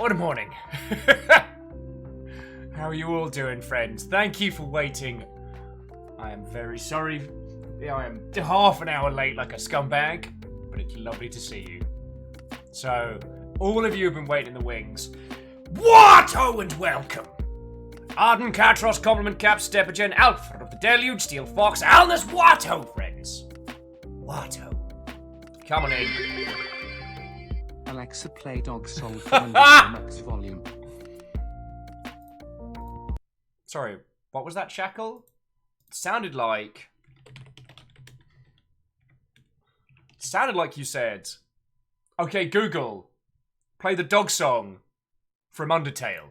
Good morning. How are you all doing, friends? Thank you for waiting. I am very sorry. I am half an hour late like a scumbag, but it's lovely to see you. So, all of you have been waiting in the wings. Watto and welcome! Arden, Katros, Compliment Cap, Stepagen, Alfred of the Deluge, Steel Fox, Alnus, Watto, friends! Watto. Come on in. Alexa, play dog song from max volume. Sorry, what was that, Shackle? It sounded like you said, okay, Google, play the dog song from Undertale.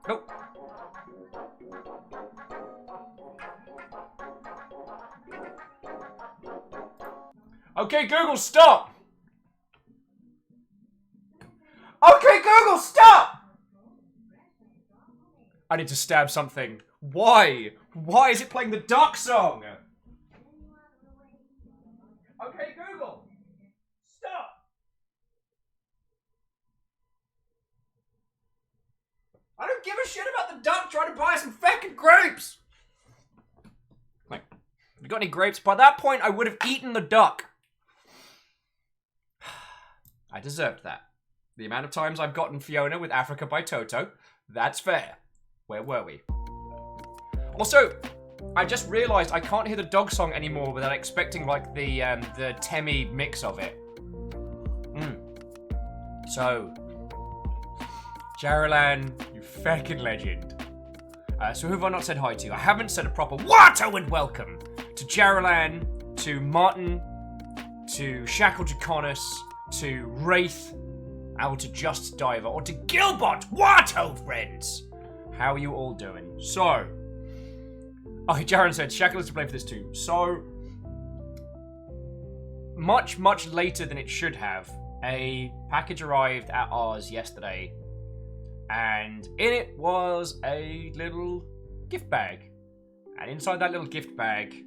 Nope. Okay, Google, stop! Okay, Google, stop! I need to stab something. Why? Why is it playing the duck song? Okay, Google, stop! I don't give a shit about the duck trying to buy some fucking grapes! Like, have you got any grapes? By that point, I would have eaten the duck. I deserved that. The amount of times I've gotten Fiona with Africa by Toto, that's fair. Where were we? Also, I just realised I can't hear the dog song anymore without expecting like the Temmie mix of it. So, Jaralan, you fucking legend. So who have I not said hi to? I haven't said a proper Watto and welcome to Jaralan, to Martin, to Shackle Jaconis, to Wraith, or to Just Diver, or to Gilbot. Watto, friends! How are you all doing? So, okay, Jaren said, Shackle is to blame for this too. So, much later than it should have, a package arrived at ours yesterday, and in it was a little gift bag. And inside that little gift bag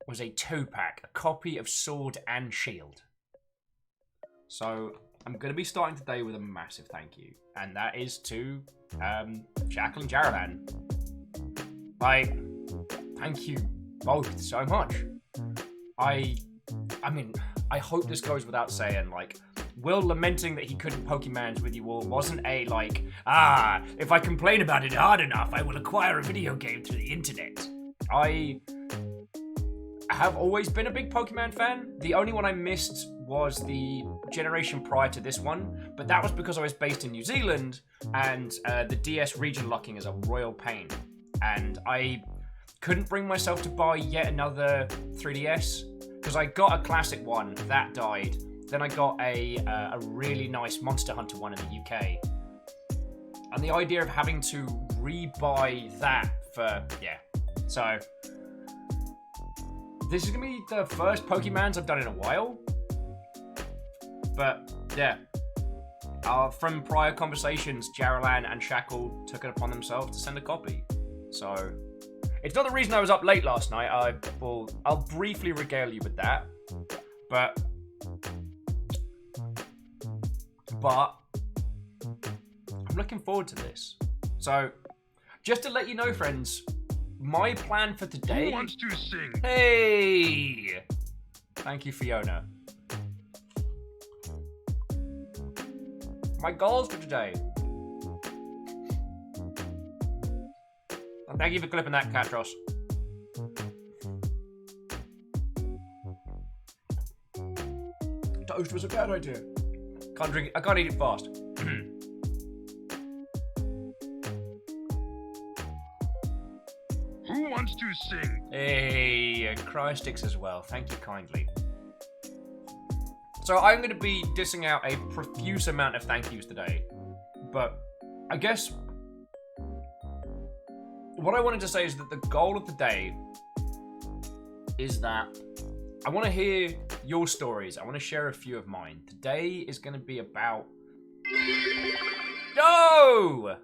was a 2-pack, a copy of Sword and Shield. So, I'm going to be starting today with a massive thank you. And that is to, Shackle and Jaralan. Like, thank you both so much. I mean, I hope this goes without saying, like, Will lamenting that he couldn't Pokemans with you all wasn't a, like, if I complain about it hard enough, I will acquire a video game through the internet. I have always been a big Pokemon fan. The only one I missed was the generation prior to this one, but that was because I was based in New Zealand, and the DS region locking is a royal pain. And I couldn't bring myself to buy yet another 3DS, because I got a classic one, that died. Then I got a really nice Monster Hunter one in the UK. And the idea of having to re-buy that for, yeah. So, this is going to be the first Pokemans I've done in a while. But, yeah. From prior conversations, Jaralan and Shackle took it upon themselves to send a copy. So, it's not the reason I was up late last night. I'll briefly regale you with that. But I'm looking forward to this. So, just to let you know, friends, my plan for today... Who wants to sing? Hey! Thank you, Fiona. My goals for today. And thank you for clipping that, Katros. Toast was a bad idea. Can't drink it. I can't eat it fast. Who wants to sing? Hey, Crysticks as well. Thank you kindly. So I'm going to be dissing out a profuse amount of thank yous today. But I guess what I wanted to say is that the goal of the day is that I want to hear your stories. I want to share a few of mine. Today is going to be about... No!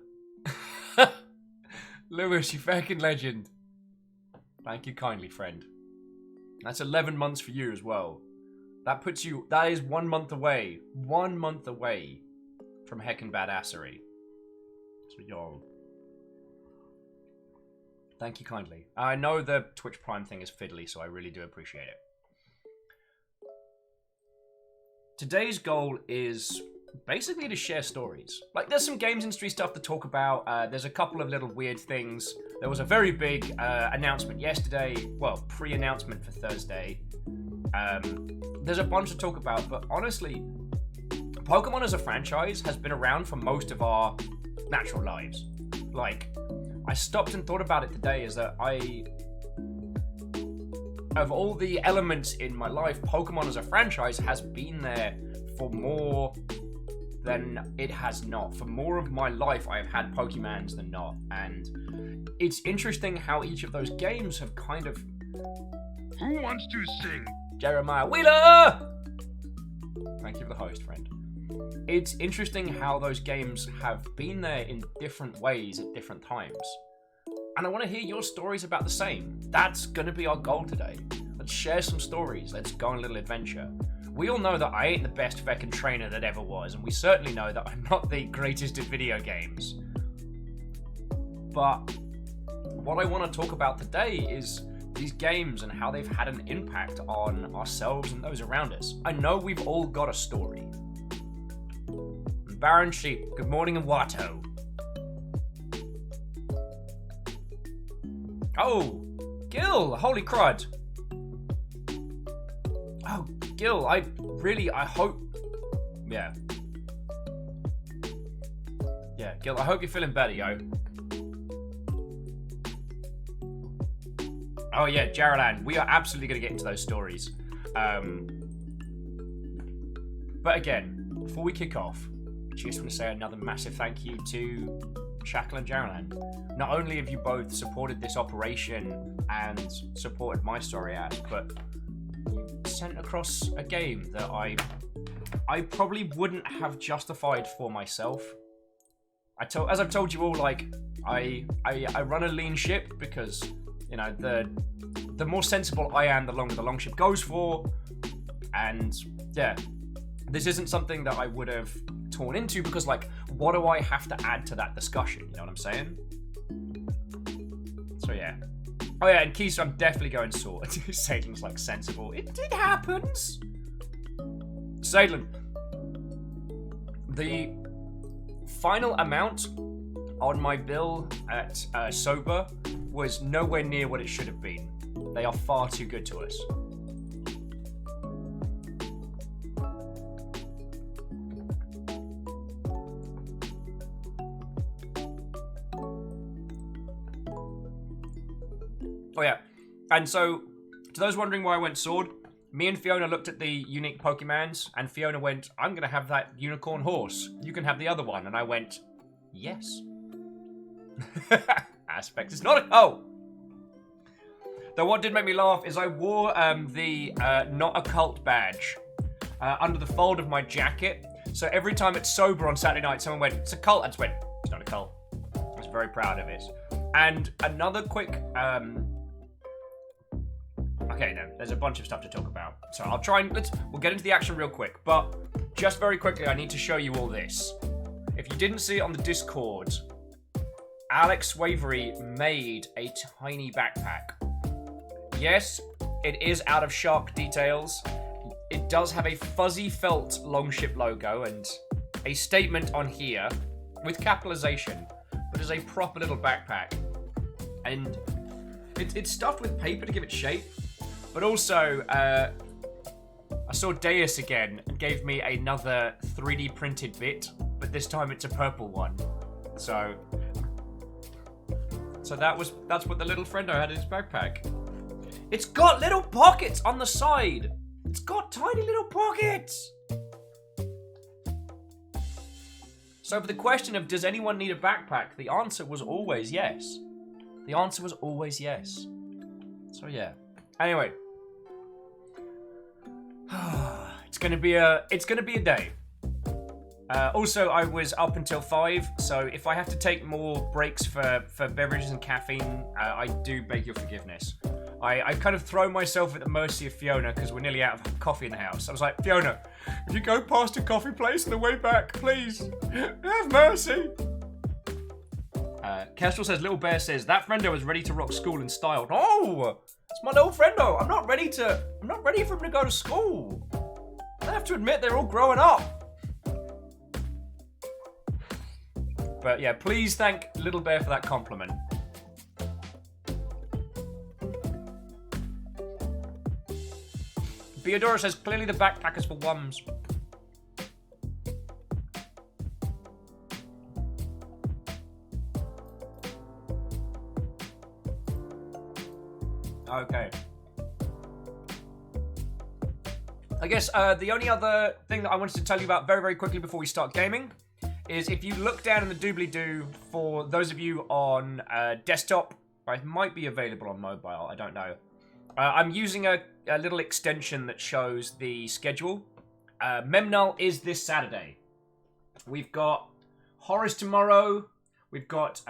Lewis, you fucking legend. Thank you kindly, friend. That's 11 months for you as well. That puts you... That is 1 month away. 1 month away from heckin' badassery. So, yo. Thank you kindly. I know the Twitch Prime thing is fiddly, so I really do appreciate it. Today's goal is basically to share stories. Like, there's some games industry stuff to talk about. There's a couple of little weird things. There was a very big announcement yesterday. Well, pre-announcement for Thursday. There's a bunch to talk about, but honestly, Pokemon as a franchise has been around for most of our natural lives. Like, I stopped and thought about it today, is that of all the elements in my life, Pokemon as a franchise has been there for more than it has not. For more of my life, I have had Pokemons than not. And it's interesting how each of those games have kind of... Who wants to sing? Jeremiah Wheeler! Thank you for the host, friend. It's interesting how those games have been there in different ways at different times. And I want to hear your stories about the same. That's going to be our goal today. Let's share some stories. Let's go on a little adventure. We all know that I ain't the best feckin' trainer that ever was, and we certainly know that I'm not the greatest at video games. But what I want to talk about today is these games and how they've had an impact on ourselves and those around us. I know we've all got a story. Baron Sheep, good morning in Watto. Oh, Gil, holy crud. Oh, Gil, I hope... Yeah. Yeah, Gil, I hope you're feeling better, yo. Oh yeah, Jaralan, we are absolutely going to get into those stories. But again, before we kick off, I just want to say another massive thank you to Shackle and Jaralan. Not only have you both supported this operation and supported my story act, but you sent across a game that I probably wouldn't have justified for myself. As I've told you all, like, I run a lean ship because, you know, the more sensible I am, the longer the Longship goes for. And yeah, this isn't something that I would have torn into because, like, what do I have to add to that discussion? You know what I'm saying? So yeah. Oh yeah, and Keys, I'm definitely going sword. Sadlin's like sensible. It happens. Sadlin, the final amount on my bill at Sober was nowhere near what it should have been. They are far too good to us. Oh yeah, and so, to those wondering why I went sword, me and Fiona looked at the unique Pokemons, and Fiona went, I'm going to have that unicorn horse. You can have the other one. And I went, yes. Aspect is not a... Oh! Though what did make me laugh is I wore the not a cult badge under the fold of my jacket. So every time it's Sober on Saturday night, someone went, it's a cult. I just went, it's not a cult. I was very proud of it. And another quick... Okay, no, there's a bunch of stuff to talk about. So I'll try and we'll get into the action real quick. But just very quickly, I need to show you all this. If you didn't see it on the Discord, Alex Wavery made a tiny backpack. Yes, it is out of shark details. It does have a fuzzy felt Longship logo and a statement on here with capitalization, but it's a proper little backpack. And it's stuffed with paper to give it shape. But also, I saw Deus again and gave me another 3D printed bit, but this time it's a purple one. So that's what the little friendo had in his backpack. It's got little pockets on the side. It's got tiny little pockets. So for the question of does anyone need a backpack, the answer was always yes. The answer was always yes. So yeah. Anyway, it's gonna be a day. Also, I was up until 5, so if I have to take more breaks for beverages and caffeine, I do beg your forgiveness. I kind of throw myself at the mercy of Fiona because we're nearly out of coffee in the house. I was like, Fiona, if you go past a coffee place on the way back, please, have mercy. Kestrel says, Little Bear says, that friendo is ready to rock school in style. No! It's my little friendo. I'm not ready for him to go to school. I have to admit, they're all growing up. But yeah, please thank Little Bear for that compliment. Theodora says, clearly the backpackers for Wums. Okay. I guess the only other thing that I wanted to tell you about very, very quickly before we start gaming is if you look down in the doobly-doo, for those of you on desktop, it might be available on mobile, I don't know. I'm using a little extension that shows the schedule. Memnull is this Saturday. We've got Horrors tomorrow. We've got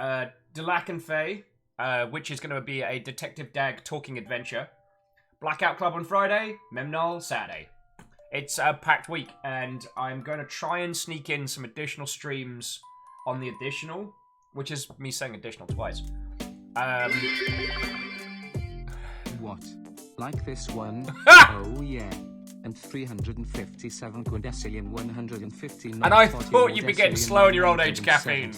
Delac and Faye, which is going to be a Detective Dag talking adventure. Blackout Club on Friday. Memnull Saturday. It's a packed week, and I'm going to try and sneak in some additional streams on the additional, which is me saying additional twice. What? Like this one? Oh yeah. And 357 quindecillion 159. And I thought you'd be getting slow in your old age, caffeine.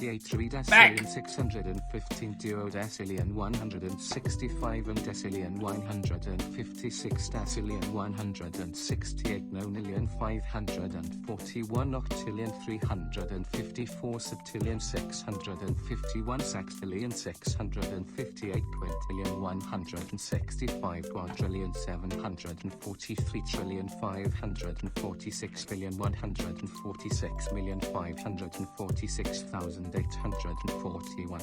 Back. 615 duodecillion 165 and decillion 156 decillion 168 nonillion 541 octillion 354 septillion 651 sextillion 658 quintillion 165 quadrillion 743 trillion 546 billion 146 million 546,841.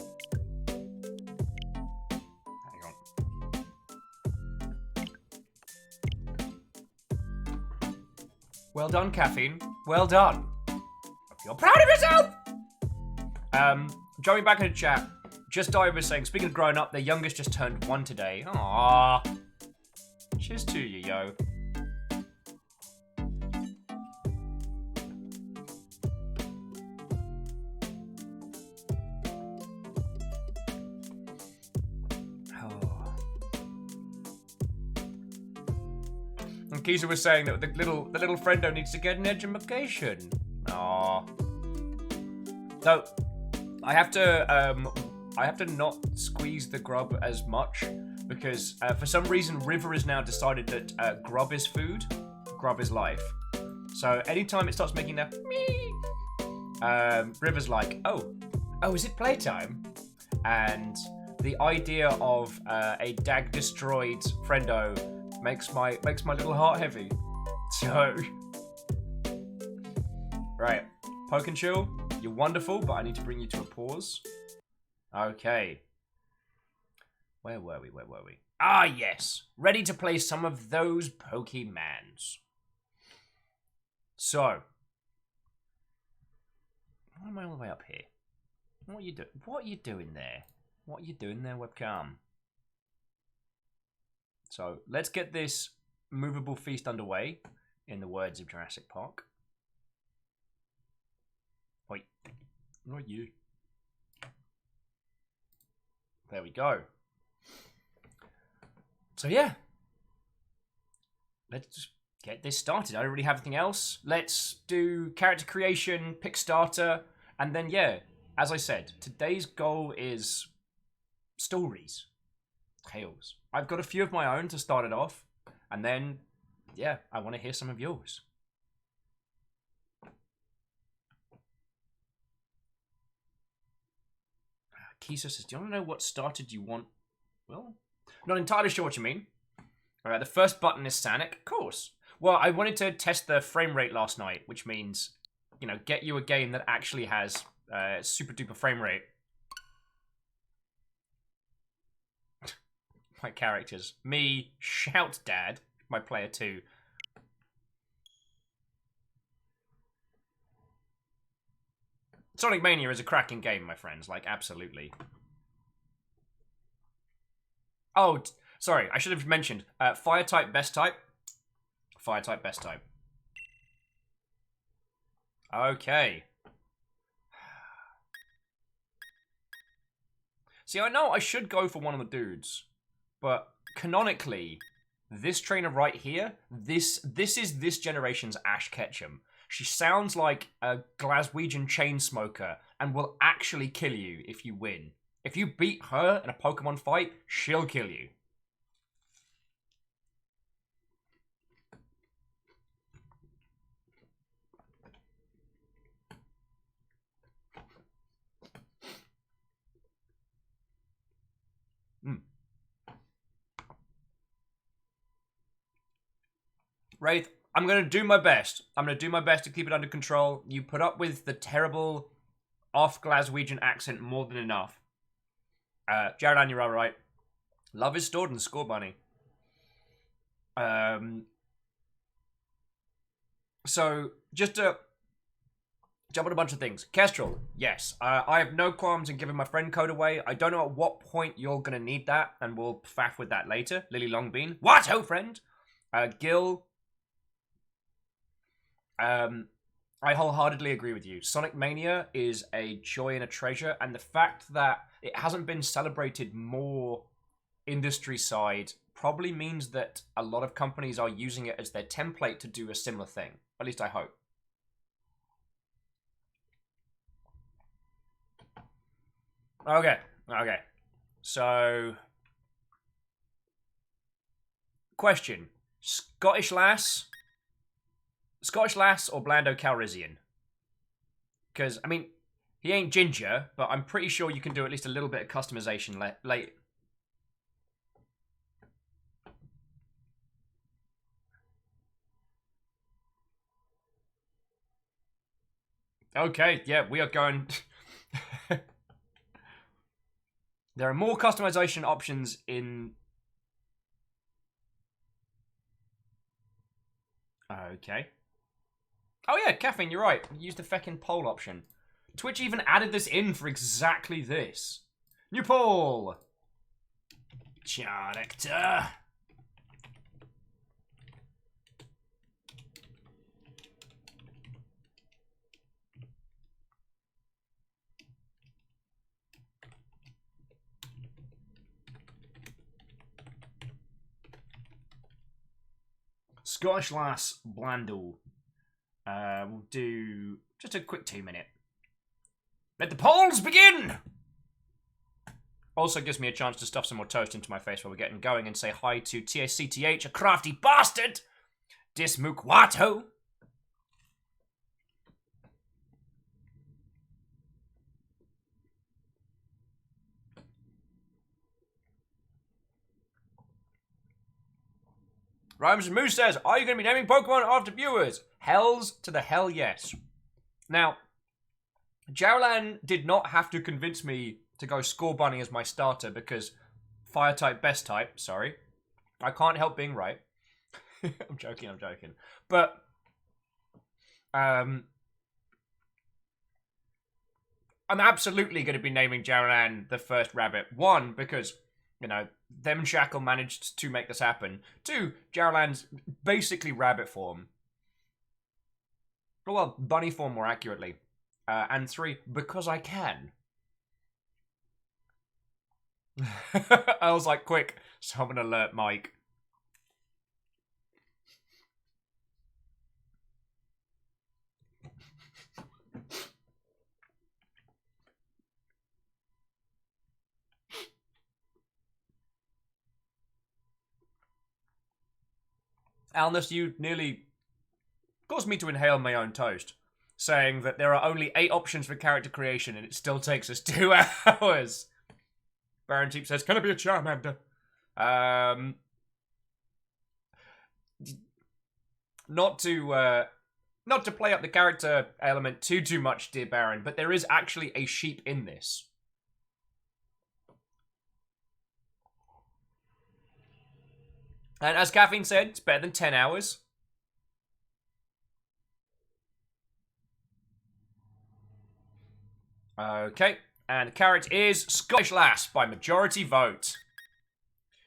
Hang on. Well done, caffeine. Well done. Hope you're proud of yourself. Joey back in the chat. Just Dive was saying, speaking of growing up, their youngest just turned 1 today. Aww. Cheers to you, yo. And Keisha was saying that the little friendo needs to get an education. Aww. So I have to not squeeze the grub as much because for some reason River has now decided that grub is food, grub is life. So anytime it starts making that me, River's like, oh, is it playtime? And the idea of a dag destroyed friendo makes my little heart heavy. So right, Poke and Chill, you're wonderful, but I need to bring you to a pause. Okay. Where were we? Ah, yes. Ready to play some of those Pokemans. So. Why am I all the way up here? What are you doing? What are you doing there? What are you doing there, webcam? So, let's get this movable feast underway, in the words of Jurassic Park. Wait. Not you. There we go. So yeah, let's just get this started. I don't really have anything else. Let's do character creation, pick starter, and then yeah, as I said, today's goal is stories, tales. I've got a few of my own to start it off, and then yeah, I want to hear some of yours. Kisa says, do you want to know what starter do you want? Well, not entirely sure what you mean. Alright, the first button is Sanic, of course. Well, I wanted to test the frame rate last night, which means, you know, get you a game that actually has super duper frame rate. My characters. Me, Shout Dad, my player 2. Sonic Mania is a cracking game, my friends. Like, absolutely. Oh, sorry. I should have mentioned. Fire type, best type. Fire type, best type. Okay. See, I know I should go for one of the dudes, but canonically, this trainer right here, this is this generation's Ash Ketchum. She sounds like a Glaswegian chain smoker and will actually kill you if you win. If you beat her in a Pokemon fight, she'll kill you. Wraith, I'm going to do my best. I'm going to do my best to keep it under control. You put up with the terrible off-Glaswegian accent more than enough. Jared, you're all right. Love is stored in the score bunny. So, just to jump on a bunch of things. Kestrel, yes. I have no qualms in giving my friend code away. I don't know at what point you're going to need that, and we'll faff with that later. Lily Longbean. What, ho, friend? Gil. I wholeheartedly agree with you. Sonic Mania is a joy and a treasure, and the fact that it hasn't been celebrated more industry side probably means that a lot of companies are using it as their template to do a similar thing. At least I hope. Okay. So, question. Scottish Lass or Blando Calrissian? Because, I mean, he ain't ginger, but I'm pretty sure you can do at least a little bit of customization late. Okay, yeah, we are going... There are more customization options in... Okay. Oh yeah, Caffeine, you're right. Use the feckin' poll option. Twitch even added this in for exactly this. New poll! Character. Scottish Lass Blando. We'll do just a quick 2-minute. Let the polls begin! Also gives me a chance to stuff some more toast into my face while we're getting going and say hi to TSCTH, a crafty bastard! Dismukwato! Rhymes and Moose says, are you going to be naming Pokemon after viewers? Hells to the hell yes. Now, Jowlan did not have to convince me to go Score Bunny as my starter because Fire type, best type, sorry. I can't help being right. I'm joking. But, I'm absolutely going to be naming Jowlan the first rabbit. One, because... You know, them and Shackle managed to make this happen. 2, Jowlan's basically rabbit form. Well, bunny form more accurately. And 3, because I can. I was like, quick, someone alert Mike. Alnus, you nearly caused me to inhale my own toast, saying that there are only 8 options for character creation and it still takes us 2 hours. Baron Teep says, can it be a Charmander? Not to play up the character element too much, dear Baron, but there is actually a sheep in this. And as Caffeine said, it's better than 10 hours. Okay, and the carrot is Scottish Lass by majority vote.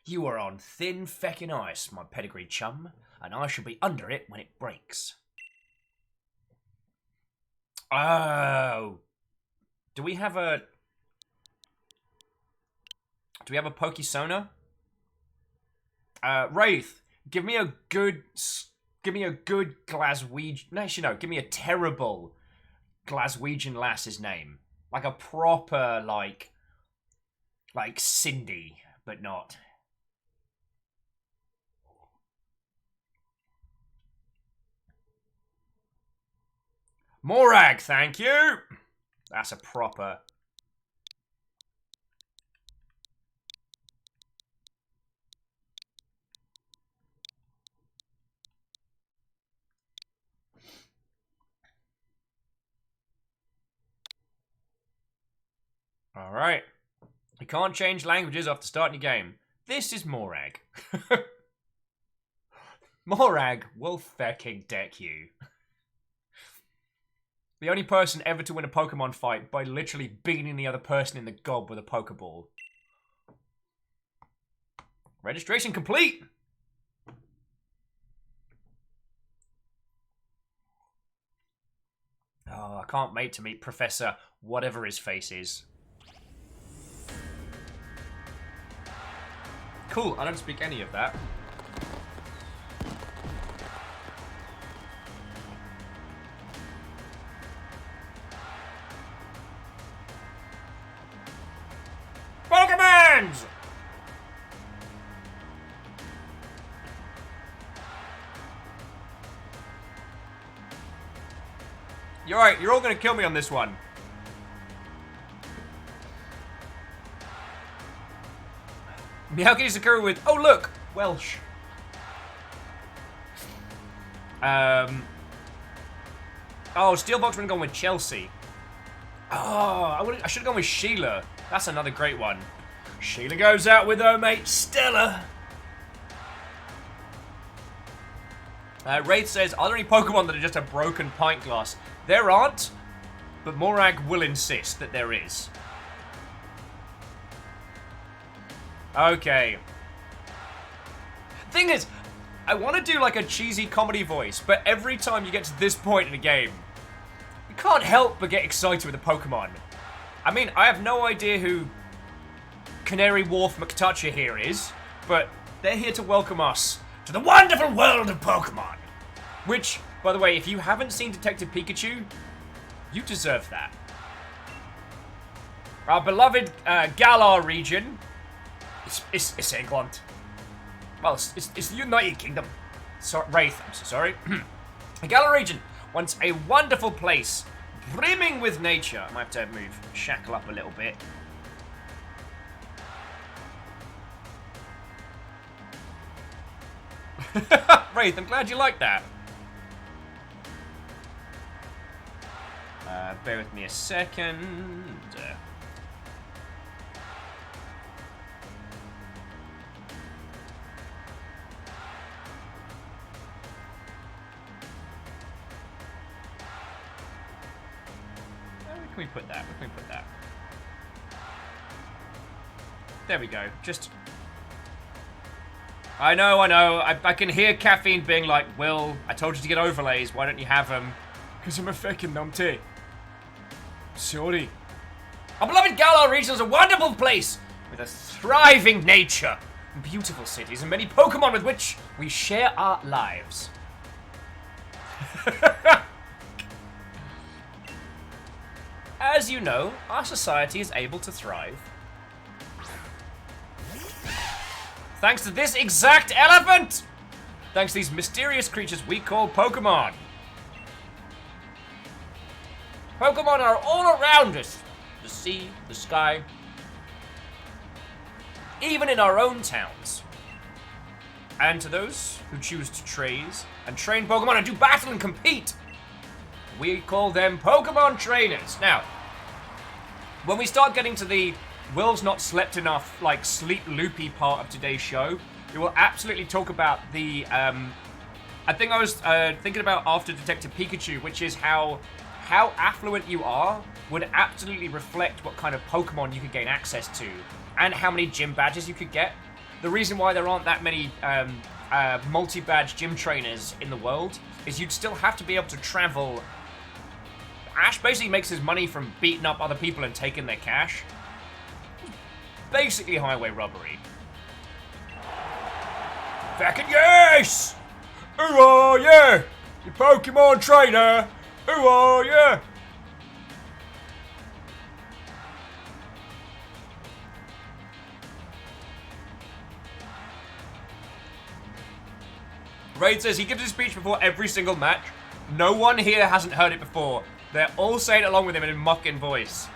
You are on thin feckin' ice, my pedigree chum, and I shall be under it when it breaks. Oh. Do we have a Pokesona? Wraith, give me a good Glaswegian. No, actually no. Give me a terrible Glaswegian lass's name, like a proper like Cindy, but not. Morag, thank you. That's a proper. Alright. You can't change languages after starting your game. This is Morag. Morag will fucking deck you. The only person ever to win a Pokemon fight by literally beating the other person in the gob with a Pokeball. Registration complete! Oh, I can't wait to meet Professor whatever his face is. Cool, I don't speak any of that. Pokemons! You're right, you're all gonna kill me on this one. Meowkity Sakura with, oh look, Welsh. Oh, Steelbox would have gone with Chelsea. Oh, I should have gone with Sheila. That's another great one. Sheila goes out with her mate Stella. Wraith says, are there any Pokemon that are just a broken pint glass? There aren't, but Morag will insist that there is. Okay. Thing is, I want to do like a cheesy comedy voice, but every time you get to this point in a game, you can't help but get excited with a Pokemon. I mean, I have no idea who Canary Wharf McTutcher here is, but they're here to welcome us to the wonderful world of Pokemon. Which, by the way, if you haven't seen Detective Pikachu, you deserve that. Our beloved Galar region, it's England. Well, it's the United Kingdom. Wraith, I'm so sorry. The Galar region, once a wonderful place, brimming with nature. I might have to move Shackle up a little bit. Wraith, I'm glad you like that. Bear with me a second. Where can we put that? Where can we put that? There we go. Just... I know. I can hear Caffeine being like, Will, I told you to get overlays. Why don't you have them? Because I'm a fucking numpty. Sorry. Our beloved Galar region is a wonderful place with a thriving nature, beautiful cities, and many Pokemon with which we share our lives. As you know, our society is able to thrive thanks to this exact elephant! Thanks to these mysterious creatures we call Pokemon. Pokemon are all around us. The sea, the sky, even in our own towns. And to those who choose to train Pokemon and do battle and compete, we call them Pokemon trainers. Now, when we start getting to the Will's not slept enough, like, sleep loopy part of today's show, we will absolutely talk about the, I think I was thinking about after Detective Pikachu, which is how how affluent you are would absolutely reflect what kind of Pokemon you could gain access to and how many gym badges you could get. The reason why there aren't that many multi-badge gym trainers in the world is you'd still have to be able to travel. Ash basically makes his money from beating up other people and taking their cash. Basically highway robbery. Fucking yes! Who are you? You Pokemon trainer? Who are you? Raid says he gives his speech before every single match. No one here hasn't heard it before. They're all saying it along with him in a mocking voice.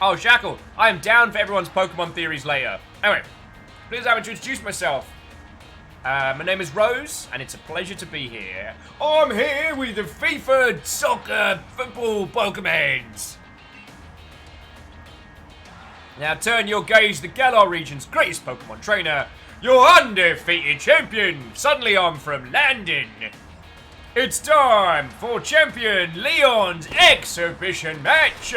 Oh, Shackle, I am down for everyone's Pokemon theories later. Anyway, please allow me to introduce myself. My name is Rose, and it's a pleasure to be here. I'm here with the FIFA soccer football Pokemons. Now turn your gaze to the Galar region's greatest Pokemon trainer, your undefeated champion, Suddenly I'm from London. It's time for Champion Leon's exhibition match.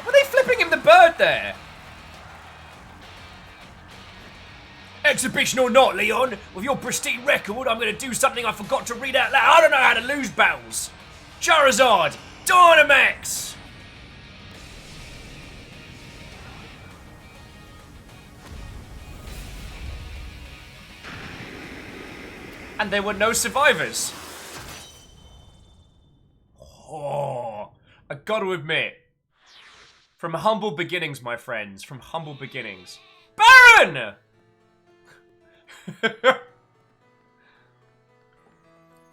Were they flipping him the bird there? Exhibition or not, Leon, with your pristine record, I'm going to do something I forgot to read out loud. I don't know how to lose battles. Charizard, Dynamax! And there were no survivors. Oh, I got to admit, from humble beginnings, my friends, from humble beginnings. Baron!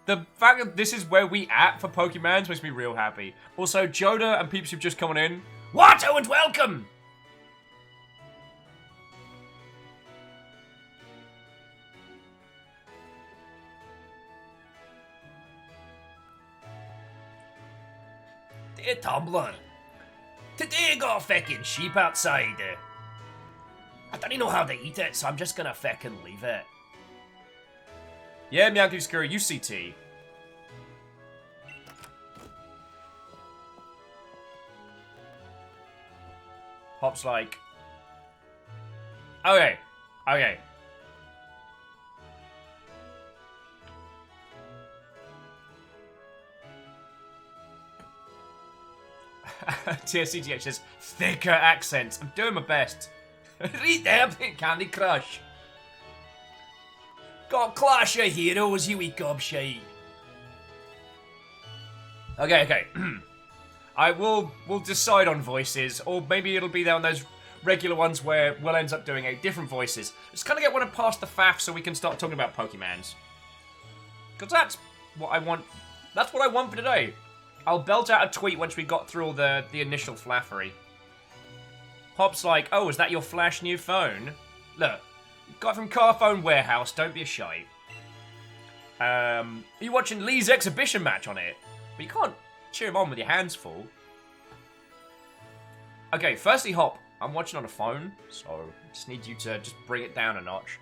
The fact that this is where we at for Pokemons makes me real happy. Also, Joda and peeps who've just come in. Watto and welcome! Dear Tumblr, today I got a feckin' sheep outside. I don't even know how to eat it, so I'm just gonna feckin' leave it. Yeah, Meowgoo Scurry, UCT. Hop's like... Okay. Okay. TSCGH says, thicker accents. I'm doing my best. Read there, Candy Crush. Got Clash of Heroes, you wee gobshite. Okay. We'll decide on voices, or maybe it'll be on those regular ones where we'll end up doing different voices. Just kind of get one past the faff so we can start talking about Pokemons. Because that's what I want. That's what I want for today. I'll belt out a tweet once we got through all the initial flaffery. Hop's like, oh, is that your flash new phone? Look, got it from Carphone Warehouse, don't be a shite. Are you watching Lee's exhibition match on it? But you can't cheer him on with your hands full. Okay, firstly, Hop, I'm watching on a phone, so I just need you to just bring it down a notch.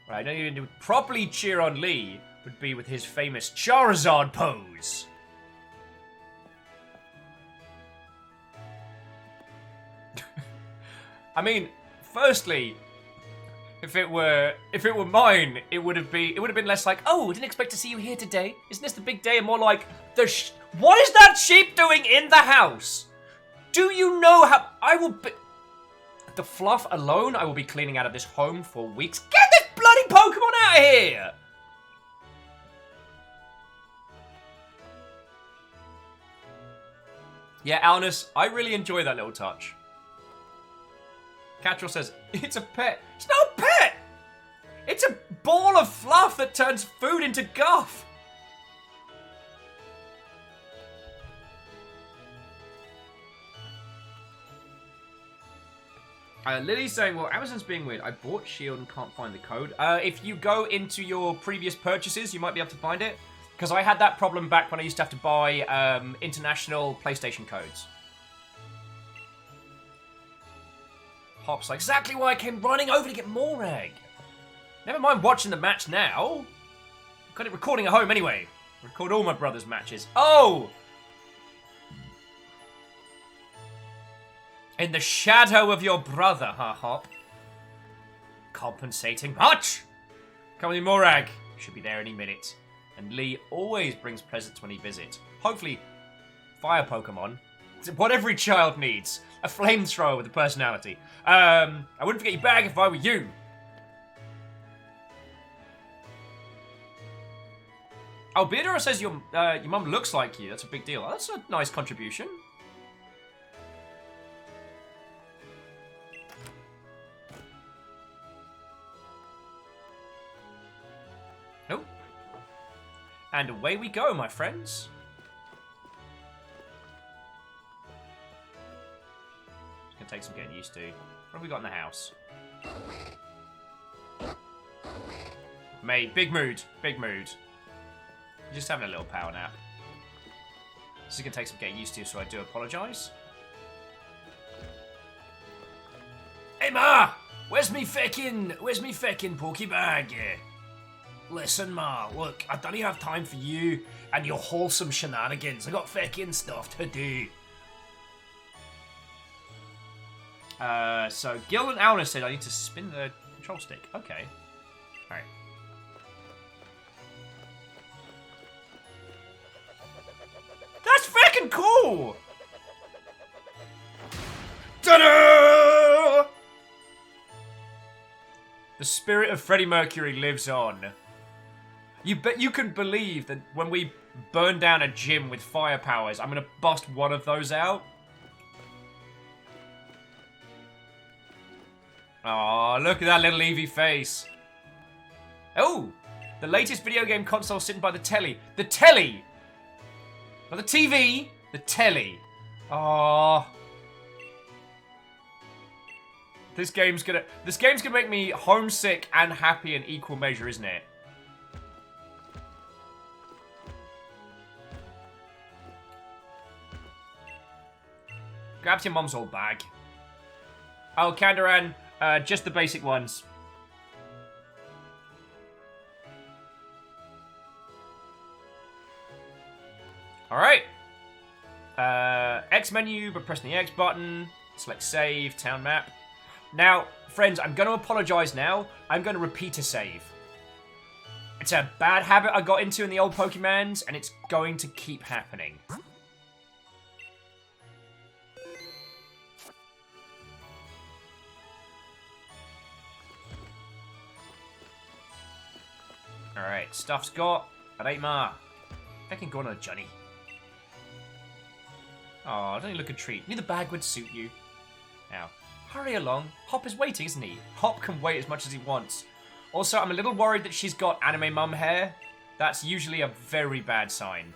Right, I know you to properly cheer on Lee would be with his famous Charizard pose. I mean, firstly, if it were mine, it would have been less like, oh, I didn't expect to see you here today. Isn't this the big day? And more like, what is that sheep doing in the house? Do you know how I will be? The fluff alone, I will be cleaning out of this home for weeks. Get this bloody Pokemon out of here! Yeah, Alnus, I really enjoy that little touch. Catrol says, it's a pet. It's not a pet! It's a ball of fluff that turns food into guff. Lily's saying, well, Amazon's being weird. I bought Shield and can't find the code. If you go into your previous purchases, you might be able to find it. Because I had that problem back when I used to have to buy international PlayStation codes. Hop's like, exactly why I came running over to get more egg. Never mind watching the match now. I've got it recording at home anyway. Record all my brother's matches. Oh! In the shadow of your brother, huh, Hop? Compensating much! Come with me, Morag. Should be there any minute. And Lee always brings presents when he visits. Hopefully, fire Pokemon. It's what every child needs. A flamethrower with a personality. I wouldn't forget your bag if I were you. Oh, Beardora says your mum looks like you. That's a big deal. That's a nice contribution. Oh. And away we go, my friends. It's gonna take some getting used to. What have we got in the house? Mate, big mood. Big mood. Just having a little power nap. This is going to take some getting used to, so I do apologise. Hey, Ma! Where's me feckin' Pokebag? Listen, Ma, look, I don't even have time for you and your wholesome shenanigans. I got feckin' stuff to do. So Gil and Alna said I need to spin the control stick. Okay. Alright. That's freaking cool! Ta-da! The spirit of Freddie Mercury lives on. You can believe that when we burn down a gym with fire powers, I'm gonna bust one of those out. Aw, look at that little Eevee face. Oh! The latest video game console sitting by the telly. The telly! Not the TV, the telly. Aww. This game's gonna make me homesick and happy in equal measure, isn't it? Grab your mum's old bag. Oh, Kandaran, just the basic ones. Alright. X menu, but pressing the X button. Select save, town map. Now, friends, I'm going to apologise now. I'm going to repeat a save. It's a bad habit I got into in the old Pokemons, and it's going to keep happening. Alright, stuff's got. Alright, Ma. I can go on a journey. Oh, don't you look a treat. Knew the bag would suit you. Now, hurry along. Hop is waiting, isn't he? Hop can wait as much as he wants. Also, I'm a little worried that she's got anime mum hair. That's usually a very bad sign.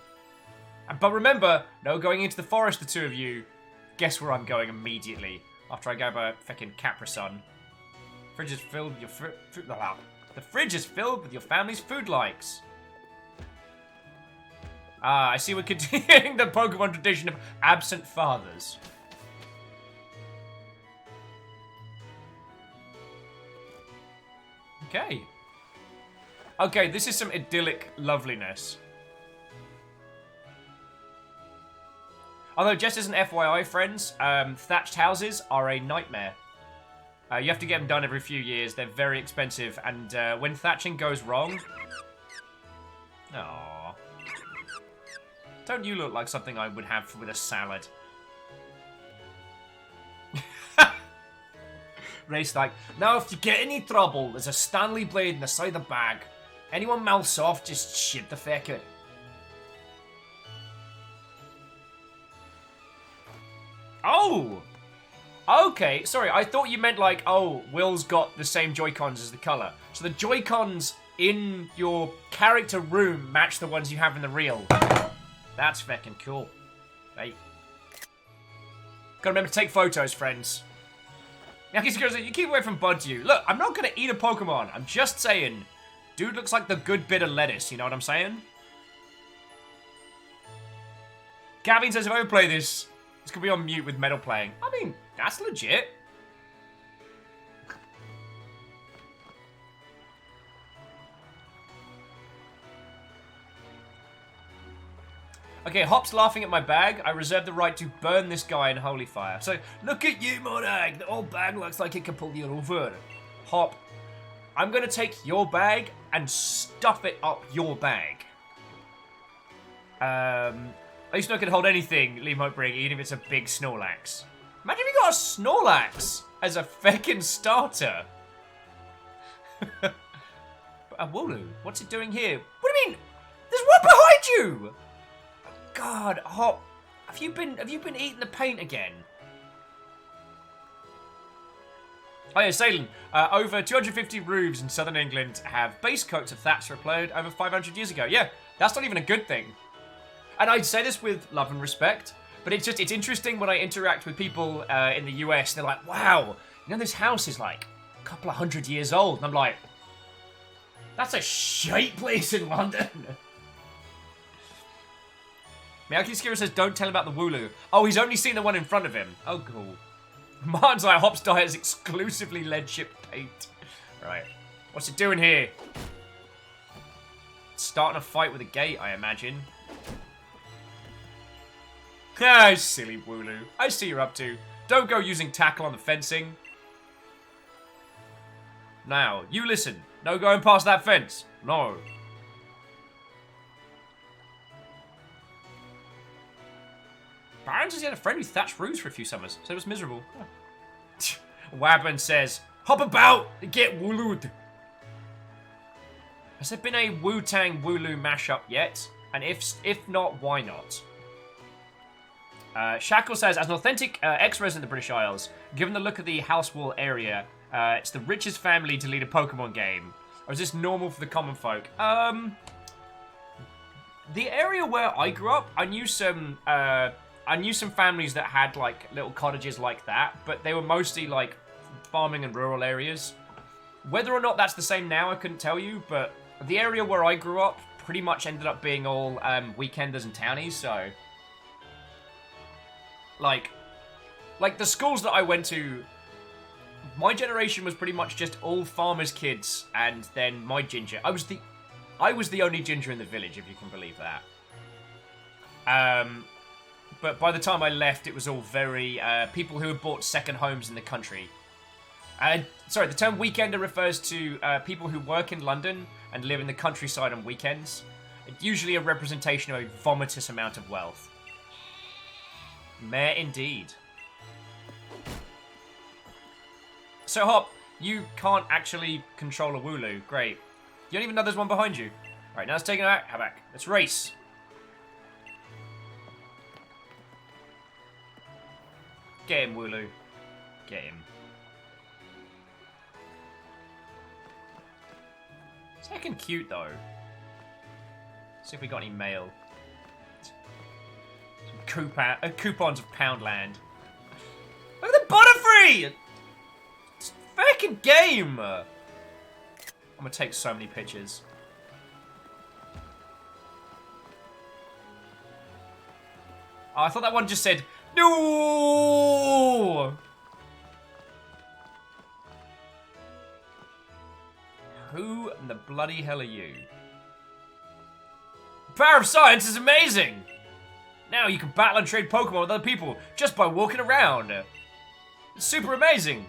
But remember, no going into the forest, the two of you. Guess where I'm going immediately. After I grab a feckin' Capri-Sun. Fridge is filled with your The fridge is filled with your family's food likes. Ah, I see we're continuing the Pokemon tradition of absent fathers. Okay. Okay, this is some idyllic loveliness. Although, just as an FYI, friends, thatched houses are a nightmare. You have to get them done every few years. They're very expensive, and when thatching goes wrong... Aww. Don't you look like something I would have with a salad? Ray's like, now if you get any trouble, there's a Stanley blade in the side of the bag. Anyone mouths off, just shit the fecker. Oh! Okay, sorry, I thought you meant like, oh, Will's got the same Joy-Cons as the colour. So the Joy-Cons in your character room match the ones you have in the reel. That's feckin' cool. Right. Gotta remember to take photos, friends. You keep away from Budju. Look, I'm not gonna eat a Pokemon. I'm just saying, dude looks like the good bit of lettuce. You know what I'm saying? Gavin says if I ever play this, it's gonna be on mute with metal playing. I mean, that's legit. Okay, Hop's laughing at my bag. I reserve the right to burn this guy in holy fire. So, look at you, Monag. The old bag looks like it can pull you over. Hop, I'm going to take your bag and stuff it up your bag. At least I can hold anything Liam might bring, even if it's a big Snorlax. Imagine if you got a Snorlax as a feckin' starter. A Wooloo, what's it doing here? What do you mean? There's one behind you! God, Hop, have you been eating the paint again? Oh yeah, Salem. Over 250 roofs in southern England have base coats of thatch applied over 500 years ago. Yeah, that's not even a good thing. And I'd say this with love and respect, but it's interesting when I interact with people in the US. They're like, "Wow, you know this house is like a couple of 100 years old," and I'm like, "That's a shite place in London." Miyaki Skira says, don't tell him about the Wooloo. Oh, he's only seen the one in front of him. Oh, cool. Martin's like, Hop's diet is exclusively lead-chip paint. Right. What's it doing here? Starting a fight with a gate, I imagine. Ah, silly Wooloo. I see you're up to. Don't go using tackle on the fencing. Now, you listen. No going past that fence. No. Baron says he had a friend who thatched roofs for a few summers, so it was miserable. Oh. Wabban says, hop about and get Woolooed. Has there been a Wu-Tang Wooloo mashup yet? And if not, why not? Shackle says, as an authentic ex-resident of the British Isles, given the look of the house wall area, it's the richest family to lead a Pokemon game. Or is this normal for the common folk? The area where I grew up, I knew some families that had like little cottages like that, but they were mostly like farming and rural areas. Whether or not that's the same now, I couldn't tell you, but the area where I grew up pretty much ended up being all weekenders and townies, so... Like the schools that I went to, my generation was pretty much just all farmers' kids, and then my ginger. I was the only ginger in the village, if you can believe that. But by the time I left, it was all very people who had bought second homes in the country. Sorry, the term weekender refers to people who work in London and live in the countryside on weekends. It's usually a representation of a vomitous amount of wealth. Mare indeed. So, Hop, you can't actually control a Wooloo. Great. You don't even know there's one behind you. Alright, now let's take it out. How back? Let's race. Get him, Wooloo. Get him. It's heckin' cute, though. See if we got any mail. Some coupons of Poundland. Look at the Butterfree! It's a fucking game! I'm gonna take so many pictures. Oh, I thought that one just said, no! Who in the bloody hell are you? The power of science is amazing! Now you can battle and trade Pokemon with other people just by walking around. It's super amazing.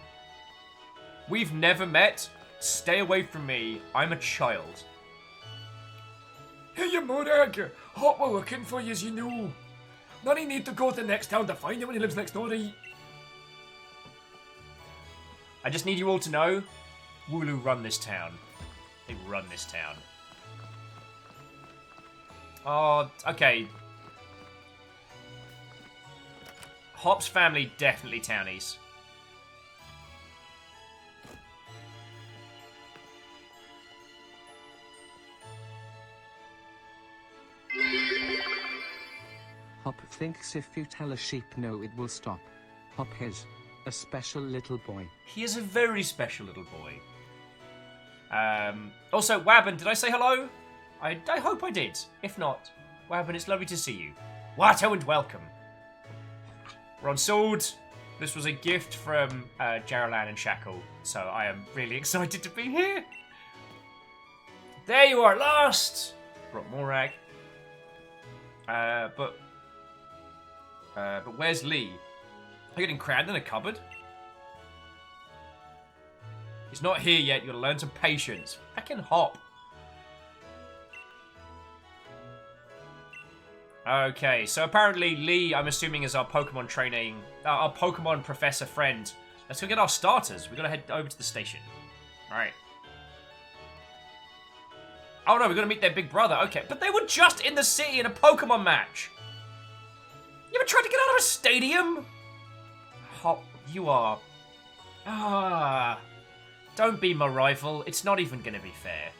We've never met. Stay away from me. I'm a child. Hey, you Monarch! Hop, we're looking for you, as you know. None of you need to go to the next town to find him when he lives next door, right? I just need you all to know, Wooloo run this town. They run this town. Oh, okay. Hop's family definitely townies. Hop thinks if you tell a sheep no, it will stop. Hop has a special little boy. He is a very special little boy. Also, Wabben, did I say hello? I hope I did. If not, Wabben, it's lovely to see you. Watto and welcome. We're on sword. This was a gift from Jaralan and Shackle, so I am really excited to be here. There you are, last. Brought Morag. But where's Lee? Are you getting crammed in a cupboard? He's not here yet. You gotta learn some patience. Heckin' hop. Okay, so apparently Lee, I'm assuming, is our Pokemon training, our Pokemon professor friend. Let's go get our starters. We gotta head over to the station. All right. Oh no, we're gonna meet their big brother. Okay, but they were just in the city in a Pokemon match. You ever tried to get out of a stadium? Hop, you are. Don't be my rival. It's not even gonna be fair.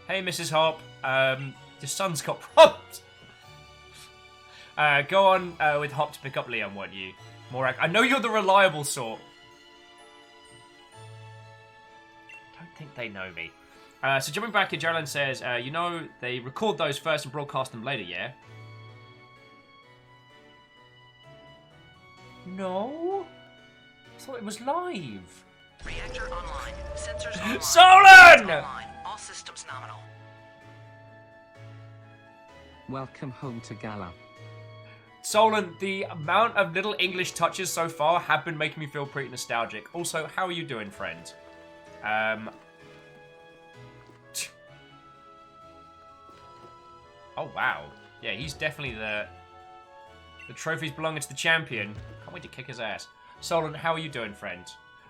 Hey, Mrs. Hop. Your son's got problems. Go on with Hop to pick up Leon, won't you? Morag, I know you're the reliable sort. Don't think they know me. So jumping back in, Jaralan says, you know, they record those first and broadcast them later, yeah? No? I thought it was live. Reactor online. Sensors online. Solon! Online. All systems nominal. Welcome home to Gala. Solon, the amount of little English touches so far have been making me feel pretty nostalgic. Also, how are you doing, friend? Oh, wow. Yeah, he's definitely the trophies belonging to the champion. Can't wait to kick his ass. Solon, how are you doing, friend?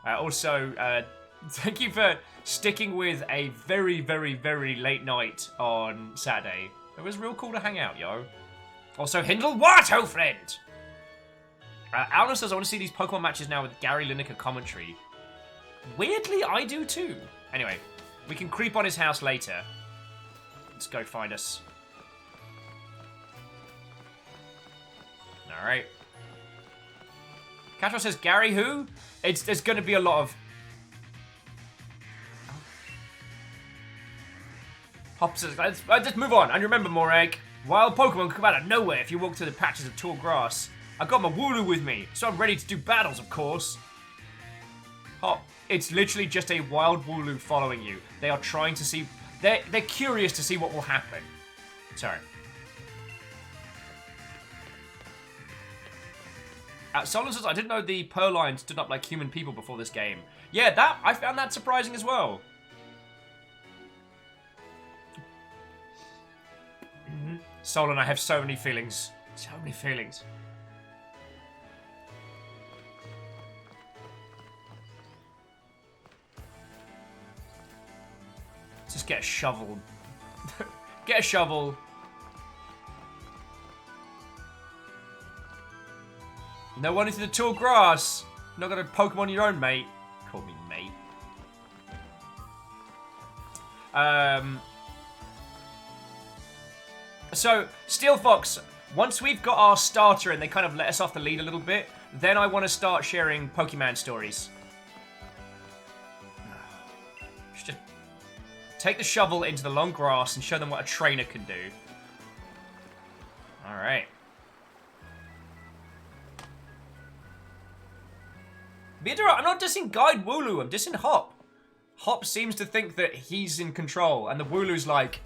Also, thank you for sticking with a very, very, very late night on Saturday. It was real cool to hang out, yo. Also, Hindle Watto, friend! Alna says, I want to see these Pokemon matches now with Gary Lineker commentary. Weirdly, I do too. Anyway, we can creep on his house later. Let's go find us. Alright. Cashwell says, Gary who? There's going to be a lot of... Hop says, let's move on. And remember, Morag, wild Pokemon come out of nowhere if you walk through the patches of tall grass. I got my Wooloo with me, so I'm ready to do battles, of course. Hop, it's literally just a wild Wooloo following you. They are trying to see... They're curious to see what will happen. Sorry. Solon says, I didn't know the Purloin stood up like human people before this game. Yeah, I found that surprising as well. Solon, I have so many feelings. So many feelings. Let's just get a shovel. Get a shovel. No one into the tall grass. Not gonna Pokemon your own, mate. Call me mate. So, Steel Fox, once we've got our starter and they kind of let us off the lead a little bit, then I want to start sharing Pokemon stories. Just take the shovel into the long grass and show them what a trainer can do. Alright. I'm not dissing Guide Wooloo, I'm dissing Hop. Hop seems to think that he's in control, and the Wooloo's like...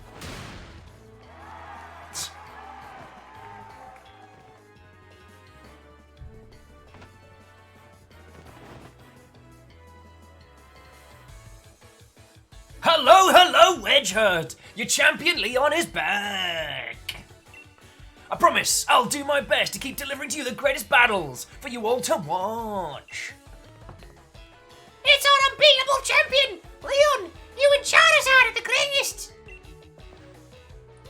Hello, Wedgehurt! Your champion Leon is back! I promise I'll do my best to keep delivering to you the greatest battles for you all to watch. It's our unbeatable champion! Leon, you and Charizard are the greatest!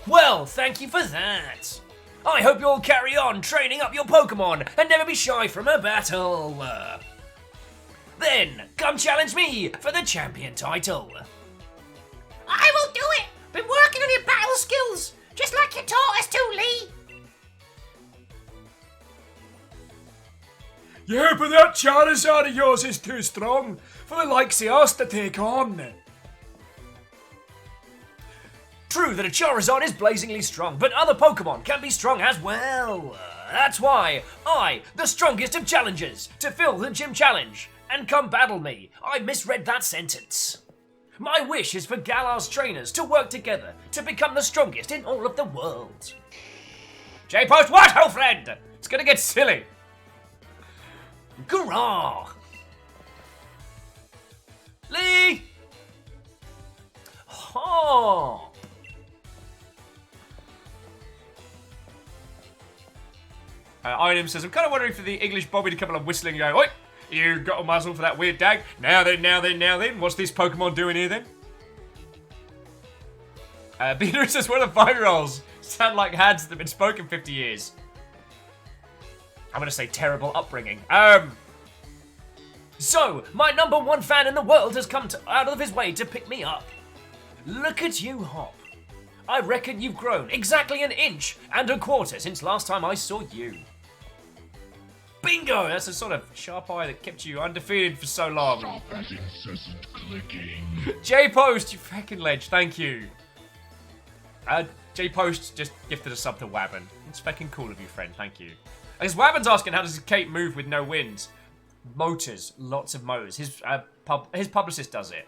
Well, thank you for that. I hope you'll carry on training up your Pokemon and never be shy from a battle. Then, come challenge me for the champion title. I will do it! Been working on Yeah, but that Charizard of yours is too strong for the likes of us to take on. True that a Charizard is blazingly strong, but other Pokemon can be strong as well. That's why I, the strongest of challengers, to fill the gym challenge and come battle me. I misread that sentence. My wish is for Galar's trainers to work together to become the strongest in all of the world. J-Post, what, old friend? It's gonna get silly. Gurrah! Lee! Hop! Item says, I'm kind of wondering for the English Bobby to come along whistling and go, oi, you got a muzzle for that weird dag? Now then, what's this Pokemon doing here then? Beaner says, what are the 5-year-olds? Sound like hands that have been spoken 50 years. I'm gonna say terrible upbringing. So, my #1 fan in the world has come out of his way to pick me up. Look at you, Hop. I reckon you've grown exactly 1.25 inches since last time I saw you. Bingo! That's a sort of sharp eye that kept you undefeated for so long. Stop that incessant clicking. J-Post, you fucking ledge, thank you. J-Post just gifted a sub to Wabbin. It's fucking cool of you, friend, thank you. I guess Wabbin's asking, how does his cape move with no wind? Motors, lots of motors. His publicist does it.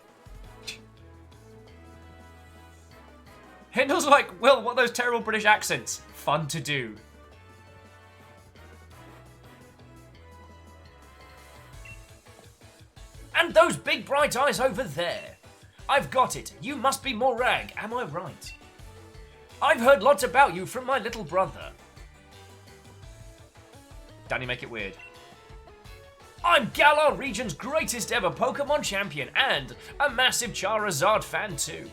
Hindle's like, Will, what are those terrible British accents? Fun to do. And those big bright eyes over there. I've got it. You must be Morag, am I right? I've heard lots about you from my little brother. Danny, make it weird. I'm Galar region's greatest ever Pokemon champion and a massive Charizard fan too.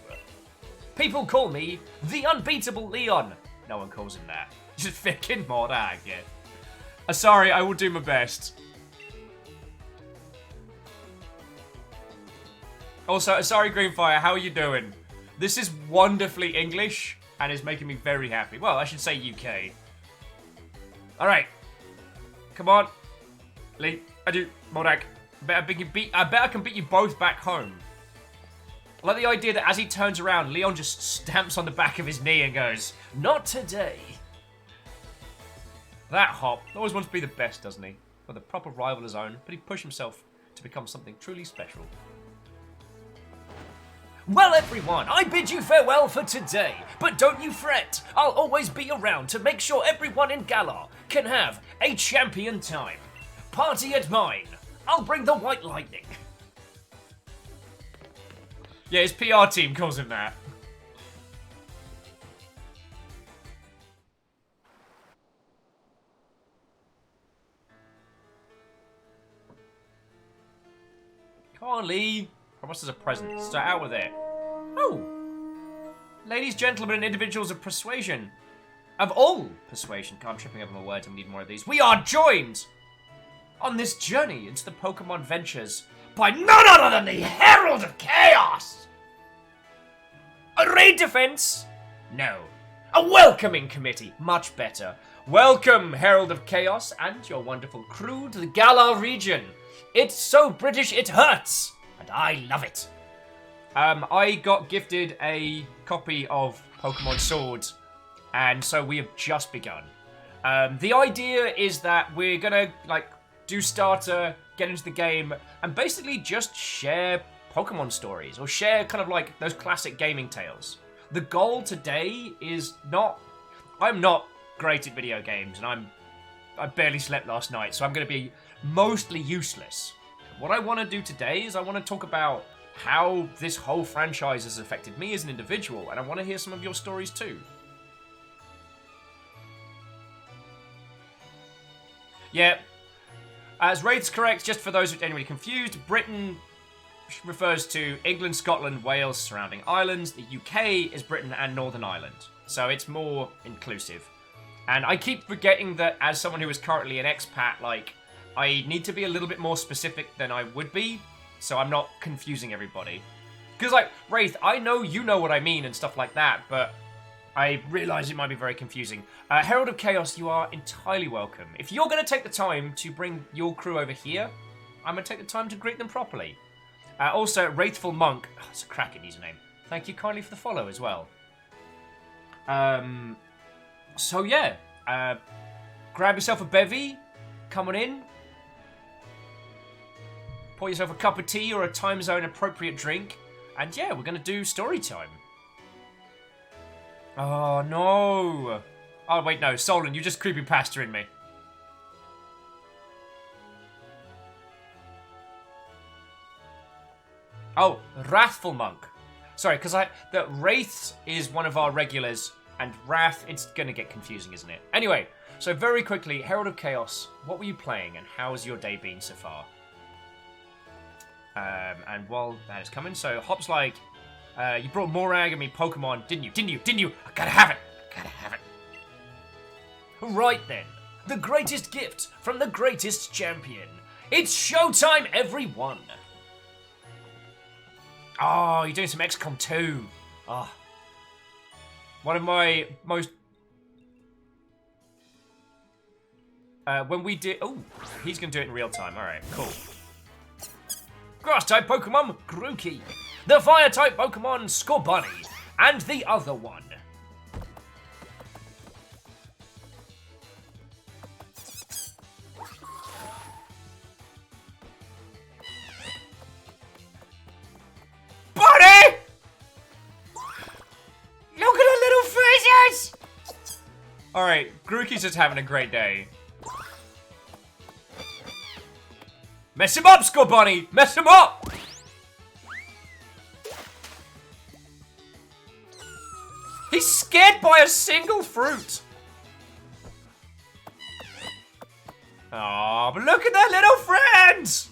People call me the unbeatable Leon. No one calls him that. Just fucking Morag, yeah. Sorry, I will do my best. Also, sorry Greenfire, how are you doing? This is wonderfully English and is making me very happy. Well, I should say UK. Alright. Come on. Lee, I do. Morag. I bet I can beat you both back home. I like the idea that as he turns around, Leon just stamps on the back of his knee and goes, not today. That Hop always wants to be the best, doesn't he? With a proper rival of his own, but he pushed himself to become something truly special. Well, everyone, I bid you farewell for today, but don't you fret. I'll always be around to make sure everyone in Galar can have a champion time. Party at mine. I'll bring the white lightning. Yeah, his PR team calls him that. Come on, Lee. Promise us a present. Start out with it. Oh. Ladies, gentlemen, and individuals of persuasion. Of all persuasion. God, I'm tripping over my words. I need more of these. We are joined on this journey into the Pokemon ventures by none other than the Herald of Chaos. A raid defense? No. A welcoming committee? Much better. Welcome, Herald of Chaos, and your wonderful crew to the Galar region. It's so British it hurts, and I love it. I got gifted a copy of Pokemon Sword, and so we have just begun. The idea is that we're gonna, do starter, get into the game, and basically just share Pokemon stories, or share kind of like those classic gaming tales. The goal today is not... I'm not great at video games, and I barely slept last night, so I'm going to be mostly useless. What I want to do today is I want to talk about how this whole franchise has affected me as an individual, and I want to hear some of your stories too. Yeah, as Raid's correct, just for those who are genuinely confused, Britain refers to England, Scotland, Wales, surrounding islands. The UK is Britain and Northern Ireland, so it's more inclusive. And I keep forgetting that as someone who is currently an expat, I need to be a little bit more specific than I would be, so I'm not confusing everybody. Because, Wraith, I know you know what I mean and stuff like that, but I realise it might be very confusing. Herald of Chaos, you are entirely welcome. If you're going to take the time to bring your crew over here, I'm going to take the time to greet them properly. Also, Wraithful Monk, oh, it's a cracking username. Thank you kindly for the follow as well. So yeah, grab yourself a bevy, come on in. Pour yourself a cup of tea or a time zone appropriate drink. And yeah, we're going to do story time. Oh, no. Oh, wait, no. Solon, you just creepypasta in me. Oh, Wrathful Monk. Sorry, because the Wraiths is one of our regulars, and Wrath, it's going to get confusing, isn't it? Anyway, so very quickly, Herald of Chaos, what were you playing, and how has your day been so far? And while that is coming, so Hop's like, you brought Morag and me Pokemon, didn't you? I gotta have it. Right then, the greatest gift from the greatest champion. It's showtime, everyone. Oh, you're doing some XCOM 2. Oh. One of my most... when we did... Oh, he's gonna do it in real time. Alright, cool. Grass-type Pokemon, Grookey. The Fire-type Pokemon, Scorbunny. And the other one. Bunny! Look at the little faces! Alright, Grookey's just having a great day. Mess him up, Scorbunny! Mess him up! He's scared by a single fruit! Oh, but look at their little friends!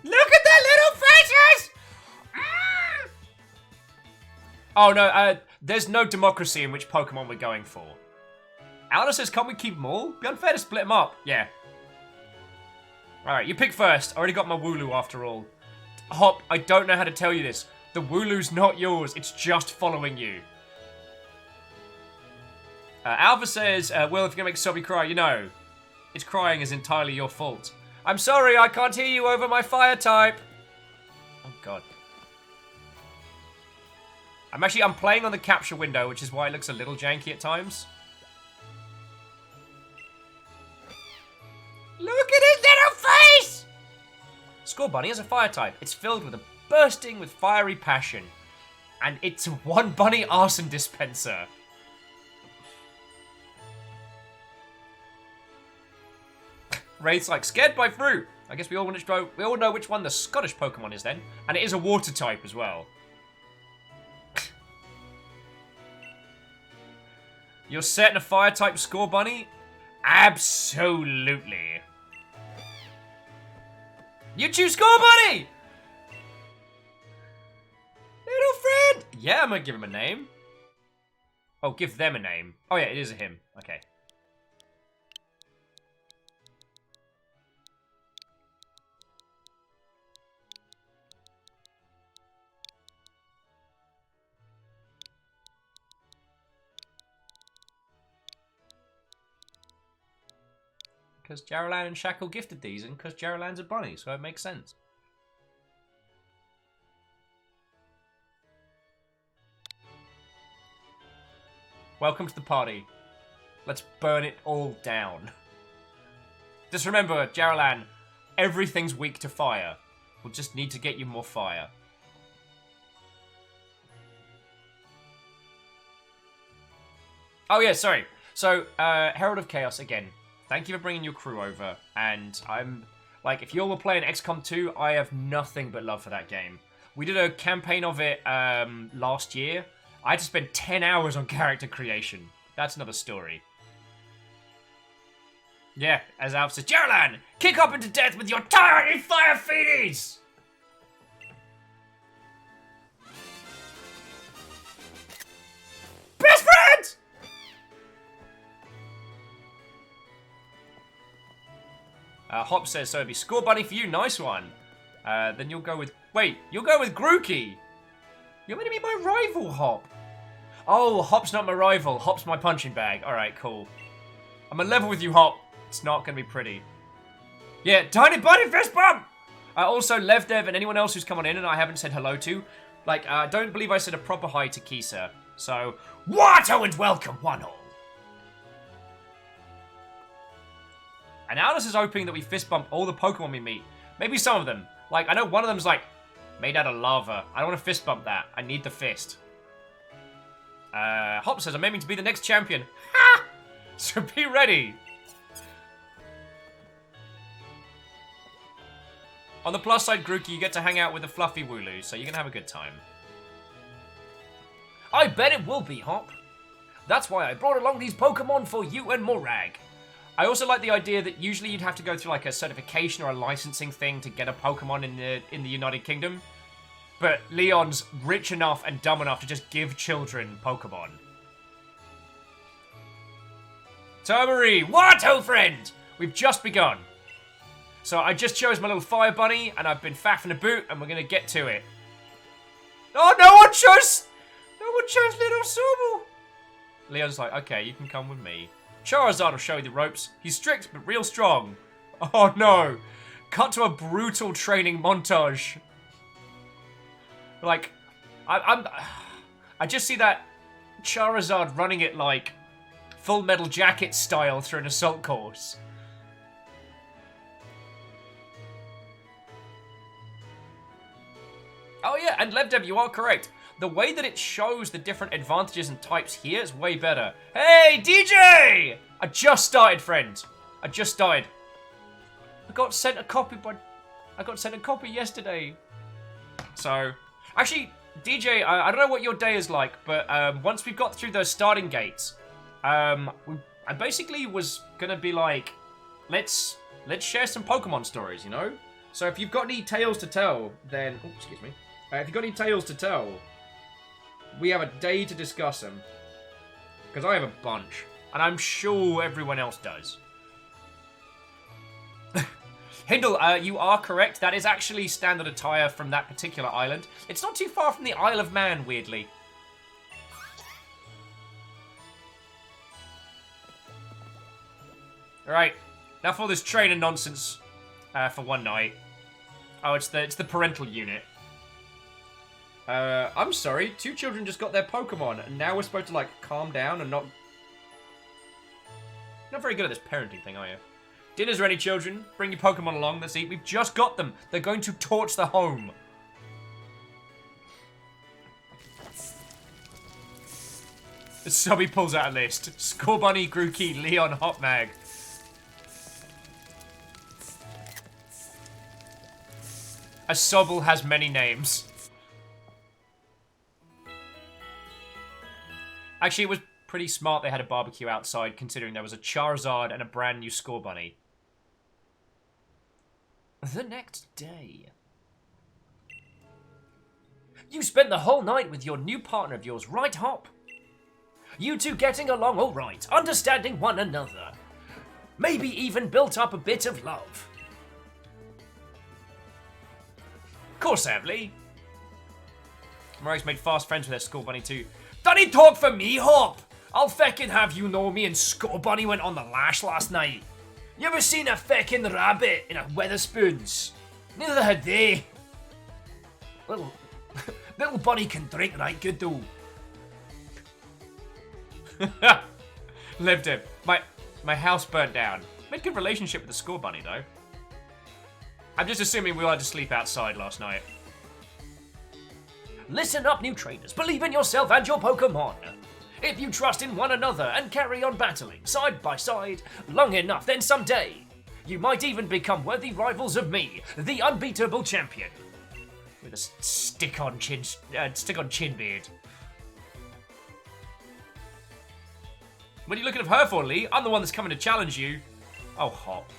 Look at their little faces! Mm! Oh no, there's no democracy in which Pokemon we're going for. Alana says, can't we keep them all? Be unfair to split them up. Yeah. Alright, you pick first. I already got my Wooloo after all. Hop, I don't know how to tell you this. The Wooloo's not yours. It's just following you. Alpha says, well, if you're going to make Sobby cry, you know, its crying is entirely your fault. I'm sorry, I can't hear you over my fire type. Oh, God. I'm playing on the capture window, which is why it looks a little janky at times. Look at his little face! Scorbunny has a fire type. It's filled with bursting with fiery passion. And it's a one bunny arson dispenser. Wraith's like, scared by fruit. I guess we all know which one the Scottish Pokemon is then. And it is a water type as well. You're setting a fire type Scorbunny? Absolutely. You choose Scorbunny! Little friend! Yeah, I'm gonna give him a name. Oh, give them a name. Oh yeah, it is a him. Okay. Because Jaralan and Shackle gifted these, and because Jaralan's a bunny, so it makes sense. Welcome to the party. Let's burn it all down. Just remember, Jaralan, everything's weak to fire. We'll just need to get you more fire. Oh yeah, sorry. So, Herald of Chaos, again. Thank you for bringing your crew over, and I'm, like, if you all were playing XCOM 2, I have nothing but love for that game. We did a campaign of it last year. I had to spend 10 hours on character creation. That's another story. Yeah, as Alf says, Jaralan, kick up into death with your tiny fire feeties! Best friends! Hop says, so it'd be Scorbunny for you, nice one. Then you'll go with... Wait, you'll go with Grookey. You're meant to be my rival, Hop. Oh, Hop's not my rival. Hop's my punching bag. Alright, cool. I'm on level with you, Hop. It's not going to be pretty. Yeah, tiny buddy fist bump! Also, Levdev and anyone else who's come on in and I haven't said hello to. Like, I don't believe I said a proper hi to Kisa. So, Watto and welcome, one all. And Alice is hoping that we fist bump all the Pokemon we meet. Maybe some of them. Like, I know one of them's like, made out of lava. I don't want to fist bump that. I need the fist. Hop says, I'm aiming to be the next champion. Ha! So be ready. On the plus side, Grookey, you get to hang out with the fluffy Wooloo, so you're gonna have a good time. I bet it will be, Hop. That's why I brought along these Pokemon for you and Morag. I also like the idea that usually you'd have to go through like a certification or a licensing thing to get a Pokemon in the United Kingdom. But Leon's rich enough and dumb enough to just give children Pokemon. Tomari, Watto friend! We've just begun. So I just chose my little fire bunny, and I've been faffing a boot, and we're gonna get to it. Oh, no one chose Little Sobel! Leon's like, okay, you can come with me. Charizard will show you the ropes. He's strict, but real strong. Oh no! Cut to a brutal training montage. Like, I just see that Charizard running it like Full Metal Jacket style through an assault course. Oh yeah, and Levdev, you are correct. The way that it shows the different advantages and types here is way better. Hey, DJ! I just started, friend. I just started. I got sent a copy yesterday. So, actually, DJ, I don't know what your day is like, but once we've got through those starting gates, I basically was gonna be like, let's share some Pokemon stories, you know? So if you've got any tales to tell, then... Oh, excuse me. If you've got any tales to tell, we have a day to discuss them. Because I have a bunch. And I'm sure everyone else does. Hindle, you are correct. That is actually standard attire from that particular island. It's not too far from the Isle of Man, weirdly. Alright. Now for this trainer nonsense for one night. Oh, it's the parental unit. I'm sorry, 2 children just got their Pokemon, and now we're supposed to, like, calm down and not... You're not very good at this parenting thing, are you? Dinner's ready, children. Bring your Pokemon along, let's eat. We've just got them. They're going to torch the home. Subby pulls out a list. Scorbunny, Grookey, Leon, Hotmag. A Sobble has many names. Actually, it was pretty smart they had a barbecue outside, considering there was a Charizard and a brand new Scorbunny. The next day. You spent the whole night with your new partner of yours, right, Hop? You two getting along all right, understanding one another. Maybe even built up a bit of love. Course, Lee. Morag's made fast friends with their Scorbunny too. Don't he talk for me, Hop? I'll feckin' have you know me and Scorbunny went on the lash last night. You ever seen a feckin' rabbit in a Weatherspoons? Neither had they. Little bunny can drink right good though. Lived it. My house burnt down. Made good relationship with the Scorbunny though. I'm just assuming we all had to sleep outside last night. Listen up, new trainers. Believe in yourself and your Pokemon. If you trust in one another and carry on battling side by side long enough, then someday you might even become worthy rivals of me, the unbeatable champion. With a stick-on chin beard. What are you looking at her for, Lee? I'm the one that's coming to challenge you. Oh, Hop.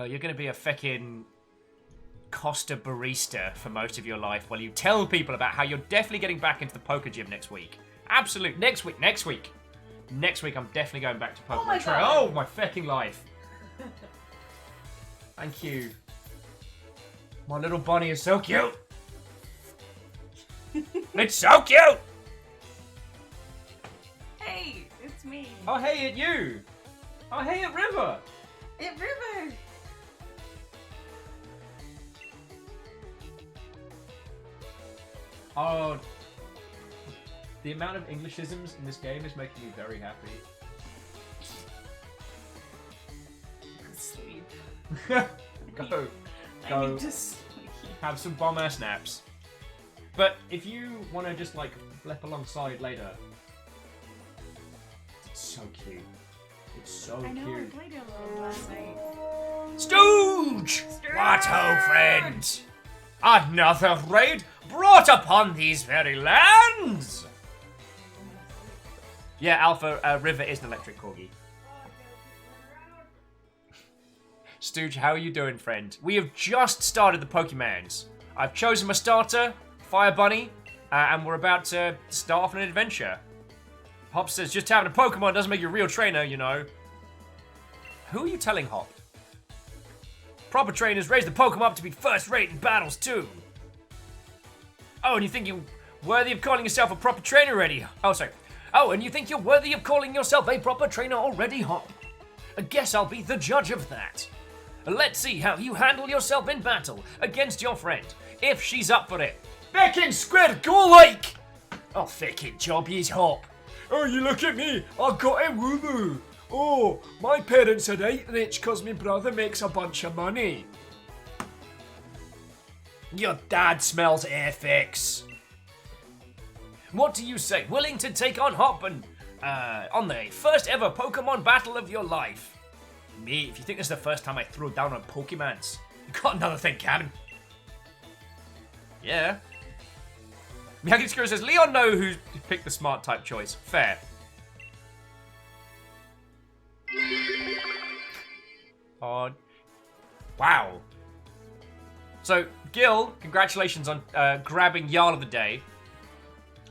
You're gonna be a feckin' Costa barista for most of your life while you tell people about how you're definitely getting back into the poker gym next week. Absolute. Next week. Next week, I'm definitely going back to Pokemon Oh my Trail. God. Oh, my fucking life. Thank you. My little bunny is so cute. It's so cute. Hey, it's me. Oh, hey, it you. Oh, hey, it River. It River. Oh, the amount of Englishisms in this game is making me very happy. Sleep. Go. I Go. need to sleep. Have some bomb-ass naps. But if you want to just, like, flip alongside later... It's so cute. It's so I know, I cute. played it a little last night. Stooge! What ho, friend? Another raid brought upon these very lands! Yeah, Alpha, River is an electric corgi. Stooge, how are you doing, friend? We have just started the Pokemons. I've chosen my starter, Fire Bunny, and we're about to start off on an adventure. Hop says, just having a Pokemon doesn't make you a real trainer, you know. Who are you telling, Hop? Proper trainers raise the Pokemon up to be first rate in battles, too. Oh, and you think you're worthy of calling yourself a proper trainer already? Oh, sorry. Oh, and you think you're worthy of calling yourself a proper trainer already, Hop? I guess I'll be the judge of that. Let's see how you handle yourself in battle against your friend, if she's up for it. Viking Squid, go like! Oh, fucking job, he's Hop. Oh, you look at me. I got a woo-woo. Oh, my parents are right rich because my brother makes a bunch of money. Your dad smells airfix. What do you say? Willing to take on Hop and, on the first ever Pokemon battle of your life? Me, if you think this is the first time I throw down on Pokemons, you got another thing, Kevin. Yeah. Miyagi Skuro says, Leon know who picked the smart type choice. Fair. Oh. Wow. So, Gil, congratulations on grabbing Jarl of the Day.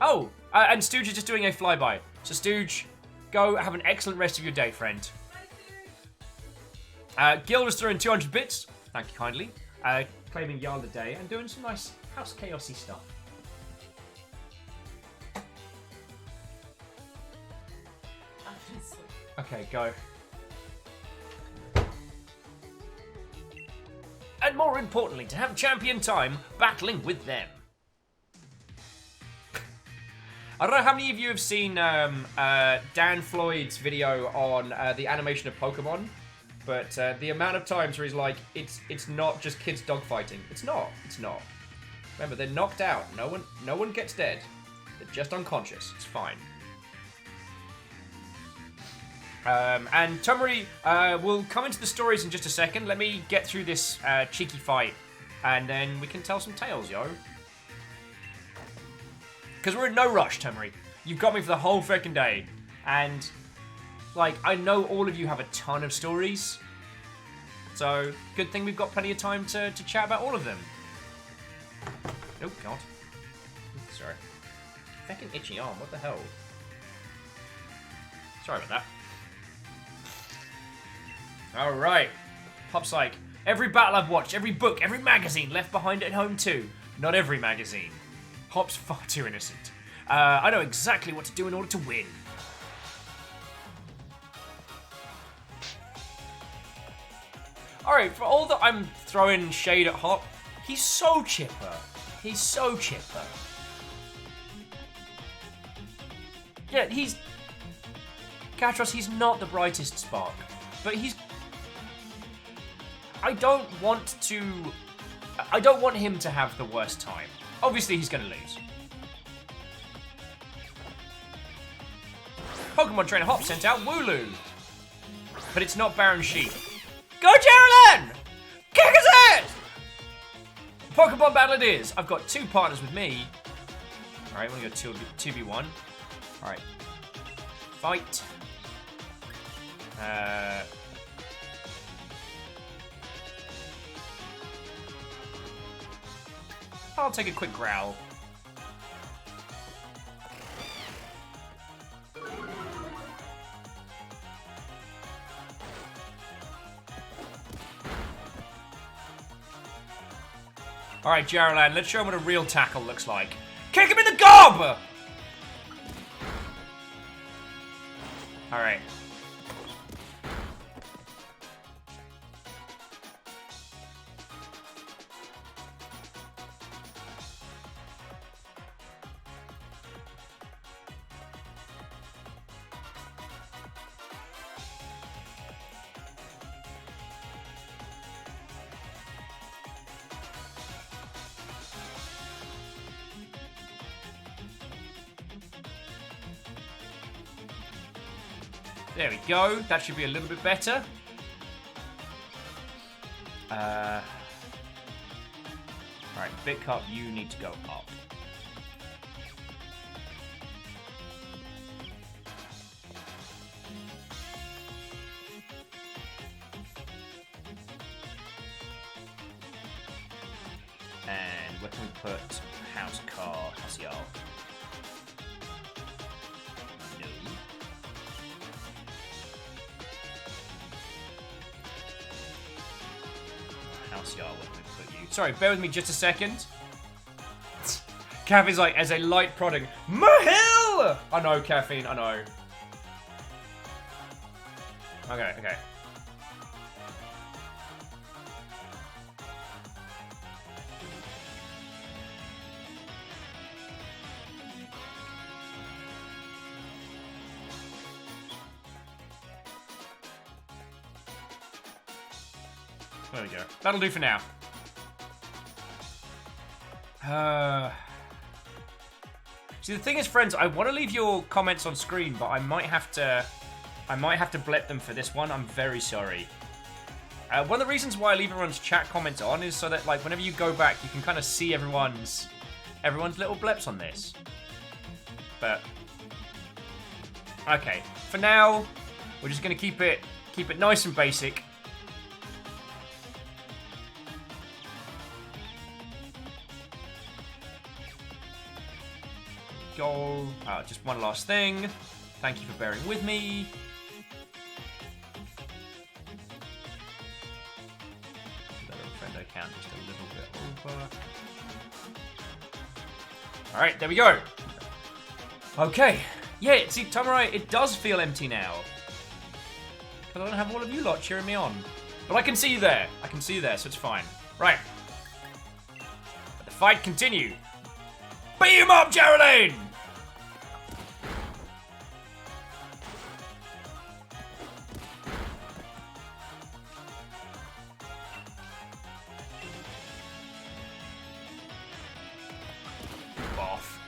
Oh, and Stooge is just doing a flyby. So, Stooge, go have an excellent rest of your day, friend. Gil was throwing 200 bits. Thank you kindly. Claiming Jarl of the Day and doing some nice House Chaosy stuff. Okay, go. And more importantly, to have champion time battling with them. I don't know how many of you have seen Dan Floyd's video on the animation of Pokemon, but the amount of times where he's like, it's not just kids dogfighting. It's not. It's not. Remember, they're knocked out. No one gets dead. They're just unconscious. It's fine. And Tomori will come into the stories in just a second. Let me get through this cheeky fight, and then we can tell some tales, yo. Because we're in no rush, Tomori. You've got me for the whole freaking day. And, like, I know all of you have a ton of stories. So, good thing we've got plenty of time to chat about all of them. Oh, God. Sorry. Fucking itchy arm, what the hell? Sorry about that. Alright. Pop Psych. Every battle I've watched, every book, every magazine left behind at home too. Not every magazine. Hop's far too innocent. I know exactly what to do in order to win. Alright, for all that I'm throwing shade at Hop, he's so chipper. He's so chipper. Yeah, he's... Katros, he's not the brightest spark, but he's... I don't want him to have the worst time. Obviously, he's gonna lose. Pokemon Trainer Hop sent out Wooloo. But it's not Baron Sheep. Go, Geraldine! Kick his ass! Pokemon battle it is. I've got two partners with me. Alright, we're gonna go 2v1. Alright. Fight. I'll take a quick growl. Alright, Jarlan, let's show him what a real tackle looks like. Kick him in the gob! Alright. There we go. That should be a little bit better. Alright, Bitcup, you need to go up. And where can we put house car? House yard. No. House yard, where can we put you? Sorry, bear with me just a second. Caffeine's like, as a light product. Mahil! I know, caffeine, I know. Okay, okay. There we go. That'll do for now. See, the thing is, friends, I want to leave your comments on screen, but I might have to blep them for this one. I'm very sorry. One of the reasons why I leave everyone's chat comments on is so that, like, whenever you go back, you can kind of see everyone's little bleps on this. But okay, for now, we're just gonna keep it nice and basic. Go. Just one last thing. Thank you for bearing with me. Let our friend count just a little bit over. Alright, there we go. Okay. Yeah, see, Tomorai, it does feel empty now. Because I don't have all of you lot cheering me on. But I can see you there. I can see you there, so it's fine. Right. Let the fight continue. Beat him up, Geraldine! Off.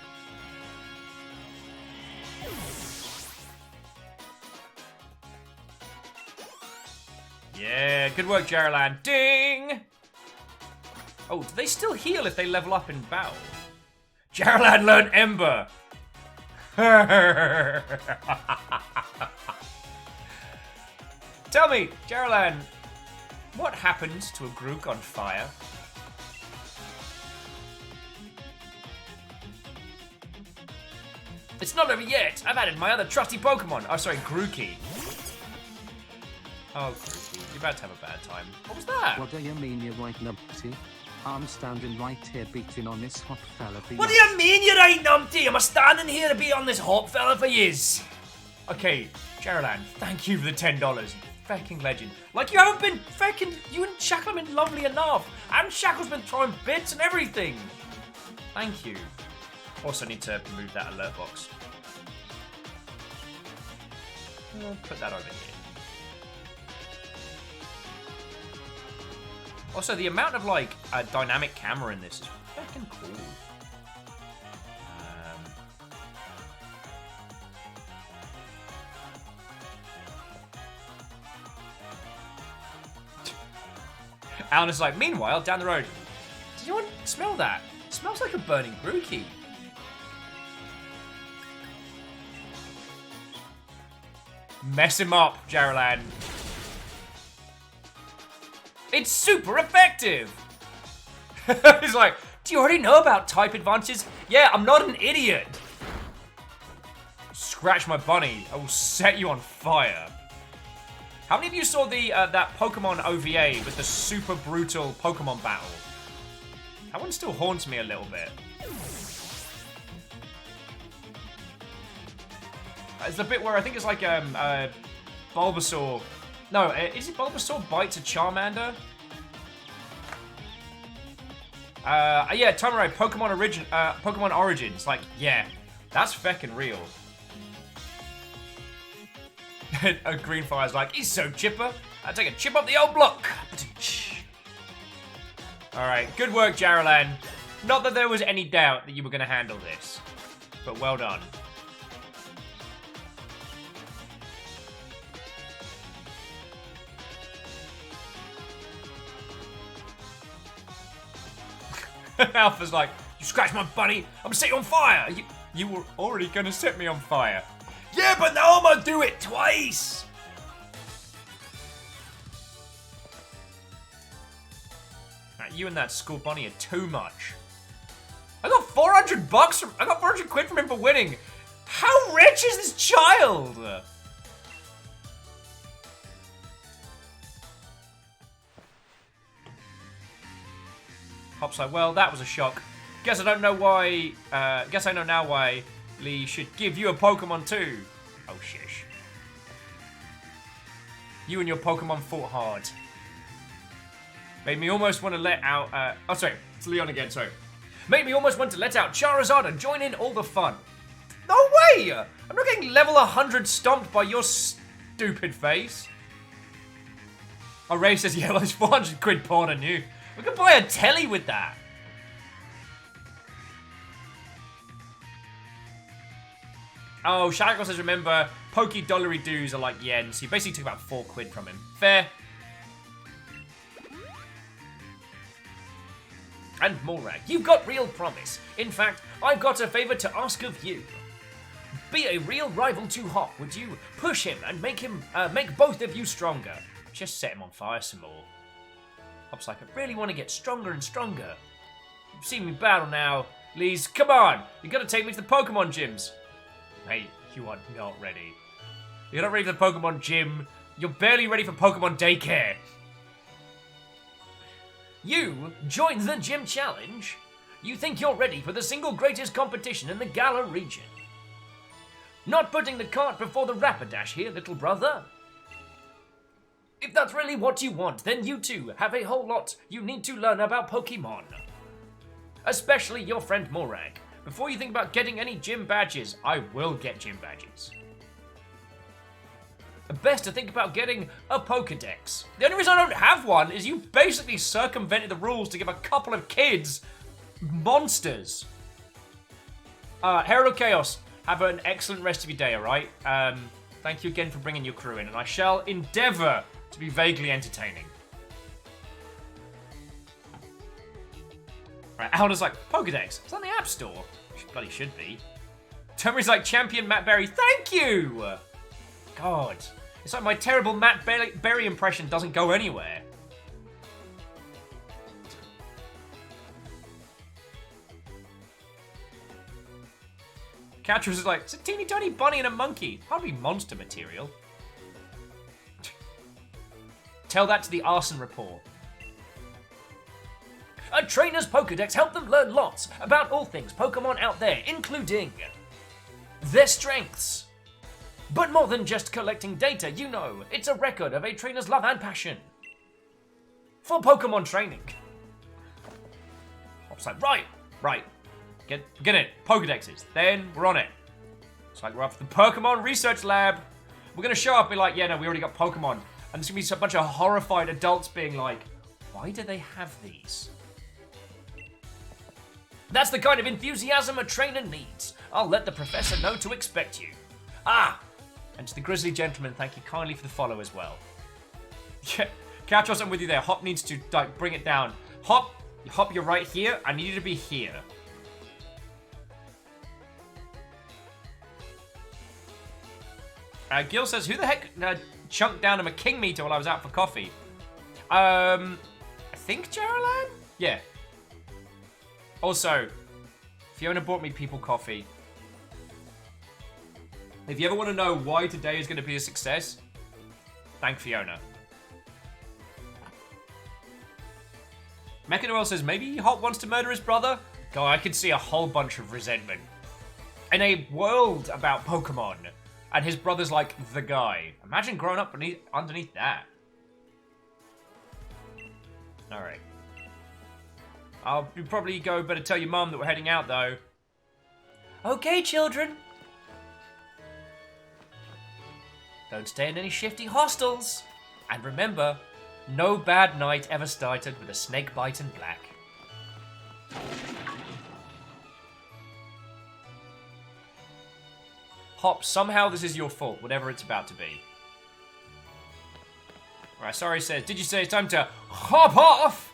Yeah, good work, Geraldine. Ding! Oh, do they still heal if they level up in battle? Jarlan learned Ember. Tell me, Jarlan, what happens to a Grook on fire? It's not over yet. I've added my other trusty Pokemon. Oh, sorry, Grookey. Oh, Grookey, you're about to have a bad time. What was that? What do you mean, you right numpty? I'm standing right here beating on this hot fella for What do you. you mean you ain't numpty? I'm standing here to be on this hot fella for yous. Okay, Geraldine, thank you for the $10. Fucking legend. Like you haven't been fucking, you and Shackle have been lovely enough. And Shackle's been throwing bits and everything. Thank you. Also need to move that alert box. I'll put that over here. Also, the amount of, like, dynamic camera in this is fucking cool. Alan is like, meanwhile, down the road. Did anyone smell that? It smells like a burning Grookey. Mess him up, Jarlan. It's super effective! He's like, do you already know about type advantages? Yeah, I'm not an idiot! Scratch my bunny, I will set you on fire. How many of you saw the that Pokemon OVA with the super brutal Pokemon battle? That one still haunts me a little bit. It's the bit where I think it's like Bulbasaur. No, is it Bulbasaur bites a Charmander? Yeah, Tomoe, Pokemon Origins. Like, yeah, that's feckin' real. A Greenfire's like, he's so chipper. I take a chip off the old block. Alright, good work, Jaralan. Not that there was any doubt that you were going to handle this, but well done. Alpha's like, you scratched my bunny, I'm set you on fire. You were already going to set me on fire. Yeah, but now I'm going to do it twice. Right, you and that school bunny are too much. I got 400 bucks from, I got 400 quid from him for winning. How rich is this child? Hop's like, well, that was a shock. Guess I don't know why, guess I know now why Lee should give you a Pokemon too. Oh, shish. You and your Pokemon fought hard. Made me almost want to let out, oh, sorry, it's Leon again, sorry. Made me almost want to let out Charizard and join in all the fun. No way! I'm not getting level 100 stomped by your stupid face. Oh, Ray says, yeah, well, it's 400 quid porn on you. We could buy a telly with that. Oh, Shackle says, remember, Pokey Dollary dues are like yens. He basically took about 4 quid from him. Fair. And Morag, you've got real promise. In fact, I've got a favor to ask of you. Be a real rival to Hop, would you? Push him and make both of you stronger. Just set him on fire some more. Hop's like, I really want to get stronger and stronger. You've seen me battle now. Lees, come on! You gotta take me to the Pokemon gyms. Mate, you are not ready. You're not ready for the Pokemon gym. You're barely ready for Pokemon daycare. You joined the gym challenge? You think you're ready for the single greatest competition in the Galar region? Not putting the cart before the Rapidash here, little brother. If that's really what you want, then you too have a whole lot you need to learn about Pokemon. Especially your friend Morag. Before you think about getting any gym badges, I will get gym badges. Best to think about getting a Pokedex. The only reason I don't have one is you basically circumvented the rules to give a couple of kids monsters. Herald of Chaos, have an excellent rest of your day, alright? Thank you again for bringing your crew in, and I shall endeavour to be vaguely entertaining. Right, Alda's like, Pokedex, it's on the App Store. Which bloody should be. Tommy's like, Champion Matt Berry, thank you! God, it's like my terrible Matt Berry impression doesn't go anywhere. Catcher's is like, it's a teeny tiny bunny and a monkey. Hardly monster material. Tell that to the arson report. A trainer's Pokedex helped them learn lots about all things Pokemon out there, including their strengths. But more than just collecting data, you know, it's a record of a trainer's love and passion for Pokemon training. Hop's like, right. Get it, Pokedexes. Then we're on it. It's like we're up to the Pokemon Research Lab. We're gonna show up and be like, yeah, no, we already got Pokemon. And there's gonna be a bunch of horrified adults being like, why do they have these? That's the kind of enthusiasm a trainer needs. I'll let the professor know to expect you. Ah, and to the Grizzly Gentleman, thank you kindly for the follow as well. Yeah, Catros, I'm with you there. Hop needs to like bring it down. Hop, you're right here. I need you to be here. Gil says, who the heck chunked down him a king meter while I was out for coffee? I think Jaralan? Yeah. Also, Fiona bought me people coffee. If you ever want to know why today is going to be a success, thank Fiona. Mechanoel says maybe Hop wants to murder his brother. God, I can see a whole bunch of resentment. In a world about Pokemon, and his brother's like the guy. Imagine growing up underneath that. Alright. I'll probably go better tell your mum that we're heading out, though. Okay, children. Don't stay in any shifty hostels. And remember, no bad night ever started with a snake bite in black. Hop, somehow this is your fault, whatever it's about to be. Alright, sorry says, did you say it's time to hop off?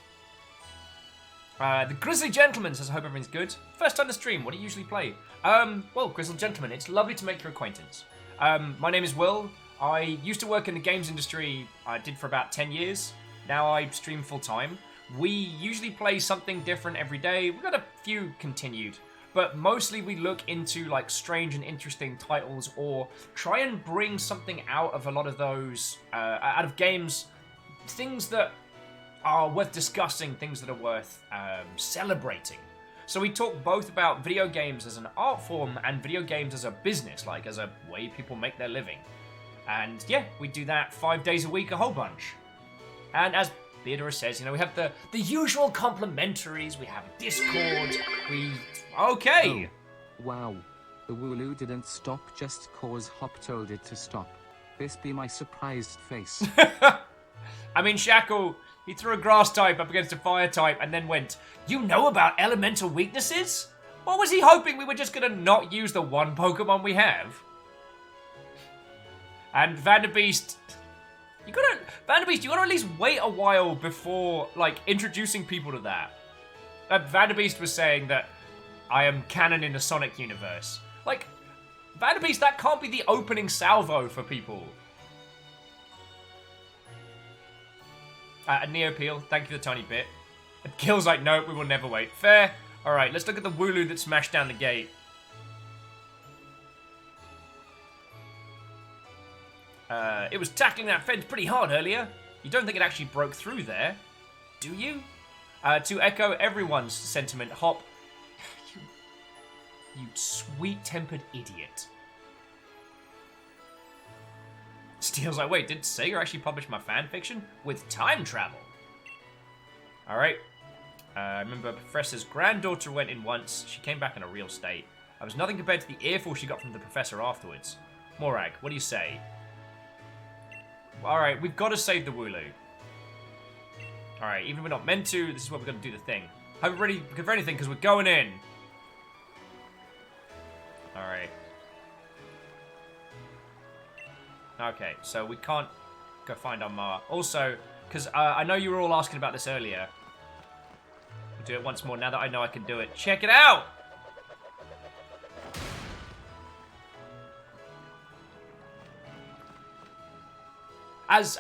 The Grizzly Gentleman says, I hope everything's good. First time to stream, what do you usually play? Well, Grizzly Gentleman, it's lovely to make your acquaintance. My name is Will. I used to work in the games industry, I did for about 10 years. Now I stream full time. We usually play something different every day. We've got a few continued, but mostly we look into like strange and interesting titles or try and bring something out of a lot of those, out of games, things that are worth discussing, things that are worth celebrating. So we talk both about video games as an art form and video games as a business, like as a way people make their living. And yeah, we do that 5 days a week, a whole bunch. And as Theodora says, you know, we have the usual complimentaries, we have Discord, Okay! Oh, wow. The Wooloo didn't stop just cause Hop told it to stop. This be my surprised face. I mean, Shackle, he threw a grass type up against a fire type and then went, you know about elemental weaknesses? What was he hoping we were just gonna not use the one Pokemon we have? And Vanderbeest, you gotta at least wait a while before, like, introducing people to that. Vanderbeest was saying that I am canon in the Sonic universe. Like, Vanderbeest, that can't be the opening salvo for people. Neopeel, thank you for the tiny bit. And Kill's like, nope, we will never wait. Fair. Alright, let's look at the Wooloo that smashed down the gate. It was tackling that fence pretty hard earlier. You don't think it actually broke through there, do you? To echo everyone's sentiment, Hop, you sweet-tempered idiot. Steel's like, wait, did Sega actually publish my fanfiction? With time travel? Alright. I remember Professor's granddaughter went in once. She came back in a real state. I was nothing compared to the earful she got from the professor afterwards. Morag, what do you say? Alright, we've got to save the Wooloo. Alright, even if we're not meant to, this is what we're going to do the thing. Hope we're ready for anything, because we're going in. Alright. Okay, so we can't go find our Ma. Also, because I know you were all asking about this earlier. I'll do it once more now that I know I can do it. Check it out!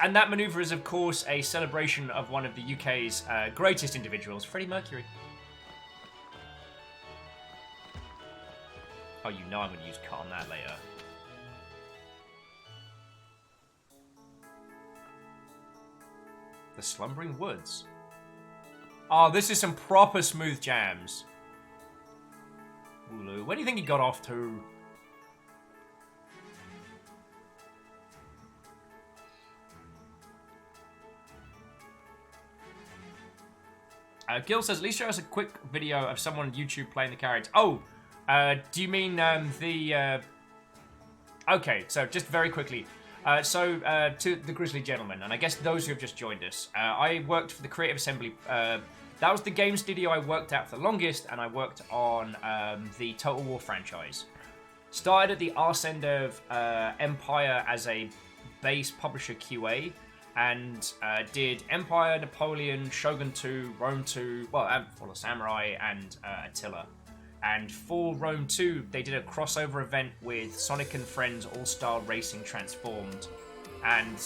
And that maneuver is, of course, a celebration of one of the UK's greatest individuals, Freddie Mercury. Oh, you know I'm going to use cut on that later. The Slumbering Woods. Oh, this is some proper smooth jams. Wooloo, where do you think he got off to? Gil says, at least show us a quick video of someone on YouTube playing the character. Oh, do you mean Okay, so just very quickly. To the Grizzly Gentleman, and I guess those who have just joined us. I worked for the Creative Assembly. That was the game studio I worked at for the longest, and I worked on the Total War franchise. Started at the arse end of Empire as a base publisher QA, and did Empire, Napoleon, Shogun 2, Rome 2, well, and Fall of Samurai, and Attila. And for Rome 2, they did a crossover event with Sonic and Friends All-Star Racing Transformed, and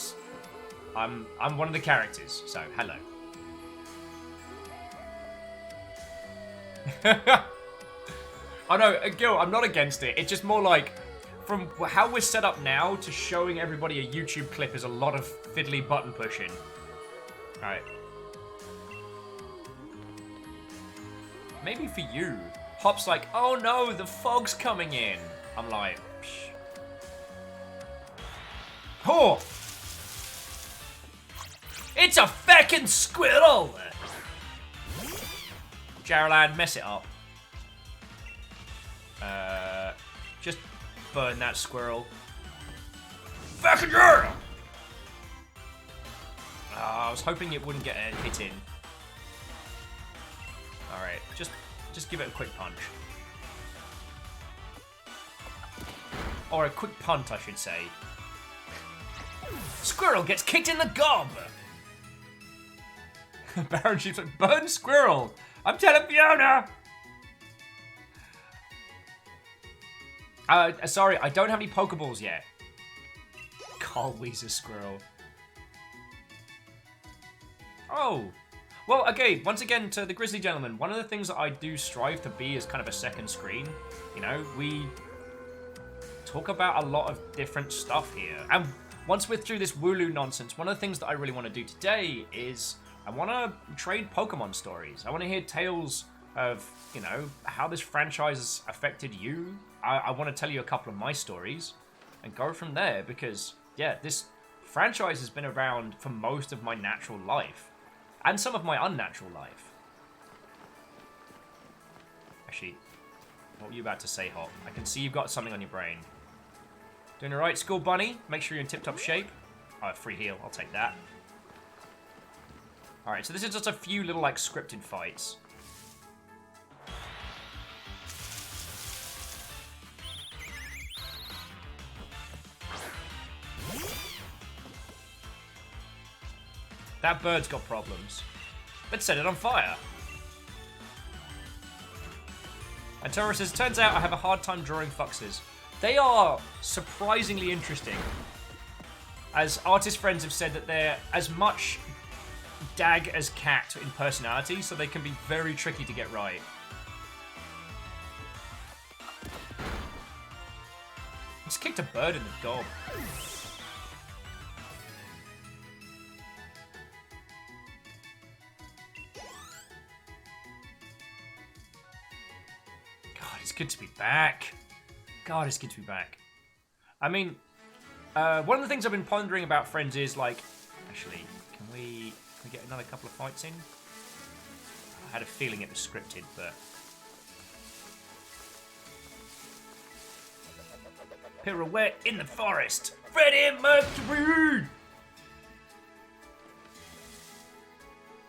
I'm one of the characters, so hello. Oh no, Gil, I'm not against it. It's just more like, from how we're set up now to showing everybody a YouTube clip is a lot of fiddly button pushing. Alright. maybe for you. Hop's like, oh no, the fog's coming in. I'm like, psh. Oh! It's a feckin' squirrel! Jaralan, mess it up. Just burn that squirrel. Feckin' yeah! I was hoping it wouldn't get a hit in. Alright, just give it a quick punch. Or a quick punt, I should say. Squirrel gets kicked in the gob! Baron Sheep's like, burn squirrel! I'm telling Fiona! Sorry, I don't have any Pokeballs yet. Carl Weezer squirrel. Oh. Well, okay, once again, to the Grizzly Gentleman, one of the things that I do strive to be is kind of a second screen. You know, we talk about a lot of different stuff here. And once we're through this Wooloo nonsense, one of the things that I really want to do today is I want to trade Pokemon stories. I want to hear tales of, you know, how this franchise has affected you. I want to tell you a couple of my stories and go from there because, yeah, this franchise has been around for most of my natural life and some of my unnatural life. Actually, what were you about to say, Hop? I can see you've got something on your brain. Doing all right, School Bunny? Make sure you're in tip-top shape. Oh, free heal. I'll take that. All right, so this is just a few little, like, scripted fights. That bird's got problems. Let's set it on fire. And Toro says, turns out I have a hard time drawing foxes. They are surprisingly interesting. As artist friends have said that they're as much dag as cat in personality, so they can be very tricky to get right. Just kicked a bird in the gob. God, it's good to be back. God, it's good to be back. I mean, one of the things I've been pondering about Friends is, like, actually, can we get another couple of fights in? I had a feeling it was scripted, but... Pirouette in the forest! Freddie Mercury!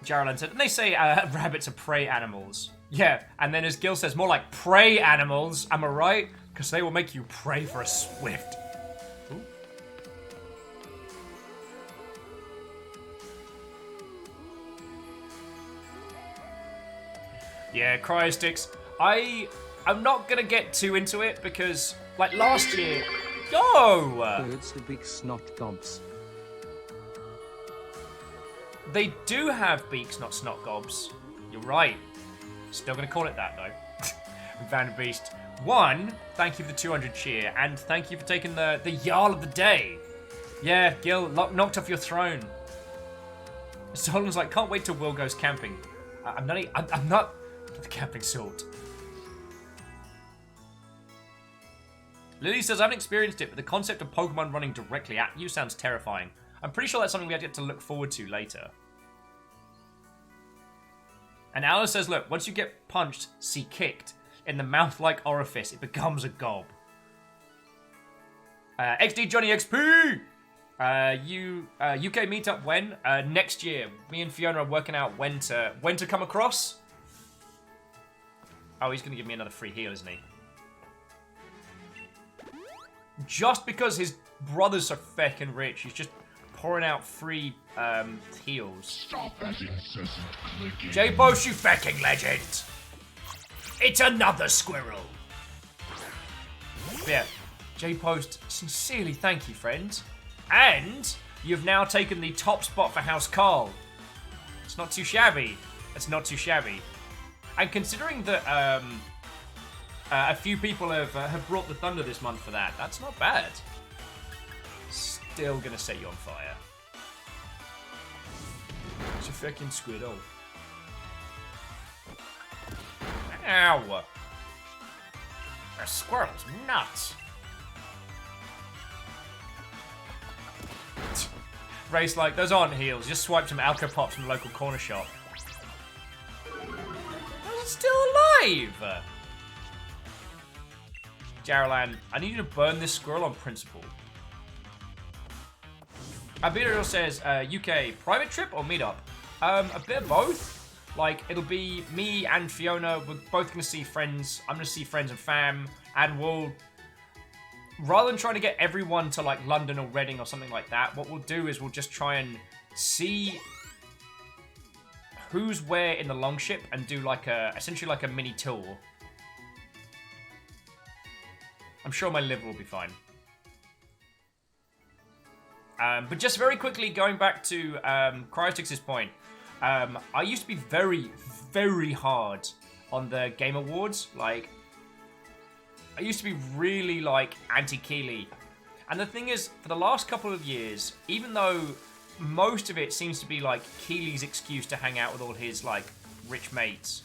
Jaralan said, and they say rabbits are prey animals. Yeah, and then as Gil says, more like prey animals, am I right? Because they will make you pray for a swift. Ooh. Yeah, Cryosticks. I'm not gonna get too into it because, like last year, Birds the big snot gobs. They do have beaks, not snot gobs. You're right. Still gonna call it that though. Van Beast. One, thank you for the 200 cheer, and thank you for taking the Jarl of the Day. Yeah, Gil, knocked off your throne. Solon's like, can't wait till Will goes camping. I'm not the camping sort. Lily says, I haven't experienced it, but the concept of Pokemon running directly at you sounds terrifying. I'm pretty sure that's something we get to look forward to later. And Alice says, look, once you get punched, see kicked, in the mouth-like orifice, it becomes a gob. XD Johnny XP! UK meetup when? Next year. Me and Fiona are working out when to come across. Oh, he's going to give me another free heal, isn't he? Just because his brothers are feckin' rich, he's just pouring out free heals. Stop that incessant clicking. J-Post, you feckin' legend! It's another squirrel! Yeah, J-Post, sincerely thank you, friend. And you've now taken the top spot for House Carl. It's not too shabby. It's not too shabby. And considering that a few people have brought the thunder this month for that, that's not bad. Still gonna set you on fire. It's a fucking squirrel. Ow. That squirrel's nuts. Ray's like, those aren't heals. Just swipe some Alco Pops from the local corner shop. It's still alive! Jaralan, I need you to burn this squirrel on principle. Abiril says, UK, private trip or meetup? A bit of both. Like, it'll be me and Fiona. We're both going to see friends. I'm going to see friends and fam. And we'll, rather than trying to get everyone to, like, London or Reading or something like that, what we'll do is we'll just try and see who's where in the Longship and do, like, essentially like a mini tour. I'm sure my liver will be fine. But just very quickly, going back to Cryostix's point, I used to be very, very hard on the Game Awards. Like, I used to be really, like, anti-Keeley. And the thing is, for the last couple of years, even though most of it seems to be, like, Keeley's excuse to hang out with all his, like, rich mates,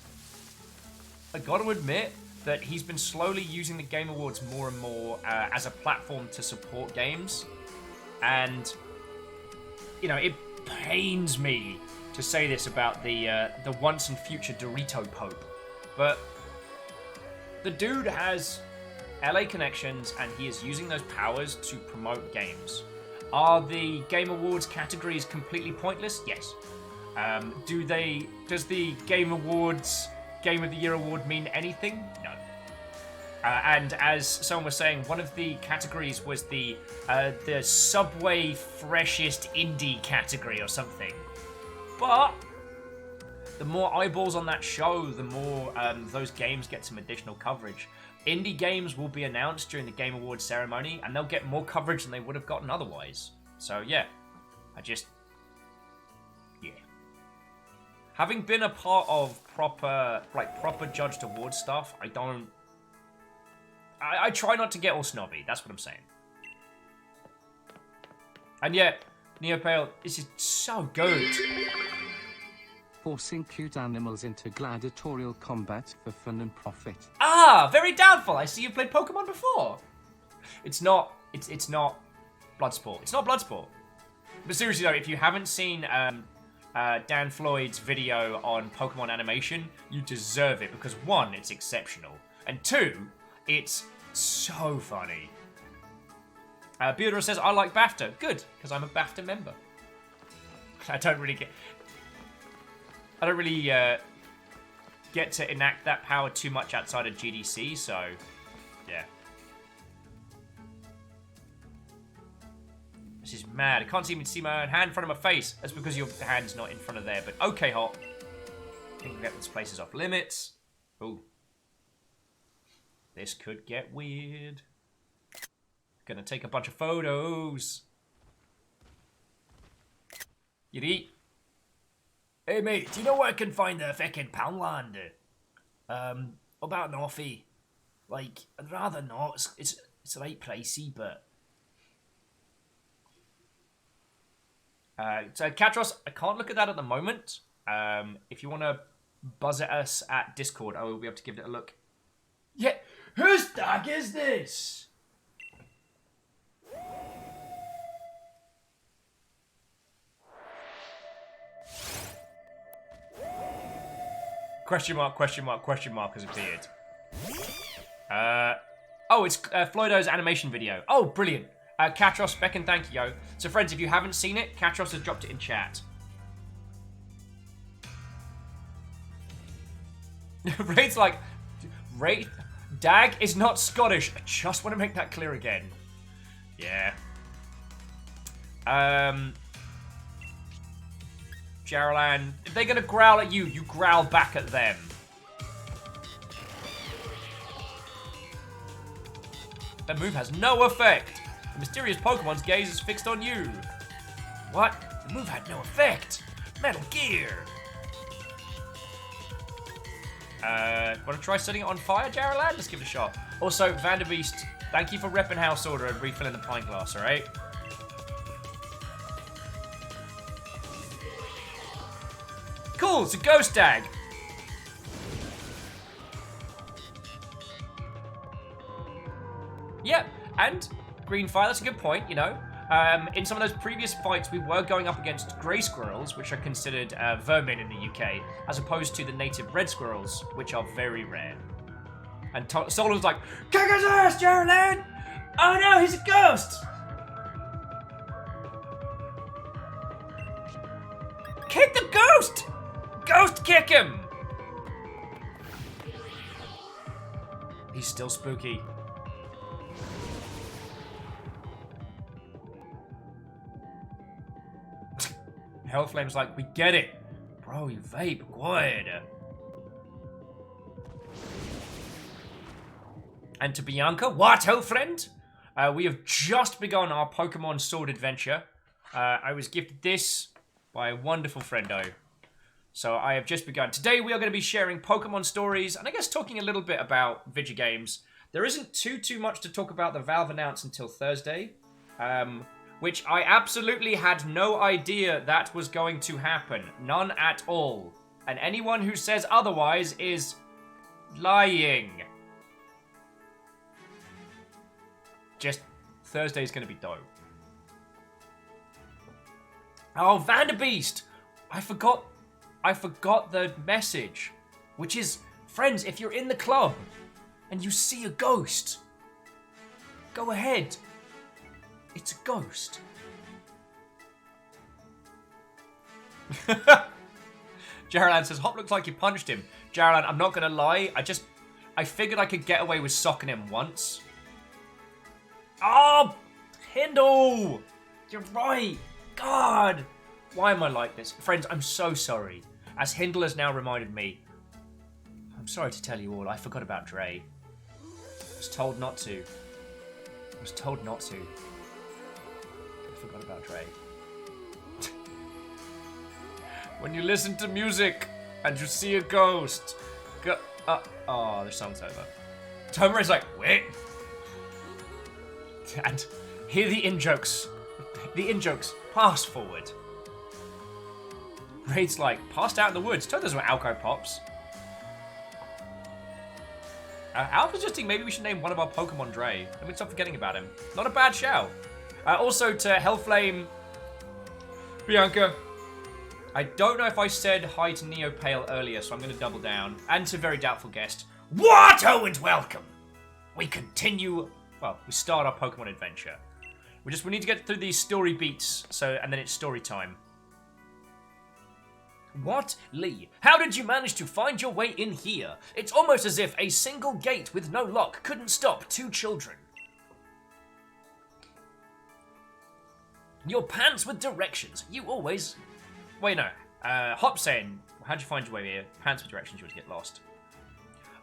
I gotta admit that he's been slowly using the Game Awards more and more as a platform to support games. And, you know, it pains me to say this about the once and future Dorito Pope, but the dude has LA connections and he is using those powers to promote games. Are the Game Awards categories completely pointless? Yes. Does the Game Awards Game of the Year award mean anything? No. And as someone was saying, one of the categories was the Subway Freshest Indie category or something. But the more eyeballs on that show, the more those games get some additional coverage. Indie games will be announced during the Game Awards ceremony, and they'll get more coverage than they would have gotten otherwise. So yeah, yeah. Having been a part of proper judged award stuff, I try not to get all snobby. That's what I'm saying. And yet, Neopale, this is so good. Forcing cute animals into gladiatorial combat for fun and profit. Ah, very doubtful. I see you played Pokemon before. It's not Bloodsport. It's not Bloodsport. But seriously though, if you haven't seen Dan Floyd's video on Pokemon animation, you deserve it because one, it's exceptional, and two, it's so funny. Beardor says, I like BAFTA. Good, because I'm a BAFTA member. I don't really get to enact that power too much outside of GDC, so yeah. This is mad. I can't even see my own hand in front of my face. That's because your hand's not in front of there, but okay, Hop. I think this place is off limits. Ooh. This could get weird. Gonna take a bunch of photos. Yiddy. Hey mate, do you know where I can find the feckin' Poundland? About Northie. Like, I'd rather not. It's right pricey, but... So Katros, I can't look at that at the moment. If you want to buzz at us at Discord, I will be able to give it a look. Yeah, whose dog is this? Question mark has appeared. Oh, it's Floydo's animation video. Oh, brilliant. Katros, Beck, thank you, yo. So, friends, if you haven't seen it, Katros has dropped it in chat. Raid's like, Dag is not Scottish. I just want to make that clear again. Yeah. Jaralan, if they're gonna growl at you, you growl back at them. That move has no effect. The mysterious Pokemon's gaze is fixed on you. What? The move had no effect. Metal Gear. Want to try setting it on fire, Jaralan? Let's give it a shot. Also, Vanderbeest, thank you for repping House Order and refilling the pint glass, alright? Cool, it's a ghost dag. Yeah, and green fire, that's a good point, you know. In some of those previous fights, we were going up against grey squirrels, which are considered vermin in the UK, as opposed to the native red squirrels, which are very rare. And Solon's like, kick his ass, Geraldine! Oh no, he's a ghost! Kick the ghost! Ghost kick him! He's still spooky. Hellflame's like, we get it. Bro, you vape, quiet. And to Bianca, what, old friend? We have just begun our Pokemon Sword adventure. I was gifted this by a wonderful friendo. So I have just begun. Today we are going to be sharing Pokemon stories, and I guess talking a little bit about video games. There isn't too much to talk about the Valve announce until Thursday. Which I absolutely had no idea that was going to happen. None at all. And anyone who says otherwise is lying. Just Thursday's gonna be dope. Oh, Vanderbeest! I forgot the message. Which is, friends, if you're in the club and you see a ghost, go ahead. It's a ghost. Jaralan says, Hop looks like you punched him. Jaralan, I'm not gonna lie, I figured I could get away with socking him once. Oh, Hindle! You're right. God! Why am I like this? Friends, I'm so sorry. As Hindle has now reminded me, I'm sorry to tell you all, I forgot about Dre. I was told not to. I forgot about Dre. When you listen to music and you see a ghost, oh, the song's over. Tomer is like, wait. And hear the in-jokes. The in-jokes. Pass forward. Raid's like, passed out in the woods. Told those were Alco Pops. Alpha suggesting maybe we should name one of our Pokemon Dre. And we'd stop forgetting about him. Not a bad shout. Also to Hellflame, Bianca. I don't know if I said hi to Neo Pale earlier, so I'm going to double down. And to Very Doubtful Guest. What? Oh, and welcome. We continue. Well, we start our Pokemon adventure. We need to get through these story beats, and then it's story time. What? Lee, how did you manage to find your way in here? It's almost as if a single gate with no lock couldn't stop two children. Your pants with directions. You always... Wait, no. Hop saying, how'd you find your way here? Pants with directions, you would get lost.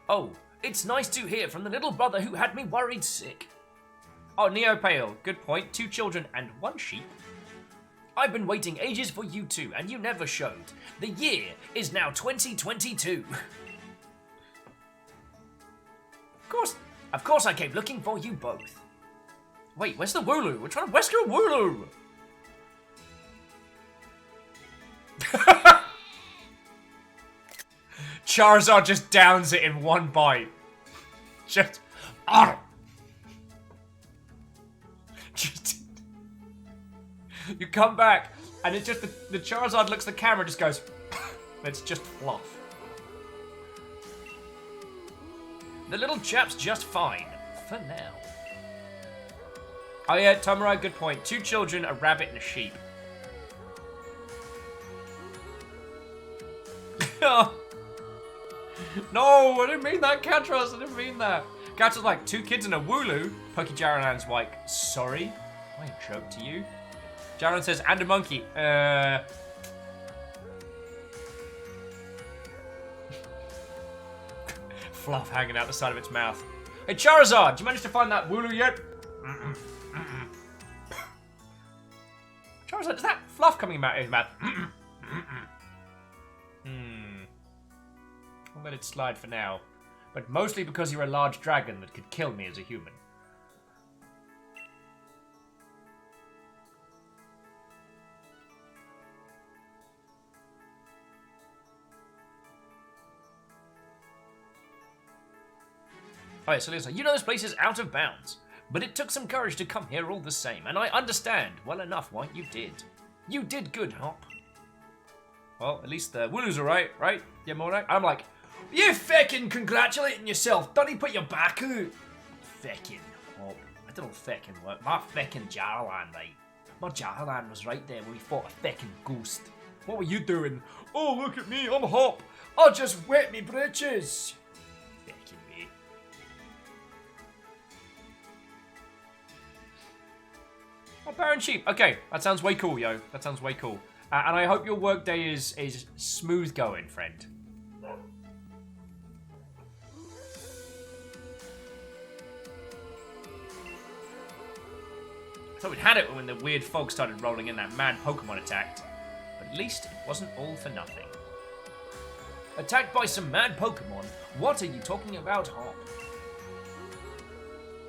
Oh, it's nice to hear from the little brother who had me worried sick. Oh, Neo Pale, good point. 2 children and 1 sheep. I've been waiting ages for you two, and you never showed. The year is now 2022. Of course I came looking for you both. Wait, where's the Wooloo? We're trying to rescue a Wooloo! Charizard just downs it in one bite. Just... You come back, and it's just the Charizard looks at the camera and just goes, it's just fluff. The little chap's just fine, for now. Oh yeah, Tomorai, good point. 2 children, a rabbit, and a sheep. No, I didn't mean that, Catras, I didn't mean that. Catras like, 2 kids and a Wooloo. Pokey Jaralan's like, sorry? I a joke to you? Jaralan says, and a monkey. Fluff hanging out the side of its mouth. Hey, Charizard, did you manage to find that Wooloo yet? Charizard, is that fluff coming out of his mouth? I'll let it slide for now. But mostly because you're a large dragon that could kill me as a human. Alright, so Leo's like, you know this place is out of bounds. But it took some courage to come here all the same, and I understand well enough why you did. You did good, Hop. Well, at least the Wooloo's alright, right? Yeah, Morak? I'm like, you feckin' congratulating yourself. Don't you put your back out? Feckin' Hop. I don't know feckin' what. My feckin' Jarlan, right? My Jarlan was right there when we fought a feckin' ghost. What were you doing? Oh, look at me, I'm Hop. I'll just wet me britches. Feckin' me. Oh, Baron Sheep. Okay, that sounds way cool, yo. That sounds way cool. And I hope your workday is smooth going, friend. I thought we'd had it when the weird fog started rolling in, that mad Pokemon attacked. But at least it wasn't all for nothing. Attacked by some mad Pokemon? What are you talking about, Hop?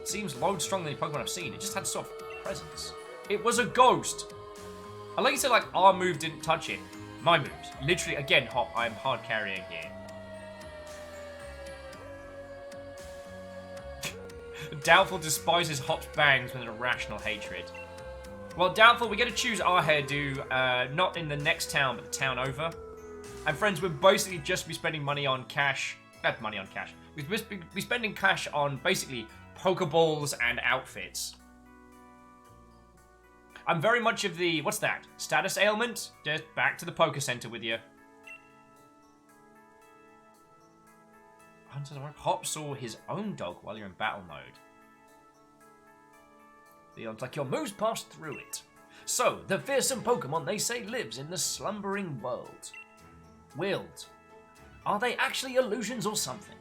It seems loads stronger than any Pokemon I've seen. It just had sort of presence. It was a ghost. I like you said, like, our move didn't touch it. My moves. Literally, again, Hop, I am hard carrying here. Doubtful despises Hop's bangs with an irrational hatred. Well, Doubtful, we get to choose our hairdo, not in the next town, but the town over. And friends, we'll basically just be spending money on cash. Money on cash. We'll be spending cash on, basically, Pokeballs and outfits. I'm very much of the, what's that? Status ailment? Just back to the Poke Center with you. Hop saw his own dog while you're in battle mode. Feels like your moves passed through it. So, the fearsome Pokemon they say lives in the slumbering world. World. Are they actually illusions or something?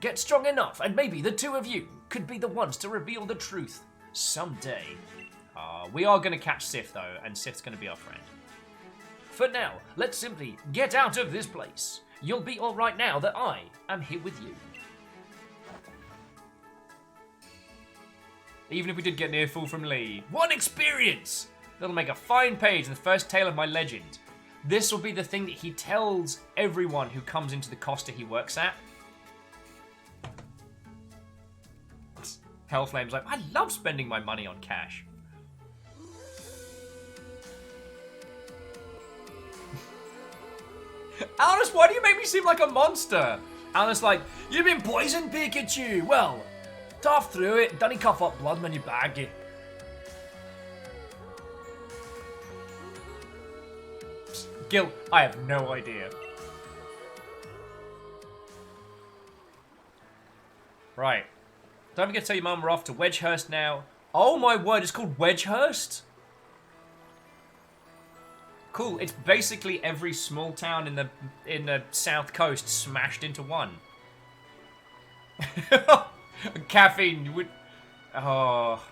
Get strong enough, and maybe the two of you could be the ones to reveal the truth someday. We are going to catch Sif, though, and Sif's going to be our friend. For now, let's simply get out of this place. You'll be alright now that I am here with you. Even if we did get an earful from Lee. 1 experience! That'll make a fine page in the first tale of my legend. This will be the thing that he tells everyone who comes into the Costa he works at. Hellflame's like, I love spending my money on cash. Alice, why do you make me seem like a monster? Alice like, you've been poisoned, Pikachu. Well, tough through it. Don't cough up blood when you bag it. Gil, I have no idea. Right. Don't forget to tell your mum we're off to Wedgehurst now. Oh my word, it's called Wedgehurst? Cool, it's basically every small town in the south coast smashed into one. Caffeine would... Oh.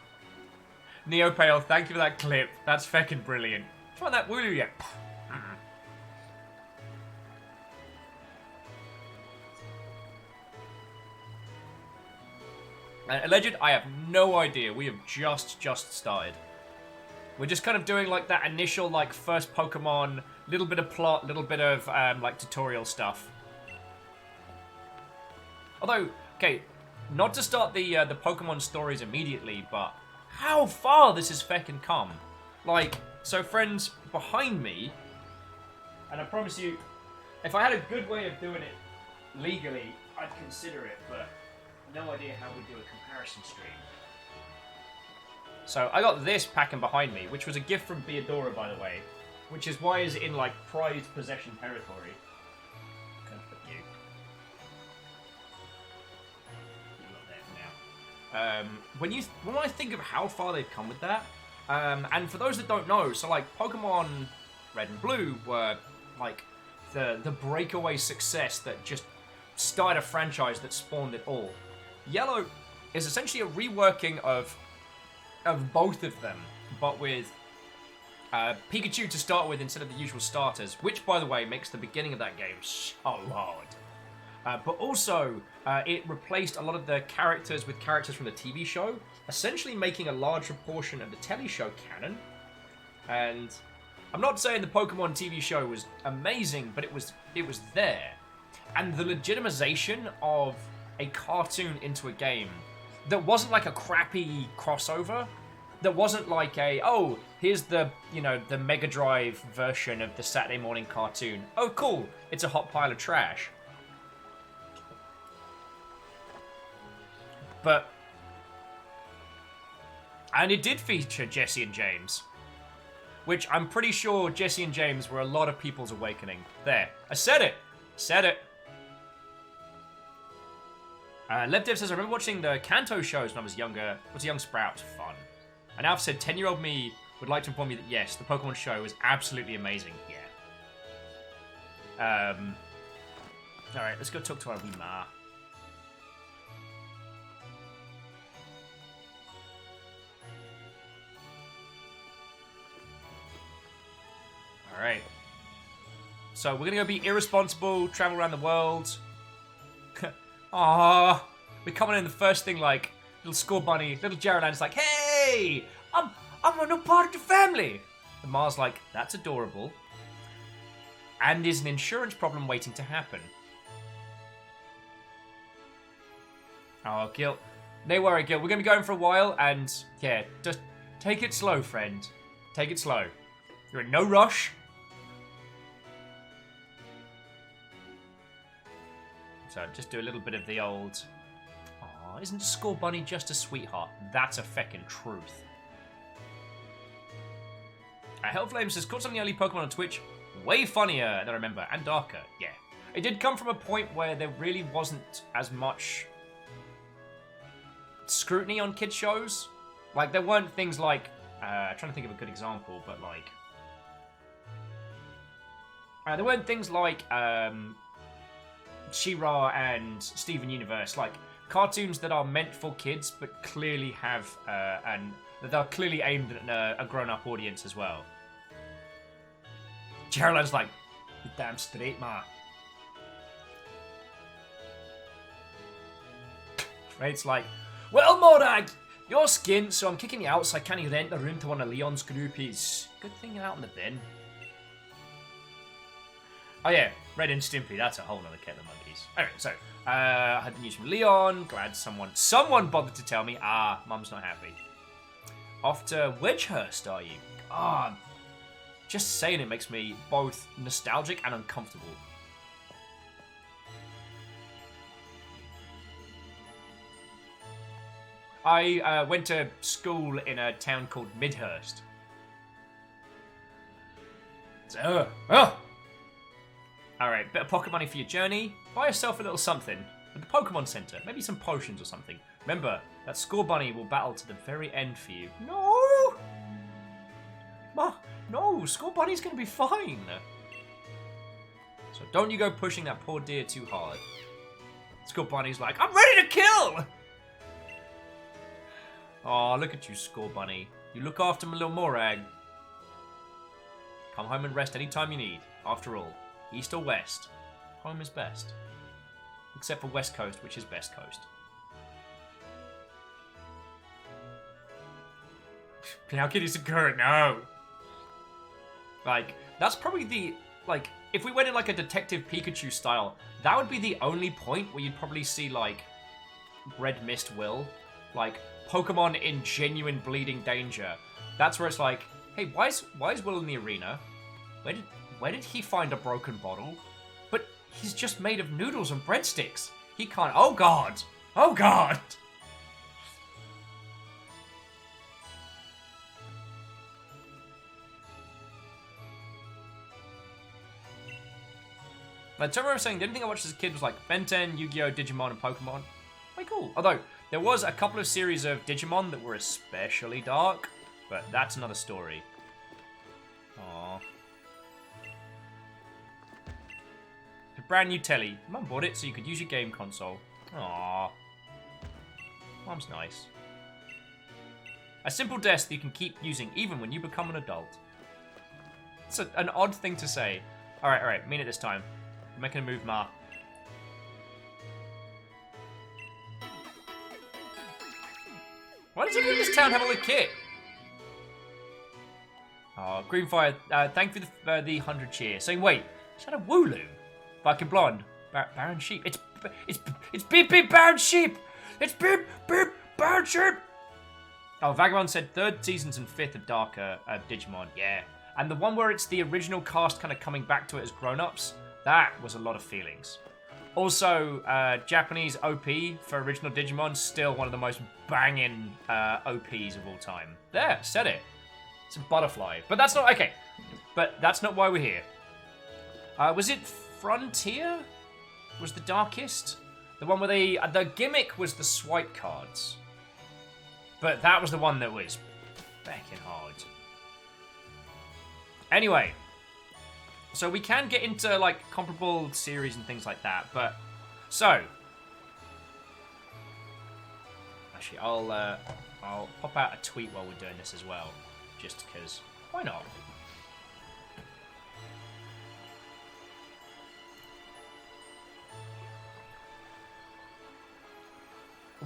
Neopale, thank you for that clip. That's feckin' brilliant. Try that Wooloo yet. Alleged, I have no idea. We have just started. We're just kind of doing like that initial like first Pokemon, little bit of plot, little bit of like tutorial stuff. Although, okay, not to start the Pokemon stories immediately, but how far this has feckin' come. Like, so friends behind me, and I promise you, if I had a good way of doing it legally, I'd consider it, but no idea how we do a comparison stream. So I got this packing behind me, which was a gift from Beadora, by the way, which is why it's in like prized possession territory. Gonna put you. You lot there for now. When I think of how far they've come with that, and for those that don't know, so like Pokemon Red and Blue were like the breakaway success that just started a franchise that spawned it all. Yellow is essentially a reworking of both of them, but with Pikachu to start with instead of the usual starters, which, by the way, makes the beginning of that game so hard. But also, it replaced a lot of the characters with characters from the TV show, essentially making a larger portion of the telly show canon. And I'm not saying the Pokemon TV show was amazing, but it was there. And the legitimization of a cartoon into a game that wasn't like a crappy crossover. That wasn't like oh, here's the, you know, the Mega Drive version of the Saturday morning cartoon. Oh, cool. It's a hot pile of trash. And it did feature Jesse and James. Which I'm pretty sure Jesse and James were a lot of people's awakening. There. I said it. Said it. LevDev says, I remember watching the Kanto shows when I was younger. Was a young sprout. Fun. And now I've said 10-year-old me would like to inform you that yes, the Pokemon show was absolutely amazing. Yeah. Alright, let's go talk to our wee ma. Alright. So we're gonna go be irresponsible, travel around the world. Ah, we're coming in the first thing like little score bunny, little Geraldine is like, hey, I'm a new part of the family. And Ma's like, that's adorable. And is an insurance problem waiting to happen. Oh, Gil. No worry, Gil. We're gonna be going for a while, and yeah, just take it slow, friend. Take it slow. You're in no rush. So just do a little bit of the old... Aw, isn't Score Bunny just a sweetheart? That's a feckin' truth. Hellflame says, caught some of the early Pokemon on Twitch. Way funnier than I remember, and darker. Yeah. It did come from a point where there really wasn't as much scrutiny on kids shows. Like, there weren't things like... I'm trying to think of a good example, but like... there weren't things like... She-Ra and Steven Universe, like cartoons that are meant for kids but clearly have and that are clearly aimed at a grown-up audience as well. Geraldine's like, you damn straight, ma. It's like, well, Morag, you're skint, so I'm kicking you out so I can't rent a room to one of Leon's groupies. Good thing you're out in the bin. Oh yeah, Red and Stimpy, that's a whole nother kettle of monkeys. Anyway, so, I had the news from Leon, glad someone bothered to tell me. Ah, Mum's not happy. Off to Wedgehurst, are you? Ah, just saying it makes me both nostalgic and uncomfortable. I went to school in a town called Midhurst. So, Alright, bit of pocket money for your journey. Buy yourself a little something at the Pokemon Center. Maybe some potions or something. Remember, that Score Bunny will battle to the very end for you. No! No, Score Bunny's gonna be fine. So don't you go pushing that poor deer too hard. Score Bunny's like, I'm ready to kill! Oh, look at you, Score Bunny. You look after my little Morag. Come home and rest anytime you need. After all, East or West, home is best. Except for West Coast, which is best coast. How kid is a current? No! Like, that's probably the... Like, if we went in like a Detective Pikachu style, that would be the only point where you'd probably see, like, Red Mist Will. Like, Pokemon in genuine bleeding danger. That's where it's like, hey, why is Will in the arena? Where did he find a broken bottle? But he's just made of noodles and breadsticks. He can't... Oh, God! Oh, God! I remember saying the only thing I watched as a kid was like Ben 10, Yu-Gi-Oh, Digimon, and Pokemon. Quite cool. Although, there was a couple of series of Digimon that were especially dark, but that's another story. Aww. A brand new telly. Mum bought it so you could use your game console. Aww. Mum's nice. A simple desk that you can keep using even when you become an adult. It's an odd thing to say. Alright, mean it this time. I'm making a move, Ma. Why does everyone in this town have all the kit? Oh, Greenfire, thank you for the 100 cheer. Saying, wait, is that a Wooloo? Viking Blonde. Baron Sheep. It's Beep Beep Baron Sheep! It's Beep Beep Birdship! Oh, Vagabond said 3rd seasons and 5th of Darker Digimon. Yeah. And the one where it's the original cast kind of coming back to it as grown-ups, that was a lot of feelings. Also, Japanese OP for original Digimon, still one of the most banging OPs of all time. There, said it. It's a butterfly. But that's not... Okay. But that's not why we're here. Was it Frontier? Was the darkest? The one where the gimmick was the swipe cards. But that was the one that was fucking hard. Anyway. So we can get into, like, comparable series and things like that, but... So. Actually, I'll pop out a tweet while we're doing this as well. Just because. Why not?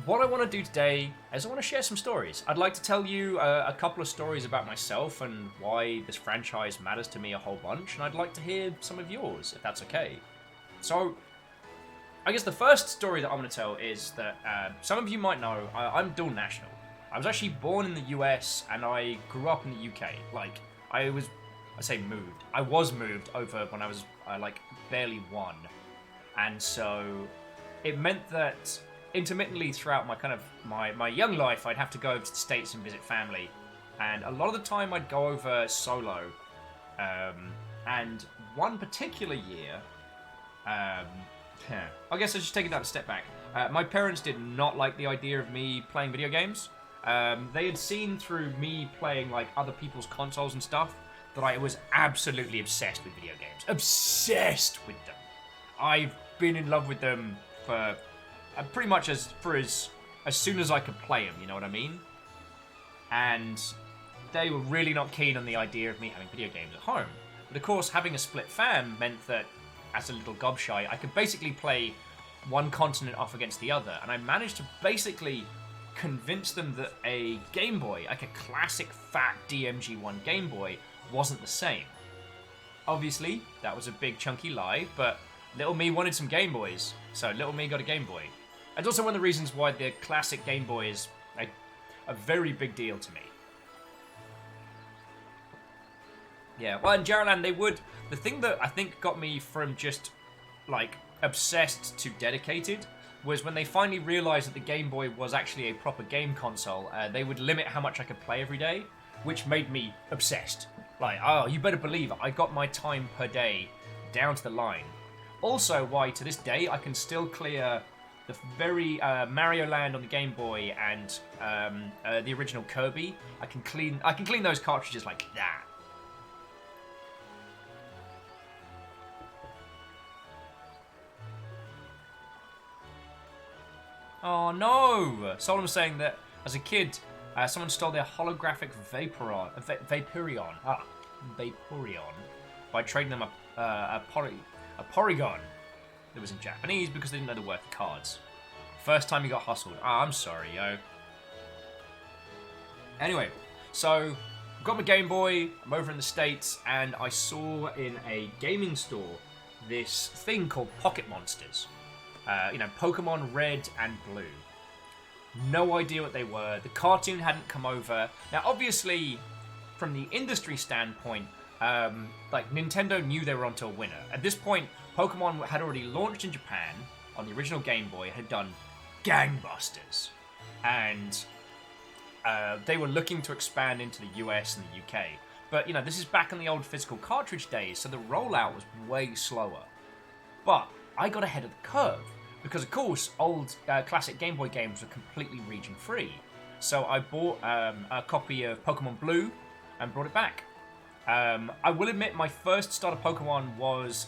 What I want to do today is I want to share some stories. I'd like to tell you a couple of stories about myself and why this franchise matters to me a whole bunch, and I'd like to hear some of yours, if that's okay. So, I guess the first story that I want to tell is that some of you might know I'm dual national. I was actually born in the US and I grew up in the UK. Like, I was moved over when I was like barely 1, and so it meant that intermittently throughout my young life, I'd have to go over to the States and visit family. And a lot of the time I'd go over solo. And one particular year, I guess I should take it down a step back. My parents did not like the idea of me playing video games. They had seen through me playing like other people's consoles and stuff that I was absolutely obsessed with video games. Obsessed with them. I've been in love with them for... pretty much as soon as I could play them, you know what I mean? And they were really not keen on the idea of me having video games at home. But of course, having a split fam meant that, as a little gobshite, I could basically play one continent off against the other. And I managed to basically convince them that a Game Boy, like a classic fat DMG1 Game Boy, wasn't the same. Obviously, that was a big chunky lie, but little me wanted some Game Boys, so little me got a Game Boy. It's also one of the reasons why the classic Game Boy is a very big deal to me. Yeah, well, in Jaraland, the thing that I think got me from just, like, obsessed to dedicated was when they finally realized that the Game Boy was actually a proper game console, they would limit how much I could play every day, which made me obsessed. Like, oh, you better believe it, I got my time per day down to the line. Also, why to this day I can still clear the very Mario Land on the Game Boy and the original Kirby. I can clean those cartridges like that. Oh no! Solomon was saying that as a kid, someone stole their holographic Vaporeon by trading them a Porygon. It was in Japanese because they didn't know the word for cards. First time he got hustled. Ah, I'm sorry, yo. Anyway, so I've got my Game Boy, I'm over in the States, and I saw in a gaming store this thing called Pocket Monsters. Pokemon Red and Blue. No idea what they were. The cartoon hadn't come over. Now, obviously, from the industry standpoint, Nintendo knew they were onto a winner. At this point, Pokemon had already launched in Japan on the original Game Boy, had done gangbusters. And they were looking to expand into the US and the UK. But, this is back in the old physical cartridge days, so the rollout was way slower. But I got ahead of the curve, because of course, old classic Game Boy games were completely region-free. So I bought a copy of Pokemon Blue and brought it back. I will admit my first starter Pokemon was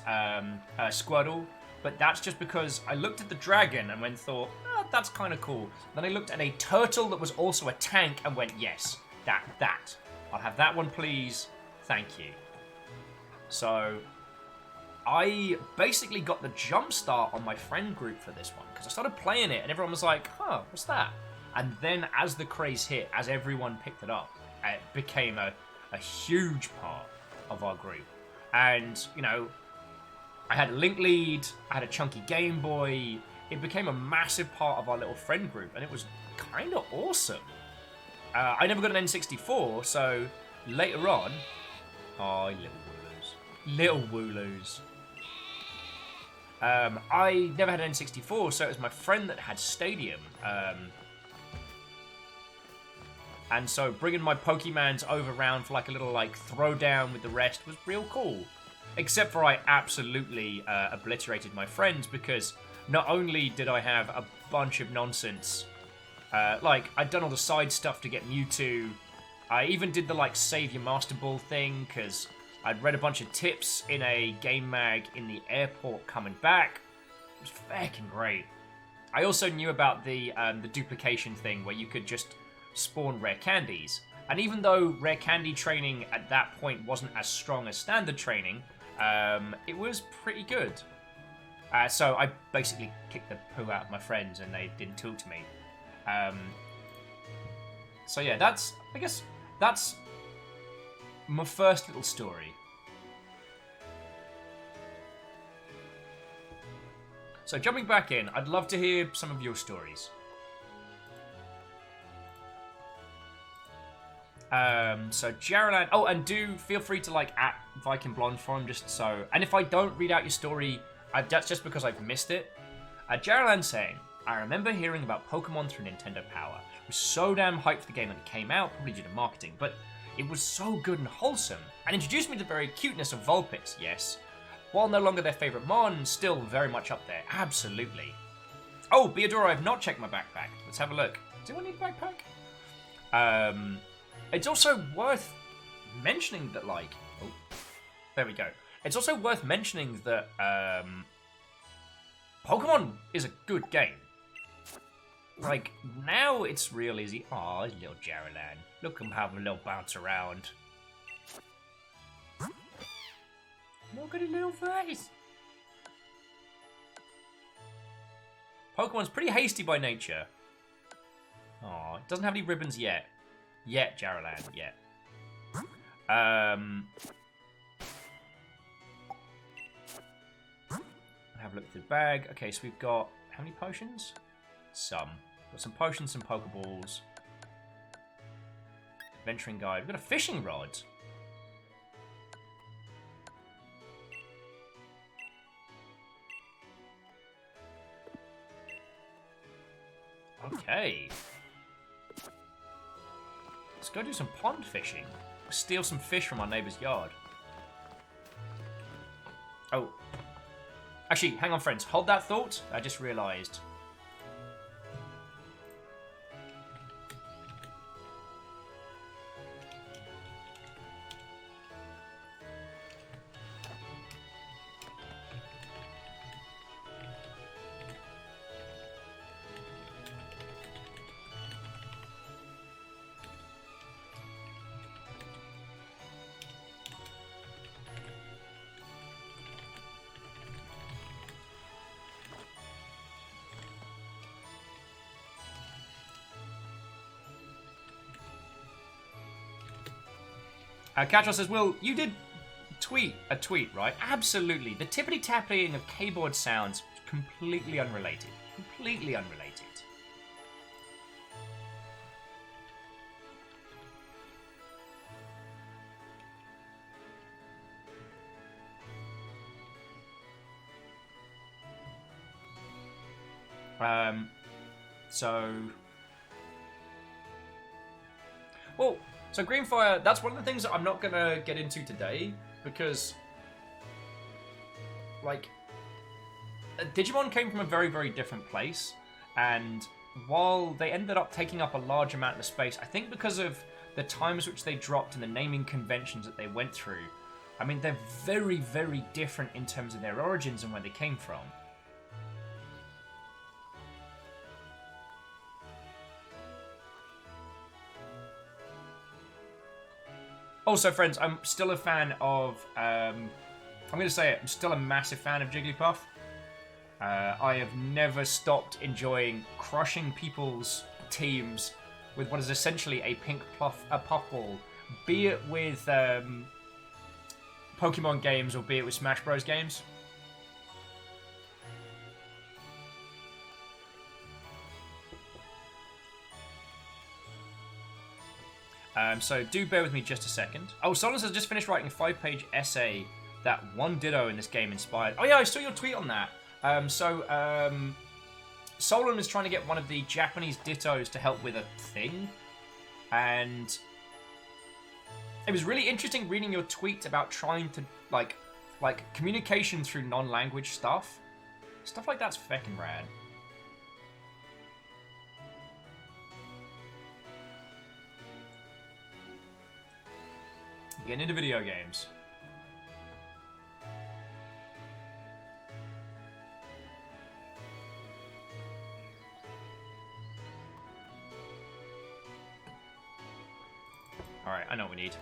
Squirtle, but that's just because I looked at the dragon and thought, oh, that's kind of cool. Then I looked at a turtle that was also a tank and went, yes, that. I'll have that one, please. Thank you. So I basically got the jump start on my friend group for this one, because I started playing it and everyone was like, huh, what's that? And then as the craze hit, as everyone picked it up, it became a huge part of our group. And, I had a Link Lead, I had a chunky Game Boy. It became a massive part of our little friend group, and it was kind of awesome. I never got an N64, so later on... Oh, little wooloos. I never had an N64, so it was my friend that had Stadium. And so bringing my Pokemons over round for like a little like throwdown with the rest was real cool. Except for I absolutely obliterated my friends because not only did I have a bunch of nonsense, like I'd done all the side stuff to get Mewtwo. I even did the like save your Master Ball thing because I'd read a bunch of tips in a game mag in the airport coming back. It was fucking great. I also knew about the duplication thing where you could just spawn rare candies. And even though rare candy training at that point wasn't as strong as standard training, it was pretty good. So I basically kicked the poo out of my friends and they didn't talk to me. So yeah, I guess that's my first little story. So jumping back in, I'd love to hear some of your stories. So Jaralan, oh, and do feel free to like at Viking Blonde for him, just so. And if I don't read out your story, that's just because I've missed it. Jaralan saying, I remember hearing about Pokemon through Nintendo Power. I was so damn hyped for the game when it came out, probably due to marketing, but it was so good and wholesome, and introduced me to the very cuteness of Vulpix, yes. While no longer their favourite Mon, still very much up there, absolutely. Oh, Beadora, I've not checked my backpack. Let's have a look. Do I need a backpack? It's also worth mentioning that, like... Oh, there we go. It's also worth mentioning that Pokemon is a good game. Like, now it's real easy. Aw, little Jaralan. Look him have a little bounce around. Look at his little face. Pokemon's pretty hasty by nature. Aw, it doesn't have any ribbons yet. Yet, Jaralan, yet. Have a look through the bag. Okay, so we've got how many potions? Some. Got some potions, some Pokeballs. Adventuring guide. We've got a fishing rod. Okay. Let's go do some pond fishing. Steal some fish from our neighbour's yard. Oh. Actually, hang on, friends. Hold that thought. I just realised. Catchall says, Will, you did tweet a tweet, right? Absolutely. The tippity-tapping of keyboard sounds, completely unrelated. Completely unrelated. So Greenfire, that's one of the things that I'm not gonna get into today, because, like, Digimon came from a very, very different place, and while they ended up taking up a large amount of space, I think because of the times which they dropped and the naming conventions that they went through, I mean, they're very, very different in terms of their origins and where they came from. Also, friends, I'm still a fan of, I'm going to say it, I'm still a massive fan of Jigglypuff. I have never stopped enjoying crushing people's teams with what is essentially a pink puffball, be it with Pokemon games or be it with Smash Bros. Games. So do bear with me just a second. Oh, Solon says just finished writing a 5-page essay that one ditto in this game inspired. Oh yeah, I saw your tweet on that. Solon is trying to get one of the Japanese dittos to help with a thing, and it was really interesting reading your tweet about trying to like communication through non-language stuff. Stuff like that's feckin' rad. Getting into video games. Alright, I know what we need.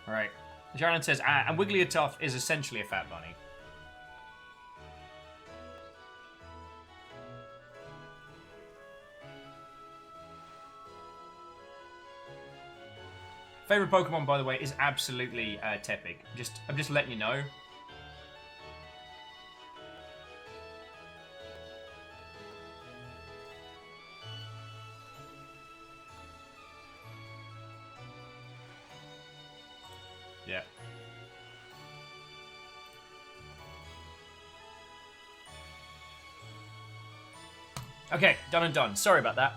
Alright. Jaron says, and Wigglytuff is essentially a fat bunny. Favorite Pokemon, by the way, is absolutely Tepig. I'm just letting you know. Yeah. Okay, done and done. Sorry about that.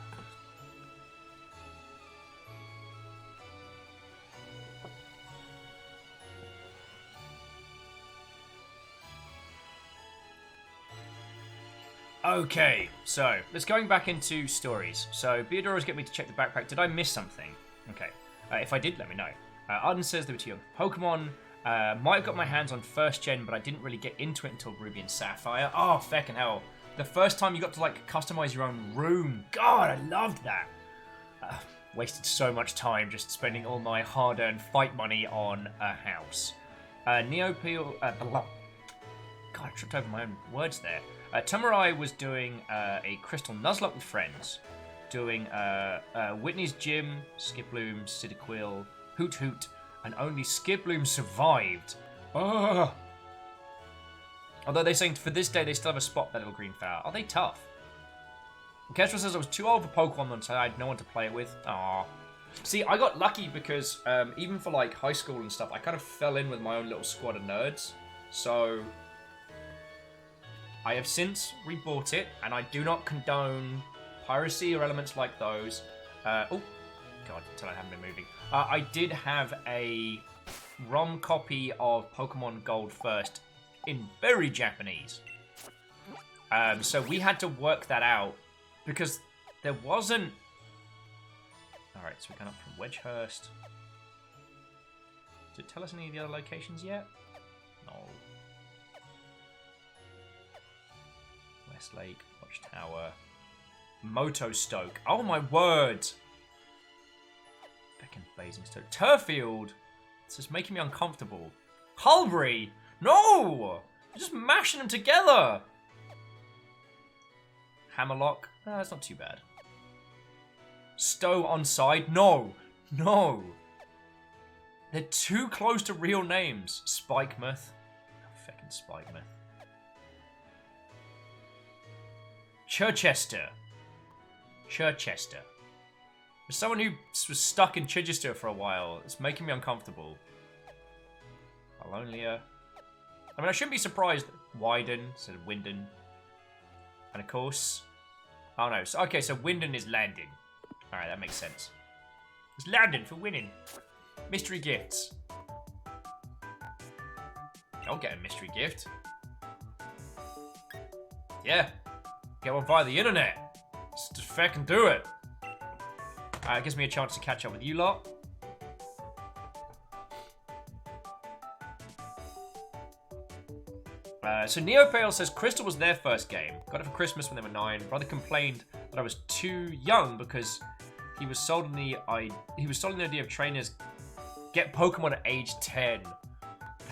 Okay, so let's going back into stories. So Beodora's get me to check the backpack. Did I miss something? Okay, if I did, let me know. Arden says there were 2 Pokemon. Might have got my hands on first gen, but I didn't really get into it until Ruby and Sapphire. Oh, feckin' hell. The first time you got to, like, customize your own room. God, I loved that. Wasted so much time just spending all my hard-earned fight money on a house. Neopeel... God, I tripped over my own words there. Tamarai was doing a Crystal Nuzlocke with friends. Doing Whitney's Gym, Skiploom, Citiquil, Hoot Hoot, and only Skiploom survived. Ugh. Although they're saying for this day they still have a spot, that little green flower. Are they tough? Kestrel says I was too old for Pokemon, so I had no one to play it with. Aww. See, I got lucky because even for like high school and stuff, I kind of fell in with my own little squad of nerds. So I have since rebought it, and I do not condone piracy or elements like those. Oh, God, until I haven't been moving. I did have a ROM copy of Pokemon Gold First in very Japanese. So we had to work that out because there wasn't... Alright, so we're going up from Wedgehurst. Did it tell us any of the other locations yet? No. Westlake, Watchtower, Motostoke. Oh my word! Fucking Basingstoke. Turfield! It's just making me uncomfortable. Hulbury! No! You're just mashing them together! Hammerlock? That's not too bad. Stowe on side? No! No! They're too close to real names. Spikemouth. Oh, fucking Spikemouth. Chichester. Chichester. As someone who was stuck in Chichester for a while, it's making me uncomfortable. Alonia. I mean, I shouldn't be surprised. Wyden instead of Winden. And of course... Oh no, so, okay, so Winden is Landon. Alright, that makes sense. It's Landon for winning. Mystery gifts. I'll get a mystery gift. Yeah. Get one via the internet. Just fucking do it. It gives me a chance to catch up with you lot. So Neopale says Crystal was their first game. Got it for Christmas when they were 9. Brother complained that I was too young because he was sold on the idea of trainers get Pokemon at age 10.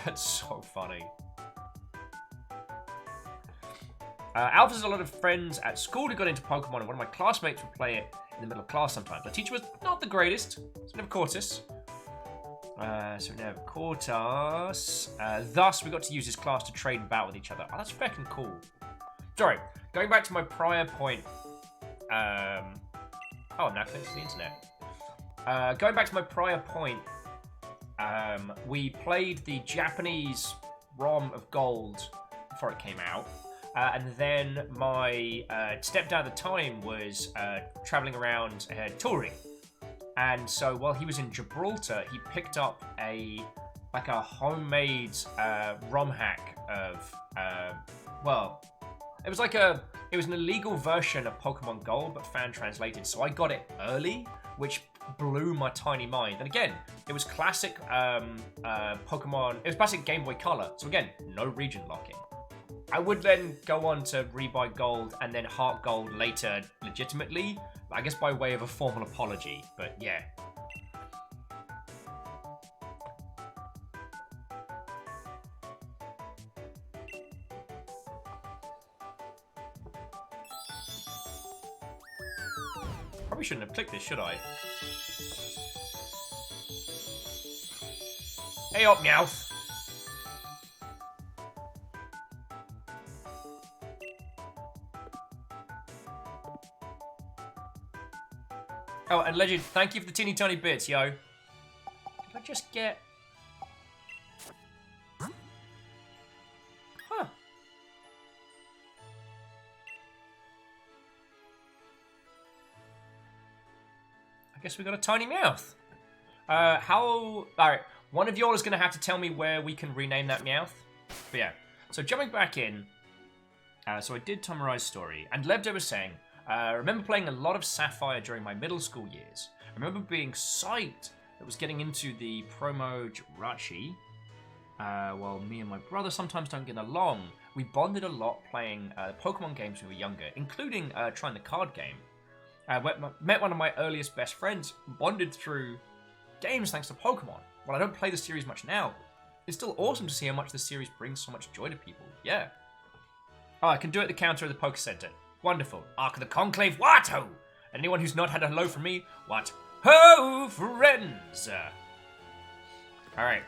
That's so funny. Alpha has a lot of friends at school who got into Pokemon, and one of my classmates would play it in the middle of class sometimes. The teacher was not the greatest, so never caught us. So we have Cortas. Thus, we got to use this class to trade and battle with each other. Oh, that's fucking cool. Sorry, going back to my prior point. Oh, I'm now connected to the internet. Going back to my prior point, we played the Japanese ROM of Gold before it came out. And then my stepdad at the time was traveling around touring. And so while he was in Gibraltar, he picked up a homemade ROM hack of it was an illegal version of Pokemon Gold, but fan translated. So I got it early, which blew my tiny mind. And again, it was classic Pokemon. It was classic Game Boy Color. So again, no region locking. I would then go on to rebuy Gold and then Heart Gold later legitimately, I guess by way of a formal apology, but yeah. Probably shouldn't have clicked this, should I? Hey up, Meowth! Oh, and Legend, thank you for the teeny tiny bits, yo. Did I just get... Huh. I guess we got a tiny Meowth. Alright, one of y'all is going to have to tell me where we can rename that Meowth. But yeah, so jumping back in. So I did Tomorrow's story, and Lebdo was saying... I remember playing a lot of Sapphire during my middle school years. I remember being psyched that was getting into the promo Jirachi. While me and my brother sometimes don't get along, we bonded a lot playing Pokemon games when we were younger, including trying the card game. Met one of my earliest best friends, bonded through games thanks to Pokemon. While I don't play the series much now, it's still awesome to see how much the series brings so much joy to people. Yeah. Oh, I can do it at the counter of the Poke Center. Wonderful. Ark of the Conclave, what ho! And anyone who's not had a hello from me, what ho, friends! Alright.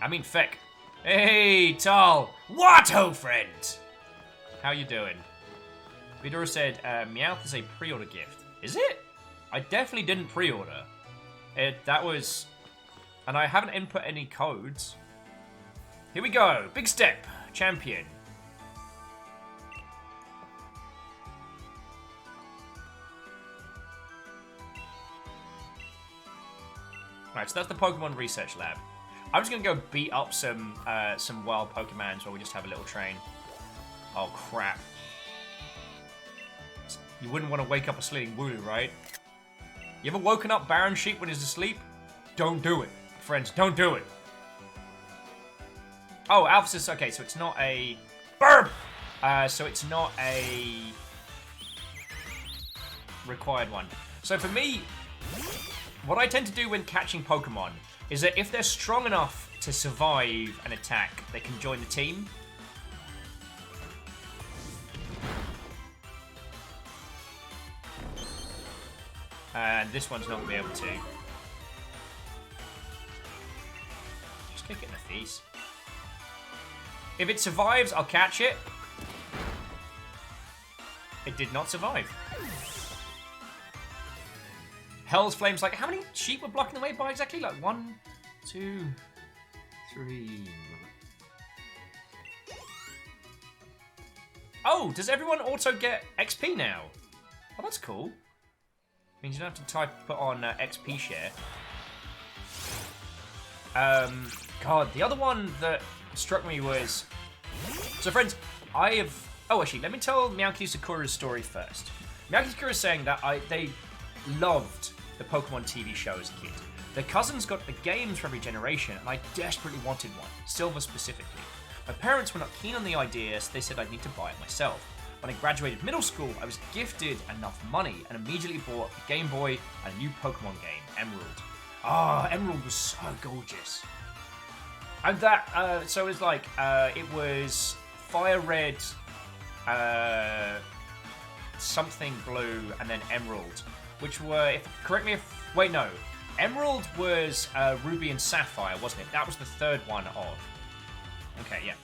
I mean, Feck. Hey, Tal! What ho, friend! How you doing? Vidura said, Meowth is a pre-order gift. Is it? I definitely didn't pre-order. That was... And I haven't input any codes. Here we go. Big step. Champion. Right, so that's the Pokemon Research Lab. I'm just gonna go beat up some wild Pokemons while we just have a little train. Oh crap! You wouldn't want to wake up a sleeping Wooloo, right? You ever woken up Baron Sheep when he's asleep? Don't do it, friends. Don't do it. Oh, Alpha. Okay, so it's not a burp. So it's not a required one. So for me. What I tend to do when catching Pokemon is that if they're strong enough to survive an attack, they can join the team. And this one's not going to be able to. Just kick it in the face. If it survives, I'll catch it. It did not survive. Hell's Flame's like, how many sheep were blocking the way by exactly? Like 1, 2, 3. Oh, does everyone also get XP now? Oh, that's cool. Means you don't have to put on XP share. God, the other one that struck me was... So friends, I have... Oh, actually, let me tell Miyaki Sakura's story first. Miyaki Sakura is saying that they loved the Pokemon TV show as a kid. Their cousins got the games for every generation, and I desperately wanted one, Silver specifically. My parents were not keen on the idea, so they said I'd need to buy it myself. When I graduated middle school, I was gifted enough money and immediately bought a Game Boy and a new Pokemon game, Emerald. Ah, Emerald was so gorgeous. And that, so it was like, it was Fire Red, something Blue, and then Emerald. Which were, wait no, Emerald was Ruby and Sapphire, wasn't it? That was the third one of. Okay, yeah.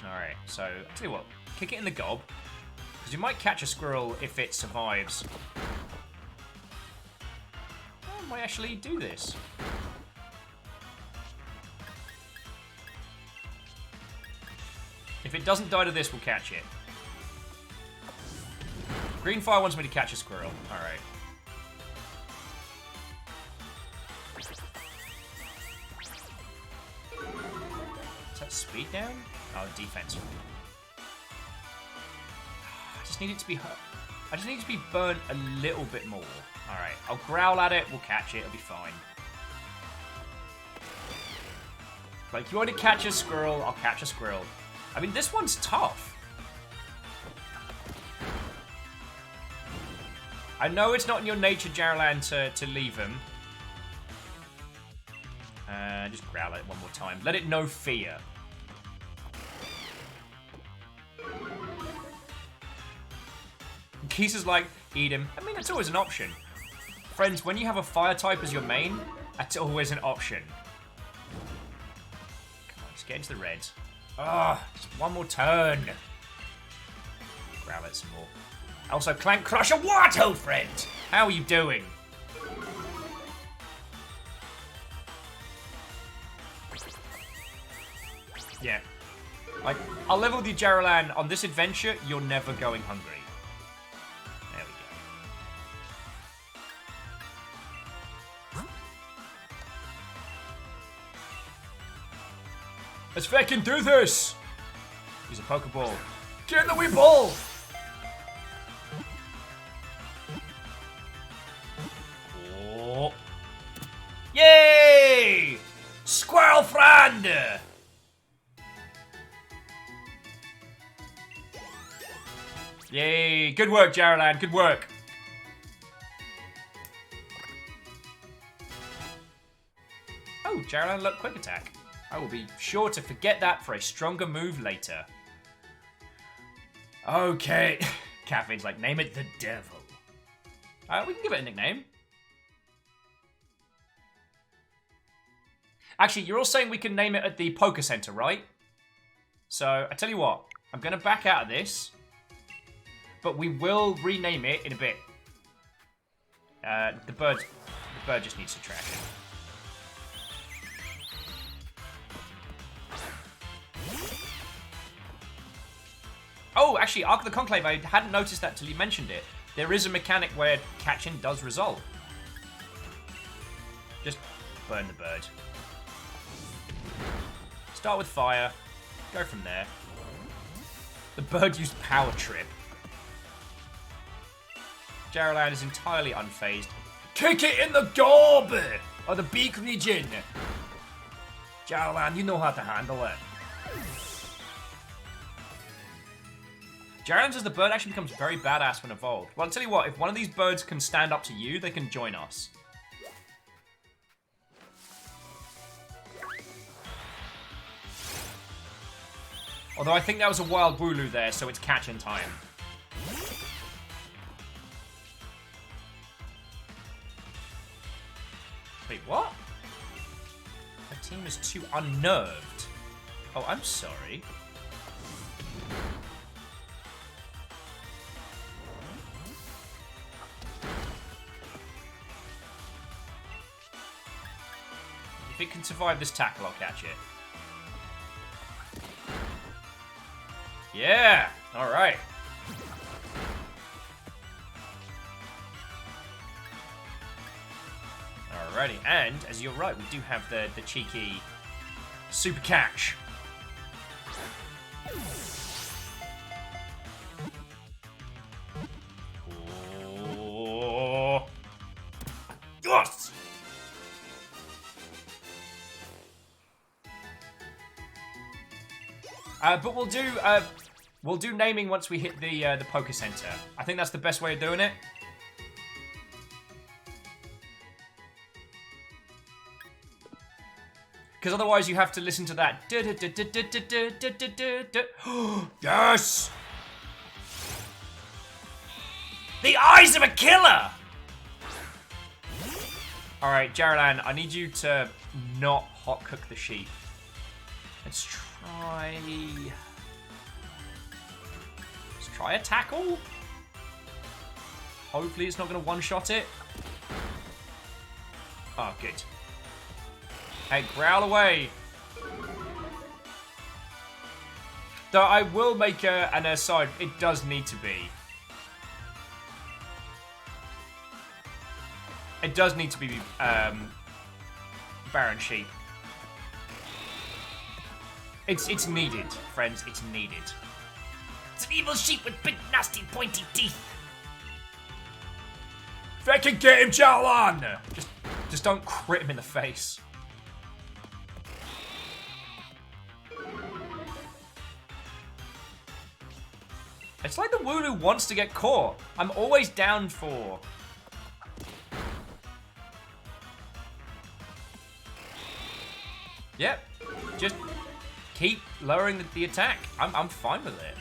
Alright, so, I'll tell you what. Kick it in the gob. Because you might catch a squirrel if it survives. I might actually do this. If it doesn't die to this, we'll catch it. Green Fire wants me to catch a squirrel. Alright. Is that speed down? Oh, defense. I just need it to be hurt. I just need it to be burnt a little bit more. Alright, I'll growl at it, we'll catch it, it'll be fine. Like, you want to catch a squirrel, I'll catch a squirrel. I mean, this one's tough. I know it's not in your nature, Jaralan, to leave him. Just growl at it one more time. Let it know fear. Geese is like, eat him. I mean, that's always an option. Friends, when you have a fire type as your main, that's always an option. Come on, just get into the reds. Ah, just one more turn. Growl it some more. Also, Clank Crusher Wato, friend! How are you doing? Yeah. Like, I'll level with you, Jaralan. On this adventure, you're never going hungry. There we go. Let's fucking do this! Use a Pokeball. Get in the wee ball! Oh. Yay! Squirrel friend! Yay! Good work, Jaralan. Good work. Oh, Jaralan, look, quick attack. I will be sure to forget that for a stronger move later. Okay. Caffeine's like, name it the devil. We can give it a nickname. Actually, you're all saying we can name it at the Poker Center, right? So, I tell you what. I'm going to back out of this. But we will rename it in a bit. The bird just needs to trash it. Oh, actually, Ark of the Conclave, I hadn't noticed that till you mentioned it. There is a mechanic where catching does result. Just burn the bird. Start with fire. Go from there. The bird used Power Trip. Jaralan is entirely unfazed. Kick it in the gob! Or the beak region! Jaralan, you know how to handle it. Jaralan says the bird actually becomes very badass when evolved. Well, I'll tell you what, if one of these birds can stand up to you, they can join us. Although I think that was a wild Wooloo there, so it's catching time. Wait, what? My team is too unnerved. Oh, I'm sorry. If it can survive this tackle, I'll catch it. Yeah! Alright. Alrighty, and as you're right, we do have the cheeky super catch. Oh. Yes! But we'll do naming once we hit the Poker Center. I think that's the best way of doing it. Because otherwise you have to listen to that. Yes! The eyes of a killer! Alright, Jaralan, I need you to not hot cook the sheep. Let's try a tackle. Hopefully it's not going to one-shot it. Oh, good. Hey, growl away. Though I will make an aside, it does need to be. It does need to be Baron Sheep. It's needed, friends. It's needed. It's an evil sheep with big, nasty, pointy teeth. Fucking get him, Jaralan! Just don't crit him in the face. It's like the Wooloo wants to get caught. I'm always down for. Yep. Just keep lowering the attack. I'm fine with it.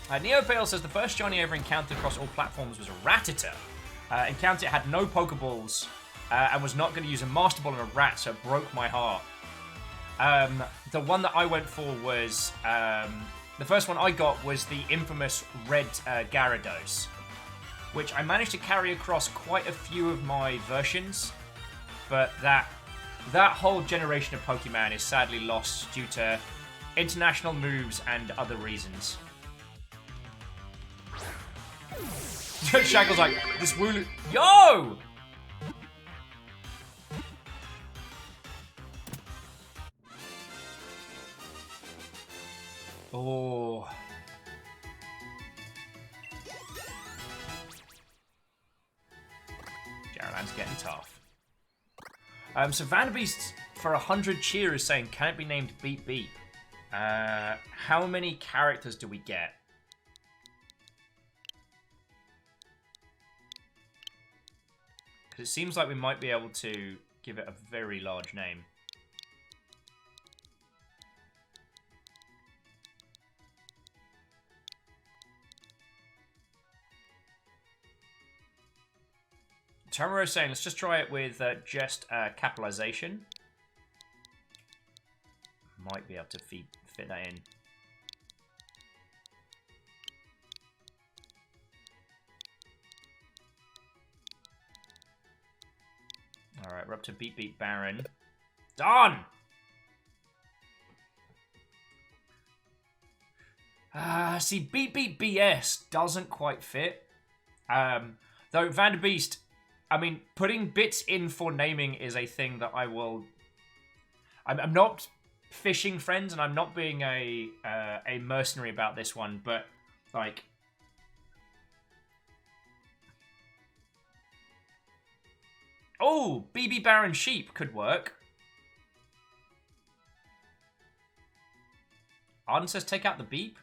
Neopale says the first Johnny ever encountered across all platforms was a Rattata. Encounter had no Pokeballs and was not going to use a Master Ball on a rat, so it broke my heart. The one that I went for was the first one I got was the infamous red Gyarados, which I managed to carry across quite a few of my versions, but that whole generation of Pokemon is sadly lost due to international moves and other reasons. Shackle's like, this Wooloo... Yo! Oh. Jaralan's getting tough. So Vanderbeest for 100 cheer is saying, can it be named Beep Beep? How many characters do we get? Because it seems like we might be able to give it a very large name. Tomorrow is saying, let's just try it with just capitalization. Might be able to fit that in. Alright, we're up to Beep Beep Baron. Done! See, Beep Beep BS doesn't quite fit. Though Vanderbeest, I mean, putting bits in for naming is a thing that I will... I'm not fishing, friends, and I'm not being a mercenary about this one, but, like... Oh, BB Baron Sheep could work. Arden says take out the beep.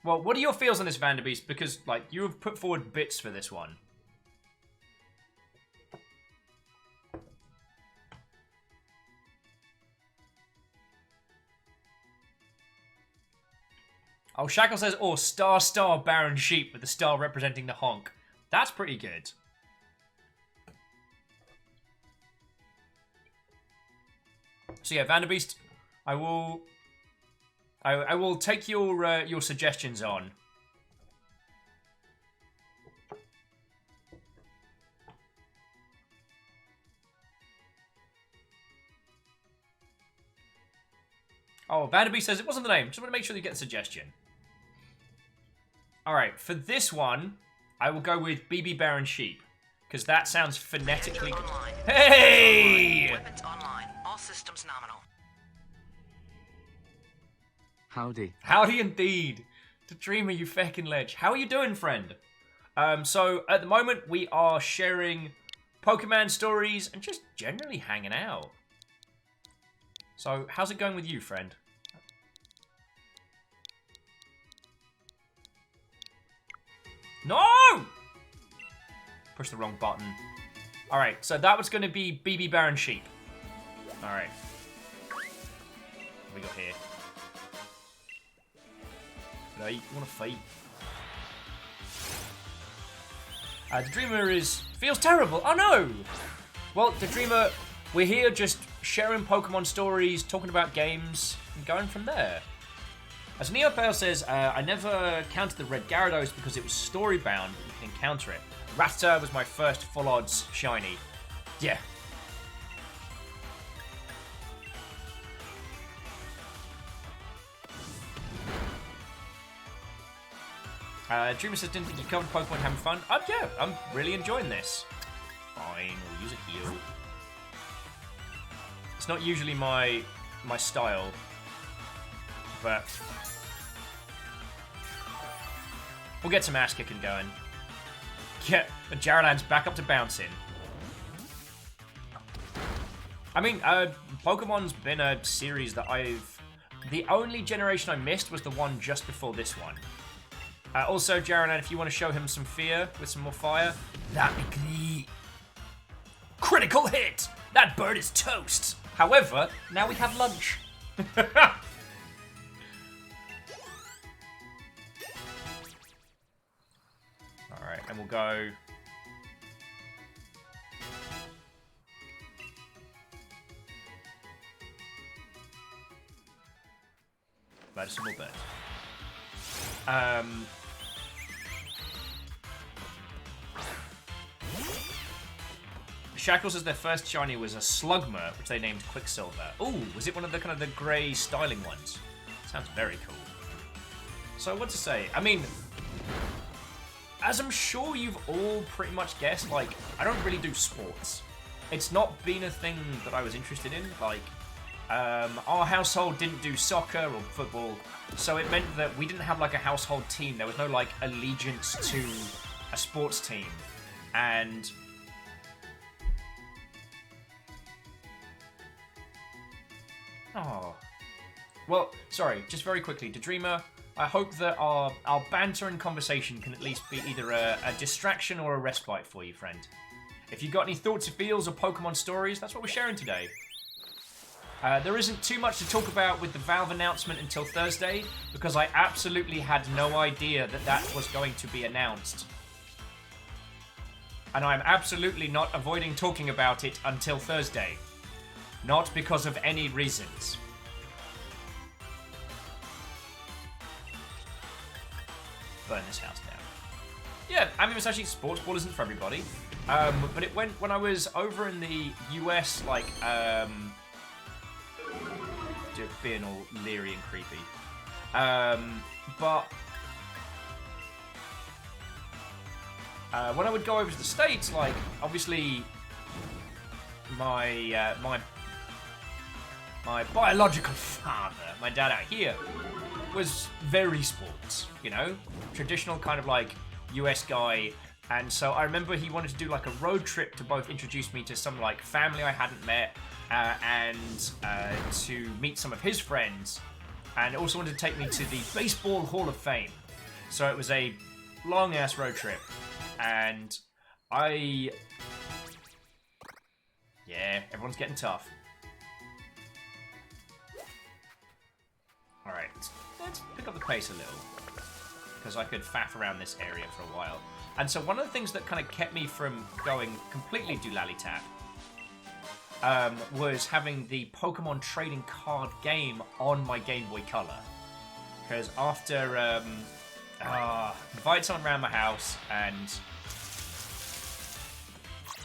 Well, what are your feels on this, Vanderbeest? Because, like, you have put forward bits for this one. Oh, Shackle says, oh, Star Baron Sheep with the star representing the honk. That's pretty good. So yeah, Vanderbeest, I will take your suggestions on. Oh, Vanderbeest says it wasn't the name. Just want to make sure you get the suggestion. All right, for this one, I will go with BB Baron Sheep because that sounds phonetically. Hey! Weapons online. All systems nominal. Howdy. Howdy indeed. To Dreamer, you feckin' ledge. How are you doing, friend? So at the moment we are sharing Pokemon stories and just generally hanging out. So how's it going with you, friend? No! Push the wrong button. Alright, so that was going to be BB Baron Sheep. Alright. What we got here? Right, you want to fight? The Dreamer feels terrible. Oh no! Well, the Dreamer, we're here just sharing Pokemon stories, talking about games, and going from there. As Neopale says, I never counted the red Gyarados because it was story bound, but you can encounter it. Rattata was my first full odds shiny. Yeah. Dreamer says, didn't think you covered Pokemon having fun. Yeah, I'm really enjoying this. Fine, we'll use a heal. It's not usually my style, but we'll get some ass kicking going. Yeah, and Gyaralan's back up to bouncing. I mean, Pokemon's been a series that the only generation I missed was the one just before this one. Also, Gyaralan, if you want to show him some fear with some more fire, that'd be great. Critical hit! That bird is toast! However, now we have lunch. Alright, and we'll go... Medicinal bird. Shackles says their first shiny was a Slugma, which they named Quicksilver. Ooh, was it one of the kind of the grey styling ones? Sounds very cool. So what to say? I mean, as I'm sure you've all pretty much guessed, like, I don't really do sports. It's not been a thing that I was interested in. Like, our household didn't do soccer or football, so it meant that we didn't have like a household team. There was no like allegiance to a sports team. And oh, well, sorry, just very quickly, Dreamer, I hope that our banter and conversation can at least be either a distraction or a respite for you, friend. If you've got any thoughts or feels or Pokemon stories, that's what we're sharing today. There isn't too much to talk about with the Valve announcement until Thursday, because I absolutely had no idea that that was going to be announced. And I'm absolutely not avoiding talking about it until Thursday. Not because of any reasons. Burn this house down. Yeah, I mean, it's actually, sports ball isn't for everybody. But it went, when I was over in the US, like, being all leery and creepy. But when I would go over to the States, like, obviously my biological father, my dad out here, was very sports, you know? Traditional kind of like US guy. And so I remember he wanted to do like a road trip to both introduce me to some like family I hadn't met and to meet some of his friends, and also wanted to take me to the Baseball Hall of Fame. So it was a long ass road trip, and yeah, everyone's getting tough. Alright, let's pick up the pace a little, because I could faff around this area for a while. And so one of the things that kind of kept me from going completely doolally-tap was having the Pokemon trading card game on my Game Boy Color. Because after invited someone around my house and...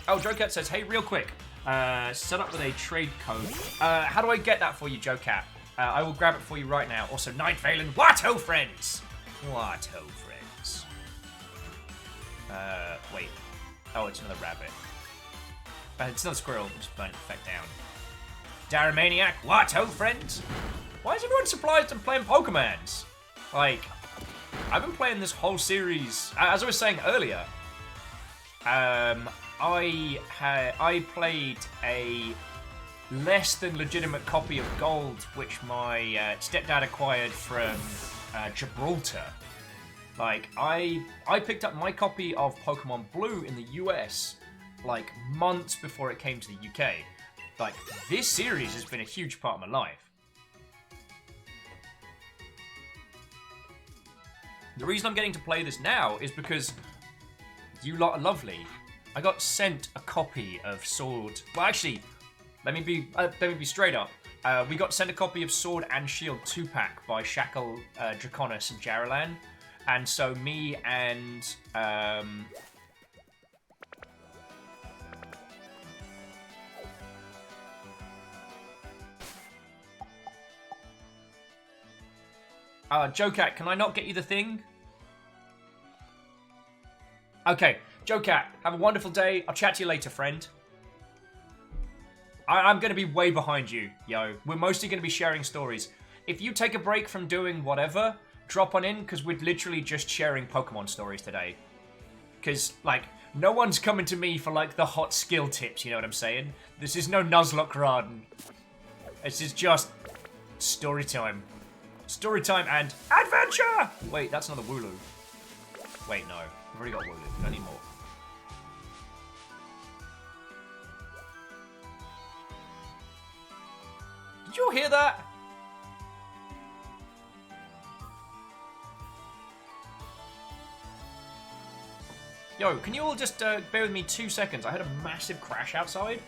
Oh, Joe Cat says, hey, real quick, set up with a trade code. How do I get that for you, Joe Cat? I will grab it for you right now. Also, Night Vale and Watto friends! Watto friends. Wait. Oh, it's another rabbit. It's another squirrel. Just burn it back down. Daramaniac, Watto friends? Why is everyone surprised I'm playing Pokemons? Like, I've been playing this whole series. As I was saying earlier, I played a less than legitimate copy of Gold, which my stepdad acquired from Gibraltar. Like, I picked up my copy of Pokemon Blue in the US, like, months before it came to the UK. Like, this series has been a huge part of my life. The reason I'm getting to play this now is because you lot are lovely. I got sent a copy of Sword. Well, actually, let me be straight up. We got sent a copy of Sword and Shield 2-pack by Shackle, Draconis, and Jaralan. And so me and... Jocat, can I not get you the thing? Okay, Jocat, have a wonderful day. I'll chat to you later, friend. I'm going to be way behind you, yo. We're mostly going to be sharing stories. If you take a break from doing whatever, drop on in, because we're literally just sharing Pokemon stories today. Because, like, no one's coming to me for, like, the hot skill tips, you know what I'm saying? This is no Nuzlocke run. This is just story time. Story time and adventure! Wait, that's another Wooloo. Wait, no. We've already got Wooloo. We don't need more. Did you all hear that? Yo, can you all just bear with me 2 seconds? I had a massive crash outside.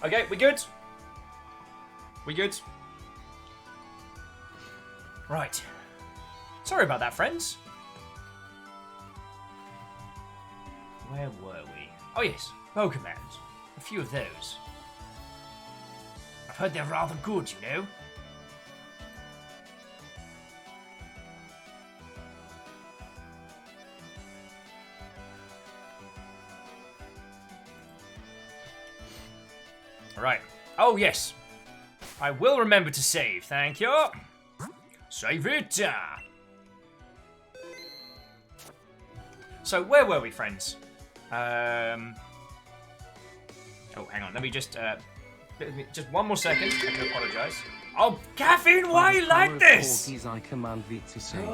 Okay, we good? We good? Right. Sorry about that, friends. Where were we? Oh yes, Pokemons. A few of those. I've heard they're rather good, you know? Right. Oh, yes. I will remember to save, thank you. Save it. So, where were we, friends? Oh, hang on. Let me just one more second. I do apologise. Oh, Caffeine, why are you like this? I command thee to say, 6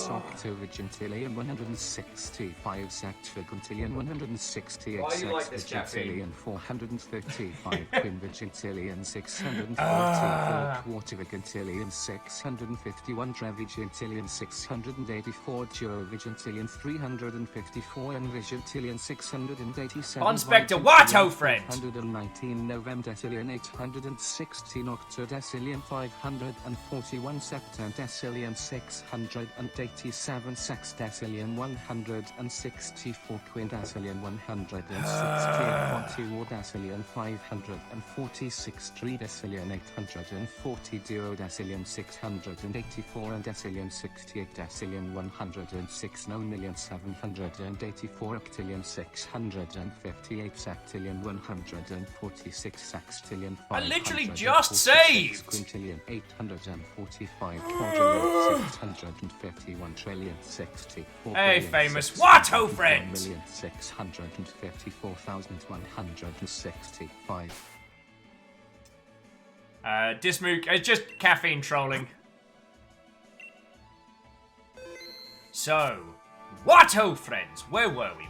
octovigintillion 165 sexvigintillion 168 sexvigintillion 435 quinvigintillion 644 quartervigintillion 651 trevigintillion 684 duovigintillion 354 envigintillion 687 Inspector Watto, friend! 119 novemdecillion 816 octodecillion 541 septendecillion 687 sexdecillion 164 quindecillion 160 quatuordecillion 546 tridecillion 840 duodecillion 684 decillion 68 decillion 106 nonillion 784 octillion 658 septillion 146 sextillion 500 I literally just saved! quintillion 845 quadrillion 651 trillion 64 Hey, famous Watto friend! 654,165. Dismook, it's just caffeine trolling. So, Watto friends, where were we?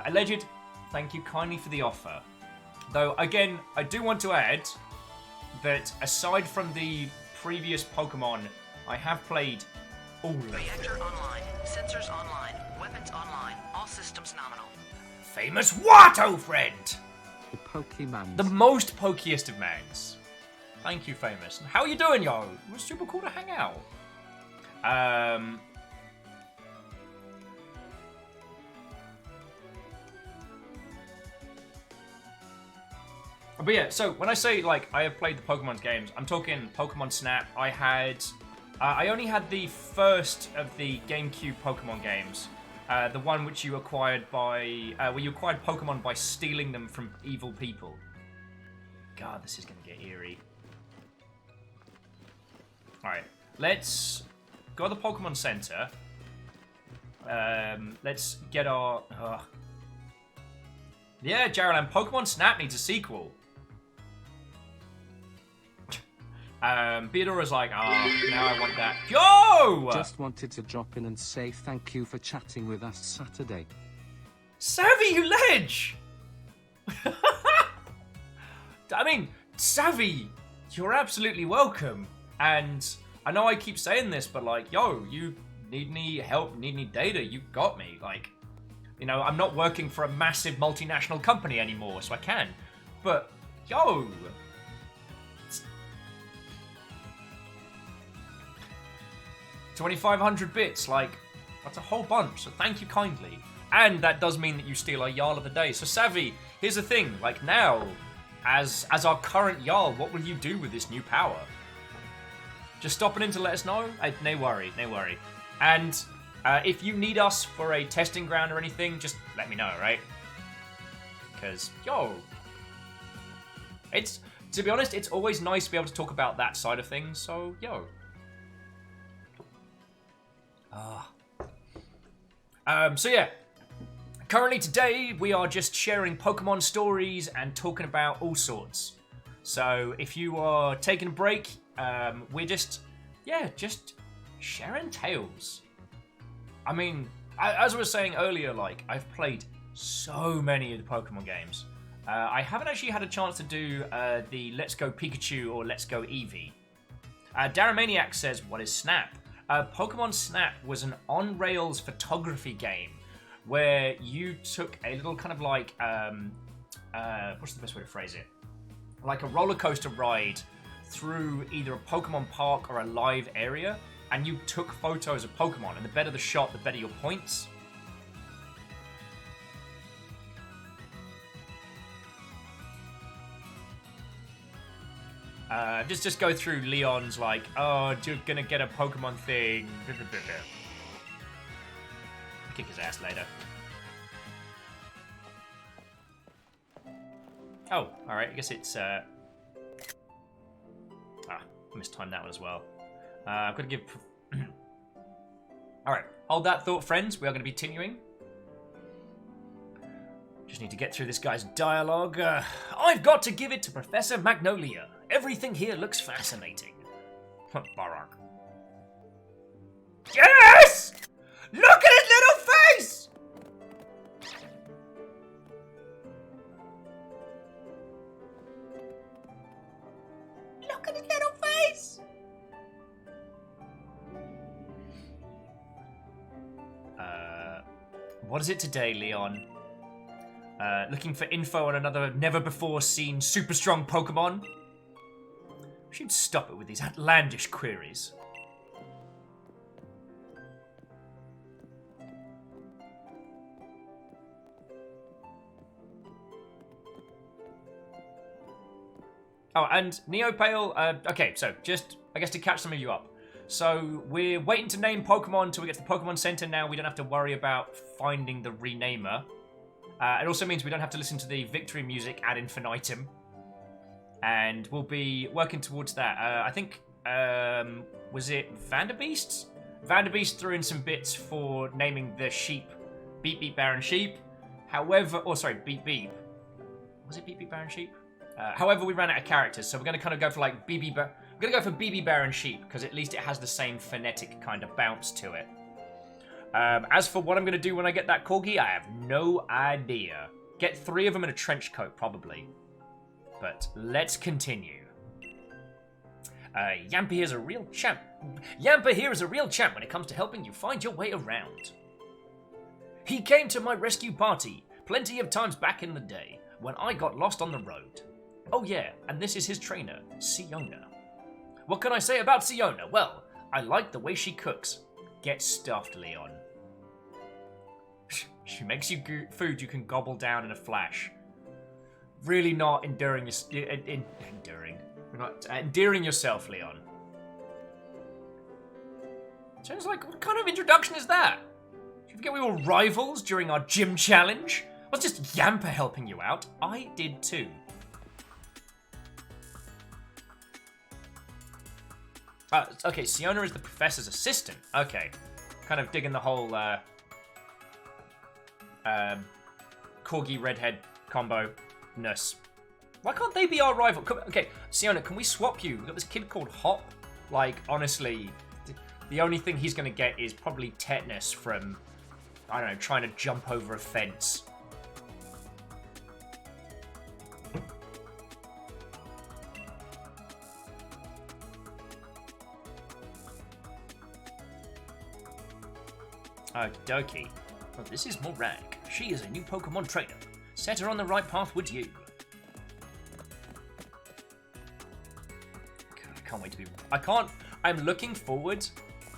Alleged, thank you kindly for the offer. Though, again, I do want to add that aside from the previous Pokemon, I have played all of them. Reactor online. Sensors online. Weapons online. All systems nominal. Famous Watto friend! The Pokemon. The most pokiest of mans. Thank you, famous. And how you doing, yo? It was super cool to hang out. But yeah, so when I say, like, I have played the Pokemon games, I'm talking Pokemon Snap. I only had the first of the GameCube Pokemon games. The one which you acquired by, where you acquired Pokemon by stealing them from evil people. God, this is gonna get eerie. Alright, let's go to the Pokemon Center. Let's get our... Yeah, Jaralan, Pokemon Snap needs a sequel. Beadora's like, now I want that. Yo! Just wanted to drop in and say thank you for chatting with us Saturday. Savvy, you ledge! I mean, Savvy, you're absolutely welcome. And I know I keep saying this, but like, yo, you need any help, need any data, you got me. Like, you know, I'm not working for a massive multinational company anymore, so I can. But, yo... 2,500 bits, like, that's a whole bunch, so thank you kindly. And that does mean that you steal our Jarl of the Day. So, Savvy, here's the thing, like, now, as our current Jarl, what will you do with this new power? Just stopping in to let us know? No worry, no worry. And if you need us for a testing ground or anything, just let me know, right? Because, yo, to be honest, it's always nice to be able to talk about that side of things, so, yo. So yeah, currently today we are just sharing Pokemon stories and talking about all sorts. So if you are taking a break, we're just sharing tales. I mean, as I was saying earlier, like, I've played so many of the Pokemon games. I haven't actually had a chance to do the Let's Go Pikachu or Let's Go Eevee. Daramaniac says, what is Snap? Pokemon Snap was an on-rails photography game where you took a little kind of like, what's the best way to phrase it? Like a roller coaster ride through either a Pokemon park or a live area, and you took photos of Pokemon, and the better the shot, the better your points. Just go through Leon's like, oh, you're gonna get a Pokemon thing. Kick his ass later. Oh, alright, I guess it's, I mistimed that one as well. I've got to give... Alright, hold that thought, friends. We are going to be continuing. Just need to get through this guy's dialogue. I've got to give it to Professor Magnolia. Everything here looks fascinating. Barak. Yes! Look at his little face! Look at his little face! What is it today, Leon? Looking for info on another never-before-seen super-strong Pokemon? We should stop it with these outlandish queries. Oh, and Neopale, okay, so just, I guess to catch some of you up. So, we're waiting to name Pokemon until we get to the Pokemon Center now. We don't have to worry about finding the renamer. It also means we don't have to listen to the victory music ad infinitum. And we'll be working towards that. I think, was it Vanderbeest? Vanderbeest threw in some bits for naming the sheep Beep Beep Baron Sheep. However, Beep Beep. Was it Beep Beep Baron Sheep? However, we ran out of characters, so we're going to kind of go for like BB Baron Sheep, because at least it has the same phonetic kind of bounce to it. As for what I'm going to do when I get that Corgi, I have no idea. Get 3 of them in a trench coat, probably. But let's continue. Yamper here is a real champ. Yamper here is a real champ when it comes to helping you find your way around. He came to my rescue party plenty of times back in the day when I got lost on the road. Oh yeah, and this is his trainer, Siona. What can I say about Siona? Well, I like the way she cooks. Get stuffed, Leon. She makes you food you can gobble down in a flash. Really not enduring enduring. You're not endearing yourself, Leon. Sounds like, what kind of introduction is that? Did you forget we were rivals during our gym challenge? I was just Yamper helping you out. I did too. Okay, Siona is the professor's assistant. Okay. Kind of digging the whole Corgi redhead combo-ness. Why can't they be our rival? Okay, Siona, can we swap you? We've got this kid called Hop. Like, honestly, the only thing he's going to get is probably tetanus from, I don't know, trying to jump over a fence. Okie dokie. Well, this is Morag. She is a new Pokemon trainer. Set her on the right path with you. God, I can't wait to be... I'm looking forward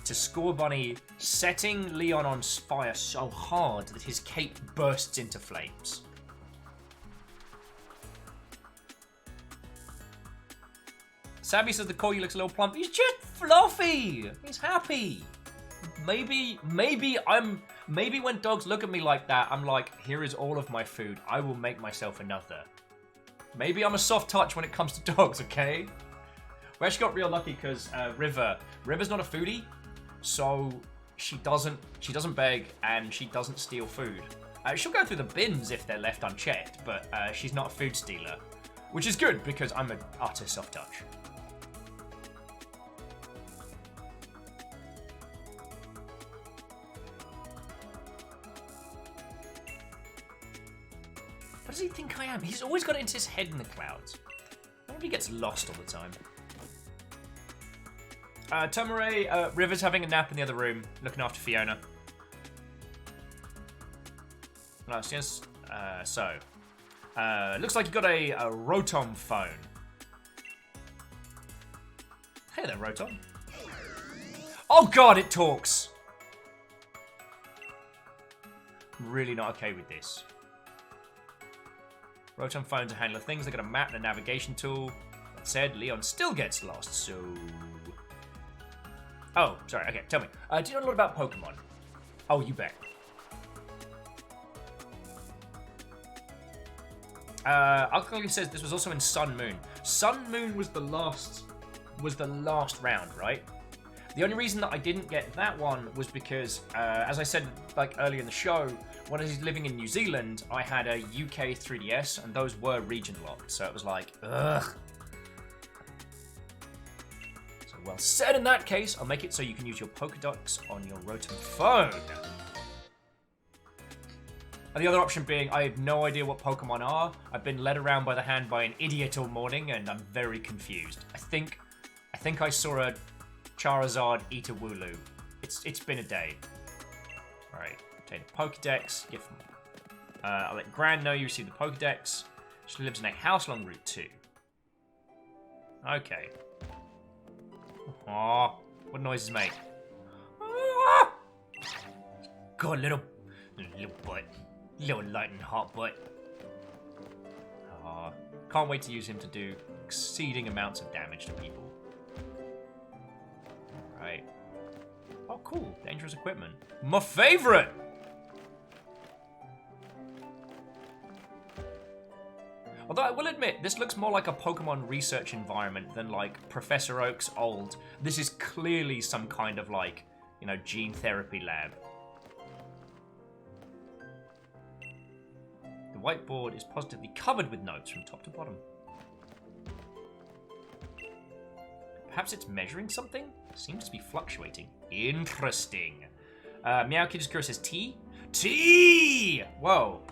to Score Bunny setting Leon on fire so hard that his cape bursts into flames. Sabby says the Corgi looks a little plump. He's just fluffy. He's happy. Maybe when dogs look at me like that, I'm like, here is all of my food. I will make myself another. Maybe I'm a soft touch when it comes to dogs, okay? We actually got real lucky because River's not a foodie, so she doesn't beg and she doesn't steal food. She'll go through the bins if they're left unchecked, but she's not a food stealer, which is good because I'm an utter soft touch. What does he think I am? He's always got it into his head in the clouds. I wonder if he gets lost all the time. Tomare, River's having a nap in the other room, looking after Fiona. Looks like you got a Rotom phone. Hey there, Rotom. Oh god, it talks! I'm really not okay with this. Rotom phones are handler things. They got a map and a navigation tool. That said, Leon still gets lost, so... Oh, sorry, okay, tell me. Do you know a lot about Pokemon? Oh, you bet. Alkaline says this was also in Sun Moon. Sun Moon was the last round, right? The only reason that I didn't get that one was because, as I said like earlier in the show, when I was living in New Zealand, I had a UK 3DS, and those were region locked, so it was like, ugh. So well said in that case, I'll make it so you can use your Pokédex on your Rotom phone. And the other option being, I have no idea what Pokemon are. I've been led around by the hand by an idiot all morning, and I'm very confused. I think I saw a Charizard eat a Wooloo. It's been a day. Alright, obtain a Pokedex. I'll let Gran know you received the Pokedex. She lives in a house along Route 2. Okay. Aw, what noises make? Ah! God, little butt. Little light and hot butt. Aw, can't wait to use him to do exceeding amounts of damage to people. Right. Oh, cool. Dangerous equipment. My favorite! Although I will admit, this looks more like a Pokemon research environment than like Professor Oak's old. This is clearly some kind of like, you know, gene therapy lab. The whiteboard is positively covered with notes from top to bottom. Perhaps it's measuring something? Seems to be fluctuating. Interesting. Meowkidskura says tea? Tea! Whoa.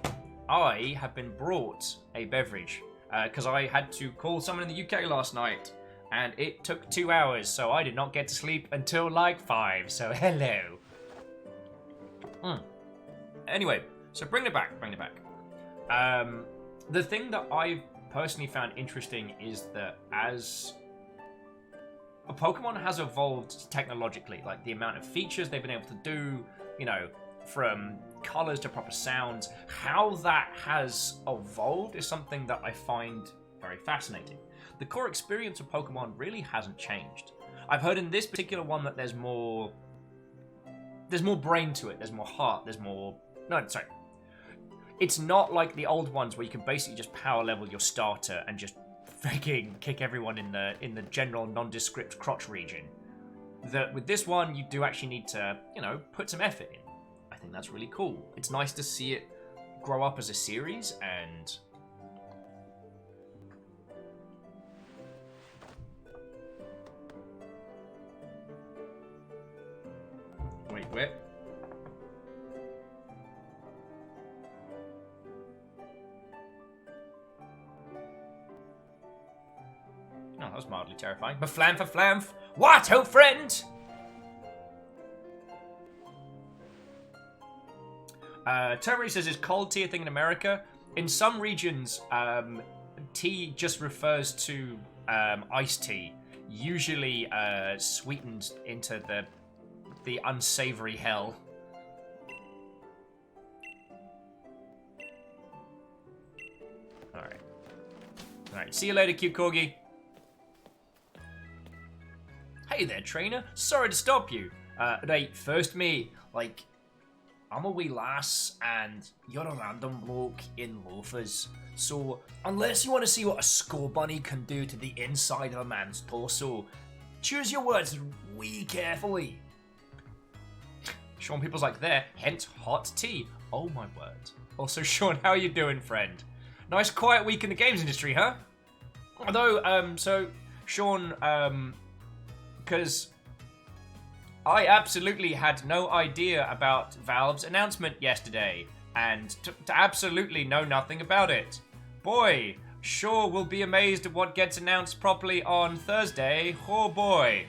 I have been brought a beverage because I had to call someone in the UK last night and it took 2 hours, so I did not get to sleep until like 5, so hello. Anyway, so bring it back. The thing that I've personally found interesting is that as a Pokemon has evolved technologically, like the amount of features they've been able to do, you know, from colors to proper sounds. How that has evolved is something that I find very fascinating. The core experience of Pokemon really hasn't changed. I've heard in this particular one that there's more brain to it, there's more heart, sorry. It's not like the old ones where you can basically just power level your starter and just freaking kick everyone in the general nondescript crotch region. With this one, you do actually need to, put some effort in. I think that's really cool. It's nice to see it grow up as a series, and wait. Oh, that was mildly terrifying. Maflam for flamf. What, oh friend? Terry says, is cold tea a thing in America? In some regions, tea just refers to iced tea, usually sweetened into the unsavory hell. Alright, see you later, cute corgi. Hey there, trainer. Sorry to stop you. Right, first mate, I'm a wee lass, and you're a random bloke in loafers. So, unless you want to see what a skull bunny can do to the inside of a man's torso, choose your words wee carefully. Sean People's like, there, hint, hot tea. Oh my word. Also, Sean, how are you doing, friend? Nice quiet week in the games industry, huh? Although, so, Sean, because I absolutely had no idea about Valve's announcement yesterday, and to absolutely know nothing about it. Boy, sure we'll be amazed at what gets announced properly on Thursday. Oh boy.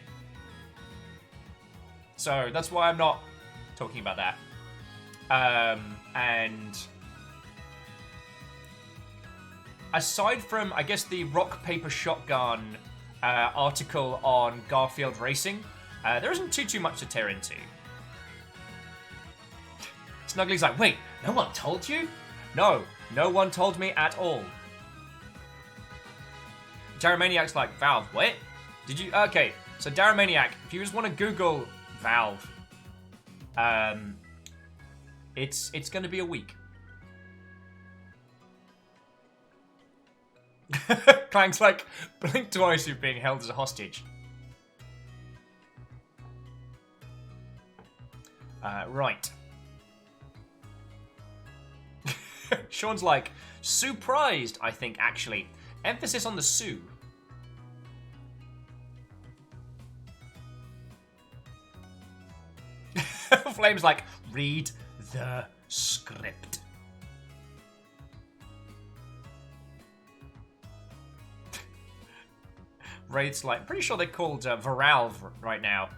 So, that's why I'm not talking about that. And aside from, I guess, the rock, paper, shotgun article on Garfield Racing, there isn't too much to tear into. Snuggly's like, wait, no one told you? No one told me at all. Daromaniac's like, Valve, what? Did you? Okay, so Daromaniac, if you just want to Google Valve, it's going to be a week. Clang's like, blink twice, you're being held as a hostage. Right. Sean's like, surprised, I think, actually. Emphasis on the Sue. Flame's like, read the script. Wraith's like, pretty sure they're called Viralv right now.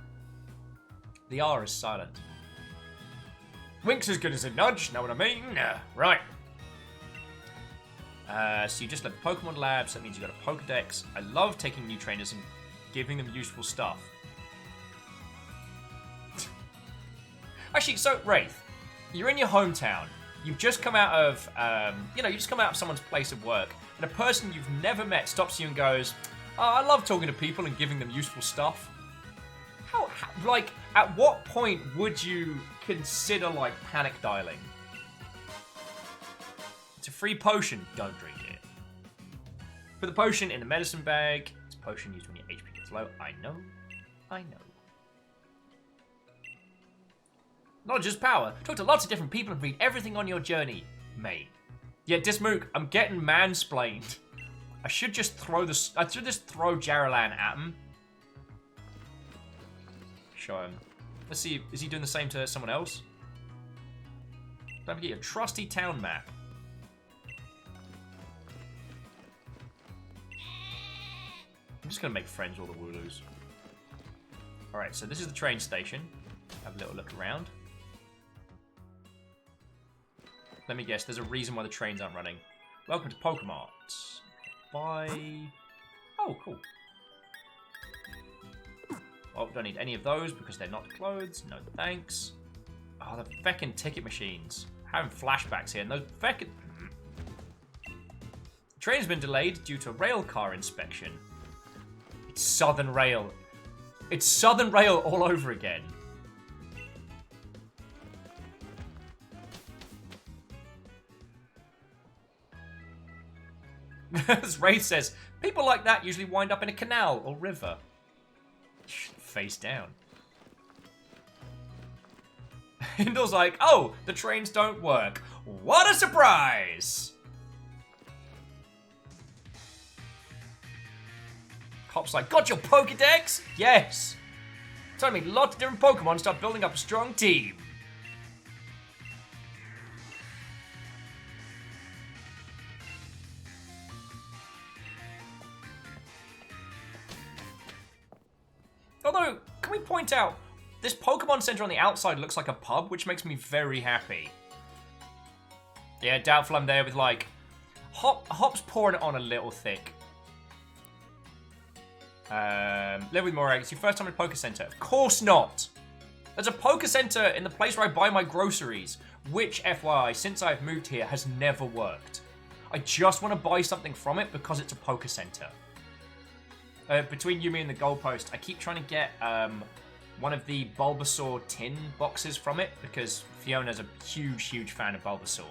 The R is silent. Wink's as good as a nudge, know what I mean? Right. So you just left the Pokemon Lab, so that means you got a Pokedex. I love taking new trainers and giving them useful stuff. Actually, so, Wraith, you're in your hometown. You've just come out of, you just come out of someone's place of work, and a person you've never met stops you and goes, oh, I love talking to people and giving them useful stuff. How, at what point would you consider, panic dialing? It's a free potion. Don't drink it. Put the potion in the medicine bag. It's a potion used when your HP gets low. I know. Knowledge is power. Talk to lots of different people and read everything on your journey, mate. Yeah, Dismook, I'm getting mansplained. I should just throw Jaralan at him. Show him. Let's see, is he doing the same to someone else? Don't forget your trusty town map. I'm just gonna make friends with all the Wooloos. Alright, so this is the train station. Have a little look around. Let me guess, there's a reason why the trains aren't running. Welcome to Pokemart. Bye. Oh, cool. Oh, don't need any of those because they're not clothes. No thanks. Oh, the feckin' ticket machines. Having flashbacks here, and those feckin'... Train's been delayed due to rail car inspection. It's Southern Rail. It's Southern Rail all over again. As Ray says, people like that usually wind up in a canal or river. Face down. Hindle's like, oh, the trains don't work. What a surprise! Cop's like, got your Pokedex? Yes. Told me lots of different Pokemon start building up a strong team. Although, can we point out, this Pokemon Center on the outside looks like a pub, which makes me very happy. Yeah, doubtful I'm there with, like, Hop's pouring it on a little thick. Live with Morag, it's your first time at Poke Center. Of course not! There's a Poke Center in the place where I buy my groceries, which, FYI, since I've moved here, has never worked. I just want to buy something from it because it's a Poke Center. Between you, me, and the goalpost, I keep trying to get one of the Bulbasaur tin boxes from it because Fiona's a huge, huge fan of Bulbasaur.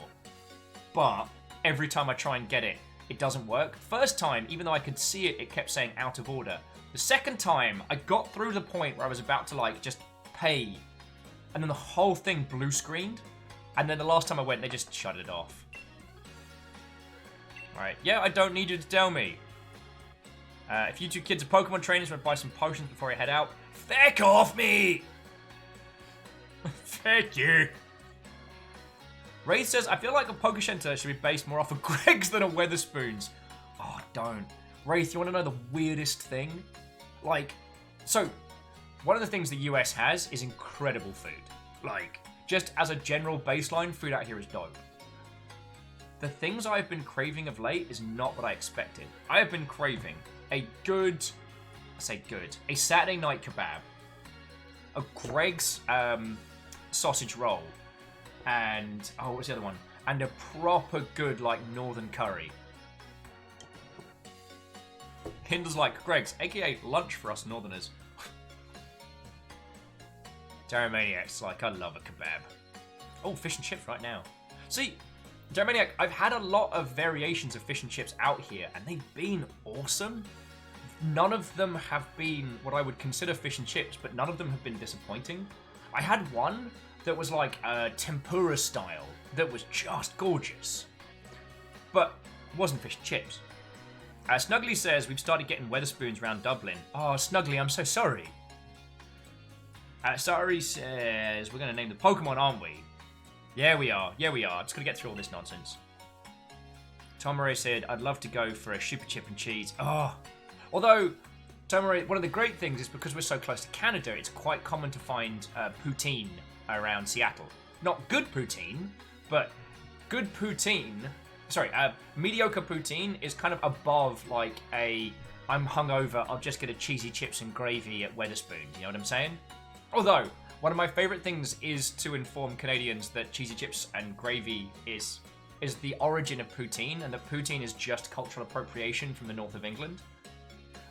But every time I try and get it, it doesn't work. First time, even though I could see it, it kept saying out of order. The second time, I got through the point where I was about to, like, just pay, and then the whole thing blue screened. And then the last time I went, they just shut it off. Alright, yeah, I don't need you to tell me. If you two kids are Pokemon trainers, want to buy some potions before I head out, feck off me! Feck you. Ray says, I feel like a Poke Center should be based more off of Greg's than a Weatherspoons. Oh, don't. Wraith, you want to know the weirdest thing? Like, so, one of the things the US has is incredible food. Like, just as a general baseline, food out here is dope. The things I've been craving of late is not what I expected. I have been craving a good, a Saturday night kebab, a Greg's sausage roll, and, oh, what was the other one? And a proper good, like, northern curry. Hinder's like, Greg's, aka lunch for us northerners. Terramaniac's like, I love a kebab. Oh, fish and chips right now. See, Terramaniac, I've had a lot of variations of fish and chips out here, and they've been awesome. None of them have been what I would consider fish and chips, but none of them have been disappointing. I had one that was like tempura style, that was just gorgeous. But it wasn't fish and chips. Snuggly says, we've started getting Weatherspoons around Dublin. Oh, Snuggly, I'm so sorry. Sari says, we're going to name the Pokemon, aren't we? Yeah, we are. Yeah, we are. Just going to get through all this nonsense. Tomare said, I'd love to go for a super chip and cheese. Oh. Although, Tomare, one of the great things is because we're so close to Canada, it's quite common to find poutine around Seattle. Not good poutine, but good poutine. Sorry, mediocre poutine is kind of above, like, I'm hungover, I'll just get a cheesy chips and gravy at Weatherspoon. You know what I'm saying? Although, one of my favourite things is to inform Canadians that cheesy chips and gravy is the origin of poutine, and that poutine is just cultural appropriation from the north of England.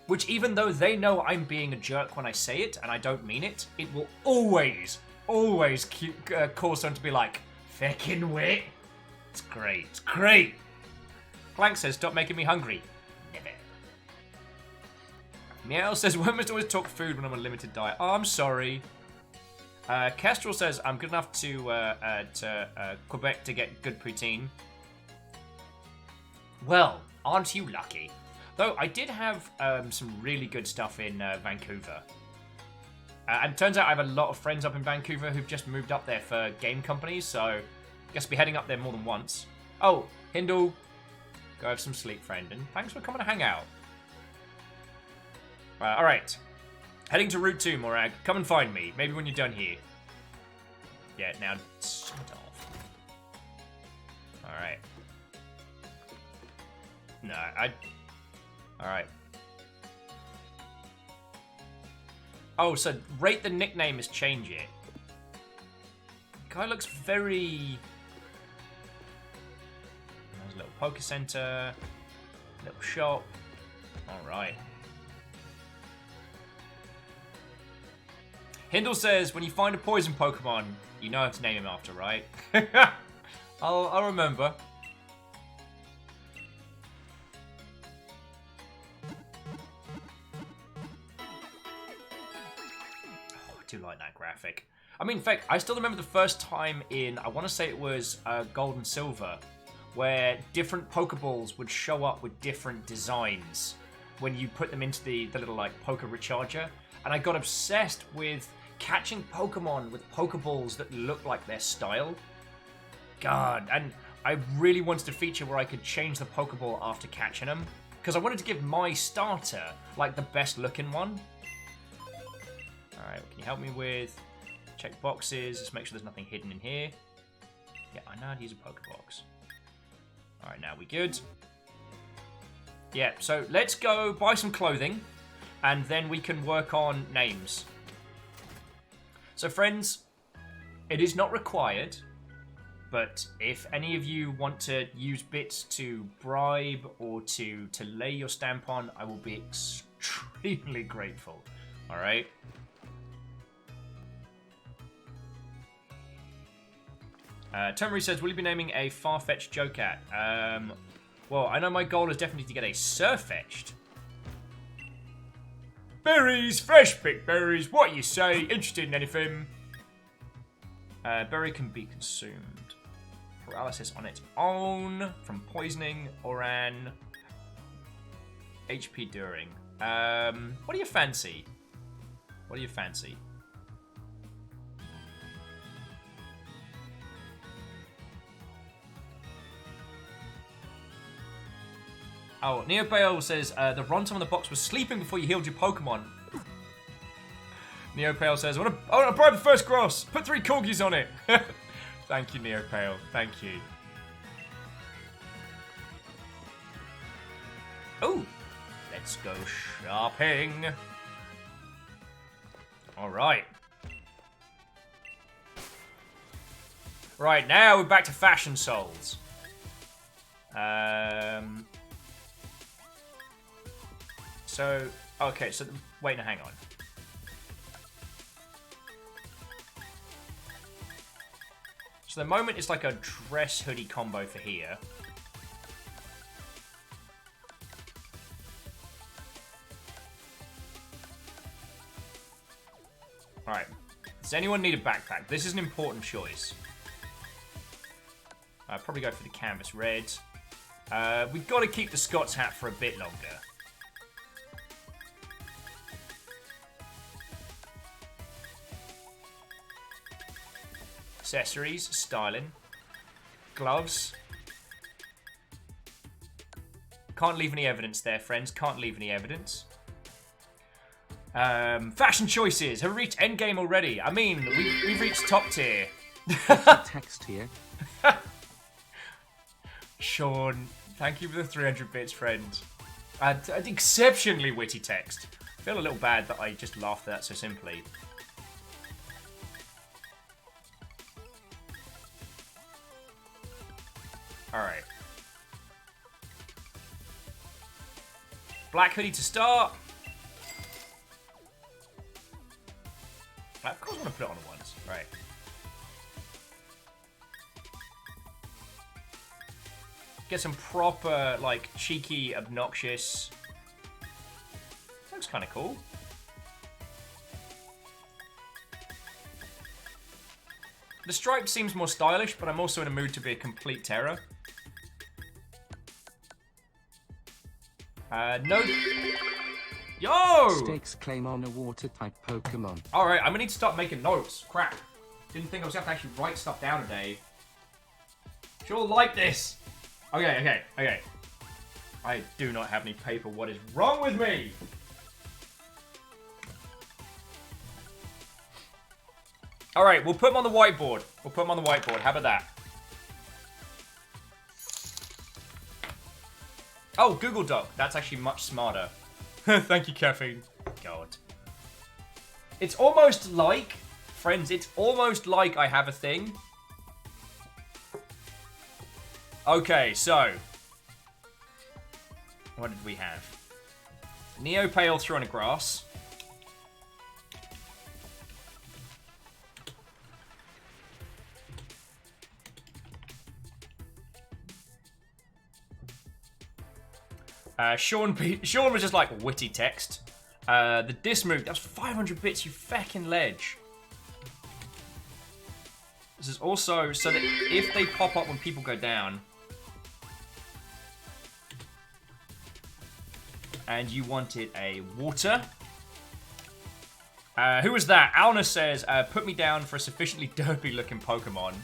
Which, even though they know I'm being a jerk when I say it, and I don't mean it, it will always cause someone to be like, feckin' wit. It's great. It's great. Clank says, stop making me hungry. Never. Meow says, we must always talk food when I'm on a limited diet. Oh, I'm sorry. Kestrel says, I'm good enough to Quebec to get good poutine. Well, aren't you lucky? Though, I did have some really good stuff in Vancouver. And it turns out I have a lot of friends up in Vancouver who've just moved up there for game companies, so I guess I'll be heading up there more than once. Oh, Hindle, go have some sleep, friend, and thanks for coming to hang out. Alright. Heading to Route 2, Morag. Come and find me. Maybe when you're done here. Yeah, now shut off. Alright. No, Alright. Oh, so rate the nickname is change it. Guy looks very... There's a little poker center. Little shop. Alright. Hindle says, when you find a poison Pokemon, you know how to name him after, right? I'll remember. Oh, I do like that graphic. I mean, in fact, I still remember the first time in, I want to say it was Gold and Silver, where different Pokeballs would show up with different designs when you put them into the little, like, Poke Recharger. And I got obsessed with catching Pokemon with Pokeballs that look like their style. God, and I really wanted a feature where I could change the Pokeball after catching them, because I wanted to give my starter, like, the best looking one. Alright, what can you help me with? Check boxes, just make sure there's nothing hidden in here. Yeah, I know how to use a Pokebox. Alright, now we good. Yeah, so let's go buy some clothing, and then we can work on names. So friends, it is not required, but if any of you want to use bits to bribe or to lay your stamp on, I will be extremely grateful. Alright? Tomry says, will you be naming a far-fetched Jocat? Well, I know my goal is definitely to get a Surfetched. Berries! Fresh picked berries! What you say? Interested in anything? Berry can be consumed. Paralysis on its own. From poisoning or an HP during. What do you fancy? What do you fancy? Oh, Neopale says, the Rontom on the box was sleeping before you healed your Pokemon. Neopale says, I want to bribe the first grass. Put 3 Corgis on it. Thank you, Neopale. Thank you. Oh, let's go shopping. All right. Right, now we're back to Fashion Souls. So, okay, so, wait, no, hang on. So the moment it's like a dress hoodie combo for here. Alright, does anyone need a backpack? This is an important choice. I'd probably go for the canvas red. We've got to keep the Scott's hat for a bit longer. Accessories, styling, gloves. Can't leave any evidence there, friends. Can't leave any evidence. Fashion choices. Have we reached endgame already? I mean, we've reached top tier. Text here. Sean, thank you for the 300 bits, friend. An exceptionally witty text. I feel a little bad that I just laughed at that so simply. Alright. Black hoodie to start. Of course I want to put it on at once. Right. Get some proper, like, cheeky, obnoxious... Looks kind of cool. The stripe seems more stylish, but I'm also in a mood to be a complete terror. No... Yo! Stakes claim on a water-type Pokemon. Alright, I'm gonna need to start making notes. Crap. Didn't think I was gonna have to actually write stuff down today. You'll like this. Okay. I do not have any paper. What is wrong with me? Alright, we'll put them on the whiteboard. How about that? Oh, Google Doc. That's actually much smarter. Thank you, Caffeine. God. It's almost like friends. It's almost like I have a thing. Okay, so. What did we have? Neopale thrown a grass. Sean was just like witty text. The Dismook, that's 500 bits, you feckin' ledge. This is also so that if they pop up when people go down, and you wanted a water. Who was that? Alna says, put me down for a sufficiently derpy looking Pokemon.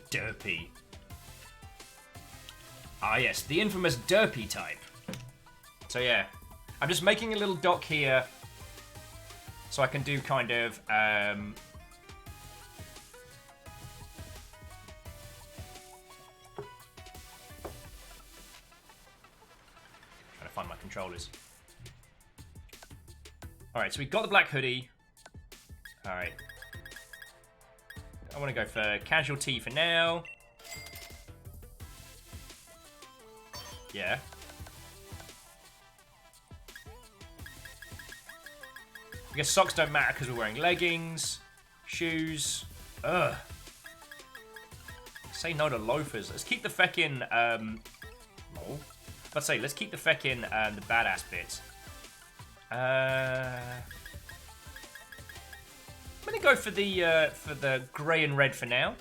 Derpy. Ah yes, the infamous derpy type. So yeah, I'm just making a little dock here so I can do kind of trying to find my controllers. Alright, so we've got the black hoodie. Alright. I want to go for casualty for now. Yeah. I guess socks don't matter because we're wearing leggings, shoes. Ugh. Say no to loafers. Let's keep the feckin', no. Let's say, let's keep the feckin', the badass bits. I'm gonna go for the grey and red for now.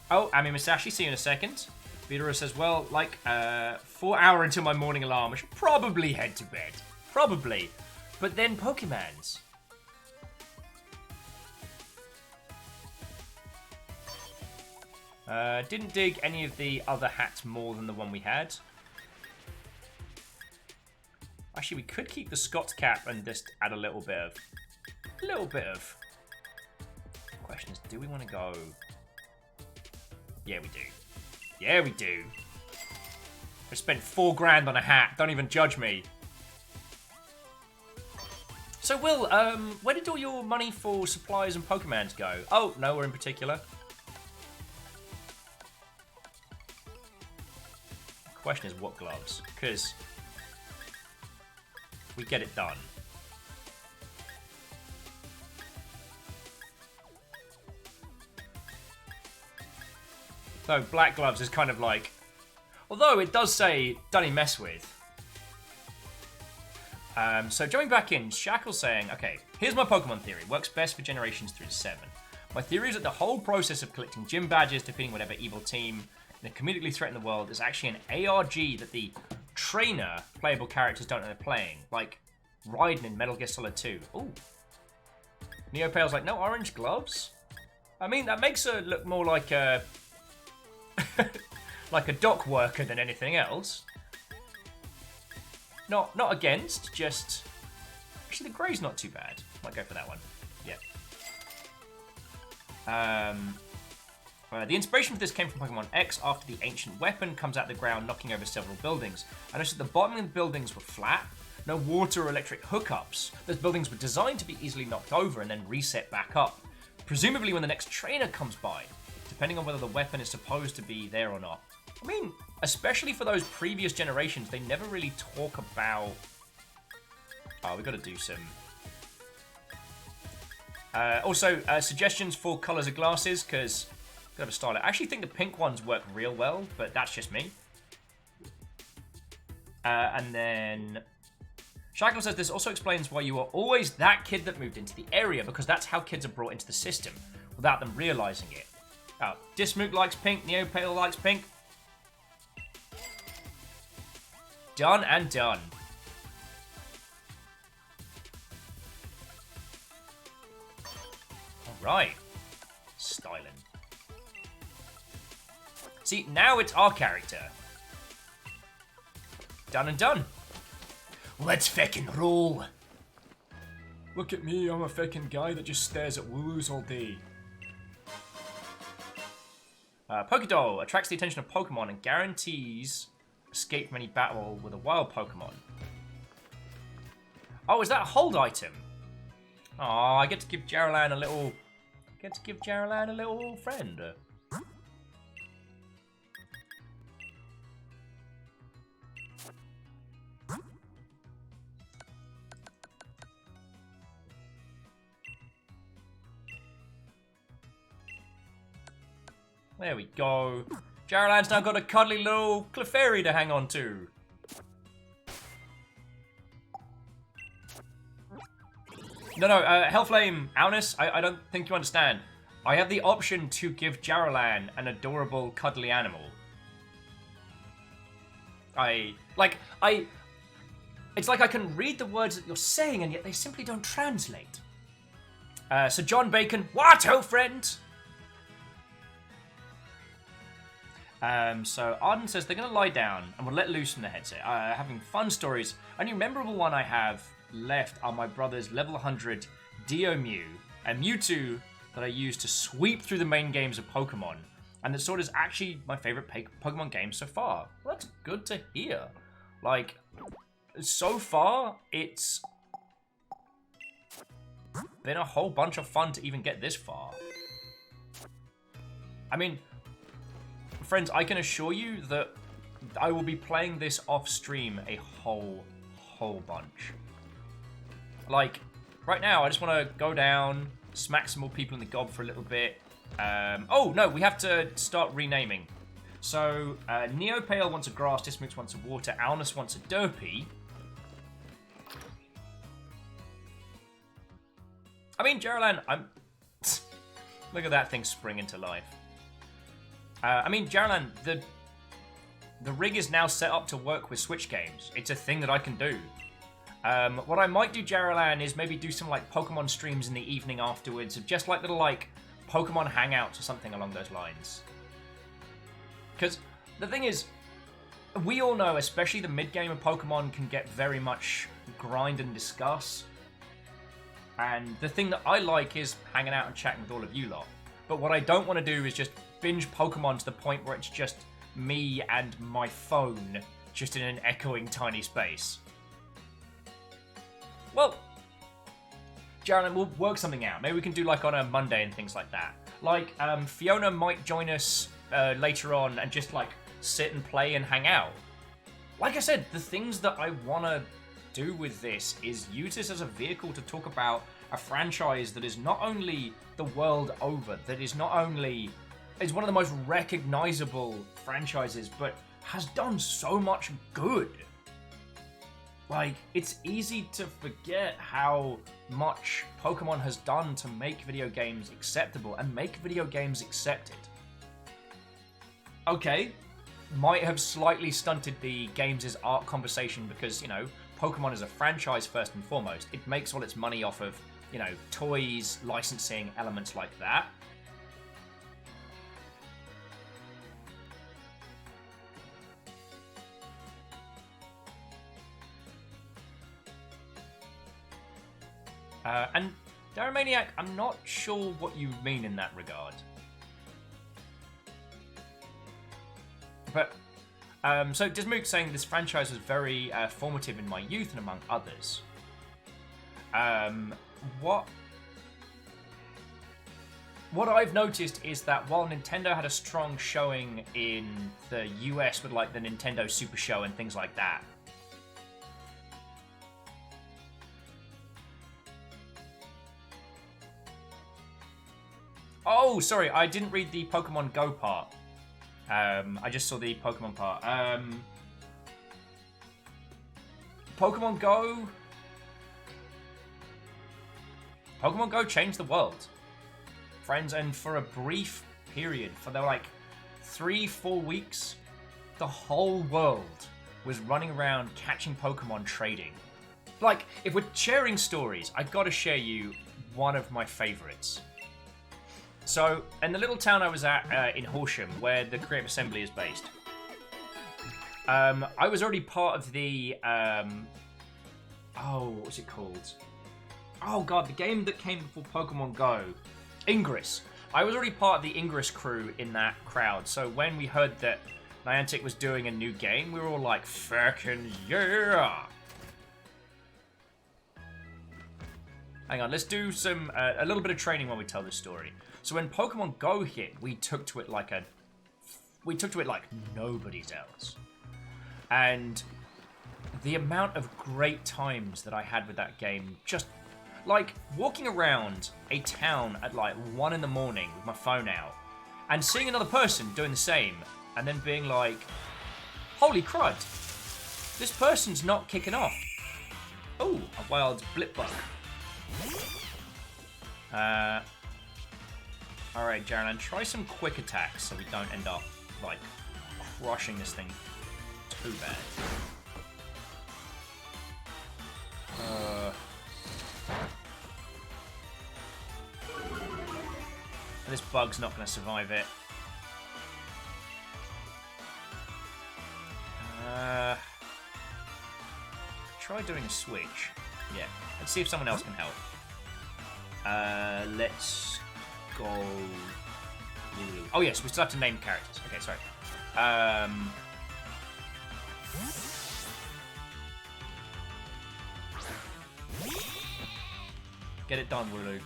Oh, Ami Masashi, see you in a second. Vidura says, well, like, 4 hours until my morning alarm. I should probably head to bed. Probably. But then Pokemons. Didn't dig any of the other hats more than the one we had. Actually, we could keep the Scott's cap and just add a little bit of... Question is, do we want to go... Yeah, we do. Yeah, we do. I spent $4 grand on a hat. Don't even judge me. So, Will, where did all your money for supplies and Pokemons go? Oh, nowhere in particular. The question is, what gloves? Because we get it done. So black gloves is kind of like, although it does say "Dunny mess with." So jumping back in, Shackle's saying, okay, here's my Pokemon theory. Works best for generations 3 to 7. My theory is that the whole process of collecting gym badges, defeating whatever evil team in a comedically threatened the world, is actually an ARG that the trainer playable characters don't know they're playing, like Raiden in Metal Gear Solid 2. Ooh. Neopale's like, no orange gloves? I mean, that makes her look more like a... like a dock worker than anything else. Not against, just... Actually, the grey's not too bad. Might go for that one. Yeah. The inspiration for this came from Pokemon X after the ancient weapon comes out of the ground, knocking over several buildings. I noticed that the bottom of the buildings were flat, no water or electric hookups. Those buildings were designed to be easily knocked over and then reset back up. Presumably when the next trainer comes by, depending on whether the weapon is supposed to be there or not. I mean, especially for those previous generations, they never really talk about... Oh, we've got to do some... Also, suggestions for colours of glasses, because... Bit of a style. I actually think the pink ones work real well, but that's just me. And then... Shackle says this also explains why you were always that kid that moved into the area, because that's how kids are brought into the system, without them realising it. Oh, Dismook likes pink, Neopale likes pink. Done and done. Alright. Styling. See, now it's our character. Done and done. Let's feckin' roll. Look at me, I'm a feckin' guy that just stares at woos all day. Pokédoll attracts the attention of Pokemon and guarantees escape from any battle with a wild Pokemon. Oh, is that a hold item? Oh, I get to give Jarlan a little... friend. There we go. Jarlan's now got a cuddly little Clefairy to hang on to. No, Hellflame, Aunus, I don't think you understand. I have the option to give Jarlan an adorable, cuddly animal. It's like I can read the words that you're saying, and yet they simply don't translate. So John Bacon, what, old friend? So Arden says they're going to lie down and we'll let loose from the headset. Having fun stories. Only memorable one I have left are my brother's level 100 Dio Mew and Mewtwo that I used to sweep through the main games of Pokemon. And that sort of is actually my favourite Pokemon game so far. Well, that's good to hear. Like, so far, it's been a whole bunch of fun to even get this far. I mean, friends, I can assure you that I will be playing this off stream a whole bunch. Like, right now, I just want to go down, smack some more people in the gob for a little bit. Oh, no, we have to start renaming. So, Neopale wants a grass, Dismukes wants a water, Alnus wants a derpy. I mean, Jarlan, look at that thing spring into life. I mean, Jarlan, the rig is now set up to work with Switch games. It's a thing that I can do. What I might do, Jarlan, is maybe do some like Pokemon streams in the evening afterwards of just like little like Pokemon hangouts or something along those lines. Because the thing is, we all know, especially the mid-game of Pokemon can get very much grind and discuss. And the thing that I like is hanging out and chatting with all of you lot. But what I don't want to do is just binge Pokemon to the point where it's just me and my phone just in an echoing tiny space. Well, Jarlan, we'll work something out. Maybe we can do like on a Monday and things like that. Like, Fiona might join us later on and just like sit and play and hang out. Like I said, the things that I want to do with this is use this as a vehicle to talk about a franchise that is not only the world over, that is not only is one of the most recognizable franchises, but has done so much good. Like, it's easy to forget how much Pokemon has done to make video games acceptable and make video games accepted. Okay, might have slightly stunted the games' art conversation because, you know, Pokemon is a franchise first and foremost. It makes all its money off of, you know, toys, licensing, elements like that. And Daramaniac, I'm not sure what you mean in that regard. But, so Dismook's saying this franchise was very formative in my youth and among others. What I've noticed is that while Nintendo had a strong showing in the US with like the Nintendo Super Show and things like that, oh, sorry, I didn't read the Pokemon Go part. I just saw the Pokemon part. Pokemon Go changed the world, friends, and for a brief period, for the like 3-4 weeks, the whole world was running around catching Pokemon trading. Like, if we're sharing stories, I gotta share you one of my favorites. So, in the little town I was at in Horsham, where the Creative Assembly is based, I was already part of the, what was it called? Oh god, the game that came before Pokemon Go. Ingress. I was already part of the Ingress crew in that crowd, so when we heard that Niantic was doing a new game, we were all like, "Fucking yeah!" Hang on, let's do some a little bit of training while we tell this story. So when Pokemon Go hit, we took to it like nobody's else. And the amount of great times that I had with that game, just like walking around a town at like 1 in the morning with my phone out and seeing another person doing the same and then being like, holy crud, this person's not kicking off. Oh, a wild Blipbug. Alright, Jaren, try some quick attacks so we don't end up, like, crushing this thing too bad. This bug's not going to survive it. Try doing a switch. Yeah, let's see if someone else can help. Let's go. Oh yes, we still have to name characters. Okay, sorry. Get it done, Wooloo.